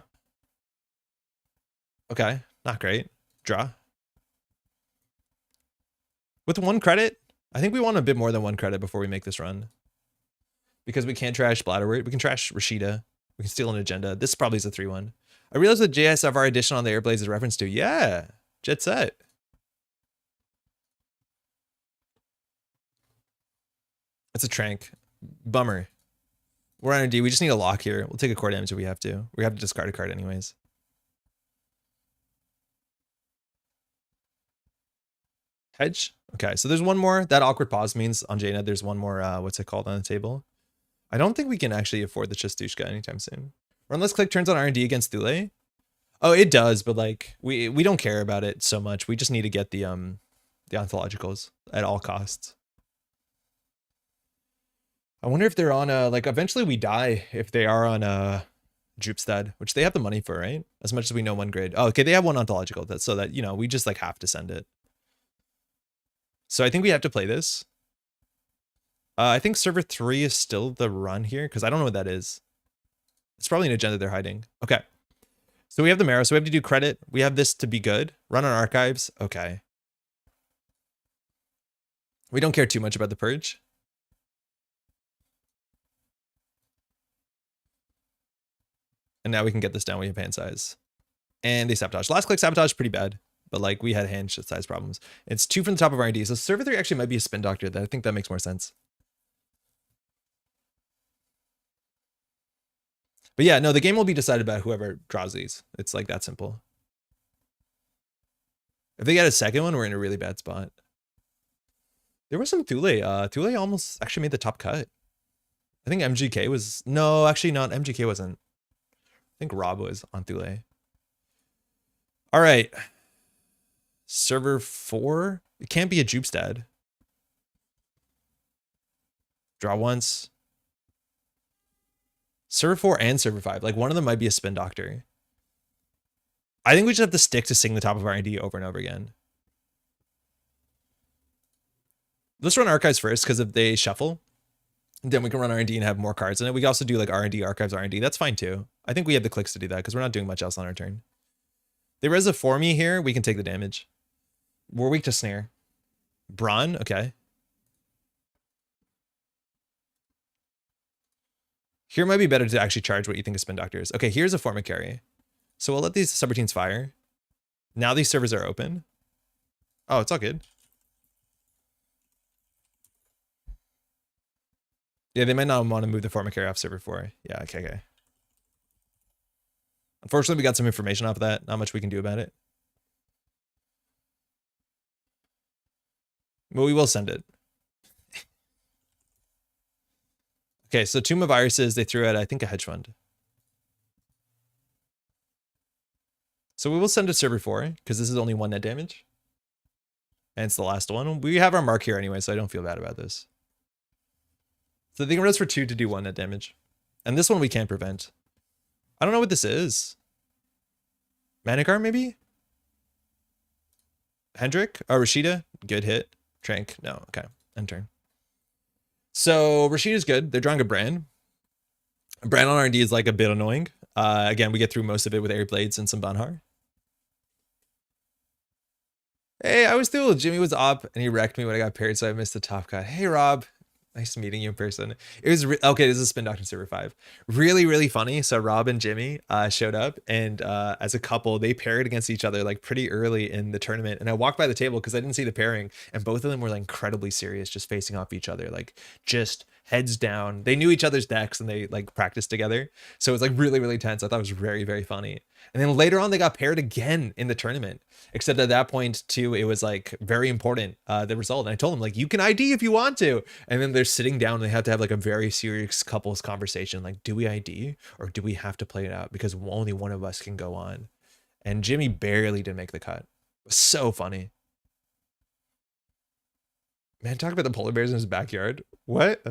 Okay, not great. Draw. With 1 credit, I think we want a bit more than 1 credit before we make this run. Because we can't trash Bladderwort. We can trash Rashida. We can steal an agenda. This probably is a 3-1. I realized the JSFR edition on the Airblades is a reference to. Yeah, Jet Set. It's a trank. Bummer. We're on a D. We just need a lock here. We'll take a core damage if we have to. We have to discard a card anyways. Hedge. Okay, so there's one more. That awkward pause means on JNet there's one more, what's it called on the table? I don't think we can actually afford the Chistushka anytime soon. Runless click turns on R&D against Thule. Oh, it does, but like we don't care about it so much. We just need to get the ontologicals at all costs. I wonder if they're on like eventually we die if they are on Drupstad, which they have the money for, right? As much as we know 1 grid. Oh, okay, they have 1 ontological, that's so that, you know, we just like have to send it. So I think we have to play this. I think server 3 is still the run here because I don't know what that is. It's probably an agenda they're hiding. Okay. So we have the marrow, so we have to do credit. We have this to be good. Run on archives. Okay. We don't care too much about the purge. And now we can get this down. We have hand size. And they sabotage. Last click sabotage pretty bad. But like we had hand size problems. It's 2 from the top of R&D. So server 3 actually might be a spin doctor. I think that makes more sense. But yeah, no, the game will be decided by whoever draws these. It's like that simple. If they get a second one, we're in a really bad spot. There was some Thule. Thule almost actually made the top cut. I think MGK was... No, actually not. MGK wasn't. I think Rob was on Thule. All right. Server 4. It can't be a Jupestad. Draw once. Server 4 and Server 5. Like, one of them might be a Spin Doctor. I think we just have to stick to sing the top of R&D over and over again. Let's run Archives first, because if they shuffle, then we can run R&D and have more cards in it. We can also do like R&D, Archives, R&D. That's fine too. I think we have the clicks to do that, because we're not doing much else on our turn. They res a for me here. We can take the damage. We're weak to Snare. Brawn, okay. Here might be better to actually charge what you think of Spin Doctor is. Okay, here's a Forma carry. So we'll let these subroutines fire. Now these servers are open. Oh, it's all good. Yeah, they might not want to move the Forma carry off server 4. Yeah, okay. Unfortunately, we got some information off of that. Not much we can do about it. Well, we will send it. Okay, so Tomb of Viruses, they threw out, I think, a hedge fund. So we will send it server 4, because this is only 1 net damage. And it's the last one. We have our mark here anyway, so I don't feel bad about this. So they can res for 2 to do 1 net damage. And this one we can't prevent. I don't know what this is. Manigar, maybe? Hendrik? Oh, Rashida? Good hit. Trank? No, okay. End turn. So Rashida's good. They're drawing a Bran. Bran on R&D is like a bit annoying. Again, we get through most of it with Air Blades and some Banhar. Hey, I was through. Jimmy was up and he wrecked me when I got paired, so I missed the top cut. Hey, Rob. Nice meeting you in person. It was okay. This is Spin Doctor server 5. Really, really funny. So Rob and Jimmy showed up, and as a couple, they paired against each other like pretty early in the tournament. And I walked by the table because I didn't see the pairing, and both of them were like incredibly serious, just facing off each other, like just heads down. They knew each other's decks and they like practiced together. So it was like really, really tense. I thought it was very, very funny. And then later on, they got paired again in the tournament. Except at that point, too, it was like very important, the result. And I told them, like, you can ID if you want to. And then they're sitting down and they have to have like a very serious couples conversation. Like, do we ID or do we have to play it out? Because only one of us can go on. And Jimmy barely did make the cut. It was so funny. Man, talk about the polar bears in his backyard. What?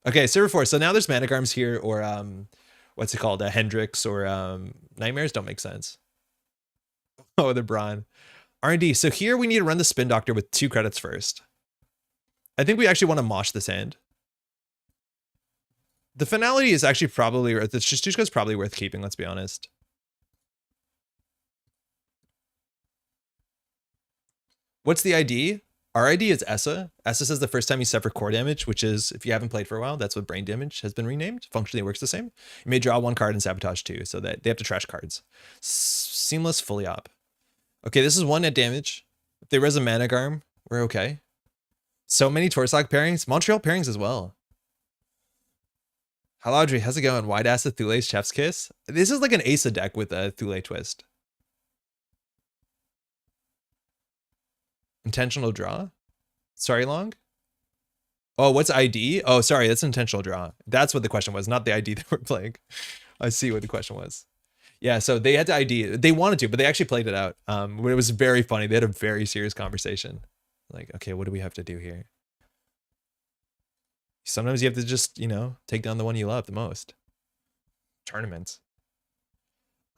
Okay, server 4. So now there's Manic Arms here, or what's it called? Hendrix or Nightmares don't make sense. Oh, the Brawn. R&D. So here we need to run the Spin Doctor with 2 credits first. I think we actually want to mosh this hand. The finality is actually probably, the Shishtushka is probably worth keeping, let's be honest. What's the ID? Our ID is Essa. Essa says the first time you suffer core damage, which is, if you haven't played for a while, that's what brain damage has been renamed. Functionally, it works the same. You may draw 1 card and sabotage 2, so that they have to trash cards. Seamless, fully op. Okay, this is 1 net damage. If they res a Manigarm, we're okay. So many Torslag pairings. Montreal pairings as well. Hello, Audrey. How's it going? Wide ass of Thule's Chef's Kiss. This is like an Asa deck with a Thule twist. Intentional draw? Sorry, Long? Oh, what's ID? Oh, sorry, that's intentional draw. That's what the question was, not the ID that we're playing. I see what the question was. Yeah, so they had to ID. They wanted to, but they actually played it out. It was very funny. They had a very serious conversation. Like, okay, what do we have to do here? Sometimes you have to just, you know, take down the one you love the most. Tournaments.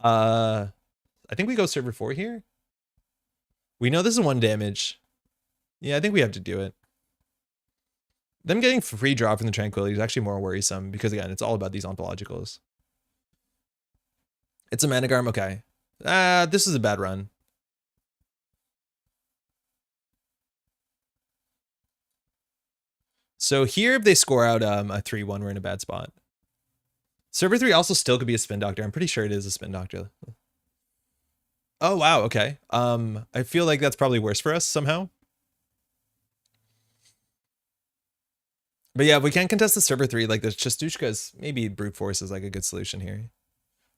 I think we go server 4 here. We know this is 1 damage. Yeah, I think we have to do it. Them getting free draw from the Tranquility is actually more worrisome because, again, it's all about these ontologicals. It's a Manigarm, okay. This is a bad run. So here, if they score out a 3-1, we're in a bad spot. Server 3 also still could be a Spin Doctor. I'm pretty sure it is a Spin Doctor. Oh, wow, okay. I feel like that's probably worse for us somehow. But yeah, if we can't contest the server 3, like the Chastushkas, maybe Brute Force is like a good solution here.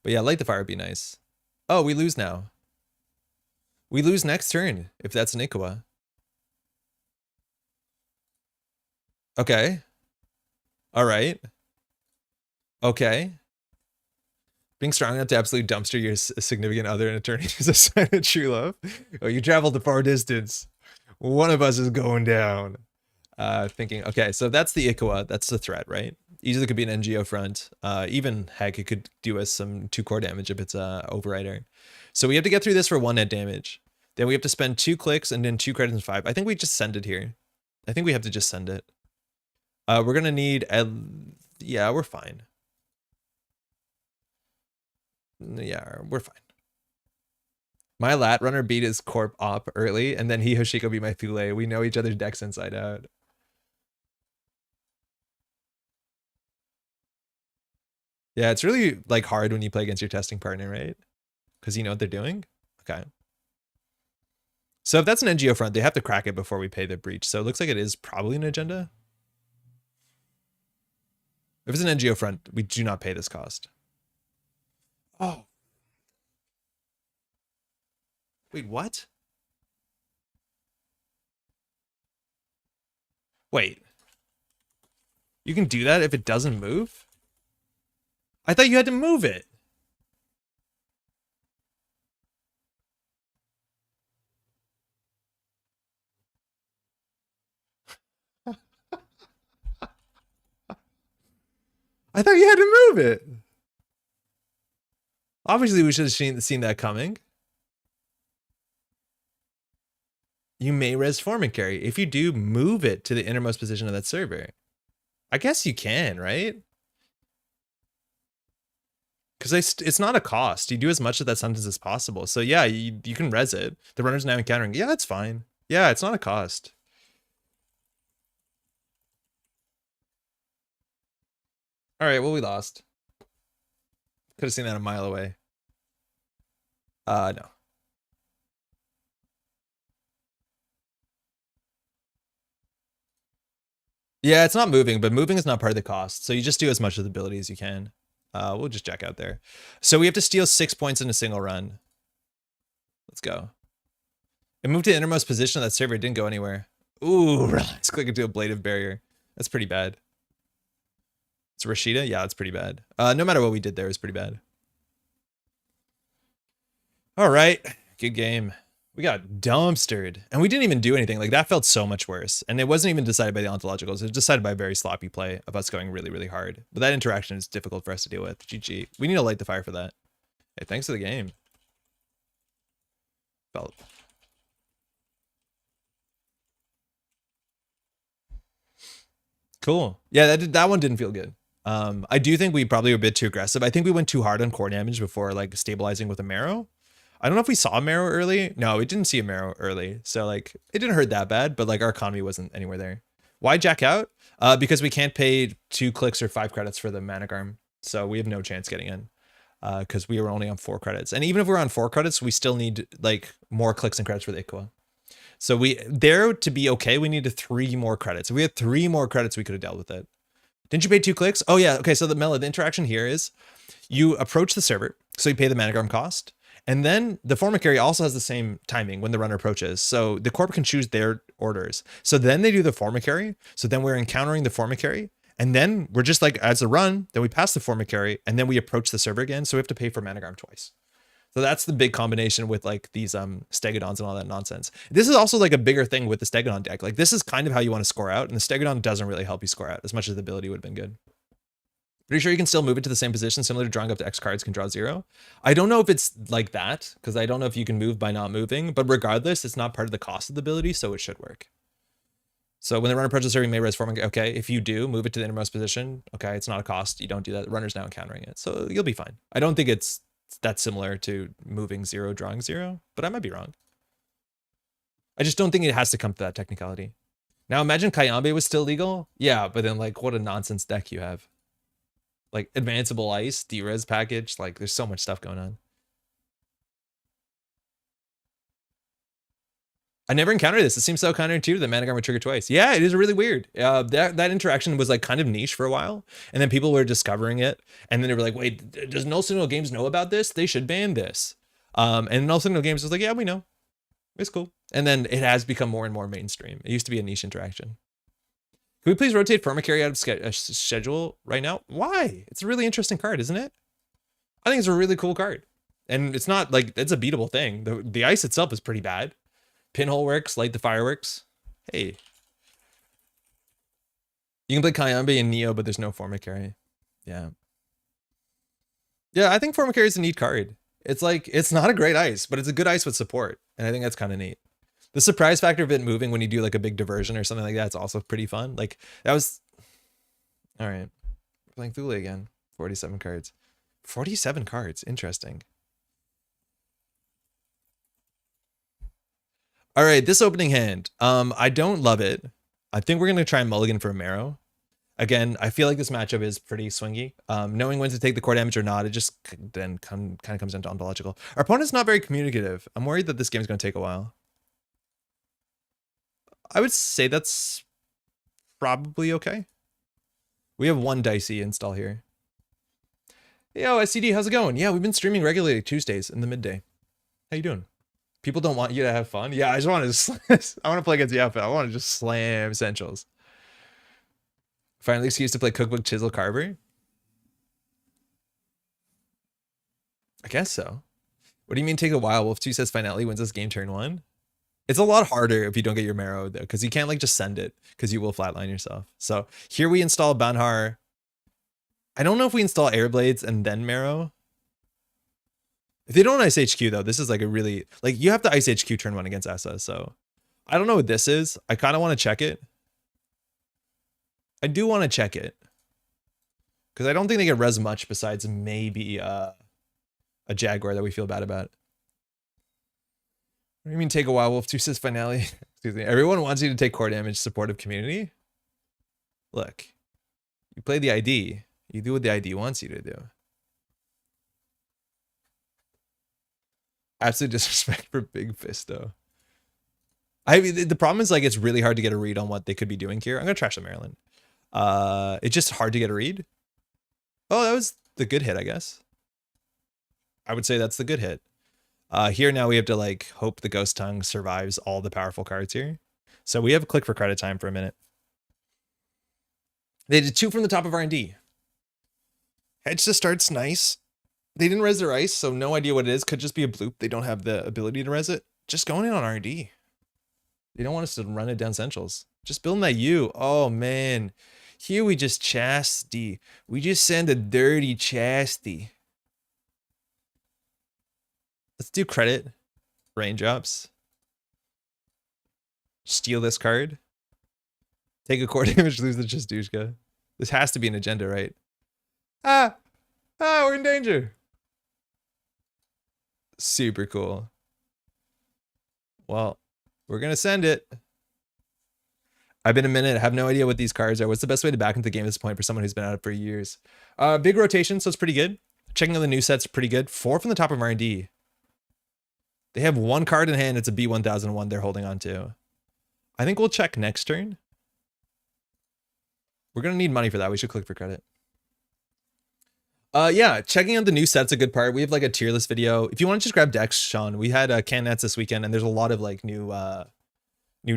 But yeah, Light the Fire would be nice. Oh, we lose now. We lose next turn if that's an Ikawa. Okay. All right. Okay. Being strong enough to absolutely dumpster your significant other and attorney is a sign of true love. Oh, you traveled a far distance. One of us is going down. Thinking, okay, so that's the Ikawa. That's the threat, right? Easily could be an NGO front. Even, heck, it could do us some 2 core damage if it's a overrider. So we have to get through this for 1 net damage. Then we have to spend 2 clicks and then 2 credits and 5. I think we just send it here. I think we have to just send it. We're going to need... yeah, we're fine. Yeah, we're fine. My lat runner beat his corp op early, and then he Hoshiko beat my Thule. We know each other's decks inside out. Yeah, it's really like hard when you play against your testing partner, right? Because you know what they're doing. Okay. So if that's an NGO front, they have to crack it before we pay the breach. So it looks like it is probably an agenda. If it's an NGO front, we do not pay this cost. Oh. Wait, what? Wait. You can do that if it doesn't move? I thought you had to move it. I thought you had to move it. Obviously, we should have seen that coming. You may res Foreman carry. If you do, move it to the innermost position of that server. I guess you can, right? Because it's not a cost. You do as much of that sentence as possible. So yeah, you can res it. The runner's now encountering. Yeah, that's fine. Yeah, it's not a cost. All right, well, we lost. Could have seen that a mile away. No. Yeah, it's not moving, but moving is not part of the cost. So you just do as much of the ability as you can. We'll just check out there. So we have to steal 6 points in a single run. Let's go. It moved to the innermost position of that server. It didn't go anywhere. Ooh, let's click into a ablative barrier. That's pretty bad. It's Rashida? Yeah, it's pretty bad. No matter what we did there, it's pretty bad. All right, good game. We got dumpstered, and we didn't even do anything. Like, that felt so much worse. And it wasn't even decided by the ontologicals. It was decided by a very sloppy play of us going really, really hard. But that interaction is difficult for us to deal with. GG. We need to light the fire for that. Hey, thanks for the game. Felt. Cool. Yeah, that one didn't feel good. I do think we probably were a bit too aggressive. I think we went too hard on core damage before, like, stabilizing with a marrow. I don't know if we saw a marrow early. No, we didn't see a marrow early. So, like, it didn't hurt that bad, but, like, our economy wasn't anywhere there. Why jack out? Because we can't pay 2 clicks or 5 credits for the Managarm. So we have no chance getting in. Because we were only on 4 credits. And even if we're on 4 credits, we still need, like, more clicks and credits for the Ikawa. So there to be okay, we needed 3 more credits. If we had 3 more credits, we could have dealt with it. Didn't you pay 2 clicks? Oh yeah, okay, so the interaction here is you approach the server, so you pay the Managarm cost, and then the Foreman carry also has the same timing when the runner approaches. So the corp can choose their orders. So then they do the Foreman carry, so then we're encountering the Foreman carry, and then we're just like, as a run, then we pass the Foreman carry, and then we approach the server again, so we have to pay for Managarm twice. So that's the big combination with like these Stegodons and all that nonsense. This is also like a bigger thing with the Stegodon deck. Like this is kind of how you want to score out, and the Stegodon doesn't really help you score out as much as the ability would have been good. Pretty sure you can still move it to the same position, similar to drawing up to X cards can draw 0. I don't know if it's like that, because I don't know if you can move by not moving, but regardless, it's not part of the cost of the ability, so it should work. So when the runner approaches the server, you may res Foreman. Okay, if you do, move it to the innermost position. Okay, it's not a cost. You don't do that. The runner's now encountering it, so you'll be fine. I don't think it's that's similar to moving 0, drawing 0, but I might be wrong. I just don't think it has to come to that technicality. Now imagine Kayambe was still legal. Yeah, but then like what a nonsense deck you have. Like advanceable ice, D-res package, like there's so much stuff going on. I never encountered this. It seems so counterintuitive that Managarm would trigger twice. Yeah, it is really weird. That interaction was like kind of niche for a while, and then people were discovering it, and then they were like, "Wait, does No Signal Games know about this? They should ban this." And No Signal Games was like, "Yeah, we know." It's cool. And then it has become more and more mainstream. It used to be a niche interaction. Can we please rotate Formicary out of schedule right now? Why? It's a really interesting card, isn't it? I think it's a really cool card. And it's not like, it's a beatable thing. The ice itself is pretty bad. Pinhole works, light the fireworks. Hey. You can play Kayambe and Neo, but there's no Formicary. Yeah. Yeah, I think Formicary is a neat card. It's like, it's not a great ice, but it's a good ice with support. And I think that's kind of neat. The surprise factor of it moving when you do like a big diversion or something like that, it's also pretty fun. Like that was, all right. Playing Thule again. 47 cards. 47 cards. Interesting. All right, this opening hand. I don't love it. I think we're going to try and mulligan for a Marrow. Again, I feel like this matchup is pretty swingy. Knowing when to take the core damage or not, it just then kind of comes down to ontological. Our opponent's not very communicative. I'm worried that this game's going to take a while. I would say that's probably okay. We have one Dicey install here. Yo, SCD, how's it going? Yeah, we've been streaming regularly Tuesdays in the midday. How you doing? People don't want you to have fun. Yeah, I just want to. I want to play against the outfit. I want to just slam essentials. Finally, excuse to play Cookbook Chisel Carver. I guess so. What do you mean take a while? Wolf 2 says finale wins this game turn 1. It's a lot harder if you don't get your Marrow though, because you can't like just send it because you will flatline yourself. So here we install Banhar. I don't know if we install Airblades and then Marrow. If they don't Ice HQ though, this is like a really, like you have to Ice HQ turn 1 against Essa. So I don't know what this is. I kind of want to check it. I do want to check it. Because I don't think they get res much besides maybe a Jaguar that we feel bad about. What do you mean take a while? Wolf 2 says finale. Excuse me. Everyone wants you to take core damage, supportive community. Look, you play the ID. You do what the ID wants you to do. Absolute disrespect for Big Fisto. I mean, the problem is like it's really hard to get a read on what they could be doing here. I'm gonna trash the Maryland. It's just hard to get a read. Oh, that was the good hit, I guess. I would say that's the good hit. Here now we have to like hope the Ghost Tongue survives all the powerful cards here. So we have a click for credit time for a minute. They did 2 from the top of R&D. Hedge to start's nice. They didn't res their ice, so no idea what it is. Could just be a bloop. They don't have the ability to res it. Just going in on R&D. They don't want us to run it down centrals. Just building that U. Oh, man. Here we just chastity. We just send a dirty chastity. Let's do credit. Raindrops. Steal this card. Take a core damage, lose the Chastushka. This has to be an agenda, right? Ah, we're in danger. Super cool. Well, we're going to send it. I've been a minute. I have no idea what these cards are. What's the best way to back into the game at this point for someone who's been at it for years? Big rotation, so it's pretty good. Checking on the new sets, pretty good. 4 from the top of R&D. They have 1 card in hand. It's a B1001 they're holding on to. I think we'll check next turn. We're going to need money for that. We should click for credit. Yeah, checking out the new set's a good part. We have like a tier list video. If you want to just grab decks, Sean, we had Can Nets this weekend, and there's a lot of like new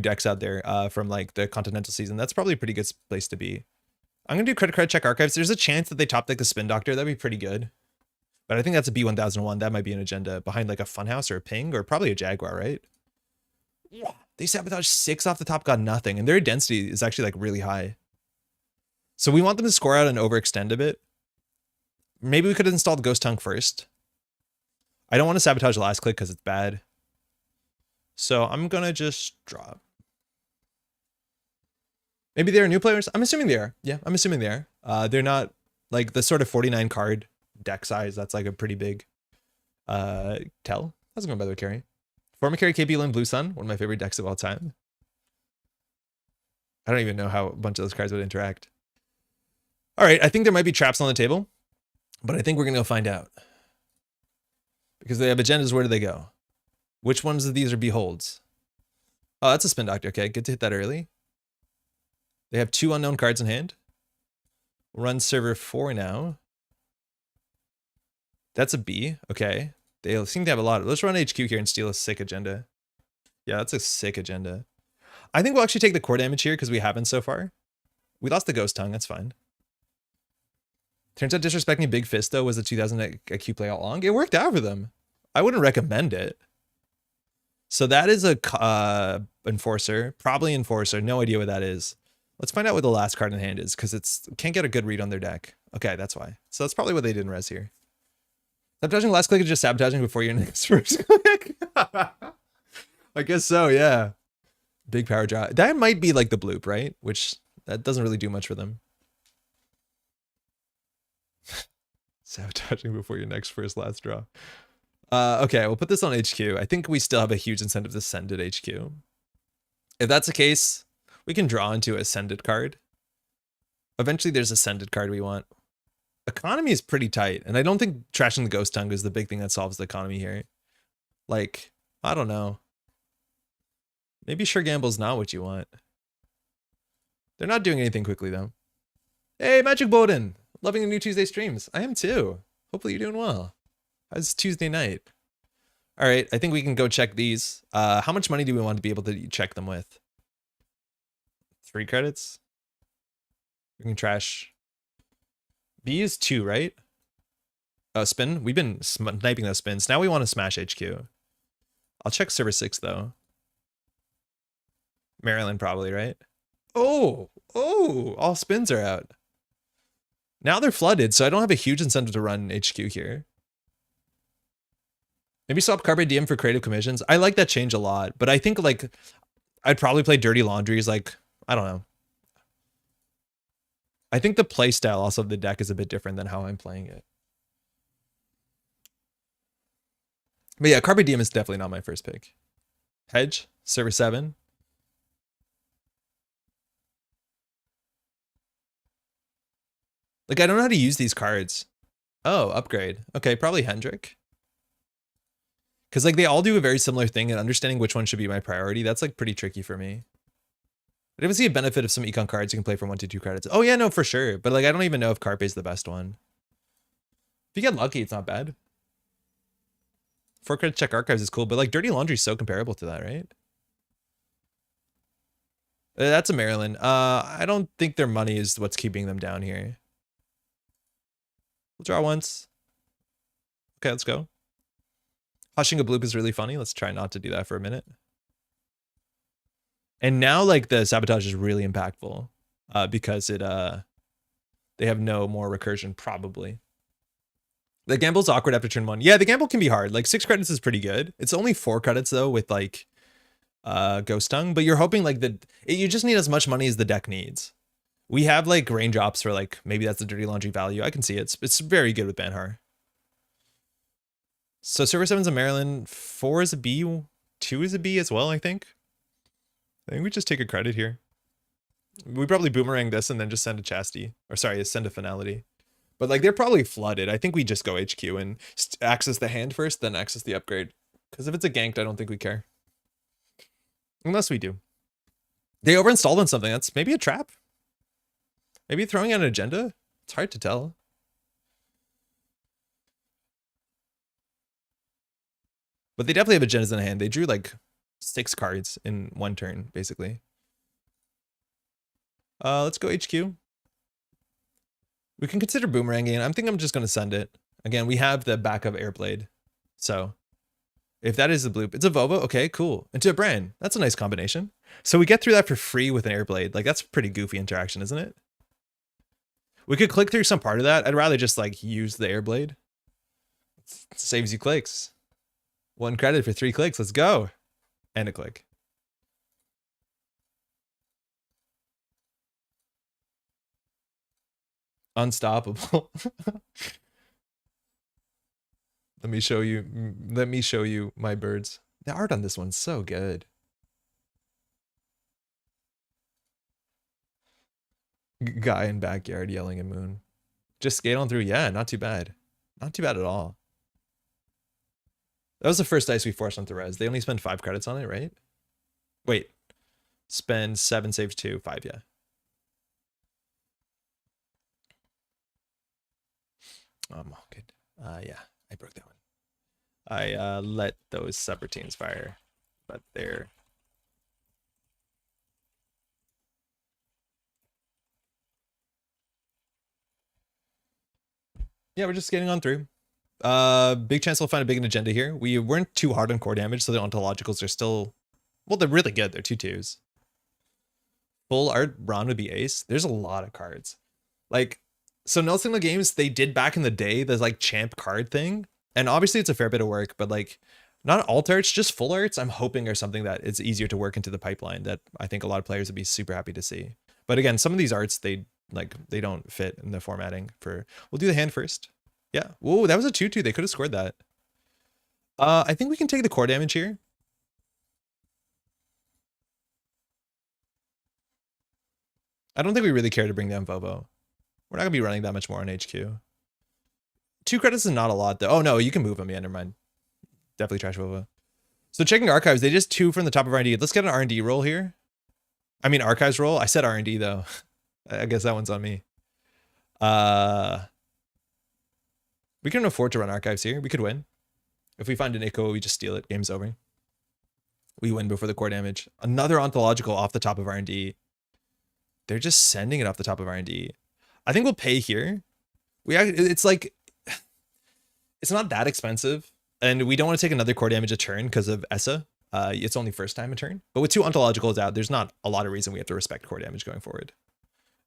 decks out there from like the Continental season. That's probably a pretty good place to be. I'm going to do credit check archives. There's a chance that they top deck the Spin Doctor. That'd be pretty good. But I think that's a B1001. That might be an agenda behind like a Funhouse or a Ping or probably a Jaguar, right? Yeah. They sabotage 6 off the top, got nothing. And their density is actually like really high. So we want them to score out and overextend a bit. Maybe we could have installed Ghost Tongue first. I don't want to sabotage last click because it's bad. So I'm going to just drop. Maybe they're new players. I'm assuming they are. Yeah, I'm assuming they are. They're not like the sort of 49 card deck size. That's like a pretty big tell. How's it going, by the way, Carrie? Formicary, KP, Lin, Blue Sun. One of my favorite decks of all time. I don't even know how a bunch of those cards would interact. All right, I think there might be traps on the table. But I think we're going to go find out. Because they have agendas, where do they go? Which ones of these are beholds? Oh, that's a Spin Doctor. Okay, good to hit that early. They have 2 unknown cards in hand. We'll run server 4 now. That's a B. Okay. They seem to have a lot. Let's run HQ here and steal a sick agenda. Yeah, that's a sick agenda. I think we'll actually take the core damage here because we haven't so far. We lost the Ghost Tongue, that's fine. Turns out disrespecting Big Fist, though, was a 2000 IQ play all along. It worked out for them. I wouldn't recommend it. So that is a Enforcer. Probably Enforcer. No idea what that is. Let's find out what the last card in hand is, because it's can't get a good read on their deck. Okay, that's why. So that's probably what they did in res here. Sabotaging last click is just sabotaging before your next first click. I guess so, yeah. Big power draw. That might be like the bloop, right? Which that doesn't really do much for them. Sabotaging before your next first last draw. Okay, we'll put this on HQ. I think we still have a huge incentive to send it HQ. If that's the case, we can draw into a sended card. Eventually there's a sended card we want. Economy is pretty tight, and I don't think trashing the Ghost Tongue is the big thing that solves the economy here. Like, I don't know. Maybe Sure Gamble's not what you want. They're not doing anything quickly, though. Hey, Magic Bowden! Loving the new Tuesday streams. I am too. Hopefully you're doing well. How's Tuesday night? All right, I think we can go check these. How much money do we want to be able to check them with? 3 credits? We can trash. B is 2, right? Spin. We've been sniping those spins. Now we want to smash HQ. I'll check server 6, though. Maryland, probably, right? Oh, all spins are out. Now they're flooded, so I don't have a huge incentive to run HQ here. Maybe swap Carpe Diem for creative commissions. I like that change a lot, but I think like I'd probably play Dirty Laundries. Like, I don't know. I think the play style also of the deck is a bit different than how I'm playing it. But yeah, Carpe Diem is definitely not my first pick. Hedge, server 7. Like, I don't know how to use these cards. Oh, upgrade. Okay, probably Hendrik. Because, like, they all do a very similar thing, and understanding which one should be my priority, that's, like, pretty tricky for me. I even see a benefit of some econ cards you can play for 1 to 2 credits. Oh, yeah, no, for sure. But, like, I don't even know if Carpe is the best one. If you get lucky, it's not bad. 4 credit check archives is cool, but, like, Dirty Laundry is so comparable to that, right? That's a Maryland. I don't think their money is what's keeping them down here. We'll draw once. Okay, let's go. Hushing a bloop is really funny. Let's try not to do that for a minute. And now, like, the sabotage is really impactful because it they have no more recursion, probably. The gamble's awkward after turn 1. Yeah, the gamble can be hard. Like, 6 credits is pretty good. It's only 4 credits, though, with, like, Ghost Tongue. But you're hoping, like, you just need as much money as the deck needs. We have, like, raindrops for, like, maybe that's the Dirty Laundry value. I can see it. It's very good with Banhar. So server 7's a Maryland, 4 is a B, 2 is a B as well, I think. I think we just take a credit here. We probably boomerang this and then just send a Chastity. Or sorry, send a Finality. But like they're probably flooded. I think we just go HQ and access the hand first, then access the upgrade. Because if it's a ganked, I don't think we care. Unless we do. They overinstalled on something. That's maybe a trap. Maybe throwing out an agenda. It's hard to tell. But they definitely have agendas in hand. They drew like 6 cards in 1 turn, basically. Let's go HQ. We can consider boomeranging. I think I'm just going to send it. Again, we have the backup Airblade. So if that is the bloop, it's a Vovo. Okay, cool. Into a Bran. That's a nice combination. So we get through that for free with an Airblade. Like, that's a pretty goofy interaction, isn't it? We could click through some part of that. I'd rather just like use the Airblade. It saves you clicks. 1 credit for 3 clicks. Let's go. And a click. Unstoppable. Let me show you my birds. The art on this one's so good. Guy in backyard yelling at moon. Just skate on through. Yeah, not too bad. Not too bad at all. That was the first dice we forced onto res. They only spend 5 credits on it, right? Wait. Spend 7, saves 2, 5, yeah. Good. Yeah, I broke that one. I let those subroutines fire. But there. Yeah, we're just getting on through. Big chance we'll find a big agenda here. We weren't too hard on core damage, so the ontologicals are still, well, they're really good. They're 2/2s. Full art Ron would be ace. There's a lot of cards. Like, so no single games, they did back in the day, the like champ card thing. And obviously it's a fair bit of work, but like not alt arts, just full arts, I'm hoping are something that it's easier to work into the pipeline that I think a lot of players would be super happy to see. But again, some of these arts, they don't fit in the formatting for, we'll do the hand first. Yeah. Whoa, that was a 2/2. They could have scored that. I think we can take the core damage here. I don't think we really care to bring down Vovo. We're not gonna be running that much more on HQ. 2 credits is not a lot though. Oh no, you can move them. Yeah, never mind. Definitely trash Vovo. So checking archives, they just 2 from the top of R&D. Let's get an R&D roll here. I mean archives roll. I said R&D though. I guess that one's on me. We can afford to run archives here. We could win. If we find an Echo, we just steal it. Game's over. We win before the core damage. Another ontological off the top of R&D. They're just sending it off the top of R&D. I think we'll pay here. It's like, it's not that expensive. And we don't want to take another core damage a turn because of Essa. It's only first time a turn. But with 2 ontologicals out, there's not a lot of reason we have to respect core damage going forward.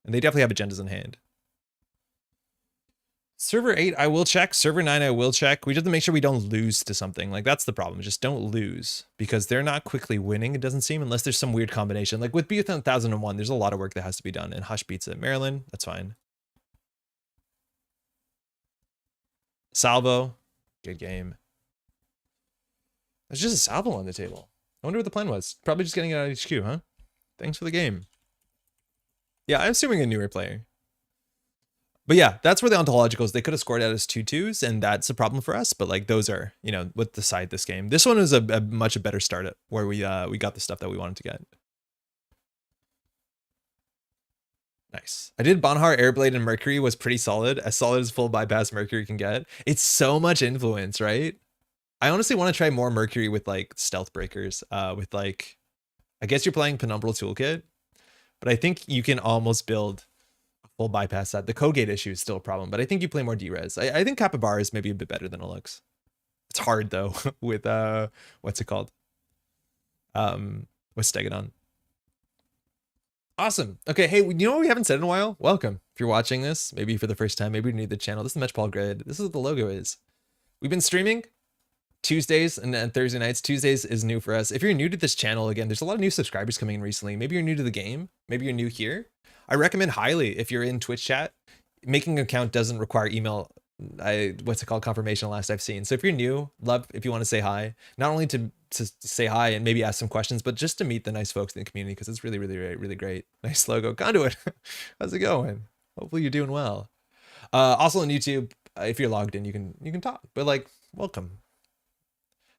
And they definitely have agendas in hand. Server 8, I will check. Server 9, I will check. We just have to make sure we don't lose to something. Like, that's the problem. Just don't lose. Because they're not quickly winning, it doesn't seem, unless there's some weird combination. Like, with Beat 1001, there's a lot of work that has to be done. And Hush beats it. Maryland, that's fine. Salvo, good game. There's just a salvo on the table. I wonder what the plan was. Probably just getting it out of HQ, huh? Thanks for the game. Yeah, I'm assuming a newer player. But yeah, that's where the ontologicals, they could have scored out as 2/2s, and that's a problem for us. But like those are, you know, what decide this game. This one was a much better start at where we got the stuff that we wanted to get. Nice. I did Bonhar, Airblade, and Mercury was pretty solid as full bypass Mercury can get. It's so much influence, right? I honestly want to try more Mercury with like stealth breakers. With like, I guess you're playing Penumbral Toolkit, but I think you can almost build full bypass that. The Kogate issue is still a problem, but I think you play more D-Res. I think Capybara is maybe a bit better than it looks. It's hard though with what's it called? With Stegodon. Awesome. Okay, hey, you know what we haven't said in a while? Welcome. If you're watching this, maybe for the first time, maybe you're new to the channel. This is the Metropole Grid. This is what the logo is. We've been streaming Tuesdays and Thursday nights. Tuesdays is new for us. If you're new to this channel, again, there's a lot of new subscribers coming in recently. Maybe you're new to the game. Maybe you're new here. I recommend highly, if you're in Twitch chat, making an account doesn't require email, what's it called, confirmation last I've seen. So if you're new, love if you want to say hi, not only to say hi and maybe ask some questions, but just to meet the nice folks in the community, because it's really, really, really, really great. Nice logo. Conduit. How's it going? Hopefully you're doing well. Also on YouTube, if you're logged in, you can talk, but like, welcome.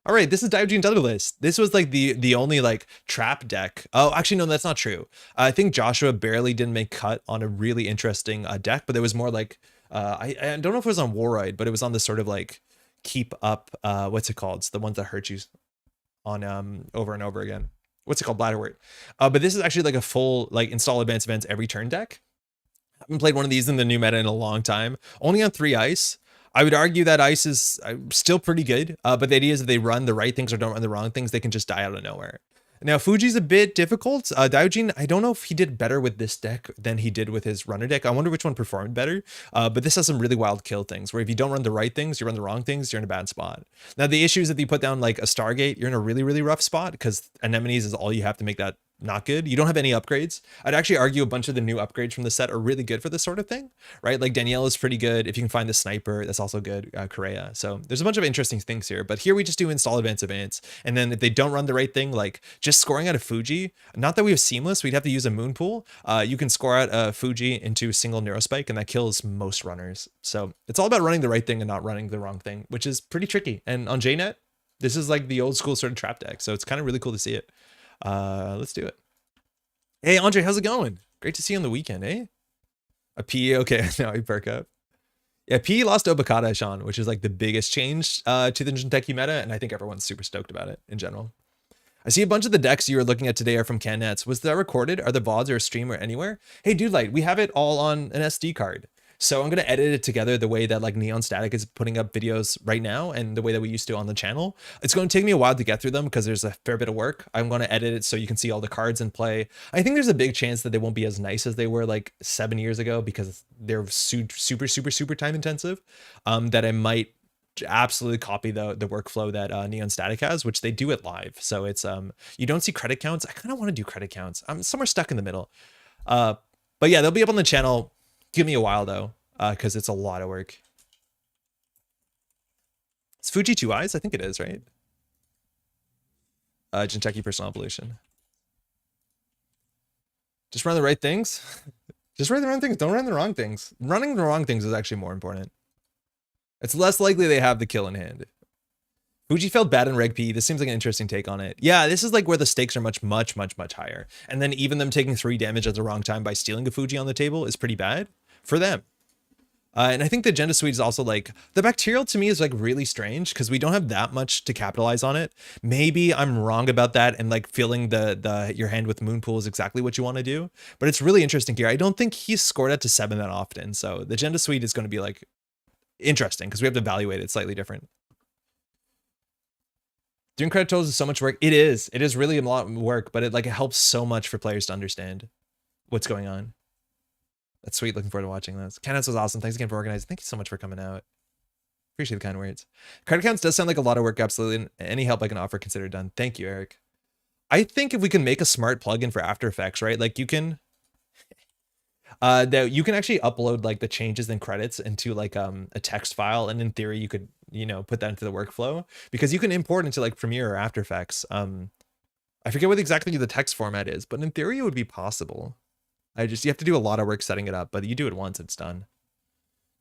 All right, this is Daijin DECKLISTS. This was like the only like trap deck. Oh, actually, no, that's not true. I think Joshua barely didn't make cut on a really interesting deck, but there was more like, I don't know if it was on Warride, but it was on this sort of like keep up, what's it called? It's the ones that hurt you on over and over again. What's it called? Bladderwort. But this is actually like a full like install advanced events every turn deck. I haven't played one of these in the new meta in a long time. Only on 3 ice. I would argue that ice is still pretty good, but the idea is if they run the right things or don't run the wrong things, they can just die out of nowhere. Now, Fuji's a bit difficult. Daijin, I don't know if he did better with this deck than he did with his runner deck. I wonder which one performed better, but this has some really wild kill things, where if you don't run the right things, you run the wrong things, you're in a bad spot. Now, the issue is if you put down like a Stargate, you're in a really, really rough spot, because Anemones is all you have to make that not good. You don't have any upgrades. I'd actually argue a bunch of the new upgrades from the set are really good for this sort of thing, right? Like Danielle is pretty good. If you can find the sniper, that's also good. Correa. So there's a bunch of interesting things here, but here we just do install advance. And then if they don't run the right thing, like just scoring out of Fuji, not that we have seamless, we'd have to use a moon pool. You can score out a Fuji into a single neurospike, and that kills most runners. So it's all about running the right thing and not running the wrong thing, which is pretty tricky. And on JNet, this is like the old school sort of trap deck. So it's kind of really cool to see it. Let's do it. Hey, Andre, how's it going? Great to see you on the weekend, eh? A PE, okay, now we perk up. Yeah, PE lost to Obokata, Sean, which is like the biggest change to the Jinteki meta, and I think everyone's super stoked about it in general. I see a bunch of the decks you were looking at today are from CanNets. Was that recorded? Are the VODs or a stream or anywhere? Hey, Dude Light, we have it all on an SD card. So I'm going to edit it together the way that like Neon Static is putting up videos right now and the way that we used to on the channel. It's going to take me a while to get through them because there's a fair bit of work. I'm going to edit it so you can see all the cards in play. I think there's a big chance that they won't be as nice as they were like 7 years ago because they're super time intensive, that I might absolutely copy the workflow that Neon Static has, which they do it live. So it's you don't see credit counts. I kind of want to do credit counts. I'm somewhere stuck in the middle. But yeah, they'll be up on the channel. Give me a while though, because it's a lot of work. It's Fuji 2 Eyes? I think it is, right? Jinteki Personal Evolution. Just run the right things. Just run the wrong things. Don't run the wrong things. Running the wrong things is actually more important. It's less likely they have the kill in hand. Fuji felt bad in Reg P. This seems like an interesting take on it. Yeah, this is like where the stakes are much higher. And then even them taking 3 damage at the wrong time by stealing a Fuji on the table is pretty bad for them. And I think the Agenda Suite is also like, the Bacterial to me is like really strange because we don't have that much to capitalize on it. Maybe I'm wrong about that and like filling your hand with Moonpool is exactly what you want to do. But it's really interesting here. I don't think he's scored at to 7 that often. So the Agenda Suite is going to be like interesting because we have to evaluate it slightly different. Doing credit totals is so much work. It is really a lot of work, but it helps so much for players to understand what's going on. That's sweet. Looking forward to watching this. CanNets was awesome. Thanks again for organizing. Thank you so much for coming out. Appreciate the kind words. Credit counts does sound like a lot of work. Absolutely. Any help I can offer, consider done. Thank you, Eric. I think if we can make a smart plugin for After Effects, right? Like you can, that you can actually upload like the changes in credits into like a text file, and in theory you could put that into the workflow because you can import into like Premiere or After Effects. I forget what exactly the text format is, but in theory it would be possible. You have to do a lot of work setting it up, but you do it once, it's done.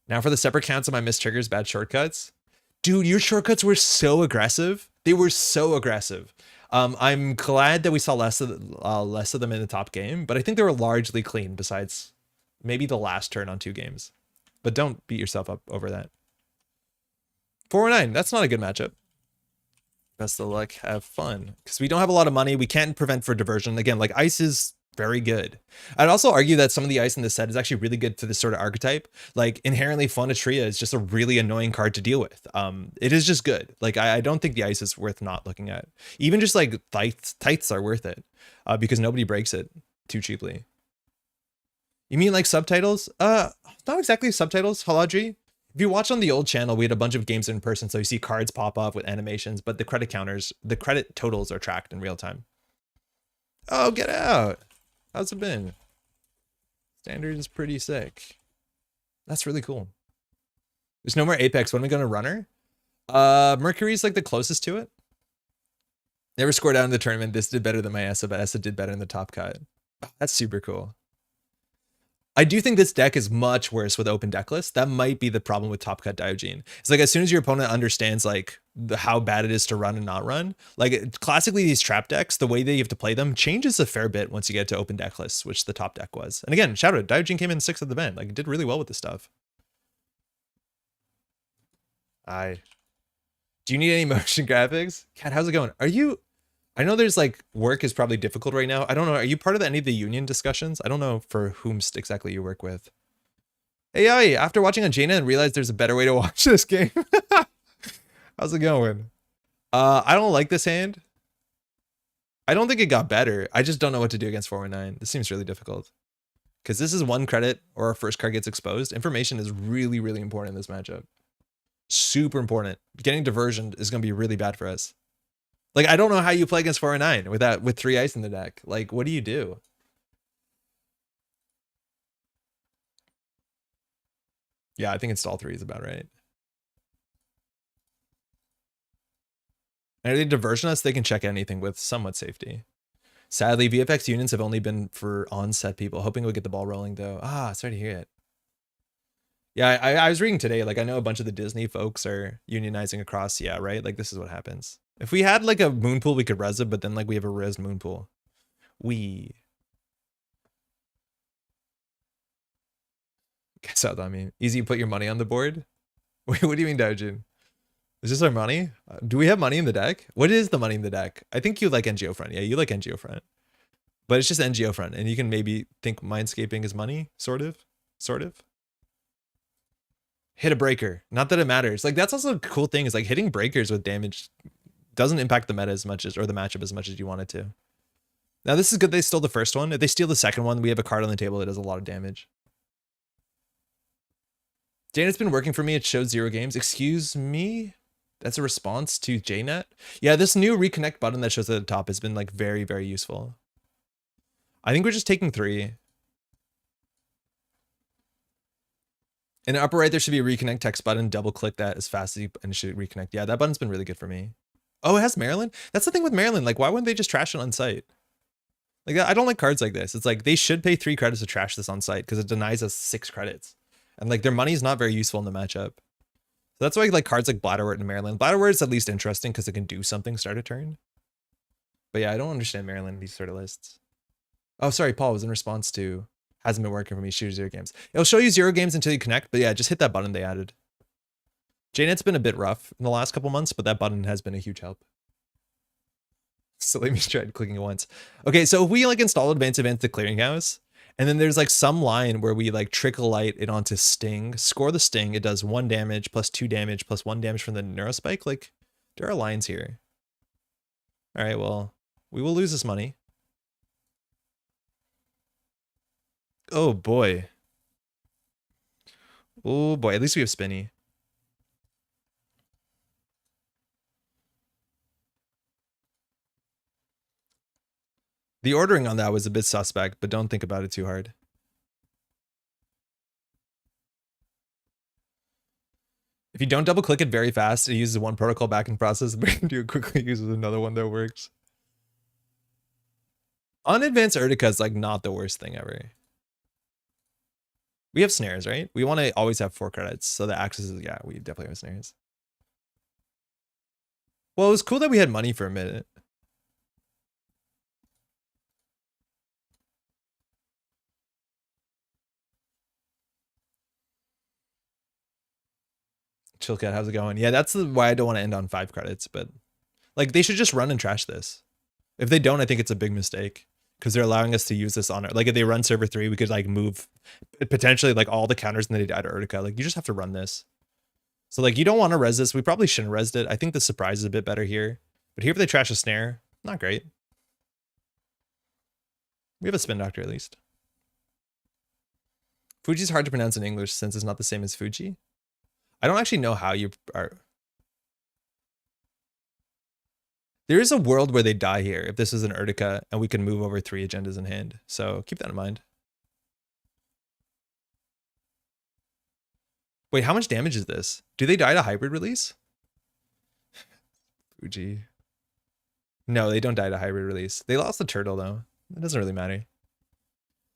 Now for the separate counts of my missed triggers, bad shortcuts. Dude, your shortcuts were so aggressive. They were so aggressive. I'm glad that we saw less of them in the top game, but I think they were largely clean besides maybe the last turn on 2 games. But don't beat yourself up over that. 4-9, that's not a good matchup. Best of luck, have fun. Because we don't have a lot of money, we can't prevent for diversion. Again, like ice is very good. I'd also argue that some of the ice in this set is actually really good for this sort of archetype. Like inherently Phonotria is just a really annoying card to deal with. It is just good. Like I don't think the ice is worth not looking at. Even just like Tithes are worth it because nobody breaks it too cheaply. You mean like subtitles? Not exactly subtitles, Haladri. If you watch on the old channel, we had a bunch of games in person, so you see cards pop off with animations, but the credit totals are tracked in real time. Oh, get out. How's it been? Standard is pretty sick. That's really cool. There's no more Apex. When are we going to Runner? Mercury's like the closest to it. Never scored out in the tournament. This did better than my Essa, but Essa did better in the top cut. Oh, that's super cool. I do think this deck is much worse with open deck lists. That might be the problem with Top Cut Diogene. It's like as soon as your opponent understands like how bad it is to run and not run, like classically these trap decks, the way that you have to play them changes a fair bit once you get to open deck lists, which the top deck was. And again, shout out, Diogene came in 6th at the bend. Like it did really well with this stuff. Do you need any motion graphics? Kat, how's it going? I know there's like work is probably difficult right now. I don't know. Are you part of any of the union discussions? I don't know for whom exactly you work with. Hey, after watching on Jaina and realized there's a better way to watch this game. How's it going? I don't like this hand. I don't think it got better. I just don't know what to do against 419. This seems really difficult. Because this is 1 credit or our first card gets exposed. Information is really, really important in this matchup. Super important. Getting diversion is going to be really bad for us. Like, I don't know how you play against 4-9 with 3 ice in the deck. Like, what do you do? Yeah, I think install 3 is about right. And if they diversion us, they can check anything with somewhat safety. Sadly, VFX unions have only been for on-set people. Hoping we'll get the ball rolling, though. Sorry to hear it. Yeah, I was reading today, like, I know a bunch of the Disney folks are unionizing across. Yeah, right? Like, this is what happens. If we had, like, a Moonpool, we could res it, but then, like, we have a res Moonpool. Guess out on me. Easy to put your money on the board? Wait, what do you mean, Dojin? Is this our money? Do we have money in the deck? What is the money in the deck? I think you like NGO front. Yeah, you like NGO front. But it's just NGO front. And you can maybe think mindscaping is money, sort of. Sort of. Hit a breaker. Not that it matters. Like, that's also a cool thing is like hitting breakers with damage doesn't impact the meta as much as, or the matchup as much as you want it to. Now, this is good they stole the first one. If they steal the second one, we have a card on the table that does a lot of damage. Jane, it's been working for me. It showed 0 games. Excuse me? That's a response to JNet? Yeah, this new reconnect button that shows at the top has been like very, very useful. I think we're just taking 3. In the upper right, there should be a reconnect text button. Double click that as fast as you and it should reconnect. Yeah, that button's been really good for me. Oh, it has Maryland? That's the thing with Maryland. Like, why wouldn't they just trash it on site? Like, I don't like cards like this. It's like they should pay 3 credits to trash this on site because it denies us 6 credits. And like their money is not very useful in the matchup. So that's why like cards like Bladderwort and Maryland. Bladderwort is at least interesting because it can do something start a turn. But yeah, I don't understand Maryland in these sort of lists. Oh, sorry, Paul was in response to hasn't been working for me. Shoot 0 games. It'll show you 0 games until you connect. But yeah, just hit that button they added. JNet's been a bit rough in the last couple months, but that button has been a huge help. So let me try clicking it once. Okay, so if we like install advanced events to clearinghouse, and then there's like some line where we like trickle light it onto sting, score the sting, it does 1 damage plus 2 damage plus 1 damage from the neurospike. Like there are lines here. All right, well, we will lose this money. Oh boy. Oh boy, at least we have Spinny. The ordering on that was a bit suspect, but don't think about it too hard. If you don't double click it very fast, it uses 1 protocol back in process, but you do it quickly, it uses another one that works. Unadvanced Urtica is like not the worst thing ever. We have snares, right? We want to always have 4 credits. So the axis is, yeah, we definitely have snares. Well, it was cool that we had money for a minute. Chillcat, how's it going? Yeah, that's why I don't want to end on 5 credits, but like they should just run and trash this. If they don't, I think it's a big mistake because they're allowing us to use this on it. Like if they run server 3, we could like move potentially like all the counters and they died to Urtica. Like you just have to run this. So like you don't want to res this. We probably shouldn't res it. I think the surprise is a bit better here. But here if they trash a snare, not great. We have a spin doctor at least. Fuji's hard to pronounce in English since it's not the same as Fuji. I don't actually know how you are. There is a world where they die here if this is an Urtica and we can move over 3 agendas in hand. So keep that in mind. Wait, how much damage is this? Do they die to hybrid release? Fuji. No, they don't die to hybrid release. They lost the turtle though. It doesn't really matter.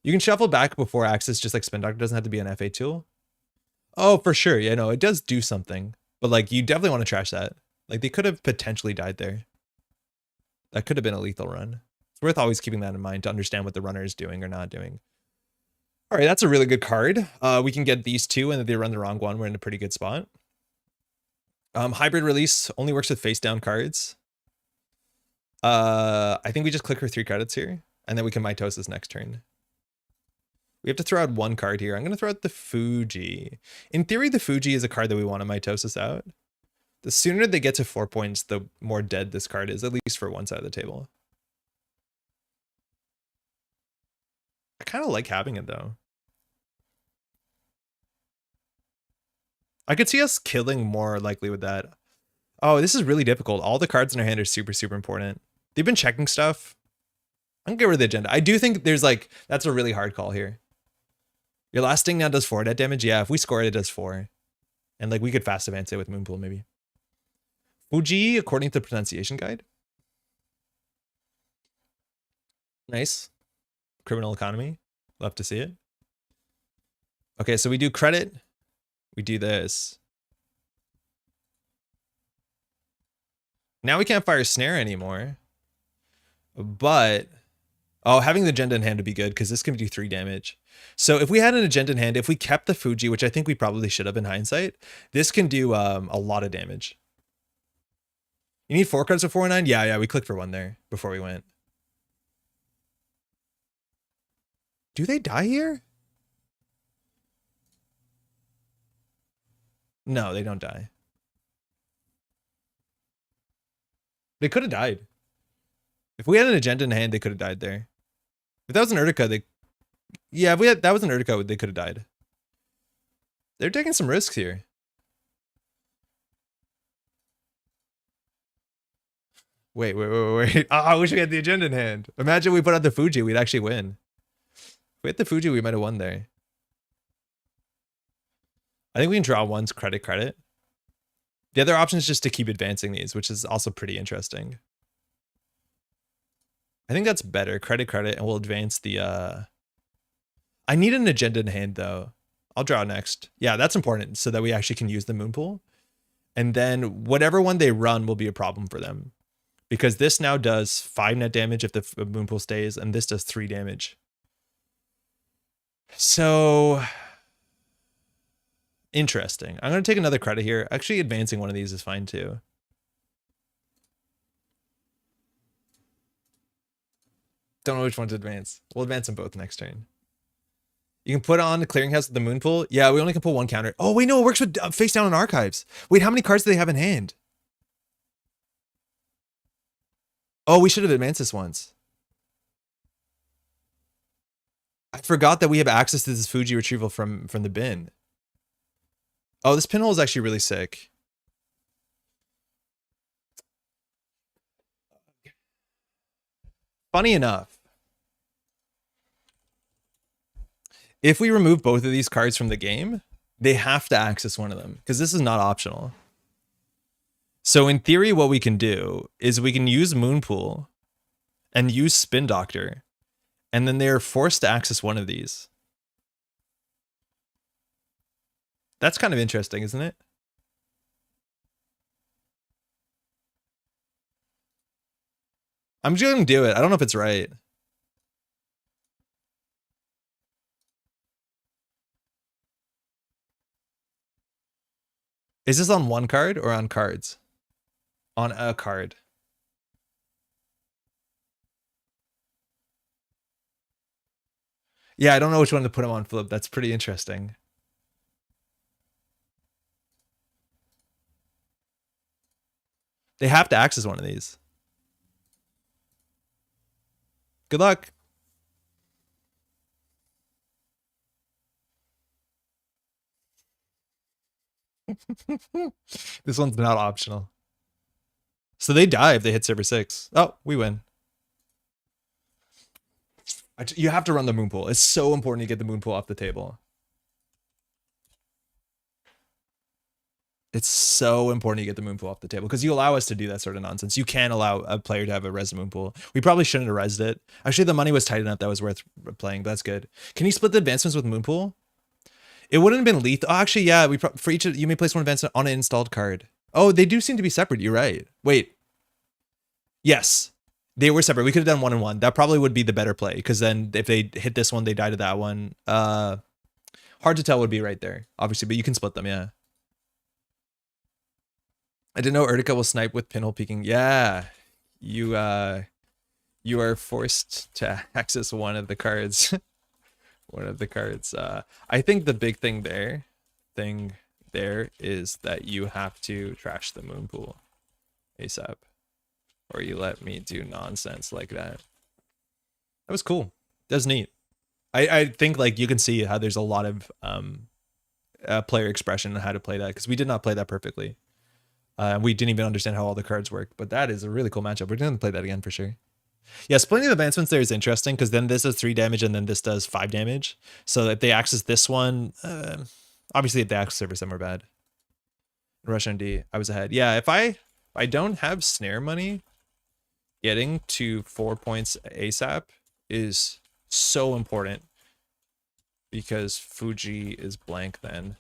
You can shuffle back before access just like Spin Doctor. Doesn't have to be an FA tool. Oh, for sure. Yeah, no, it does do something. But like you definitely want to trash that. Like they could have potentially died there. That could have been a lethal run. It's worth always keeping that in mind to understand what the runner is doing or not doing. All right, that's a really good card. We can get these 2 and if they run the wrong one, we're in a pretty good spot. Hybrid release only works with face down cards. I think we just click her 3 credits here and then we can mitosis next turn. We have to throw out 1 card here. I'm going to throw out the Fuji. In theory, the Fuji is a card that we want to mitosis out. The sooner they get to 4 points, the more dead this card is, at least for one side of the table. I kind of like having it, though. I could see us killing more likely with that. Oh, this is really difficult. All the cards in our hand are super, super important. They've been checking stuff. I'm gonna get rid of the agenda. I do think there's like, that's a really hard call here. Your last sting now does 4 net damage. Yeah, if we score it, it does 4. And like we could fast advance it with Moonpool maybe. Fuji, according to the pronunciation guide. Nice. Criminal economy. Love to see it. Okay, so we do credit. We do this. Now we can't fire snare anymore. But oh, having the agenda in hand would be good because this can do 3 damage. So if we had an agenda in hand, if we kept the Fuji, which I think we probably should have in hindsight, this can do a lot of damage. You need 4 cards for 4-9? Yeah, we clicked for 1 there before we went. Do they die here? No, they don't die. They could have died. If we had an agenda in hand, they could have died there. If that was an Urtica, they... Yeah, if we had... That was an Urtica, they could have died. They're taking some risks here. Wait. I wish we had the agenda in hand. Imagine we put out the Fuji, we'd actually win. If we had the Fuji, we might have won there. I think we can draw once, credit. The other option is just to keep advancing these, which is also pretty interesting. I think that's better. Credit, and we'll advance the... I need an agenda in hand, though. I'll draw next. Yeah, that's important, so that we actually can use the moon pool. And then whatever one they run will be a problem for them. Because this now does 5 net damage if the moon pool stays, and this does 3 damage. So... interesting. I'm going to take another credit here. Actually, advancing one of these is fine, too. Don't know which one to advance. We'll advance them both next turn. You can put on the clearinghouse with the moon pool. Yeah, we only can pull 1 counter. Oh, wait, no, it works with face down on archives. Wait, how many cards do they have in hand? Oh, we should have advanced this once. I forgot that we have access to this Fuji retrieval from the bin. Oh, this pinhole is actually really sick. Funny enough, if we remove both of these cards from the game, they have to access one of them, because this is not optional. So in theory, what we can do is we can use Moonpool and use Spin Doctor, and then they're forced to access one of these. That's kind of interesting, isn't it? I'm just going to do it. I don't know if it's right. Is this on one card or on cards? On a card. Yeah, I don't know which one to put them on flip. That's pretty interesting. They have to access one of these. Good luck. This one's not optional. So they die if they hit server 6. Oh, we win. You have to run the moon pool. It's so important to get the moon pool off the table. It's so important to get the moon pool off the table because you allow us to do that sort of nonsense. You can't allow a player to have a res moon pool. We probably shouldn't have resed it. Actually, the money was tight enough that was worth playing, but that's good. Can you split the advancements with moon pool? It wouldn't have been lethal. Oh, actually, yeah. For each, you may place one advancement on an installed card. Oh, they do seem to be separate. You're right. Wait. Yes, they were separate. We could have done 1 and 1. That probably would be the better play because then if they hit this one, they die to that one. Hard to tell would be right there, obviously, but you can split them. Yeah. I didn't know Urtica will snipe with pinhole peeking. Yeah, you are forced to access one of the cards. One of the cards. I think the big thing there is that you have to trash the moon pool ASAP, or you let me do nonsense like that. That was cool. That's neat. I think like you can see how there's a lot of player expression on how to play that because we did not play that perfectly. We didn't even understand how all the cards work, but that is a really cool matchup. We're going to play that again for sure. Yeah, splitting the advancements there is interesting because then this does 3 damage and then this does 5 damage. So if they access this one, obviously if they access server some are bad. Russian D, I was ahead. Yeah, if I don't have snare money, getting to 4 points ASAP is so important because Fuji is blank then.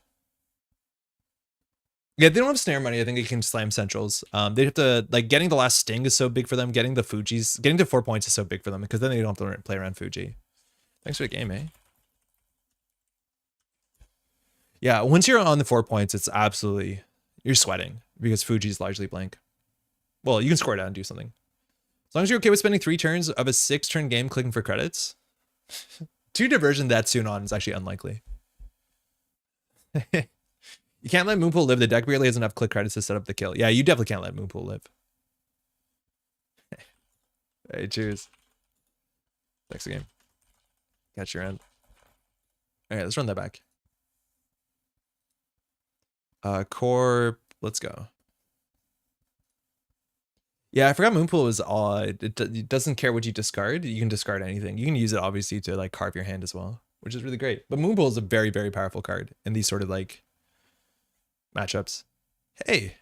Yeah, they don't have snare money. I think they can slam centrals. They have to, like, getting the last sting is so big for them. Getting the Fujis, getting to 4 points is so big for them because then they don't have to play around Fuji. Thanks for the game, eh? Yeah, once you're on the 4 points, it's absolutely, you're sweating because Fuji's largely blank. Well, you can score it out and do something. As long as you're okay with spending 3 turns of a 6-turn game clicking for credits. 2 diversion that soon on is actually unlikely. You can't let Moonpool live. The deck barely has enough click credits to set up the kill. Yeah, you definitely can't let Moonpool live. Hey, cheers. Next game. Catch your end. Alright, let's run that back. Corp, let's go. Yeah, I forgot Moonpool is odd. It doesn't care what you discard. You can discard anything. You can use it obviously to like carve your hand as well, which is really great. But Moonpool is a very, very powerful card in these sort of like matchups. Hey,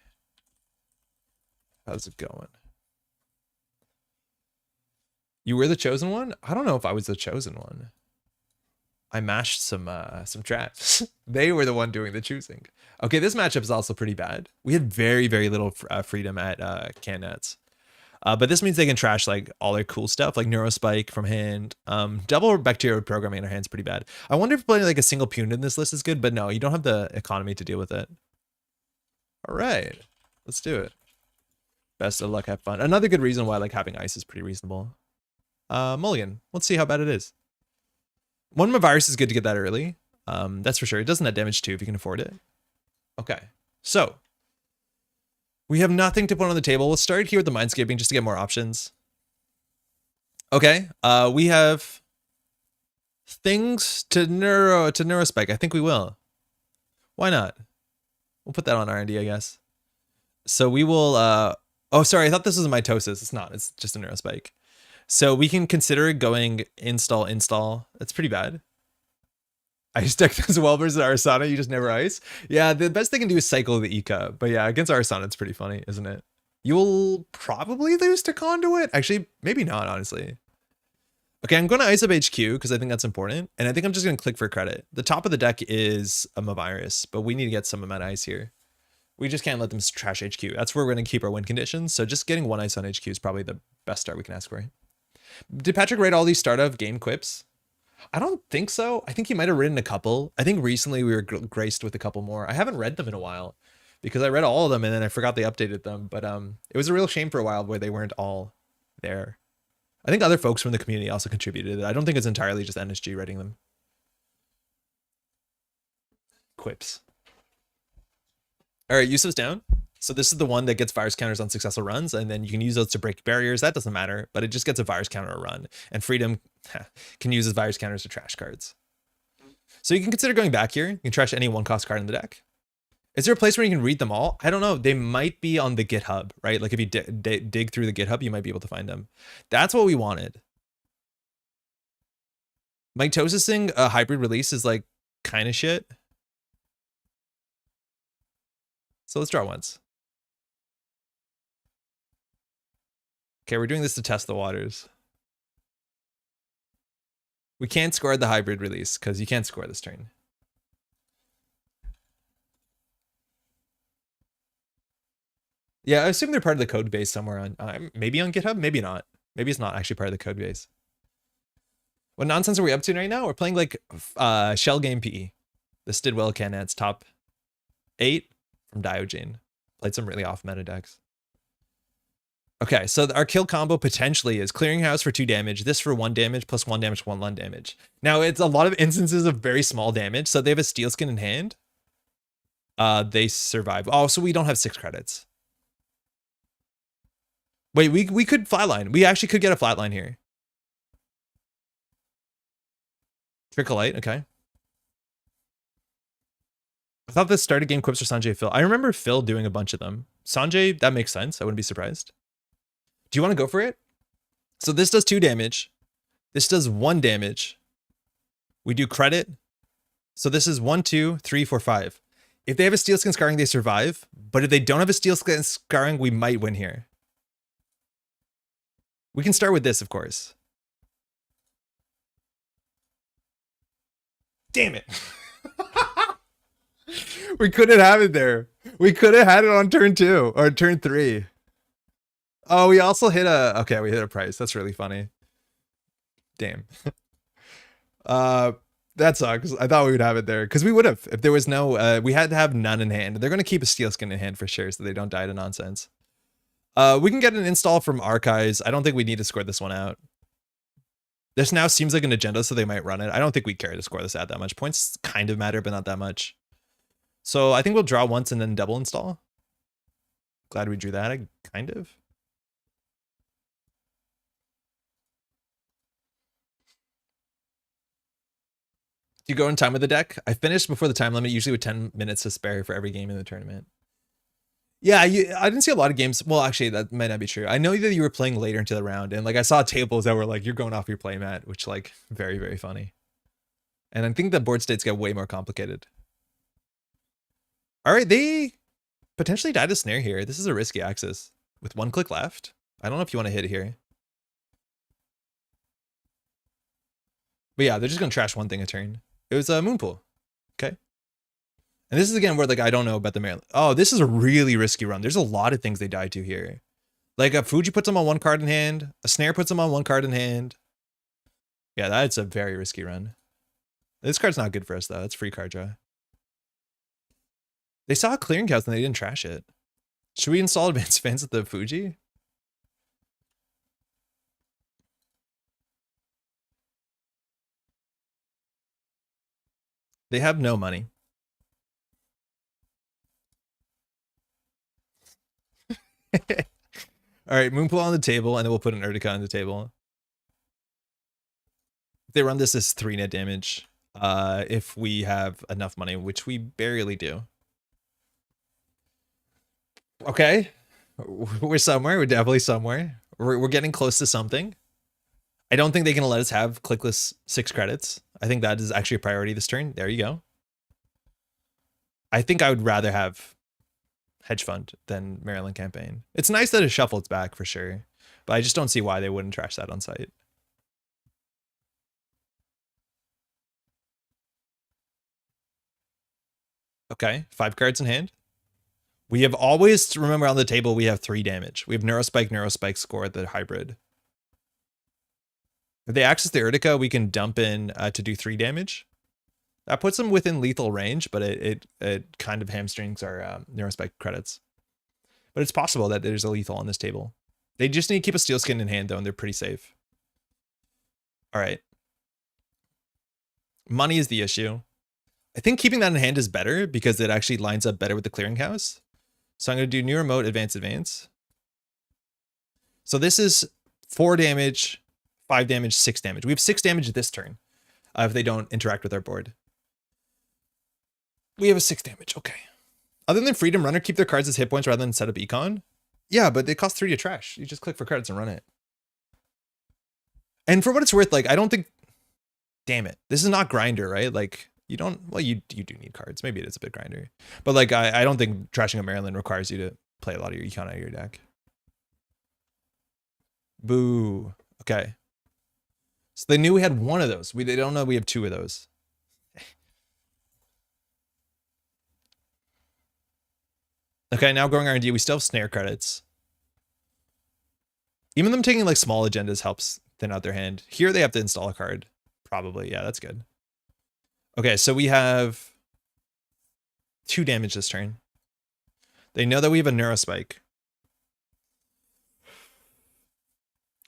how's it going? You were the chosen one? I don't know if I was the chosen one. I mashed some traps. They were the one doing the choosing. Okay, this matchup is also pretty bad. We had very, very little freedom at Cannets. But this means they can trash like all their cool stuff, like Neurospike from hand. Double Bacterial Programming in our hand's pretty bad. I wonder if playing like a single Pune in this list is good, but no, you don't have the economy to deal with it. All right, let's do it. Best of luck, have fun. Another good reason why like having ice is pretty reasonable. Mulligan, let's see how bad it is. One of my virus is good to get that early. That's for sure. It does net damage too if you can afford it. Okay, so we have nothing to put on the table. Let's start here with the Mindscaping just to get more options. Okay, we have things to Neurospike. I think we will. Why not? We'll put that on R&D, I guess. So we will, oh, sorry, I thought this was a mitosis. It's not, it's just a Neurospike. So we can consider going install. That's pretty bad. Ice deck those well versus Arsana, you just never ice. Yeah, the best they can do is cycle the Ika. But yeah, against Arsana, it's pretty funny, isn't it? You'll probably lose to Conduit. Actually, maybe not, honestly. Okay, I'm going to ice up HQ because I think that's important. And I think I'm just going to click for credit. The top of the deck is a Mavirus, but we need to get some amount of ice here. We just can't let them trash HQ. That's where we're going to keep our win conditions. So just getting 1 ice on HQ is probably the best start we can ask for. Did Patrick write all these start of game quips? I don't think so. I think he might have written a couple. I think recently we were graced with a couple more. I haven't read them in a while because I read all of them and then I forgot they updated them. But it was a real shame for a while where they weren't all there. I think other folks from the community also contributed. I don't think it's entirely just NSG writing them. Quips. All right, Yusuf's down. So this is the one that gets virus counters on successful runs, and then you can use those to break barriers. That doesn't matter, but it just gets a virus counter a run. And Freedom can use his virus counters to trash cards. So you can consider going back here. You can trash any 1-cost card in the deck. Is there a place where you can read them all? I don't know. They might be on the GitHub, right? Like if you dig through the GitHub, you might be able to find them. That's what we wanted. Mitosising a hybrid release is like kind of shit. So let's draw once. Okay, we're doing this to test the waters. We can't score the hybrid release because you can't score this turn. Yeah, I assume they're part of the code base somewhere on, maybe on GitHub, maybe not. Maybe it's not actually part of the code base. What nonsense are we up to right now? We're playing like Shell Game PE. This did well, Canad's top 8 from Diogen. Played some really off meta decks. Okay, so our kill combo potentially is Clearinghouse for 2 damage, this for 1 damage, plus 1 damage, 1 damage. Now, it's a lot of instances of very small damage, so they have a Steel Skin in hand. They survive. Oh, so we don't have 6 credits. Wait, we could flatline. We actually could get a flatline here. Trickle Light, okay. I thought this started game quips for Sanjay Phil. I remember Phil doing a bunch of them. Sanjay, that makes sense. I wouldn't be surprised. Do you want to go for it? So this does 2 damage. This does 1 damage. We do credit. So this is 1, 2, 3, 4, 5. If they have a Steel Skin Scarring, they survive. But if they don't have a Steel Skin Scarring, we might win here. We can start with this, of course. Damn it. We couldn't have it there. We could have had it on turn 2 or turn 3. Oh, we also hit a, okay, we hit a price. That's really funny. Damn. That sucks. I thought we would have it there because we would have if there was no, we had to have none in hand. They're going to keep a Steel Skin in hand for sure so they don't die to nonsense. We can get an install from archives. I don't think we need to score this one out. This now seems like an agenda, so they might run it. I don't think we care to score this out that much. Points kind of matter, but not that much. So I think we'll draw once and then double install. Glad we drew that, kind of. Do you go in time with the deck? I finished before the time limit, usually with 10 minutes to spare for every game in the tournament. Yeah, I didn't see a lot of games. Well, actually, that might not be true. I know that you were playing later into the round, and like I saw tables that were like, you're going off your playmat, which like very, very funny. And I think the board states get way more complicated. All right, they potentially died a snare here. This is a risky axis with 1 click left. I don't know if you want to hit it here. But yeah, they're just going to trash one thing a turn. It was a Moonpool. Okay. And this is again where like I don't know about the Maryland. Oh, this is a really risky run. There's a lot of things they die to here. Like a Fuji puts them on 1 card in hand. A snare puts them on 1 card in hand. Yeah, that's a very risky run. This card's not good for us though. It's free card draw. They saw a clearinghouse and they didn't trash it. Should we install advanced fans at the Fuji? They have no money. All right, Moonpool on the table, and then we'll put an Urtica on the table. If they run this as 3 net damage, if we have enough money, which we barely do. Okay, we're somewhere. We're definitely somewhere. We're getting close to something. I don't think they can let us have clickless 6 credits. I think that is actually a priority this turn. There you go. I think I would rather have Hedge Fund than Maryland Campaign. It's nice that it shuffles back for sure, but I just don't see why they wouldn't trash that on site. Okay, 5 cards in hand. We have always, remember on the table, we have 3 damage. We have Neurospike, score the hybrid. If they access the Urtica, we can dump in to do 3 damage. That puts them within lethal range, but it kind of hamstrings our Neurospike credits. But it's possible that there's a lethal on this table. They just need to keep a Steel Skin in hand, though, and they're pretty safe. All right. Money is the issue. I think keeping that in hand is better because it actually lines up better with the clearinghouse. So I'm going to do new remote, advance. So this is 4 damage, 5 damage, 6 damage. We have 6 damage this turn if they don't interact with our board. We have a 6 damage. Okay. Other than Freedom Runner, keep their cards as hit points rather than set up econ. Yeah, but they cost 3 to trash. You just click for credits and run it. And for what it's worth, like, I don't think... Damn it. This is not Grinder, right? Like, you don't... Well, you do need cards. Maybe it is a bit Grinder. But, like, I don't think trashing a Maryland requires you to play a lot of your econ out of your deck. Boo. Okay. So they knew we had 1 of those. They don't know we have 2 of those. Okay, now going R&D, we still have snare credits. Even them taking like small agendas helps thin out their hand. Here they have to install a card. Probably, yeah, that's good. Okay, so we have 2 damage this turn. They know that we have a Neurospike.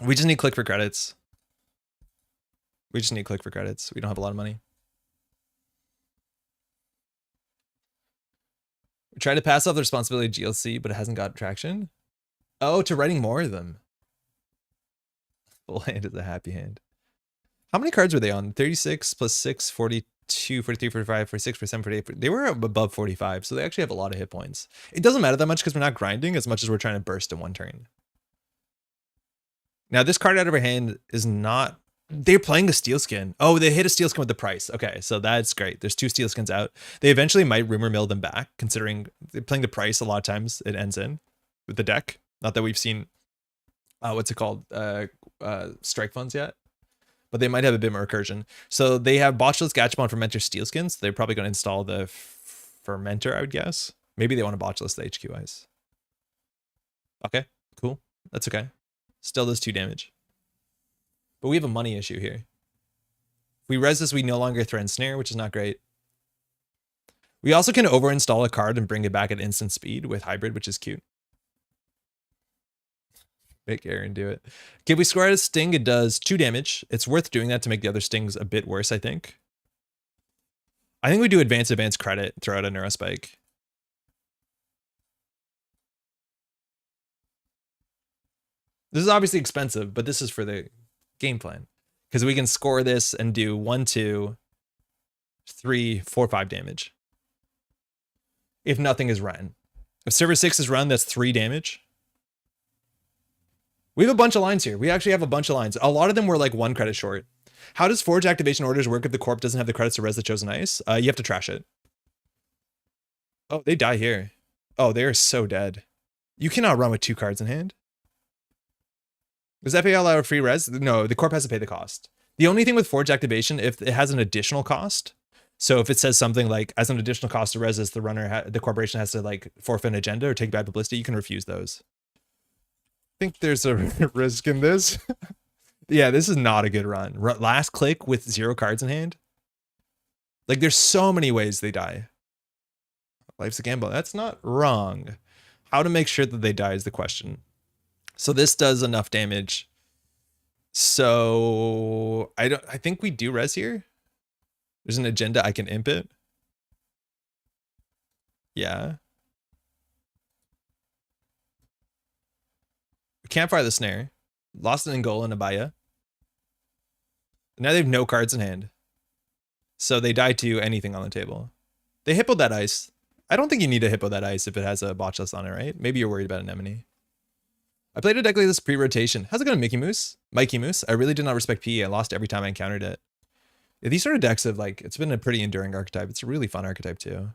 We just need click for credits. We just need click for credits. We don't have a lot of money. We tried to pass off the responsibility of GLC, but it hasn't got traction. Oh, to writing more of them. Full hand is a happy hand. How many cards were they on? 36 plus 6, 42, 43, 45, 46, 47, 48. They were above 45, so they actually have a lot of hit points. It doesn't matter that much because we're not grinding as much as we're trying to burst in 1 turn. Now, this card out of our hand is not... They're playing a Steel Skin. Oh, they hit a Steel Skin with the price. Okay, so that's great. There's 2 Steel Skins out. They eventually might rumor mill them back, considering they're playing the price a lot of times it ends in with the deck. Not that we've seen, what's it called, strike funds yet, but they might have a bit more recursion. So they have Botchless, Gachapon, Fermenter, Steel Skins. They're probably going to install the Fermenter, I would guess. Maybe they want to Botchless the HQ Ice. Okay, cool. That's okay. Still does 2 damage. But we have a money issue here. If we res this, we no longer threaten snare, which is not great. We also can over-install a card and bring it back at instant speed with hybrid, which is cute. Make Aaron do it. Okay, we score out a sting. It does 2 damage. It's worth doing that to make the other stings a bit worse, I think. I think we do advance credit, throw out a neurospike. This is obviously expensive, but this is for the game plan. Because we can score this and do 1, 2, 3, 4, 5 damage. If nothing is run. If server 6 is run, that's 3 damage. We have a bunch of lines here. We actually have a bunch of lines. A lot of them were like 1 credit short. How does forge activation orders work if the corp doesn't have the credits to res the chosen ice? You have to trash it. Oh, they die here. Oh, they're so dead. You cannot run with 2 cards in hand. Does FA allow a free res? No, the corp has to pay the cost. The only thing with forge activation, if it has an additional cost, so if it says something like, as an additional cost to res this, the runner, the corporation has to like forfeit an agenda or take bad publicity, you can refuse those. I think there's a risk in this. Yeah, this is not a good run. Last click with 0 cards in hand. Like, there's so many ways they die. Life's a gamble. That's not wrong. How to make sure that they die is the question. So this does enough damage. So I think we do res here. There's an agenda. I can imp it. Yeah. We can't fire the snare. Lost an Angola and a Baya. Now they have no cards in hand. So they die to anything on the table. They hippoed that ice. I don't think you need to hippo that ice if it has a botch list on it, right? Maybe you're worried about anemone. I played a deck like this pre-rotation. How's it going, Mickey Moose? Mikey Moose? I really did not respect PE. I lost every time I encountered it. Yeah, these sort of decks have like, it's been a pretty enduring archetype. It's a really fun archetype too.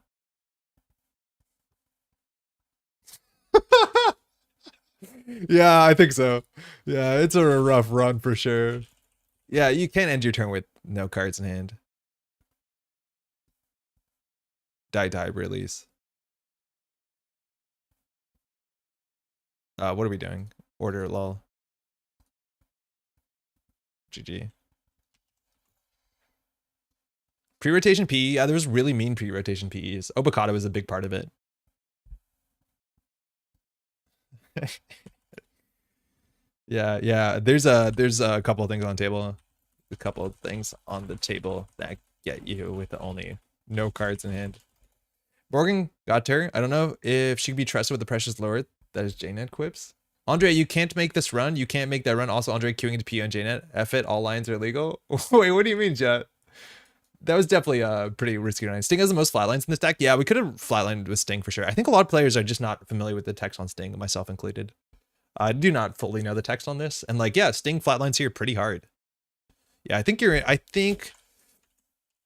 Yeah, I think so. Yeah, it's a rough run for sure. Yeah, you can't end your turn with no cards in hand. Die release. What are we doing? Order lol. GG. Pre-rotation PE. Yeah, there was really mean pre-rotation PEs. Obokata was a big part of it. Yeah. There's a couple of things on the table. A couple of things on the table that get you with only no cards in hand. Morgan got her. I don't know if she can be trusted with the precious lord. That is JNet quips. Andre, you can't make this run. You can't make that run. Also, Andre queuing into P on JNet. F it. All lines are illegal. Wait, what do you mean, Jet? That was definitely a pretty risky run. Sting has the most flatlines in this deck. Yeah, we could have flatlined with Sting for sure. I think a lot of players are just not familiar with the text on Sting, myself included. I do not fully know the text on this. And like, yeah, Sting flatlines here pretty hard. Yeah, I think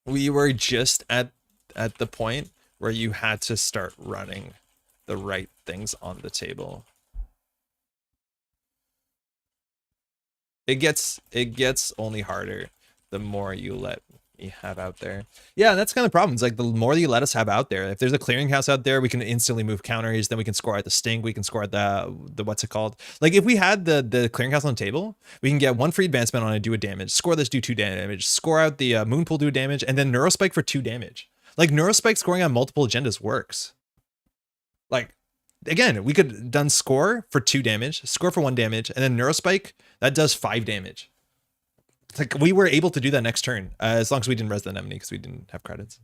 we were just at the point where you had to start running the right things on the table. It gets only harder the more you let me have out there. Yeah, that's kind of the problem. It's like the more you let us have out there, if there's a clearinghouse out there, we can instantly move counters, then we can score at the Sting, we can score at the what's it called? Like if we had the clearinghouse on the table, we can get 1 free advancement on it, do a damage, score this, do 2 damage, score out the Moonpool, do damage, and then Neurospike for 2 damage. Like Neurospike scoring on multiple agendas works. Like, again, we could have done score for 2 damage, score for 1 damage, and then Neurospike, that does 5 damage. Like, we were able to do that next turn, as long as we didn't res the anemone, because we didn't have credits.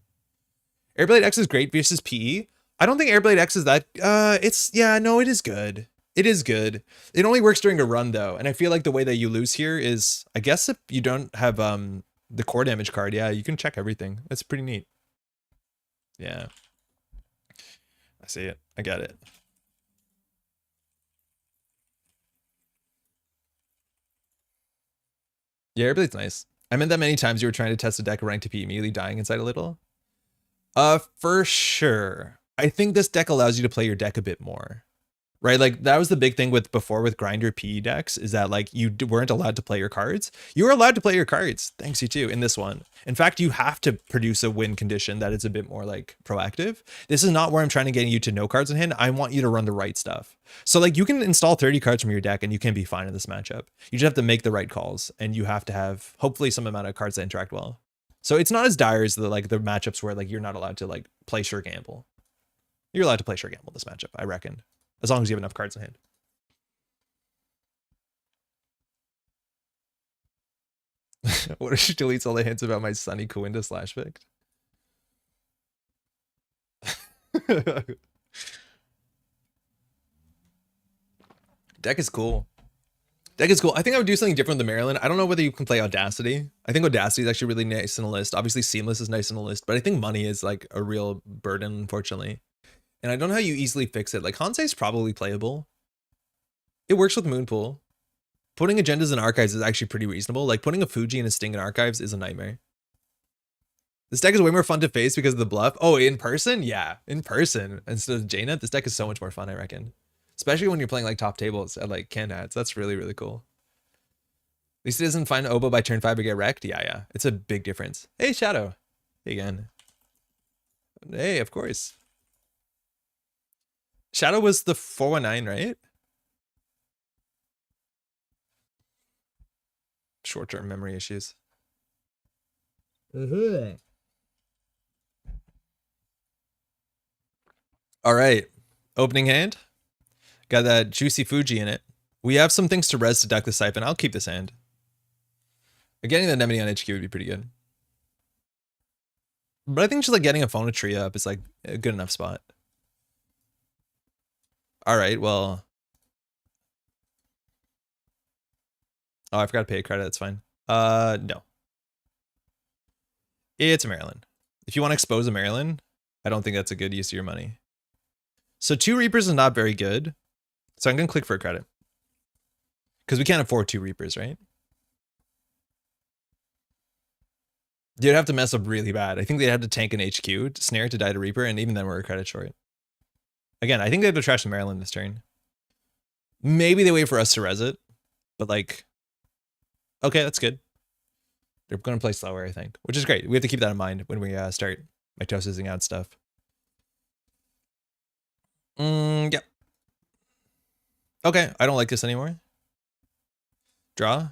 Airblade X is great versus PE. I don't think Airblade X is that, no, it is good. It is good. It only works during a run, though, and I feel like the way that you lose here is, I guess if you don't have the core damage card, yeah, you can check everything. That's pretty neat. Yeah. I see it. I get it. Yeah, Airblade's nice. I meant that many times you were trying to test a deck ranked to P immediately dying inside a little. For sure. I think this deck allows you to play your deck a bit more. Right? Like that was the big thing with before with grinder PE decks is that like you weren't allowed to play your cards. You were allowed to play your cards. Thanks you too in this one. In fact, you have to produce a win condition that is a bit more like proactive. This is not where I'm trying to get you to no cards in hand. I want you to run the right stuff. So like you can install 30 cards from your deck and you can be fine in this matchup. You just have to make the right calls and you have to have hopefully some amount of cards that interact well. So it's not as dire as the matchups where like you're not allowed to like play sure gamble. You're allowed to play sure gamble this matchup, I reckon. As long as you have enough cards in hand. What if she deletes all the hints about my Sunny Coinda slash fict? Deck is cool. Deck is cool. I think I would do something different than Maryland. I don't know whether you can play Audacity. I think Audacity is actually really nice in a list. Obviously, Seamless is nice in a list, but I think money is like a real burden, unfortunately. And I don't know how you easily fix it. Like Hansei is probably playable. It works with Moonpool. Putting agendas in archives is actually pretty reasonable. Like putting a Fuji and a Sting in archives is a nightmare. This deck is way more fun to face because of the bluff. Oh, in person? Yeah, in person. Instead of Jaina, this deck is so much more fun, I reckon. Especially when you're playing like top tables at like Candads. That's really, really cool. At least it doesn't find Oboe by turn 5 or get wrecked. Yeah. It's a big difference. Hey, Shadow. Hey, again. Hey, of course. Shadow was the 419, right? Short-term memory issues. All right. Opening hand. Got that juicy Fuji in it. We have some things to res to duck the siphon. I'll keep this hand. Getting the Anemone on HQ would be pretty good. But I think just like getting a Phonotria up is like a good enough spot. All right, well. Oh, I forgot to pay a credit. That's fine. No. It's a Maryland. If you want to expose a Maryland, I don't think that's a good use of your money. So 2 Reapers is not very good. So I'm going to click for a credit. Because we can't afford 2 Reapers, right? You'd have to mess up really bad. I think they'd have to tank an HQ, snare to die to Reaper, and even then we're a credit short. Again, I think they have to trash the Maryland this turn. Maybe they wait for us to res it. But like, okay, that's good. They're going to play slower, I think. Which is great. We have to keep that in mind when we start mitosising out stuff. Yep. Okay, I don't like this anymore. Draw.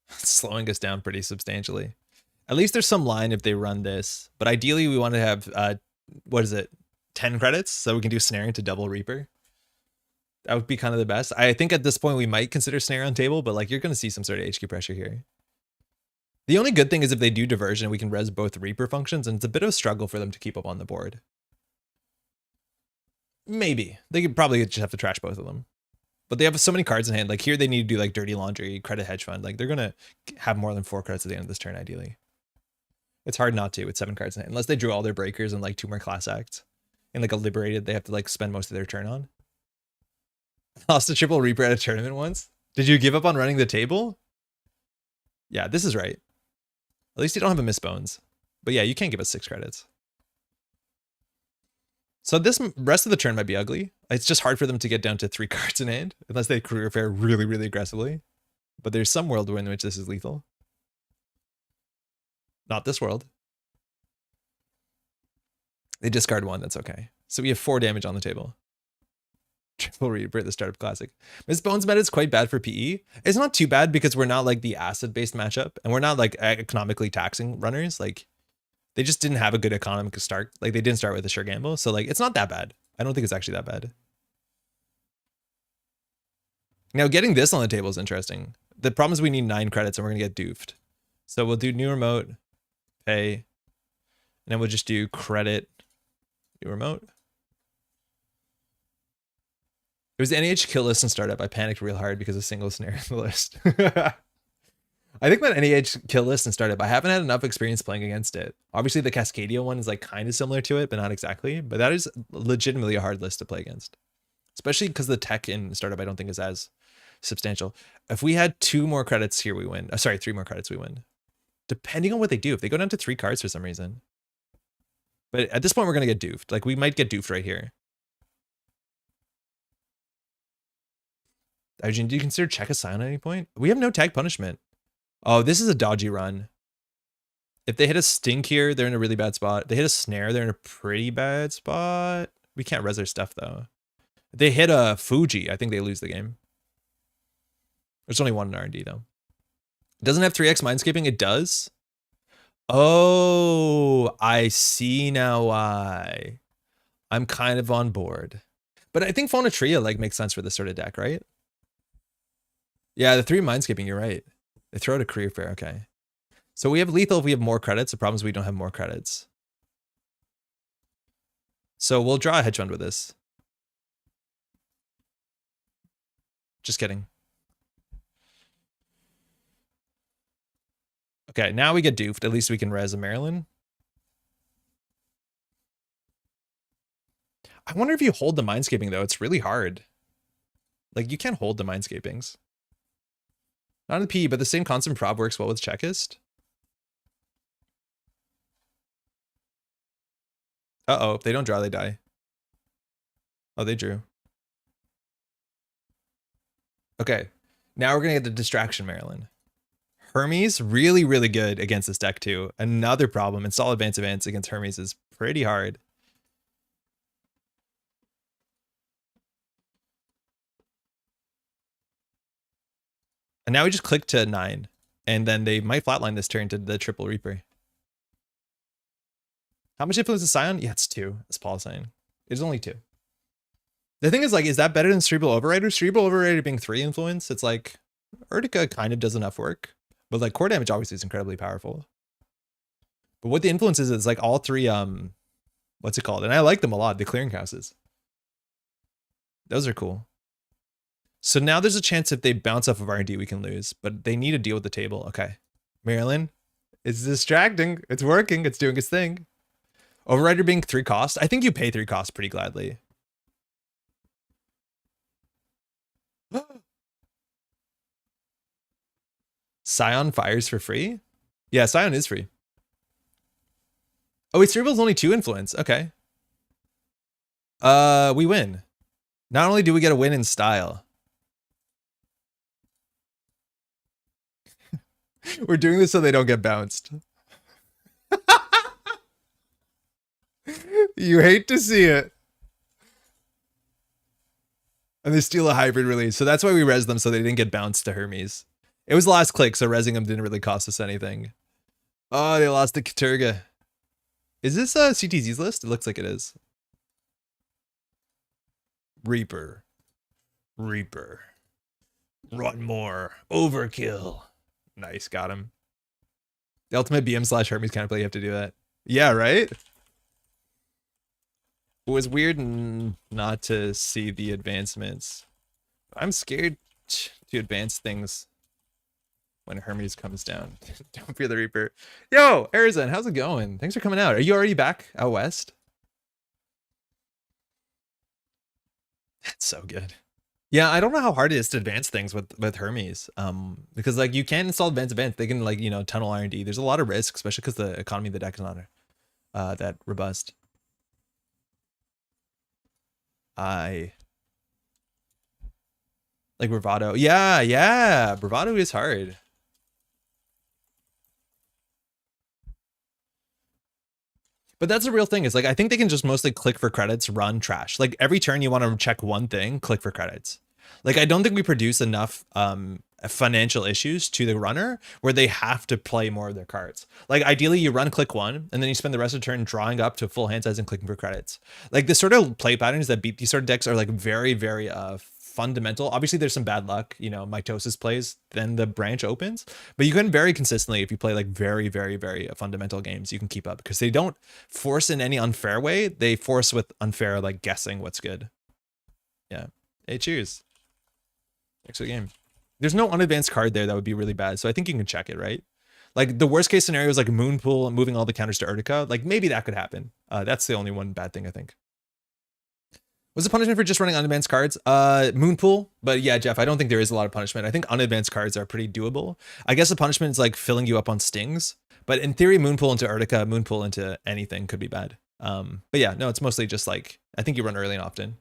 It's slowing us down pretty substantially. At least there's some line if they run this. But ideally, we want to have, what is it, 10 credits? So we can do snaring to double Reaper. That would be kind of the best. I think at this point, we might consider snare on table, but like you're going to see some sort of HQ pressure here. The only good thing is if they do diversion, we can res both Reaper functions, and it's a bit of a struggle for them to keep up on the board. Maybe. They could probably just have to trash both of them. But they have so many cards in hand. Like here, they need to do like Dirty Laundry, Credit Hedge Fund. Like they're going to have more than 4 credits at the end of this turn, ideally. It's hard not to with 7 cards in hand. Unless they drew all their breakers and like 2 more class acts. And like a Liberated, they have to like spend most of their turn on. Lost a triple Reaper at a tournament once. Did you give up on running the table? Yeah, this is right. At least you don't have a Miss Bones. But yeah, you can't give us 6 credits. So this rest of the turn might be ugly. It's just hard for them to get down to 3 cards in hand. Unless they career fair really, really aggressively. But there's some world in which this is lethal. Not this world. They discard 1, that's okay. So we have 4 damage on the table. Triple Reaper at the start of Classic. Miss Bones meta is quite bad for PE. It's not too bad because we're not like the acid-based matchup. And we're not like economically taxing runners. Like they just didn't have a good economic start. Like they didn't start with a sure gamble. So like it's not that bad. I don't think it's actually that bad. Now getting this on the table is interesting. The problem is we need 9 credits and we're going to get doofed. So we'll do new remote, pay, and then we'll just do credit, new remote. It was the NEH kill list and startup. I panicked real hard because of single snare in the list. I think that NEH kill list and startup, I haven't had enough experience playing against it. Obviously the Cascadia one is like kind of similar to it, but not exactly. But that is legitimately a hard list to play against. Especially because the tech in startup I don't think is as substantial. If we had 2 more credits here, we win. Sorry, 3 more credits, we win. Depending on what they do. If they go down to 3 cards for some reason. But at this point, we're going to get doofed. Like we might get doofed right here. Arjun, do you consider check a sign at any point? We have no tag punishment. Oh, this is a dodgy run. If they hit a stink here, they're in a really bad spot. If they hit a snare, they're in a pretty bad spot. We can't res their stuff though. If they hit a Fuji, I think they lose the game. There's only 1 in R&D though. It doesn't have 3x mindscaping. It does. Oh, I see now why. I'm kind of on board. But I think Phonotria like makes sense for this sort of deck, right? Yeah, the 3 Mindscaping, you're right. They throw out a career fair, okay. So we have lethal if we have more credits. The problem is we don't have more credits. So we'll draw a hedge fund with this. Just kidding. Okay, now we get doofed. At least we can res a Maryland. I wonder if you hold the Mindscaping, though. It's really hard. Like, you can't hold the Mindscapings. Not in the P, but the same constant prob works well with Checkist. Uh-oh, if they don't draw, they die. Oh, they drew. Okay, now we're gonna get the distraction Maryland. Hermes, really, really good against this deck too. Another problem, install advance against Hermes is pretty hard. And now we just click to 9, and then they might flatline this turn to the triple Reaper. How much influence is Scion? Yeah, it's 2, as Paul is saying. It's only 2. The thing is, like, is that better than Cerebral Overrider? Cerebral Overrider being 3 influence, it's like, Urtica kind of does enough work. But, like, core damage obviously is incredibly powerful. But what the influence is like all 3, what's it called? And I like them a lot, the clearinghouses. Those are cool. So now there's a chance if they bounce off of R&D, we can lose. But they need to deal with the table. Okay. Maryland, it's distracting. It's working. It's doing its thing. Overrider being 3 cost. I think you pay 3 cost pretty gladly. Scion fires for free? Yeah, Scion is free. Oh, wait, Cerebral's only 2 influence. Okay. We win. Not only do we get a win in style. We're doing this so they don't get bounced. You hate to see it. And they steal a hybrid release. So that's why we res them so they didn't get bounced to Hermes. It was the last click, so resing them didn't really cost us anything. Oh, they lost to Katurga. Is this a CTZ's list? It looks like it is. Reaper. Reaper. Run more. Overkill. Nice, got him. The ultimate BM / Hermes counterplay, you have to do that. Yeah, right? It was weird not to see the advancements. I'm scared to advance things when Hermes comes down. Don't fear the Reaper. Yo, Arizon, how's it going? Thanks for coming out. Are you already back out west? That's so good. Yeah, I don't know how hard it is to advance things with Hermes. Because like you can install advance. They can like, you know, tunnel R&D. There's a lot of risk, especially because the economy of the deck is not that robust. I like Bravado. Yeah. Bravado is hard. But that's the real thing is like, I think they can just mostly click for credits, run trash. Like every turn you want to check one thing, click for credits. Like, I don't think we produce enough financial issues to the runner where they have to play more of their cards. Like ideally you run click 1 and then you spend the rest of the turn drawing up to full hand size and clicking for credits. Like the sort of play patterns that beat these sort of decks are like very, very fundamental. Obviously there's some bad luck, you know, mitosis plays, then the branch opens, but you can very consistently, if you play like very, very, very fundamental games, you can keep up because they don't force in any unfair way. They force with unfair, like guessing what's good. Yeah. Hey, cheers. Thanks for the game. There's no unadvanced card there that would be really bad, so I think you can check it, right? Like the worst case scenario is like Moonpool moving all the counters to Urtica. Like maybe that could happen. That's the only one bad thing I think. What's the punishment for just running unadvanced cards? Moonpool. But yeah, Jeff, I don't think there is a lot of punishment. I think unadvanced cards are pretty doable. I guess the punishment is like filling you up on stings. But in theory, Moonpool into Urtica, Moonpool into anything could be bad. But yeah, no, it's mostly just like, I think you run early and often.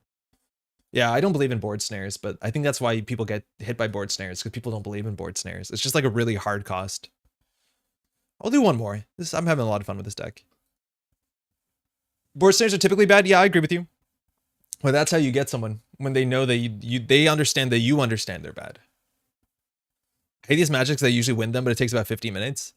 Yeah, I don't believe in board snares, but I think that's why people get hit by board snares, because people don't believe in board snares. It's just like a really hard cost. I'll do one more. I'm having a lot of fun with this deck. Board snares are typically bad. Yeah, I agree with you. Well, that's how you get someone, when they know that they understand that you understand they're bad. Hideous Magics, they usually win them, but it takes about 50 minutes.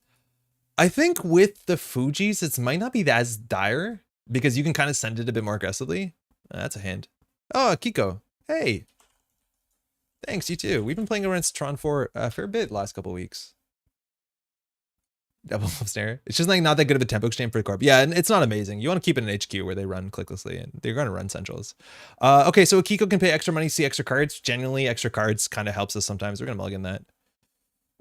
I think with the Fujis, it might not be as dire, because you can kind of send it a bit more aggressively. That's a hint. Oh, Kiko. Hey. Thanks, you too. We've been playing against Tron for a fair bit last couple weeks. Double up snare. It's just like not that good of a tempo exchange for Corp. Yeah, and it's not amazing. You want to keep it in HQ where they run clicklessly, and they're going to run centrals. Okay, so Akiko can pay extra money, see extra cards. Genuinely, extra cards kind of helps us sometimes. We're going to mulligan that.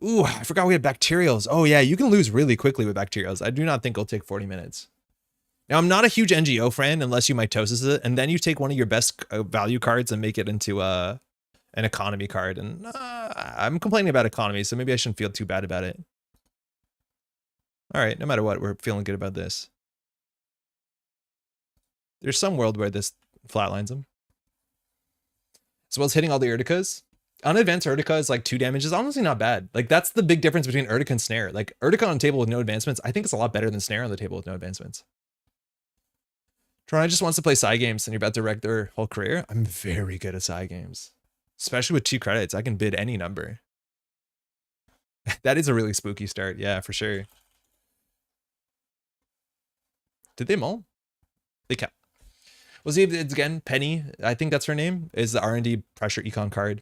Ooh, I forgot we had bacterials. Oh yeah, you can lose really quickly with bacterials. I do not think it'll take 40 minutes. Now, I'm not a huge NGO friend unless you mitosis it, and then you take one of your best value cards and make it into an economy card. And I'm complaining about economy, so maybe I shouldn't feel too bad about it. All right, no matter what, we're feeling good about this. There's some world where this flatlines him. As well as hitting all the Urticas. Unadvanced Urtica is like 2 damage is honestly not bad. Like that's the big difference between Urtica and Snare. Like Urtica on the table with no advancements, I think it's a lot better than Snare on the table with no advancements. Toronto just wants to play side games and you're about to wreck their whole career. I'm very good at side games. Especially with 2 credits, I can bid any number. That is a really spooky start, yeah, for sure. Did they mull? They kept. We'll see if it's again, Penny, I think that's her name, is the R&D pressure econ card.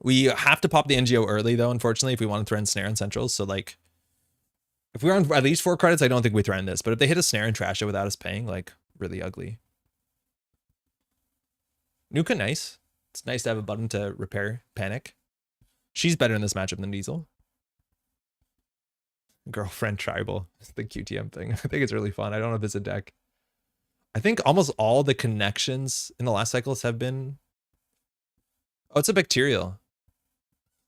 We have to pop the NGO early though, unfortunately, if we want to threaten Snare and Centrals. So like, if we're on at least 4 credits, I don't think we threaten this. But if they hit a Snare and trash it without us paying, like, really ugly. Nuka, nice. It's nice to have a button to repair Panic. She's better in this matchup than Diesel. Girlfriend Tribal, the QTM thing. I think it's really fun. I don't know if it's a deck. I think almost all the connections in the last cycles have been... Oh, it's a bacterial.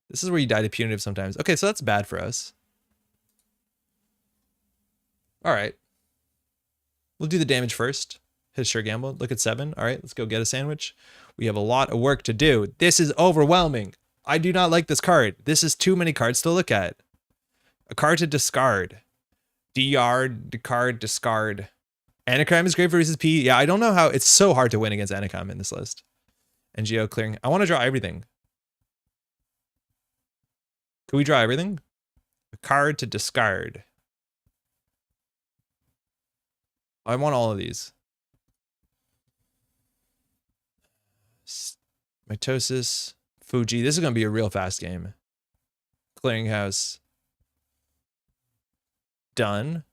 This is where you die to punitive sometimes. Okay, so that's bad for us. All right. We'll do the damage first. Hit a sure gamble. Look at 7. All right, let's go get a sandwich. We have a lot of work to do. This is overwhelming. I do not like this card. This is too many cards to look at. A card to discard. Discard. Anacram is great versus P. Yeah, I don't know how. It's so hard to win against Anacram in this list. NGO clearing. I want to draw everything. Can we draw everything? A card to discard. I want all of these. Mitosis. Fuji. This is going to be a real fast game. Clearinghouse. Done.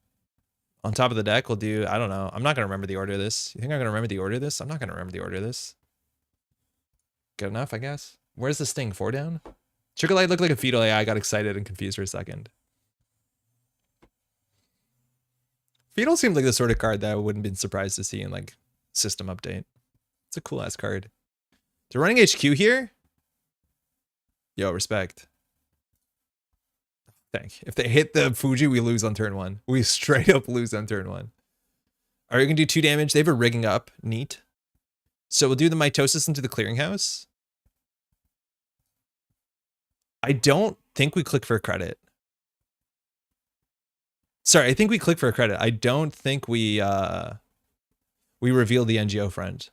On top of the deck, we'll do, I don't know. I'm not going to remember the order of this. You think I'm going to remember the order of this? I'm not going to remember the order of this. Good enough, I guess. Where's this thing? 4 down? Sugar Light looked like a fetal AI. I got excited and confused for a second. Fetal seemed like the sort of card that I wouldn't be surprised to see in like system update. It's a cool ass card. They're running HQ here? Yo, respect. If they hit the Fuji, we lose on turn 1. We straight up lose on turn 1. Are you going to do 2 damage? They have a rigging up. Neat. So we'll do the mitosis into the clearinghouse. I don't think we click for a credit. Sorry, I think we click for a credit. I don't think we reveal the NGO friend.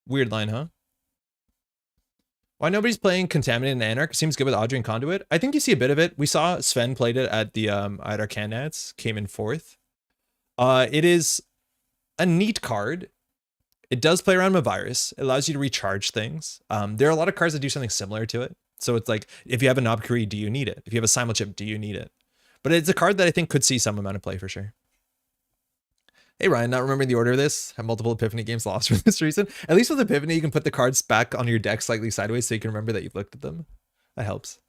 Weird line, huh? Why nobody's playing Contaminate and Anarch? Seems good with Audrey and Conduit. I think you see a bit of it. We saw Sven played it at the at our Cannats, came in 4th. It is a neat card. It does play around with virus. It allows you to recharge things. There are a lot of cards that do something similar to it. So it's like, if you have a Knobkuri, do you need it? If you have a Simulchip, do you need it? But it's a card that I think could see some amount of play for sure. Hey Ryan, not remembering the order of this. Have multiple Epiphany games lost for this reason. At least with Epiphany, you can put the cards back on your deck slightly sideways so you can remember that you've looked at them. That helps.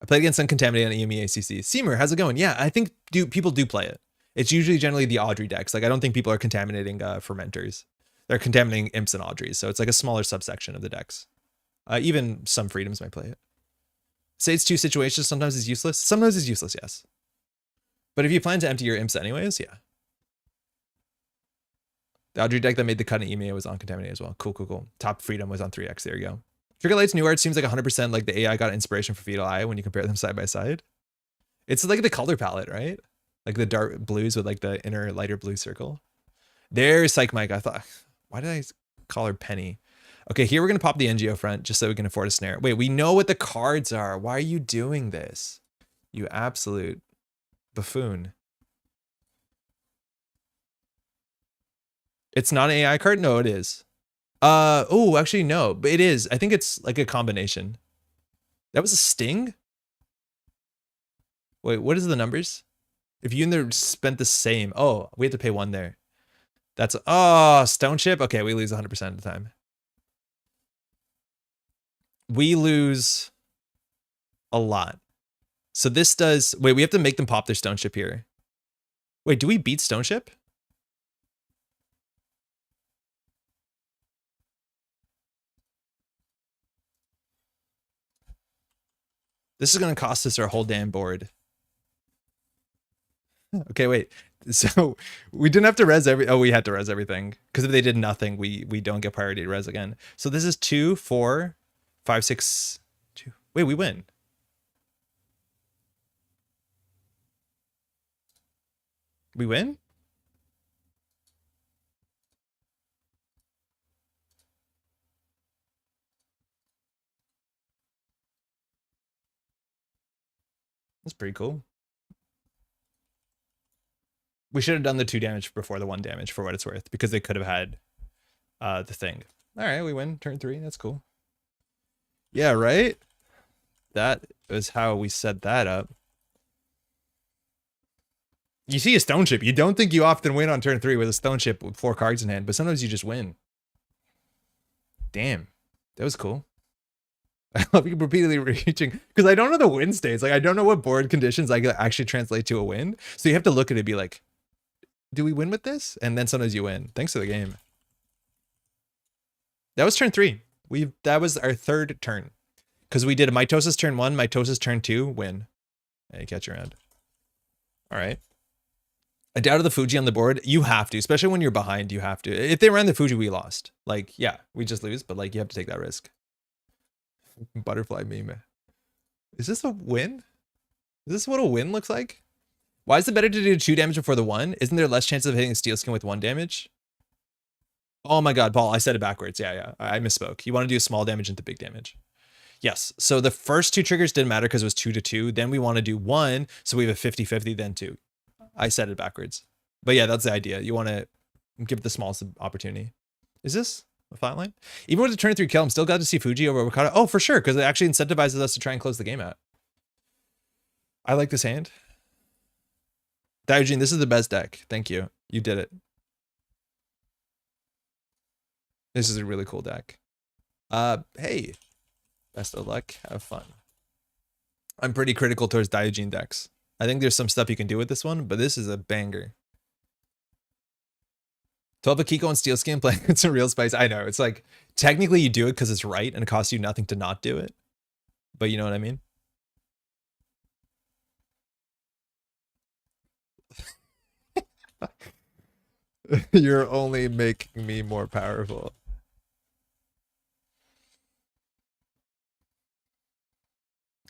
I played against Uncontaminated on EME ACC. Seymour, how's it going? Yeah, I think people do play it. It's usually generally the Audrey decks. Like I don't think people are contaminating fermenters. They're contaminating imps and Audreys. So it's like a smaller subsection of the decks. Even some freedoms might play it. Say it's 2 situations. Sometimes it's useless. Sometimes it's useless, yes. But if you plan to empty your imps anyways, yeah. The Audrey deck that made the cut in EMEA was uncontaminated as well. Cool. Top freedom was on 3x. There you go. Trigger Light's new art seems like 100% like the AI got inspiration for Fetal Eye when you compare them side by side. It's like the color palette, right? Like the dark blues with like the inner lighter blue circle. There's Psych Mike. I thought, why did I call her Penny? Okay, here we're going to pop the NGO front just so we can afford a snare. Wait, we know what the cards are. Why are you doing this? You absolute buffoon. It's not an AI card? No, it is. Oh, actually, no, but it is. I think it's like a combination. That was a sting? Wait, what is the numbers? If you and there spent the same. Oh, we have to pay 1 there. That's, oh, stone chip? Okay, we lose 100% of the time. We lose a lot. So this does, wait, we have to make them pop their stone chip here. Wait, do we beat stone chip? This is going to cost us our whole damn board. Okay, wait. So we didn't have to res we had to res everything. Because if they did nothing, we don't get priority to res again. So this is 2, 4, 5, 6, 2. Wait, we win. We win? That's pretty cool. We should have done the 2 damage before the 1 damage for what it's worth, because they could have had the thing. All right, we win turn 3. That's cool. Yeah, right? That is how we set that up. You see a stone chip. You don't think you often win on turn 3 with a stone chip with 4 cards in hand, but sometimes you just win. Damn, that was cool. I love you repeatedly reaching, because I don't know the win states. Like, I don't know what board conditions I actually translate to a win. So you have to look at it and be like, do we win with this? And then sometimes you win. Thanks for the game. That was turn 3. That was our 3rd turn. Because we did a mitosis turn 1, mitosis turn 2, win. And you catch your end. All right. I doubted the Fuji on the board. You have to, especially when you're behind, you have to. If they ran the Fuji, we lost. Like, yeah, we just lose, but like you have to take that risk. Butterfly meme. Is this a win? Is this what a win looks like? Why is it better to do 2 damage before the 1? Isn't there less chance of hitting a steel skin with 1 damage? Oh my god, Paul, I said it backwards. Yeah, I misspoke. You want to do small damage into big damage. Yes, so the first 2 triggers didn't matter because it was 2 to 2. Then we want to do 1, so we have a 50-50, then 2. I said it backwards. But yeah, that's the idea. You want to give it the smallest opportunity. Is this a flatline? Even with the turn 3 kill, I'm still glad to see Fuji over Wakata. Oh, for sure, because it actually incentivizes us to try and close the game out. I like this hand. Diogene, this is the best deck. Thank you. You did it. This is a really cool deck. Hey. Best of luck. Have fun. I'm pretty critical towards Diogene decks. I think there's some stuff you can do with this one, but this is a banger. 12 Akiko and Steel Skin playing it's a real spice. I know. It's like, technically you do it because it's right and it costs you nothing to not do it. But you know what I mean? You're only making me more powerful.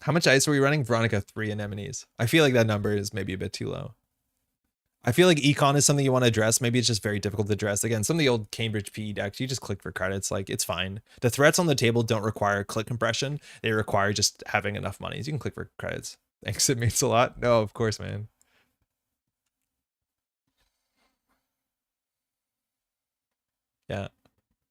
How much ice were we running? Veronica 3 anemones. I feel like that number is maybe a bit too low. I feel like econ is something you want to address. Maybe it's just very difficult to address. Again, some of the old Cambridge PE decks, you just click for credits. Like, it's fine. The threats on the table don't require click compression. They require just having enough money. So you can click for credits. Thanks, it means a lot. No, of course, man. Yeah.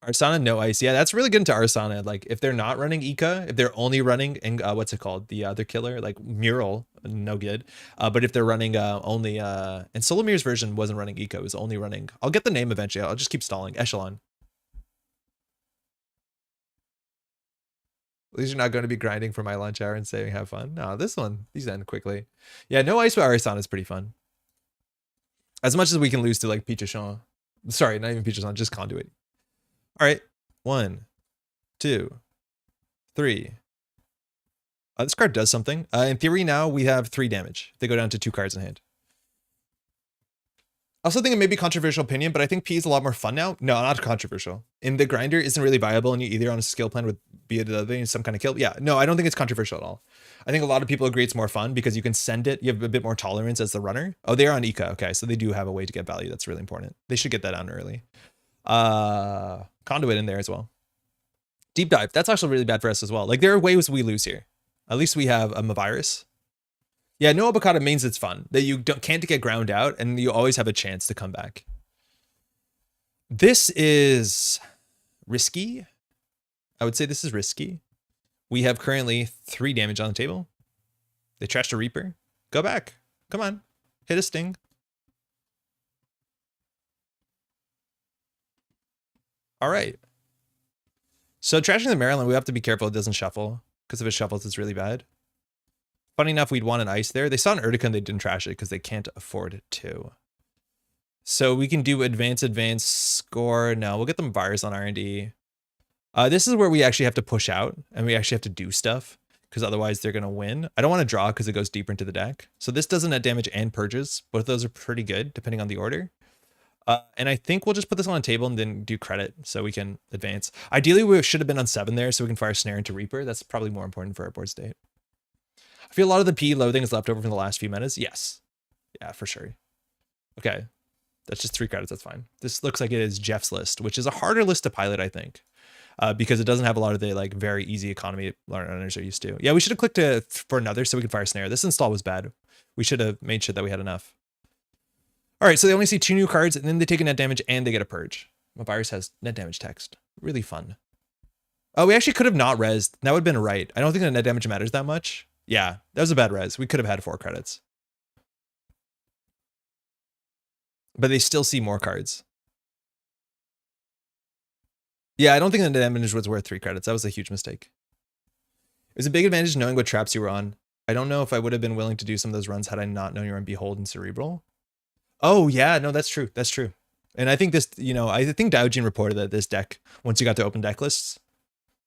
Arsana, no ice. Yeah, that's really good into Arsana. Like, if they're not running Ika, if they're only running, what's it called? The other killer, like Mural, no good. But if they're running only, and Solomir's version wasn't running Ika, it was only running, I'll get the name eventually. I'll just keep stalling. Echelon. At least you're not going to be grinding for my lunch hour and saying have fun. No, this one, these end quickly. Yeah, no ice with Arsana is pretty fun. As much as we can lose to like Pichachon. Sorry, not even Pichachon, just Conduit. All right, 1, 2, 3. This card does something. In theory, now we have 3 damage. They go down to 2 cards in hand. I also think it may be controversial opinion, but I think P is a lot more fun now. No, not controversial. In the grinder isn't really viable, and you either on a skill plan with be it some kind of kill. Yeah, no, I don't think it's controversial at all. I think a lot of people agree it's more fun because you can send it. You have a bit more tolerance as the runner. Oh, they're on Ika. Okay, so they do have a way to get value. That's really important. They should get that on early. Conduit in there as well. Deep dive. That's actually really bad for us as well. Like, there are ways we lose here. At least we have a virus. Yeah, no avocado means it's fun. That you can't get ground out and you always have a chance to come back. This is risky. I would say this is risky. We have currently 3 damage on the table. They trashed a Reaper. Go back. Come on. Hit a Sting. All right. So trashing the Maryland, we have to be careful it doesn't shuffle, because if it shuffles, it's really bad. Funny enough, we'd want an ice there. They saw an Urtica and they didn't trash it because they can't afford to. So we can do advance, score. No, we'll get them virus on R&D. This is where we actually have to push out and we actually have to do stuff because otherwise they're going to win. I don't want to draw because it goes deeper into the deck. So this does a net damage and purges. Both of those are pretty good depending on the order. And I think we'll just put this on a table and then do credit so we can advance. Ideally, we should have been on 7 there so we can fire Snare into Reaper. That's probably more important for our board state. I feel a lot of the P loathing is left over from the last few metas. Yes. Yeah, for sure. Okay. That's just 3 credits. That's fine. This looks like it is Jeff's list, which is a harder list to pilot, I think. Because it doesn't have a lot of the like very easy economy runners are used to. Yeah, we should have clicked for another so we could fire Snare. This install was bad. We should have made sure that we had enough. All right, so they only see 2 new cards, and then they take a net damage, and they get a purge. My virus has net damage text. Really fun. Oh, we actually could have not rezzed. That would have been right. I don't think the net damage matters that much. Yeah, that was a bad res. We could have had 4 credits. But they still see more cards. Yeah, I don't think the net damage was worth 3 credits. That was a huge mistake. It was a big advantage knowing what traps you were on. I don't know if I would have been willing to do some of those runs had I not known you were on Behold and Cerebral. Oh, yeah, no, that's true. That's true. And I think this, you know, I think Daojin reported that this deck, once you got to open deck lists,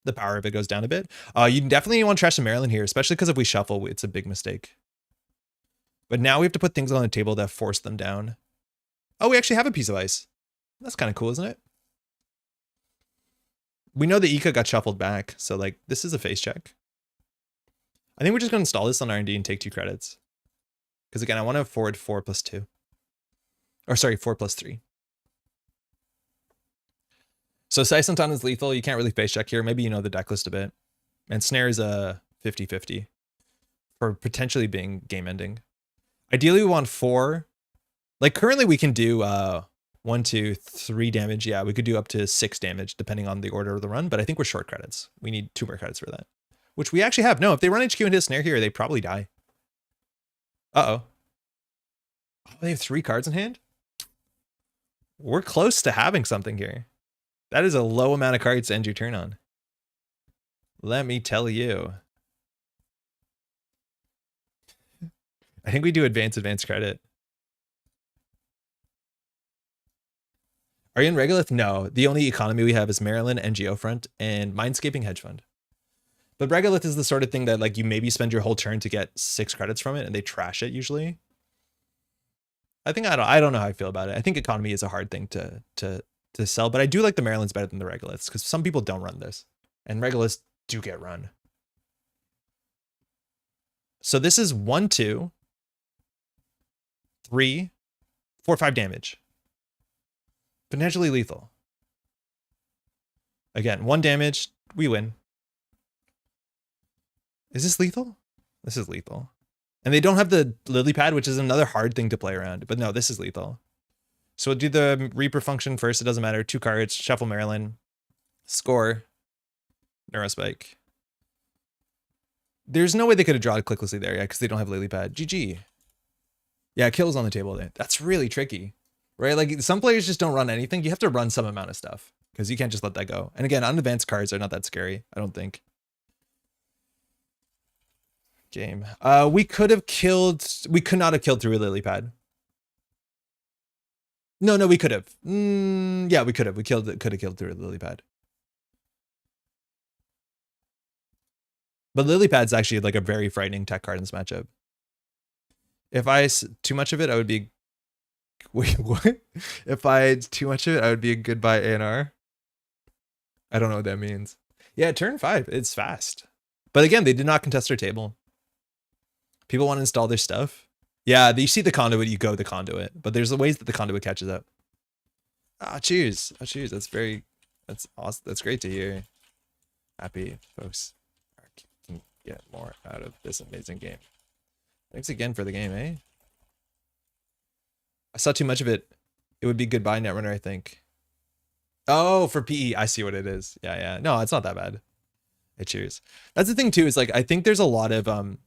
the power of it goes down a bit. You definitely want to trash the Maryland here, especially because if we shuffle, it's a big mistake. But now we have to put things on the table that force them down. Oh, we actually have a piece of ice. That's kind of cool, isn't it? We know the Ika got shuffled back, so like this is a face check. I think we're just going to install this on R&D and take 2 credits. Because again, I want to forward 4+2. Or sorry, 4+3. So Saisantan is lethal. You can't really face check here. Maybe you know the deck list a bit. And Snare is a 50-50 for potentially being game ending. Ideally, we want 4. Like currently we can do 1, 2, 3 damage. Yeah, we could do up to 6 damage depending on the order of the run. But I think we're short credits. We need 2 more credits for that. Which we actually have. No, if they run HQ and hit a Snare here, they probably die. Uh-oh. Oh, they have 3 cards in hand? We're close to having something here. That is a low amount of cards to end your turn on. Let me tell you. I think we do advance credit. Are you in Regolith? No. The only economy we have is Maryland, NGO Front, and Mindscaping Hedge Fund. But Regolith is the sort of thing that like you maybe spend your whole turn to get 6 credits from it, and they trash it usually. I don't know how I feel about it. I think economy is a hard thing to sell, but I do like the Marylands better than the Regoliths because some people don't run this, and Regoliths do get run. So this is 1, 2, 3, 4, 5 damage. Potentially lethal. Again, 1 damage, we win. Is this lethal? This is lethal. And they don't have the lily pad, which is another hard thing to play around. But no, this is lethal. So we'll do the Reaper function first. It doesn't matter. 2 cards, shuffle Maryland, score, Neurospike. There's no way they could have drawn clicklessly there, yeah, because they don't have lily pad. GG. Yeah, kill's on the table there. That's really tricky, right? Like some players just don't run anything. You have to run some amount of stuff because you can't just let that go. And again, unadvanced cards are not that scary, I don't think. Game. We could not have killed through a lily pad. No, we could have. Yeah, we could have. We could have killed through a lily pad. But lily pad's actually like a very frightening tech card in this matchup. If I too much of it, I would be. Wait, what? If I had too much of it, I would be a goodbye ANR. I don't know what that means. Yeah, turn 5. It's fast. But again, they did not contest our table. People want to install their stuff. Yeah, you see the conduit, you go the conduit. But there's ways that the conduit catches up. Ah, cheers. Oh, cheers. That's awesome. That's great to hear. Happy folks can get more out of this amazing game. Thanks again for the game, eh? I saw too much of it. It would be goodbye Netrunner, I think. Oh, for PE, I see what it is. Yeah, yeah. No, it's not that bad. Hey, cheers. That's the thing too, is like I think there's a lot of and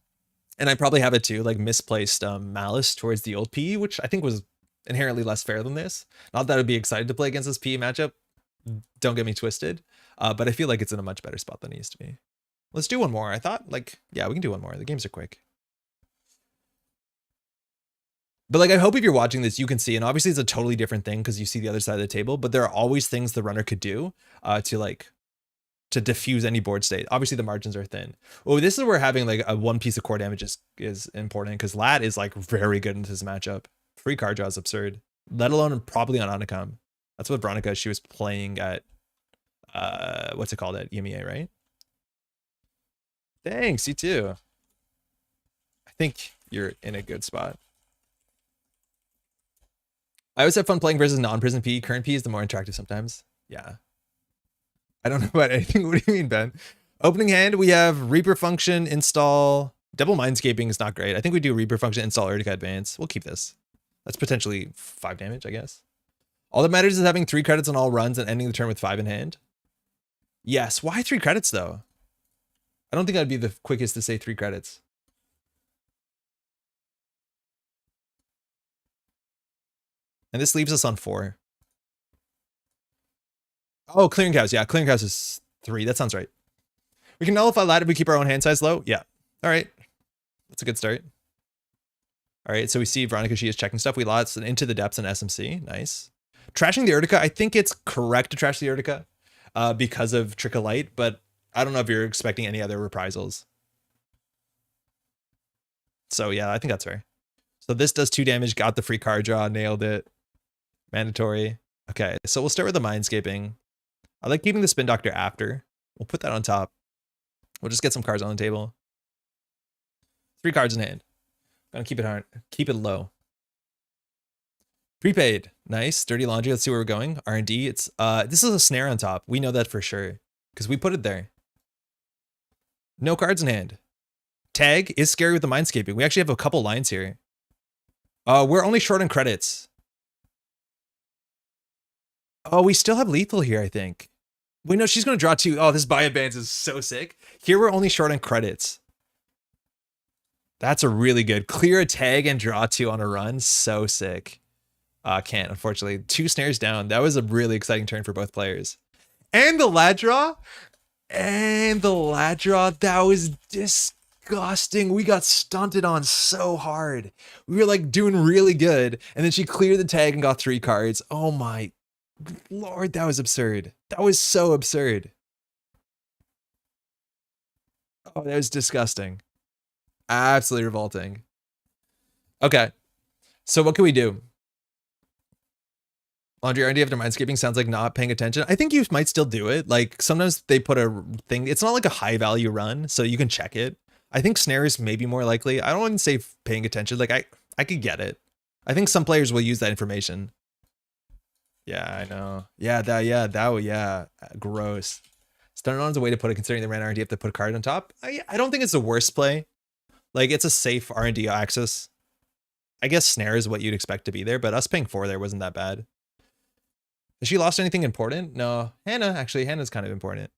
I probably have it too, like misplaced malice towards the old PE, which I think was inherently less fair than this. Not that I'd be excited to play against this PE matchup. Don't get me twisted. But I feel like it's in a much better spot than it used to be. Let's do one more. I thought, like, yeah, we can do one more. The games are quick. But like, I hope if you're watching this, you can see, and obviously it's a totally different thing because you see the other side of the table, but there are always things the runner could do to diffuse any board state. Obviously the margins are thin. Oh, this is where having like a one piece of core damage is important because Lat is like very good in this matchup. Free card draw is absurd, let alone probably on Anakam. That's what Veronica, she was playing at, what's it called at EMEA, right? Thanks, you too. I think you're in a good spot. I always have fun playing versus non-prison P. Current P is the more interactive sometimes. Yeah. I don't know about anything. What do you mean, Ben? Opening hand, we have Reaper function, install. Double Mindscaping is not great. I think we do Reaper function, install Urtica Advance. We'll keep this. That's potentially 5 damage, I guess. All that matters is having 3 credits on all runs and ending the turn with 5 in hand. Yes. Why 3 credits, though? I don't think that'd be the quickest to say 3 credits. And this leaves us on 4. Oh, clearing cows. Yeah, clearing cows is 3. That sounds right. We can nullify Lat if we keep our own hand size low. Yeah. All right. That's a good start. All right. So we see Veronica, she is checking stuff. We lots into the depths and SMC. Nice. Trashing the Urtica. I think it's correct to trash the Urtica because of Trick of Light, but I don't know if you're expecting any other reprisals. So yeah, I think that's fair. So this does 2 damage, got the free card draw, nailed it. Mandatory. Okay, so we'll start with the Mindscaping. I like keeping the Spin Doctor after. We'll put that on top. We'll just get some cards on the table. 3 cards in hand. Gonna keep it hard. Keep it low. Prepaid. Nice. Dirty Laundry. Let's see where we're going. R&D. It's this is a snare on top. We know that for sure. Because we put it there. No cards in hand. Tag is scary with the Mindscaping. We actually have a couple lines here. We're only short on credits. Oh, we still have lethal here, I think. We know she's going to draw 2. Oh, this buy advance is so sick. Here we're only short on credits. That's a really good. Clear a tag and draw 2 on a run. So sick. Can't, unfortunately. 2 snares down. That was a really exciting turn for both players. And the lat draw. And the lat draw. That was disgusting. We got stunted on so hard. We were like doing really good. And then she cleared the tag and got 3 cards. Oh my Lord, that was absurd. That was so absurd. Oh, that was disgusting. Absolutely revolting. Okay. So what can we do? Laundry R&D after Mindscaping sounds like not paying attention. I think you might still do it. Like sometimes they put a thing. It's not like a high value run, so you can check it. I think snares may be more likely. I don't want to say paying attention. Like I could get it. I think some players will use that information. Yeah, I know. Yeah, gross. Stun on is a way to put it considering the ran R&D have to put a card on top. I don't think it's the worst play. Like it's a safe R&D axis. I guess snare is what you'd expect to be there, but us paying 4 there wasn't that bad. Has she lost anything important? No. Hannah's kind of important.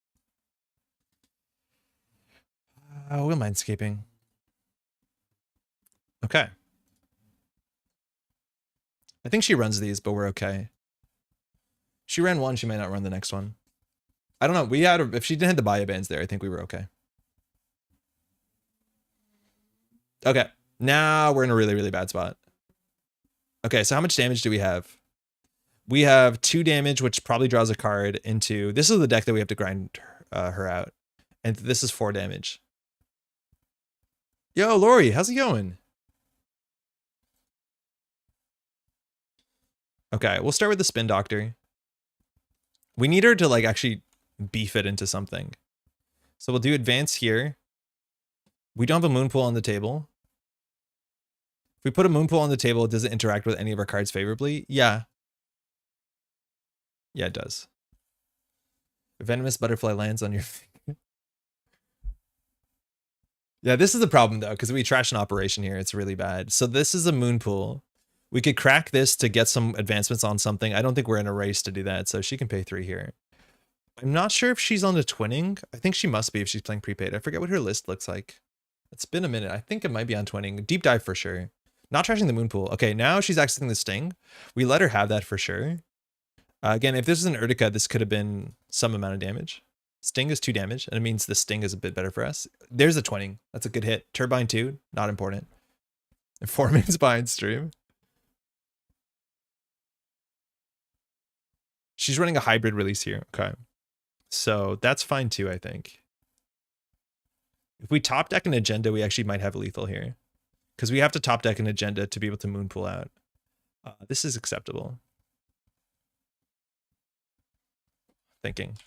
We'll Mindscaping. Okay. I think she runs these, but we're okay. She ran 1, she might not run the next one. I don't know. If she didn't have the bio bands there, I think we were okay. Okay. Now we're in a really, really bad spot. Okay, so how much damage do we have? We have 2 damage, which probably draws a card into... This is the deck that we have to grind her out. And this is 4 damage. Yo, Lori, how's it going? Okay, we'll start with the Spin Doctor. We need her to like actually beef it into something. So we'll do advance here. We don't have a moon pool on the table. If we put a moon pool on the table, does it interact with any of our cards favorably? Yeah. Yeah, it does. Venomous butterfly lands on your finger. Yeah, this is the problem though, because we trash an operation here. It's really bad. So this is a moon pool. We could crack this to get some advancements on something. I don't think we're in a race to do that, so she can pay 3 here. I'm not sure if she's on the twinning. I think she must be if she's playing prepaid. I forget what her list looks like. It's been a minute. I think it might be on twinning. Deep dive for sure. Not trashing the moon pool. Okay, now she's accessing the sting. We let her have that for sure. Again, if this is an Urtica, this could have been some amount of damage. Sting is 2 damage, and it means the sting is a bit better for us. There's a twinning. That's a good hit. Turbine 2, not important. 4 minutes behind stream. She's running a hybrid release here. Okay. So that's fine too, I think. If we top deck an agenda, we actually might have lethal here. Because we have to top deck an agenda to be able to moon pool out. This is acceptable. Thinking.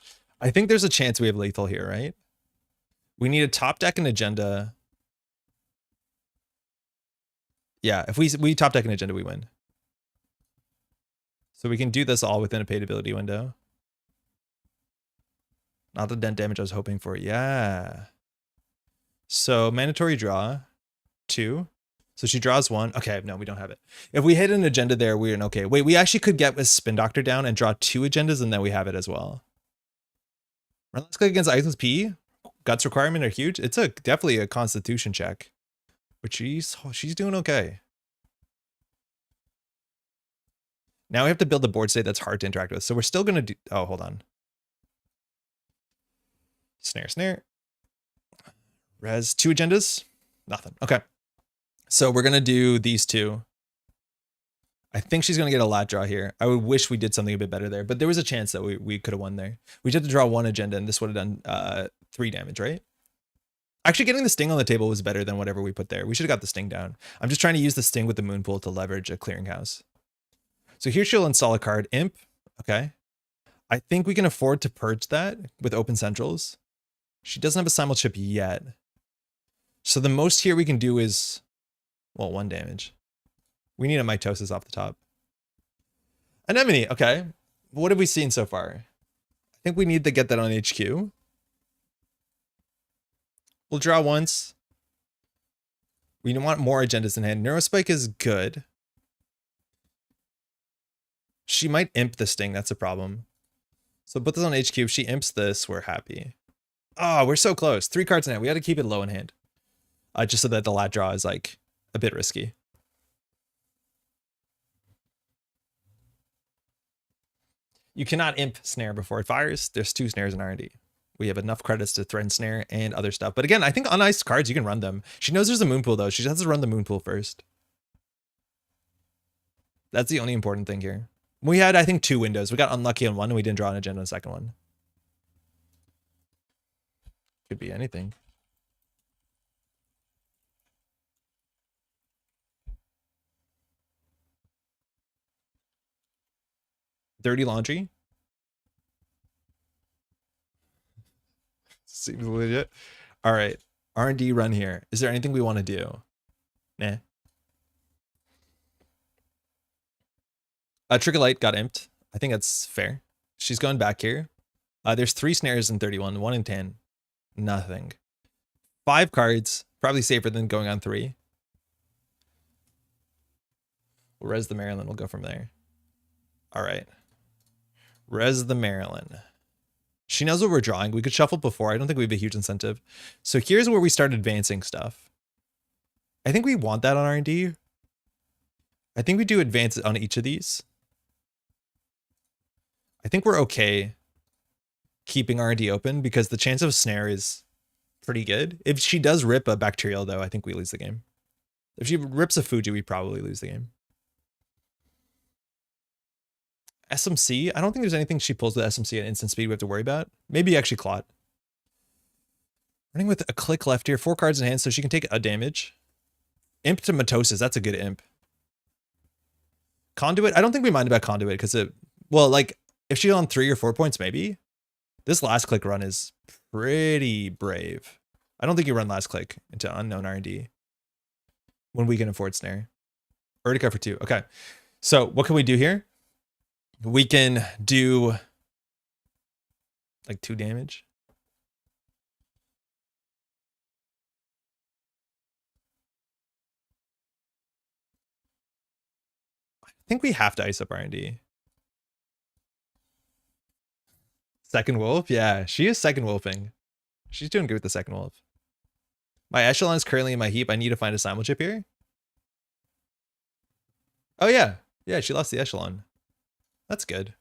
I think there's a chance we have lethal here, right? We need to top deck an agenda. Yeah, if we top deck an agenda, we win. So we can do this all within a paid ability window. Not the dent damage I was hoping for. Yeah. So mandatory draw 2. So she draws 1. Okay, no, we don't have it. If we hit an agenda there, we're in okay. Wait, we actually could get a spin doctor down and draw 2 agendas, and then we have it as well. Let's click against Iceland's P. Guts requirement are huge. It's definitely a constitution check. But she's doing okay. Now we have to build a board state that's hard to interact with. So we're still going to do... Oh, hold on. Snare, snare. Res 2 agendas. Nothing. Okay. So we're going to do these 2. I think she's going to get a lat draw here. I would wish we did something a bit better there, but there was a chance that we could have won there. We just had to draw 1 agenda, and this would have done 3 damage, right? Actually, getting the sting on the table was better than whatever we put there. We should have got the sting down. I'm just trying to use the sting with the moon pool to leverage a clearinghouse. So here she'll install a card. Imp. Okay. I think we can afford to purge that with open centrals. She doesn't have a simul chip yet. So the most here we can do is, well, 1 damage. We need a mitosis off the top. Anemone, okay. What have we seen so far? I think we need to get that on HQ. We'll draw once. We want more agendas in hand. Neurospike is good. She might imp this thing. That's a problem. So put this on HQ. If she imps this, we're happy. Oh, we're so close. 3 cards in hand. We had to keep it low in hand. Just so that the lat draw is like a bit risky. You cannot imp snare before it fires. There's 2 snares in R&D. We have enough credits to threaten snare and other stuff. But again, I think on ice cards, you can run them. She knows there's a moon pool though. She just has to run the moon pool first. That's the only important thing here. We had, I think, 2 windows. We got unlucky on 1 and we didn't draw an agenda on the second one. Could be anything. Dirty laundry. Seems legit. All right. R&D run here. Is there anything we want to do? Nah. Triggerlight got imped. I think that's fair. She's going back here. There's 3 snares in 31, 1 in 10. Nothing. 5 cards. Probably safer than going on 3. We'll res the Maryland. We'll go from there. All right. Res the Maryland. She knows what we're drawing. We could shuffle before. I don't think we have a huge incentive. So here's where we start advancing stuff. I think we want that on R&D. I think we do advance on each of these. I think we're okay keeping R&D open because the chance of snare is pretty good. If she does rip a bacterial, though, I think we lose the game. If she rips a Fuji, we probably lose the game. SMC, I don't think there's anything she pulls with SMC at instant speed we have to worry about. Maybe actually Clot. Running with a click left here, 4 cards in hand, so she can take a damage. Imp to mitosis, that's a good imp. Conduit, I don't think we mind about Conduit because it, well, like if she's on 3 or 4 points, maybe. This last click run is pretty brave. I don't think you run last click into unknown R&D when we can afford snare. Urtica for 2. Okay. So what can we do here? We can do like 2 damage. think we have to ice up R&D. Second wolf? Yeah, she is second wolfing. She's doing good with the second wolf. My echelon is currently in my heap. I need to find a simul chip here. Oh, yeah. Yeah, she lost the echelon. That's good.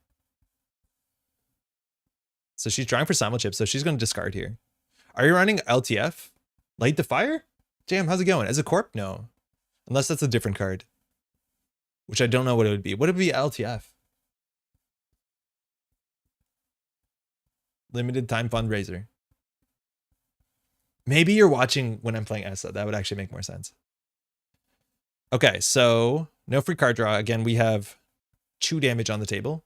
So she's trying for simul chip, so she's going to discard here. Are you running LTF? Light the fire? Damn, how's it going? As a corp? No. Unless that's a different card. Which I don't know what it would be. What would be LTF? Limited time fundraiser. Maybe you're watching when I'm playing ESA. That would actually make more sense. Okay, so no free card draw. Again, we have 2 damage on the table.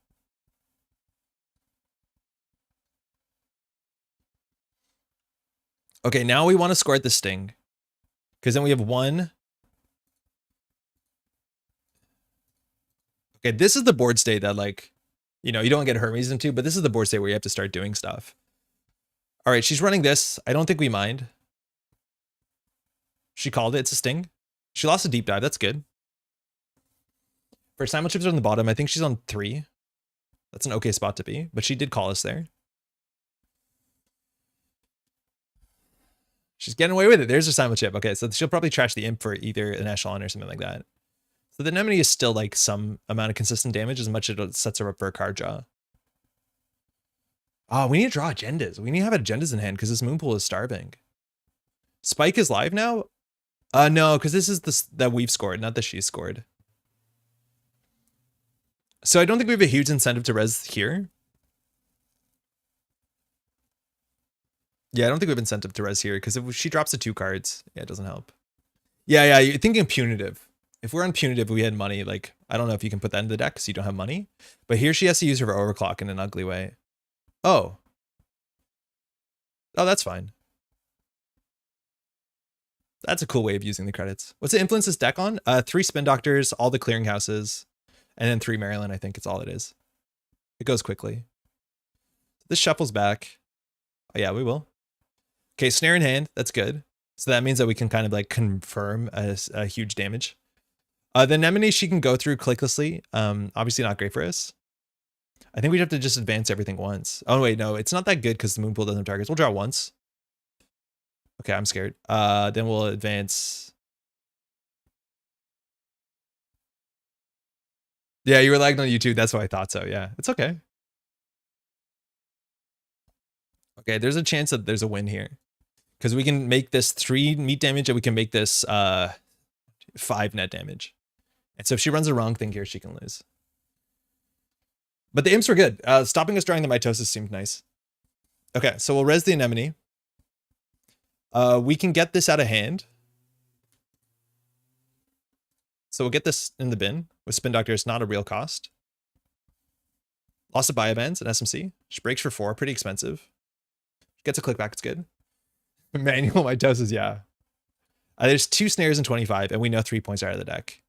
Okay, now we want to score at the sting. Because then we have 1. Okay, this is the board state that, like, you know, you don't get Hermes into, but this is the board state where you have to start doing stuff. All right, she's running this. I don't think we mind. She called it. It's a sting. She lost a deep dive. That's good. For simul chips on the bottom, I think she's on 3. That's an okay spot to be, but she did call us there. She's getting away with it. There's her simul chip. Okay, so she'll probably trash the imp for either an echelon or something like that. So the anemone is still like some amount of consistent damage as much as it sets her up for a card draw. Oh, we need to draw agendas. We need to have agendas in hand because this moon pool is starving. Spike is live now? No, because this is the that we've scored, not that she's scored. So I don't think we have a huge incentive to res here. Yeah, I don't think we have incentive to res here because if she drops the 2 cards, yeah, it doesn't help. Yeah, you're thinking punitive. If we're on punitive, we had money. Like, I don't know if you can put that in the deck because you don't have money. But here she has to use her overclock in an ugly way. Oh. Oh, that's fine. That's a cool way of using the credits. What's it influence this deck on? 3 spin doctors, all the clearinghouses, and then 3 Maryland, I think it's all it is. It goes quickly. This shuffles back. Oh, yeah, we will. Okay, snare in hand. That's good. So that means that we can kind of like confirm a huge damage. The anemone she can go through clicklessly. Obviously not great for us. I think we'd have to just advance everything once. Oh, wait, no, it's not that good because the moon pool doesn't have targets. We'll draw once. Okay, I'm scared. Then we'll advance. Yeah, you were lagging on YouTube. That's why I thought so. Yeah, it's okay. Okay, there's a chance that there's a win here. Because we can make this 3 meat damage and we can make this 5 net damage. And so if she runs the wrong thing here, she can lose. But the imps were good. Stopping us drawing the mitosis seemed nice. Okay, so we'll res the anemone. We can get this out of hand. So we'll get this in the bin. With Spin Doctor, it's not a real cost. Loss of biobands and SMC. She breaks for 4, pretty expensive. Gets a click back, it's good. Manual mitosis, yeah. There's 2 snares and 25, and we know 3 points are out of the deck.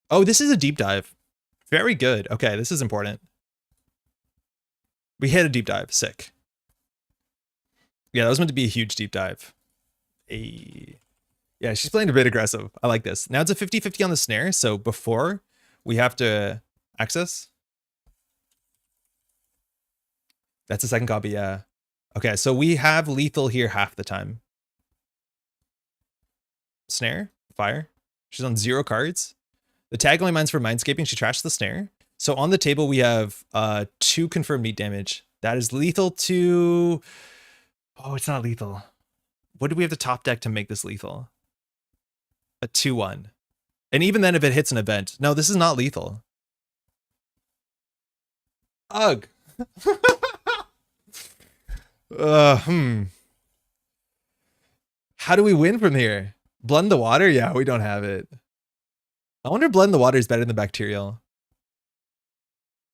Oh, this is a deep dive. Very good. Okay, this is important. We hit a deep dive. Sick. Yeah, that was meant to be a huge deep dive. Yeah, she's playing a bit aggressive. I like this. Now it's a 50-50 on the snare, so before we have to access. That's the second copy, yeah. Okay, so we have lethal here half the time. Snare, fire. She's on 0 cards. The tag only mines for mindscaping. She trashed the snare. So on the table, we have 2 confirmed meat damage. That is lethal to... Oh, it's not lethal. What do we have to top deck to make this lethal? A 2-1. And even then, if it hits an event. No, this is not lethal. Ugh. How do we win from here? Blood in the water? Yeah, we don't have it. I wonder if blood in the water is better than bacterial.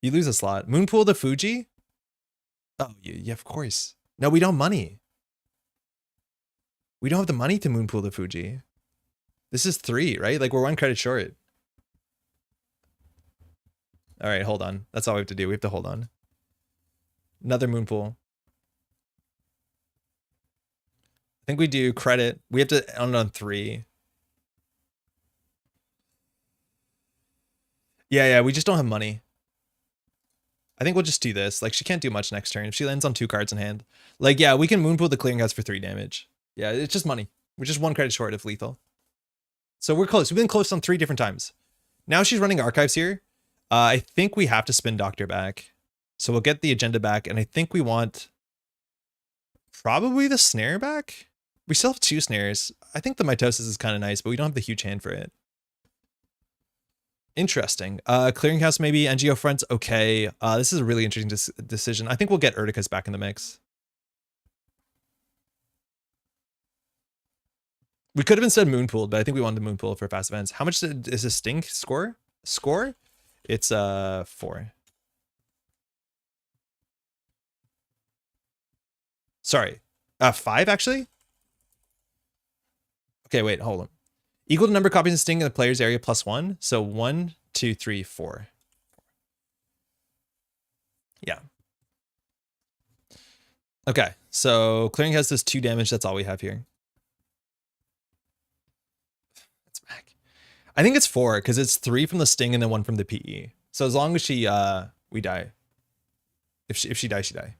You lose a slot. Moonpool to Fuji? Oh, yeah, of course. No, we don't have money. We don't have the money to Moonpool to Fuji. This is 3, right? Like, we're 1 credit short. All right, hold on. That's all we have to do. We have to hold on. Another Moonpool. I think we do credit. We have to end on 3. Yeah, we just don't have money. I think we'll just do this. Like, she can't do much next turn. If she lands on 2 cards in hand. Like, yeah, we can Moonpool the Clearinghouse for 3 damage. Yeah, it's just money. We're just 1 credit short of lethal. So we're close. We've been close on 3 different times. Now she's running Archives here. I think we have to spin Doctor back. So we'll get the agenda back. And I think we want probably the snare back. We still have 2 snares. I think the mitosis is kind of nice, but we don't have the huge hand for it. Interesting. Clearinghouse maybe. NGO front's okay. This is a really interesting decision. I think we'll get Urticus back in the mix. We could have instead Moonpooled, but I think we wanted to Moonpool for fast events. How much is this Stink score? It's 4. Sorry. 5 actually? Okay, wait, hold on. Equal to number of copies of Sting in the player's area plus 1. So 1, 2, 3, 4. Yeah. Okay, so Clearinghouse does 2 damage. That's all we have here. That's back. I think it's 4 because it's 3 from the Sting and then 1 from the PE. So as long as she we die. If she dies, she die.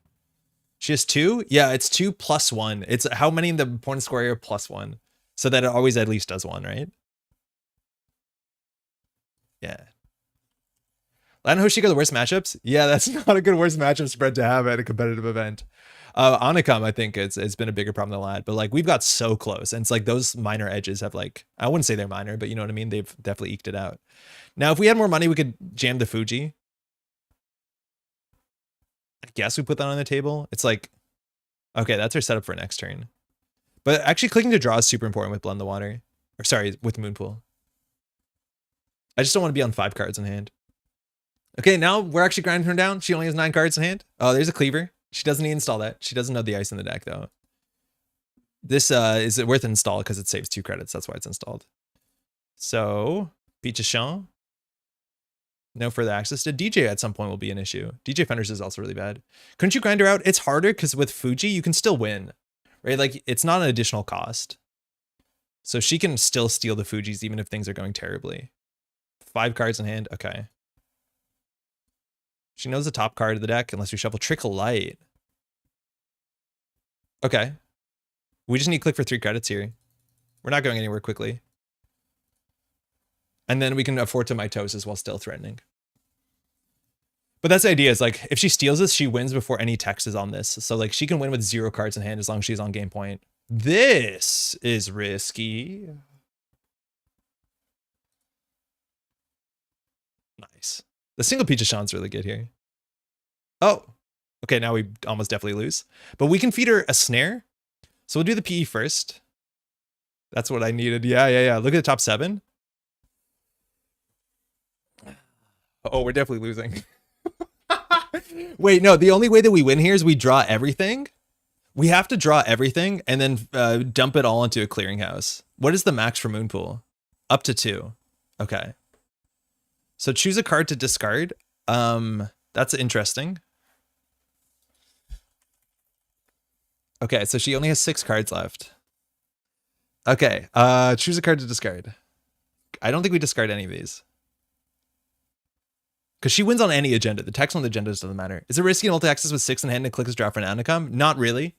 She has 2? Yeah, it's 2 plus 1. It's how many in the opponent's square area plus 1. So that it always at least does 1, right? Yeah. Lana Hoshiko, the worst matchups? Yeah, that's not a good worst matchup spread to have at a competitive event. Onicum, I think it's been a bigger problem than Lad, but like we've got so close. And it's like those minor edges have like, I wouldn't say they're minor, but you know what I mean? They've definitely eked it out. Now, if we had more money, we could jam the Fuji. I guess we put that on the table. It's like, okay, that's our setup for next turn. But actually clicking to draw is super important with Blend the Water. Or sorry, with Moonpool. I just don't want to be on 5 cards in hand. Okay, now we're actually grinding her down. She only has 9 cards in hand. Oh, there's a Cleaver. She doesn't need to install that. She doesn't know the ice in the deck, though. This is worth an install because it saves 2 credits. That's why it's installed. So, Pichachan. No further access to DJ at some point will be an issue. DJ Fenders is also really bad. Couldn't you grind her out? It's harder because with Fuji, you can still win. Right? Like, it's not an additional cost. So she can still steal the Fujis even if things are going terribly. 5 cards in hand. Okay. She knows the top card of the deck unless we shuffle Trickle Light. Okay. We just need to click for 3 credits here. We're not going anywhere quickly. And then we can afford to mitosis while still threatening. But that's the idea, is like, if she steals this, she wins before any text is on this. So like, she can win with 0 cards in hand as long as she's on game point. This is risky. Nice. The single Pichachan's really good here. Oh, okay, now we almost definitely lose. But we can feed her a snare. So we'll do the PE first. That's what I needed. Yeah. Look at the top 7. Oh, we're definitely losing. Wait, no, the only way that we win here is we draw everything. We have to draw everything and then dump it all into a clearinghouse. What is the max for Moonpool? Up to 2. Okay. So choose a card to discard. That's interesting. Okay, so she only has 6 cards left. Okay, choose a card to discard. I don't think we discard any of these. Because she wins on any agenda. The text on the agenda doesn't matter. Is it risky in multi-access with 6 in hand and click as draft for an Anacom? Not really.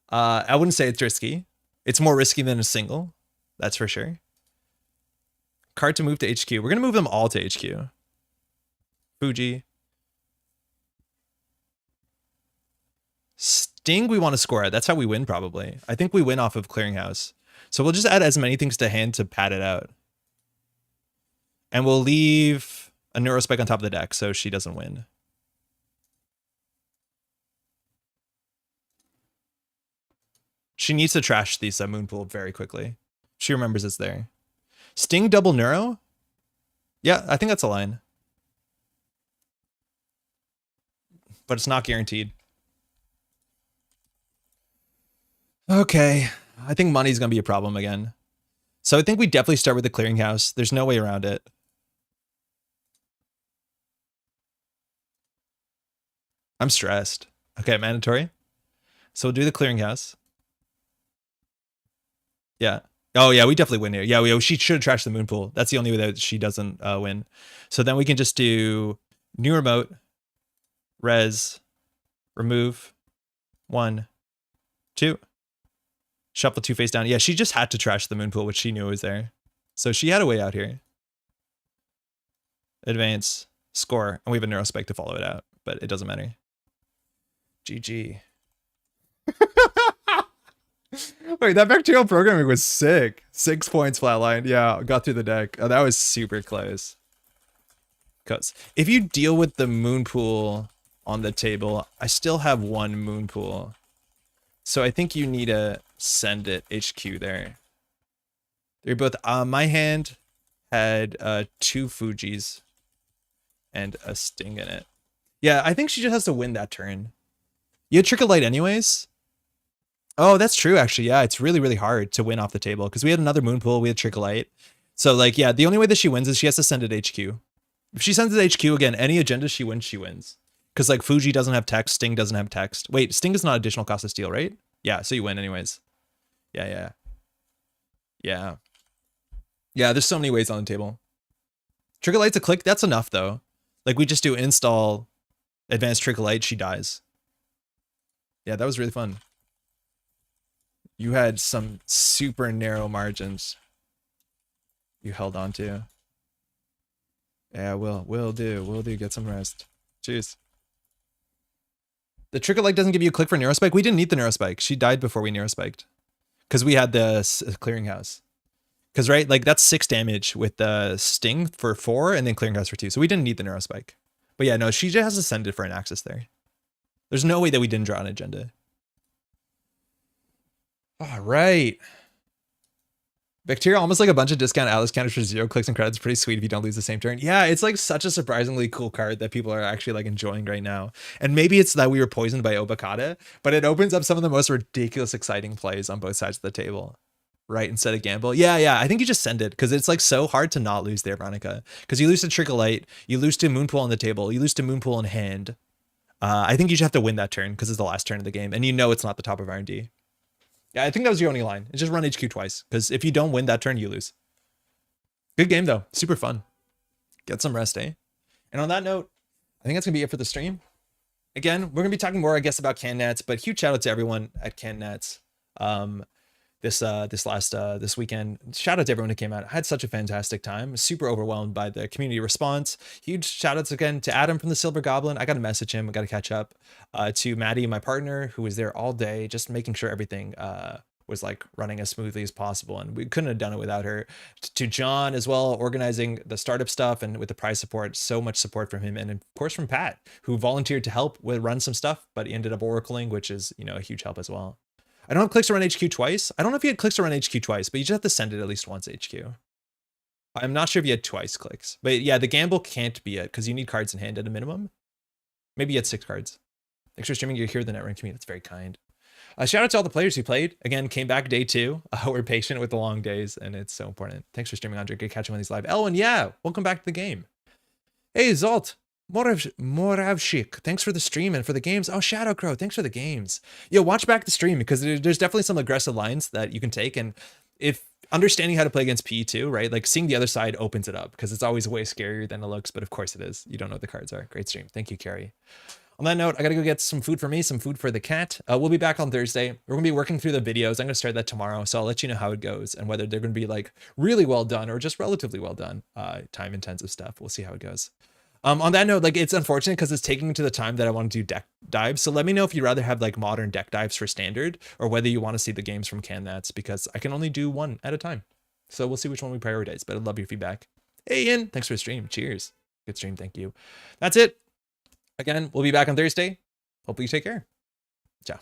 I wouldn't say it's risky. It's more risky than a single. That's for sure. Card to move to HQ. We're going to move them all to HQ. Fuji. Sting we want to score at. That's how we win probably. I think we win off of Clearinghouse. So we'll just add as many things to hand to pad it out. And we'll leave a Neurospike on top of the deck so she doesn't win. She needs to trash these Moonpool very quickly. She remembers it's there. Sting double Neuro? Yeah, I think that's a line. But it's not guaranteed. Okay, I think money's going to be a problem again. So I think we definitely start with the clearinghouse. There's no way around it. I'm stressed. Okay, mandatory. So we'll do the clearinghouse. Yeah. Oh yeah, we definitely win here. Yeah, she should have trashed the moon pool. That's the only way that she doesn't win. So then we can just do new remote, res, remove, 1, 2, shuffle 2 face down. Yeah, she just had to trash the moon pool, which she knew was there. So she had a way out here. Advance, score, and we have a neurospike to follow it out, but it doesn't matter. GG. Wait, that bacterial programming was sick. 6 points flatlined. Yeah, got through the deck. Oh, that was super close. Because if you deal with the moon pool on the table, I still have 1 moon pool. So I think you need to send it HQ there. They're both, my hand had 2 Fujis and a Sting in it. Yeah, I think she just has to win that turn. You had Trick of Light anyways? Oh, that's true, actually. Yeah, it's really, really hard to win off the table because we had another moon pool, we had Trick of Light. So, like, yeah, the only way that she wins is she has to send it HQ. If she sends it HQ again, any agenda she wins, she wins. Because, like, Fuji doesn't have text, Sting doesn't have text. Wait, Sting is not additional cost of steal, right? Yeah, so you win anyways. Yeah. Yeah, there's so many ways on the table. Trick of Light's a click, that's enough, though. Like, we just do install, advanced Trick of Light, she dies. Yeah, that was really fun. You had some super narrow margins you held on to. Yeah, we'll do. Get some rest. Cheers. The Trick of Light doesn't give you a click for neurospike. We didn't need the neurospike. She died before we neurospiked. Because we had the clearinghouse. Because, right, like, that's 6 damage with the Sting for 4 and then clearinghouse for 2. So we didn't need the neurospike. But yeah, no, she just has to send it for an access there. There's no way that we didn't draw an agenda. All right. Bacteria, almost like a bunch of discount Atlas counters for 0 clicks and credits. Pretty sweet if you don't lose the same turn. Yeah, it's like such a surprisingly cool card that people are actually like enjoying right now. And maybe it's that we were poisoned by Obakata, but it opens up some of the most ridiculous, exciting plays on both sides of the table. Right, instead of gamble. Yeah, I think you just send it because it's like so hard to not lose there, Veronica. Because you lose to Trick of Light, you lose to Moonpool on the table, you lose to Moonpool in hand. I think you just have to win that turn because it's the last turn of the game, and you know it's not the top of R&D. Yeah, I think that was your only line. It's just run HQ twice, because if you don't win that turn, you lose. Good game, though. Super fun. Get some rest, eh? And on that note, I think that's going to be it for the stream. Again, we're going to be talking more, I guess, about CanNats, but huge shout out to everyone at CanNats this weekend. Shout out to everyone who came out. I had such a fantastic time. Super overwhelmed by the community response. Huge shout outs again to Adam from the Silver Goblin. I got to message him. I got to catch up. To Maddie, my partner, who was there all day, just making sure everything was like running as smoothly as possible. And we couldn't have done it without her. To John as well, organizing the startup stuff and with the prize support, so much support from him. And of course from Pat, who volunteered to help with run some stuff, but he ended up oracling, which is, you know, a huge help as well. I don't have clicks to run HQ twice. I don't know if you had clicks to run HQ twice, but you just have to send it at least once HQ. I'm not sure if you had twice clicks, but yeah, the gamble can't be it because you need cards in hand at a minimum. Maybe you had 6 cards. Thanks for streaming. You're here, the Netrunner community. That's very kind. Shout out to all the players who played. Again, came back day 2. We're patient with the long days, and it's so important. Thanks for streaming, Andre. Good catching on these live. Elwin, yeah, welcome back to the game. Hey, Zolt. Moravshik, thanks for the stream and for the games. Oh, Shadow Crow, thanks for the games. Yo, watch back the stream because there's definitely some aggressive lines that you can take. And if understanding how to play against P2, right? Like seeing the other side opens it up because it's always way scarier than it looks. But of course it is. You don't know what the cards are. Great stream. Thank you, Carrie. On that note, I got to go get some food for me, some food for the cat. We'll be back on Thursday. We're going to be working through the videos. I'm going to start that tomorrow. So I'll let you know how it goes and whether they're going to be like really well done or just relatively well done. Time intensive stuff. We'll see how it goes. On that note, like it's unfortunate because it's taking to the time that I want to do deck dives. So let me know if you'd rather have like modern deck dives for standard or whether you want to see the games from CanNats because I can only do one at a time. So we'll see which one we prioritize, but I'd love your feedback. Hey, Ian, thanks for the stream. Cheers. Good stream. Thank you. That's it. Again, we'll be back on Thursday. Hopefully you take care. Ciao.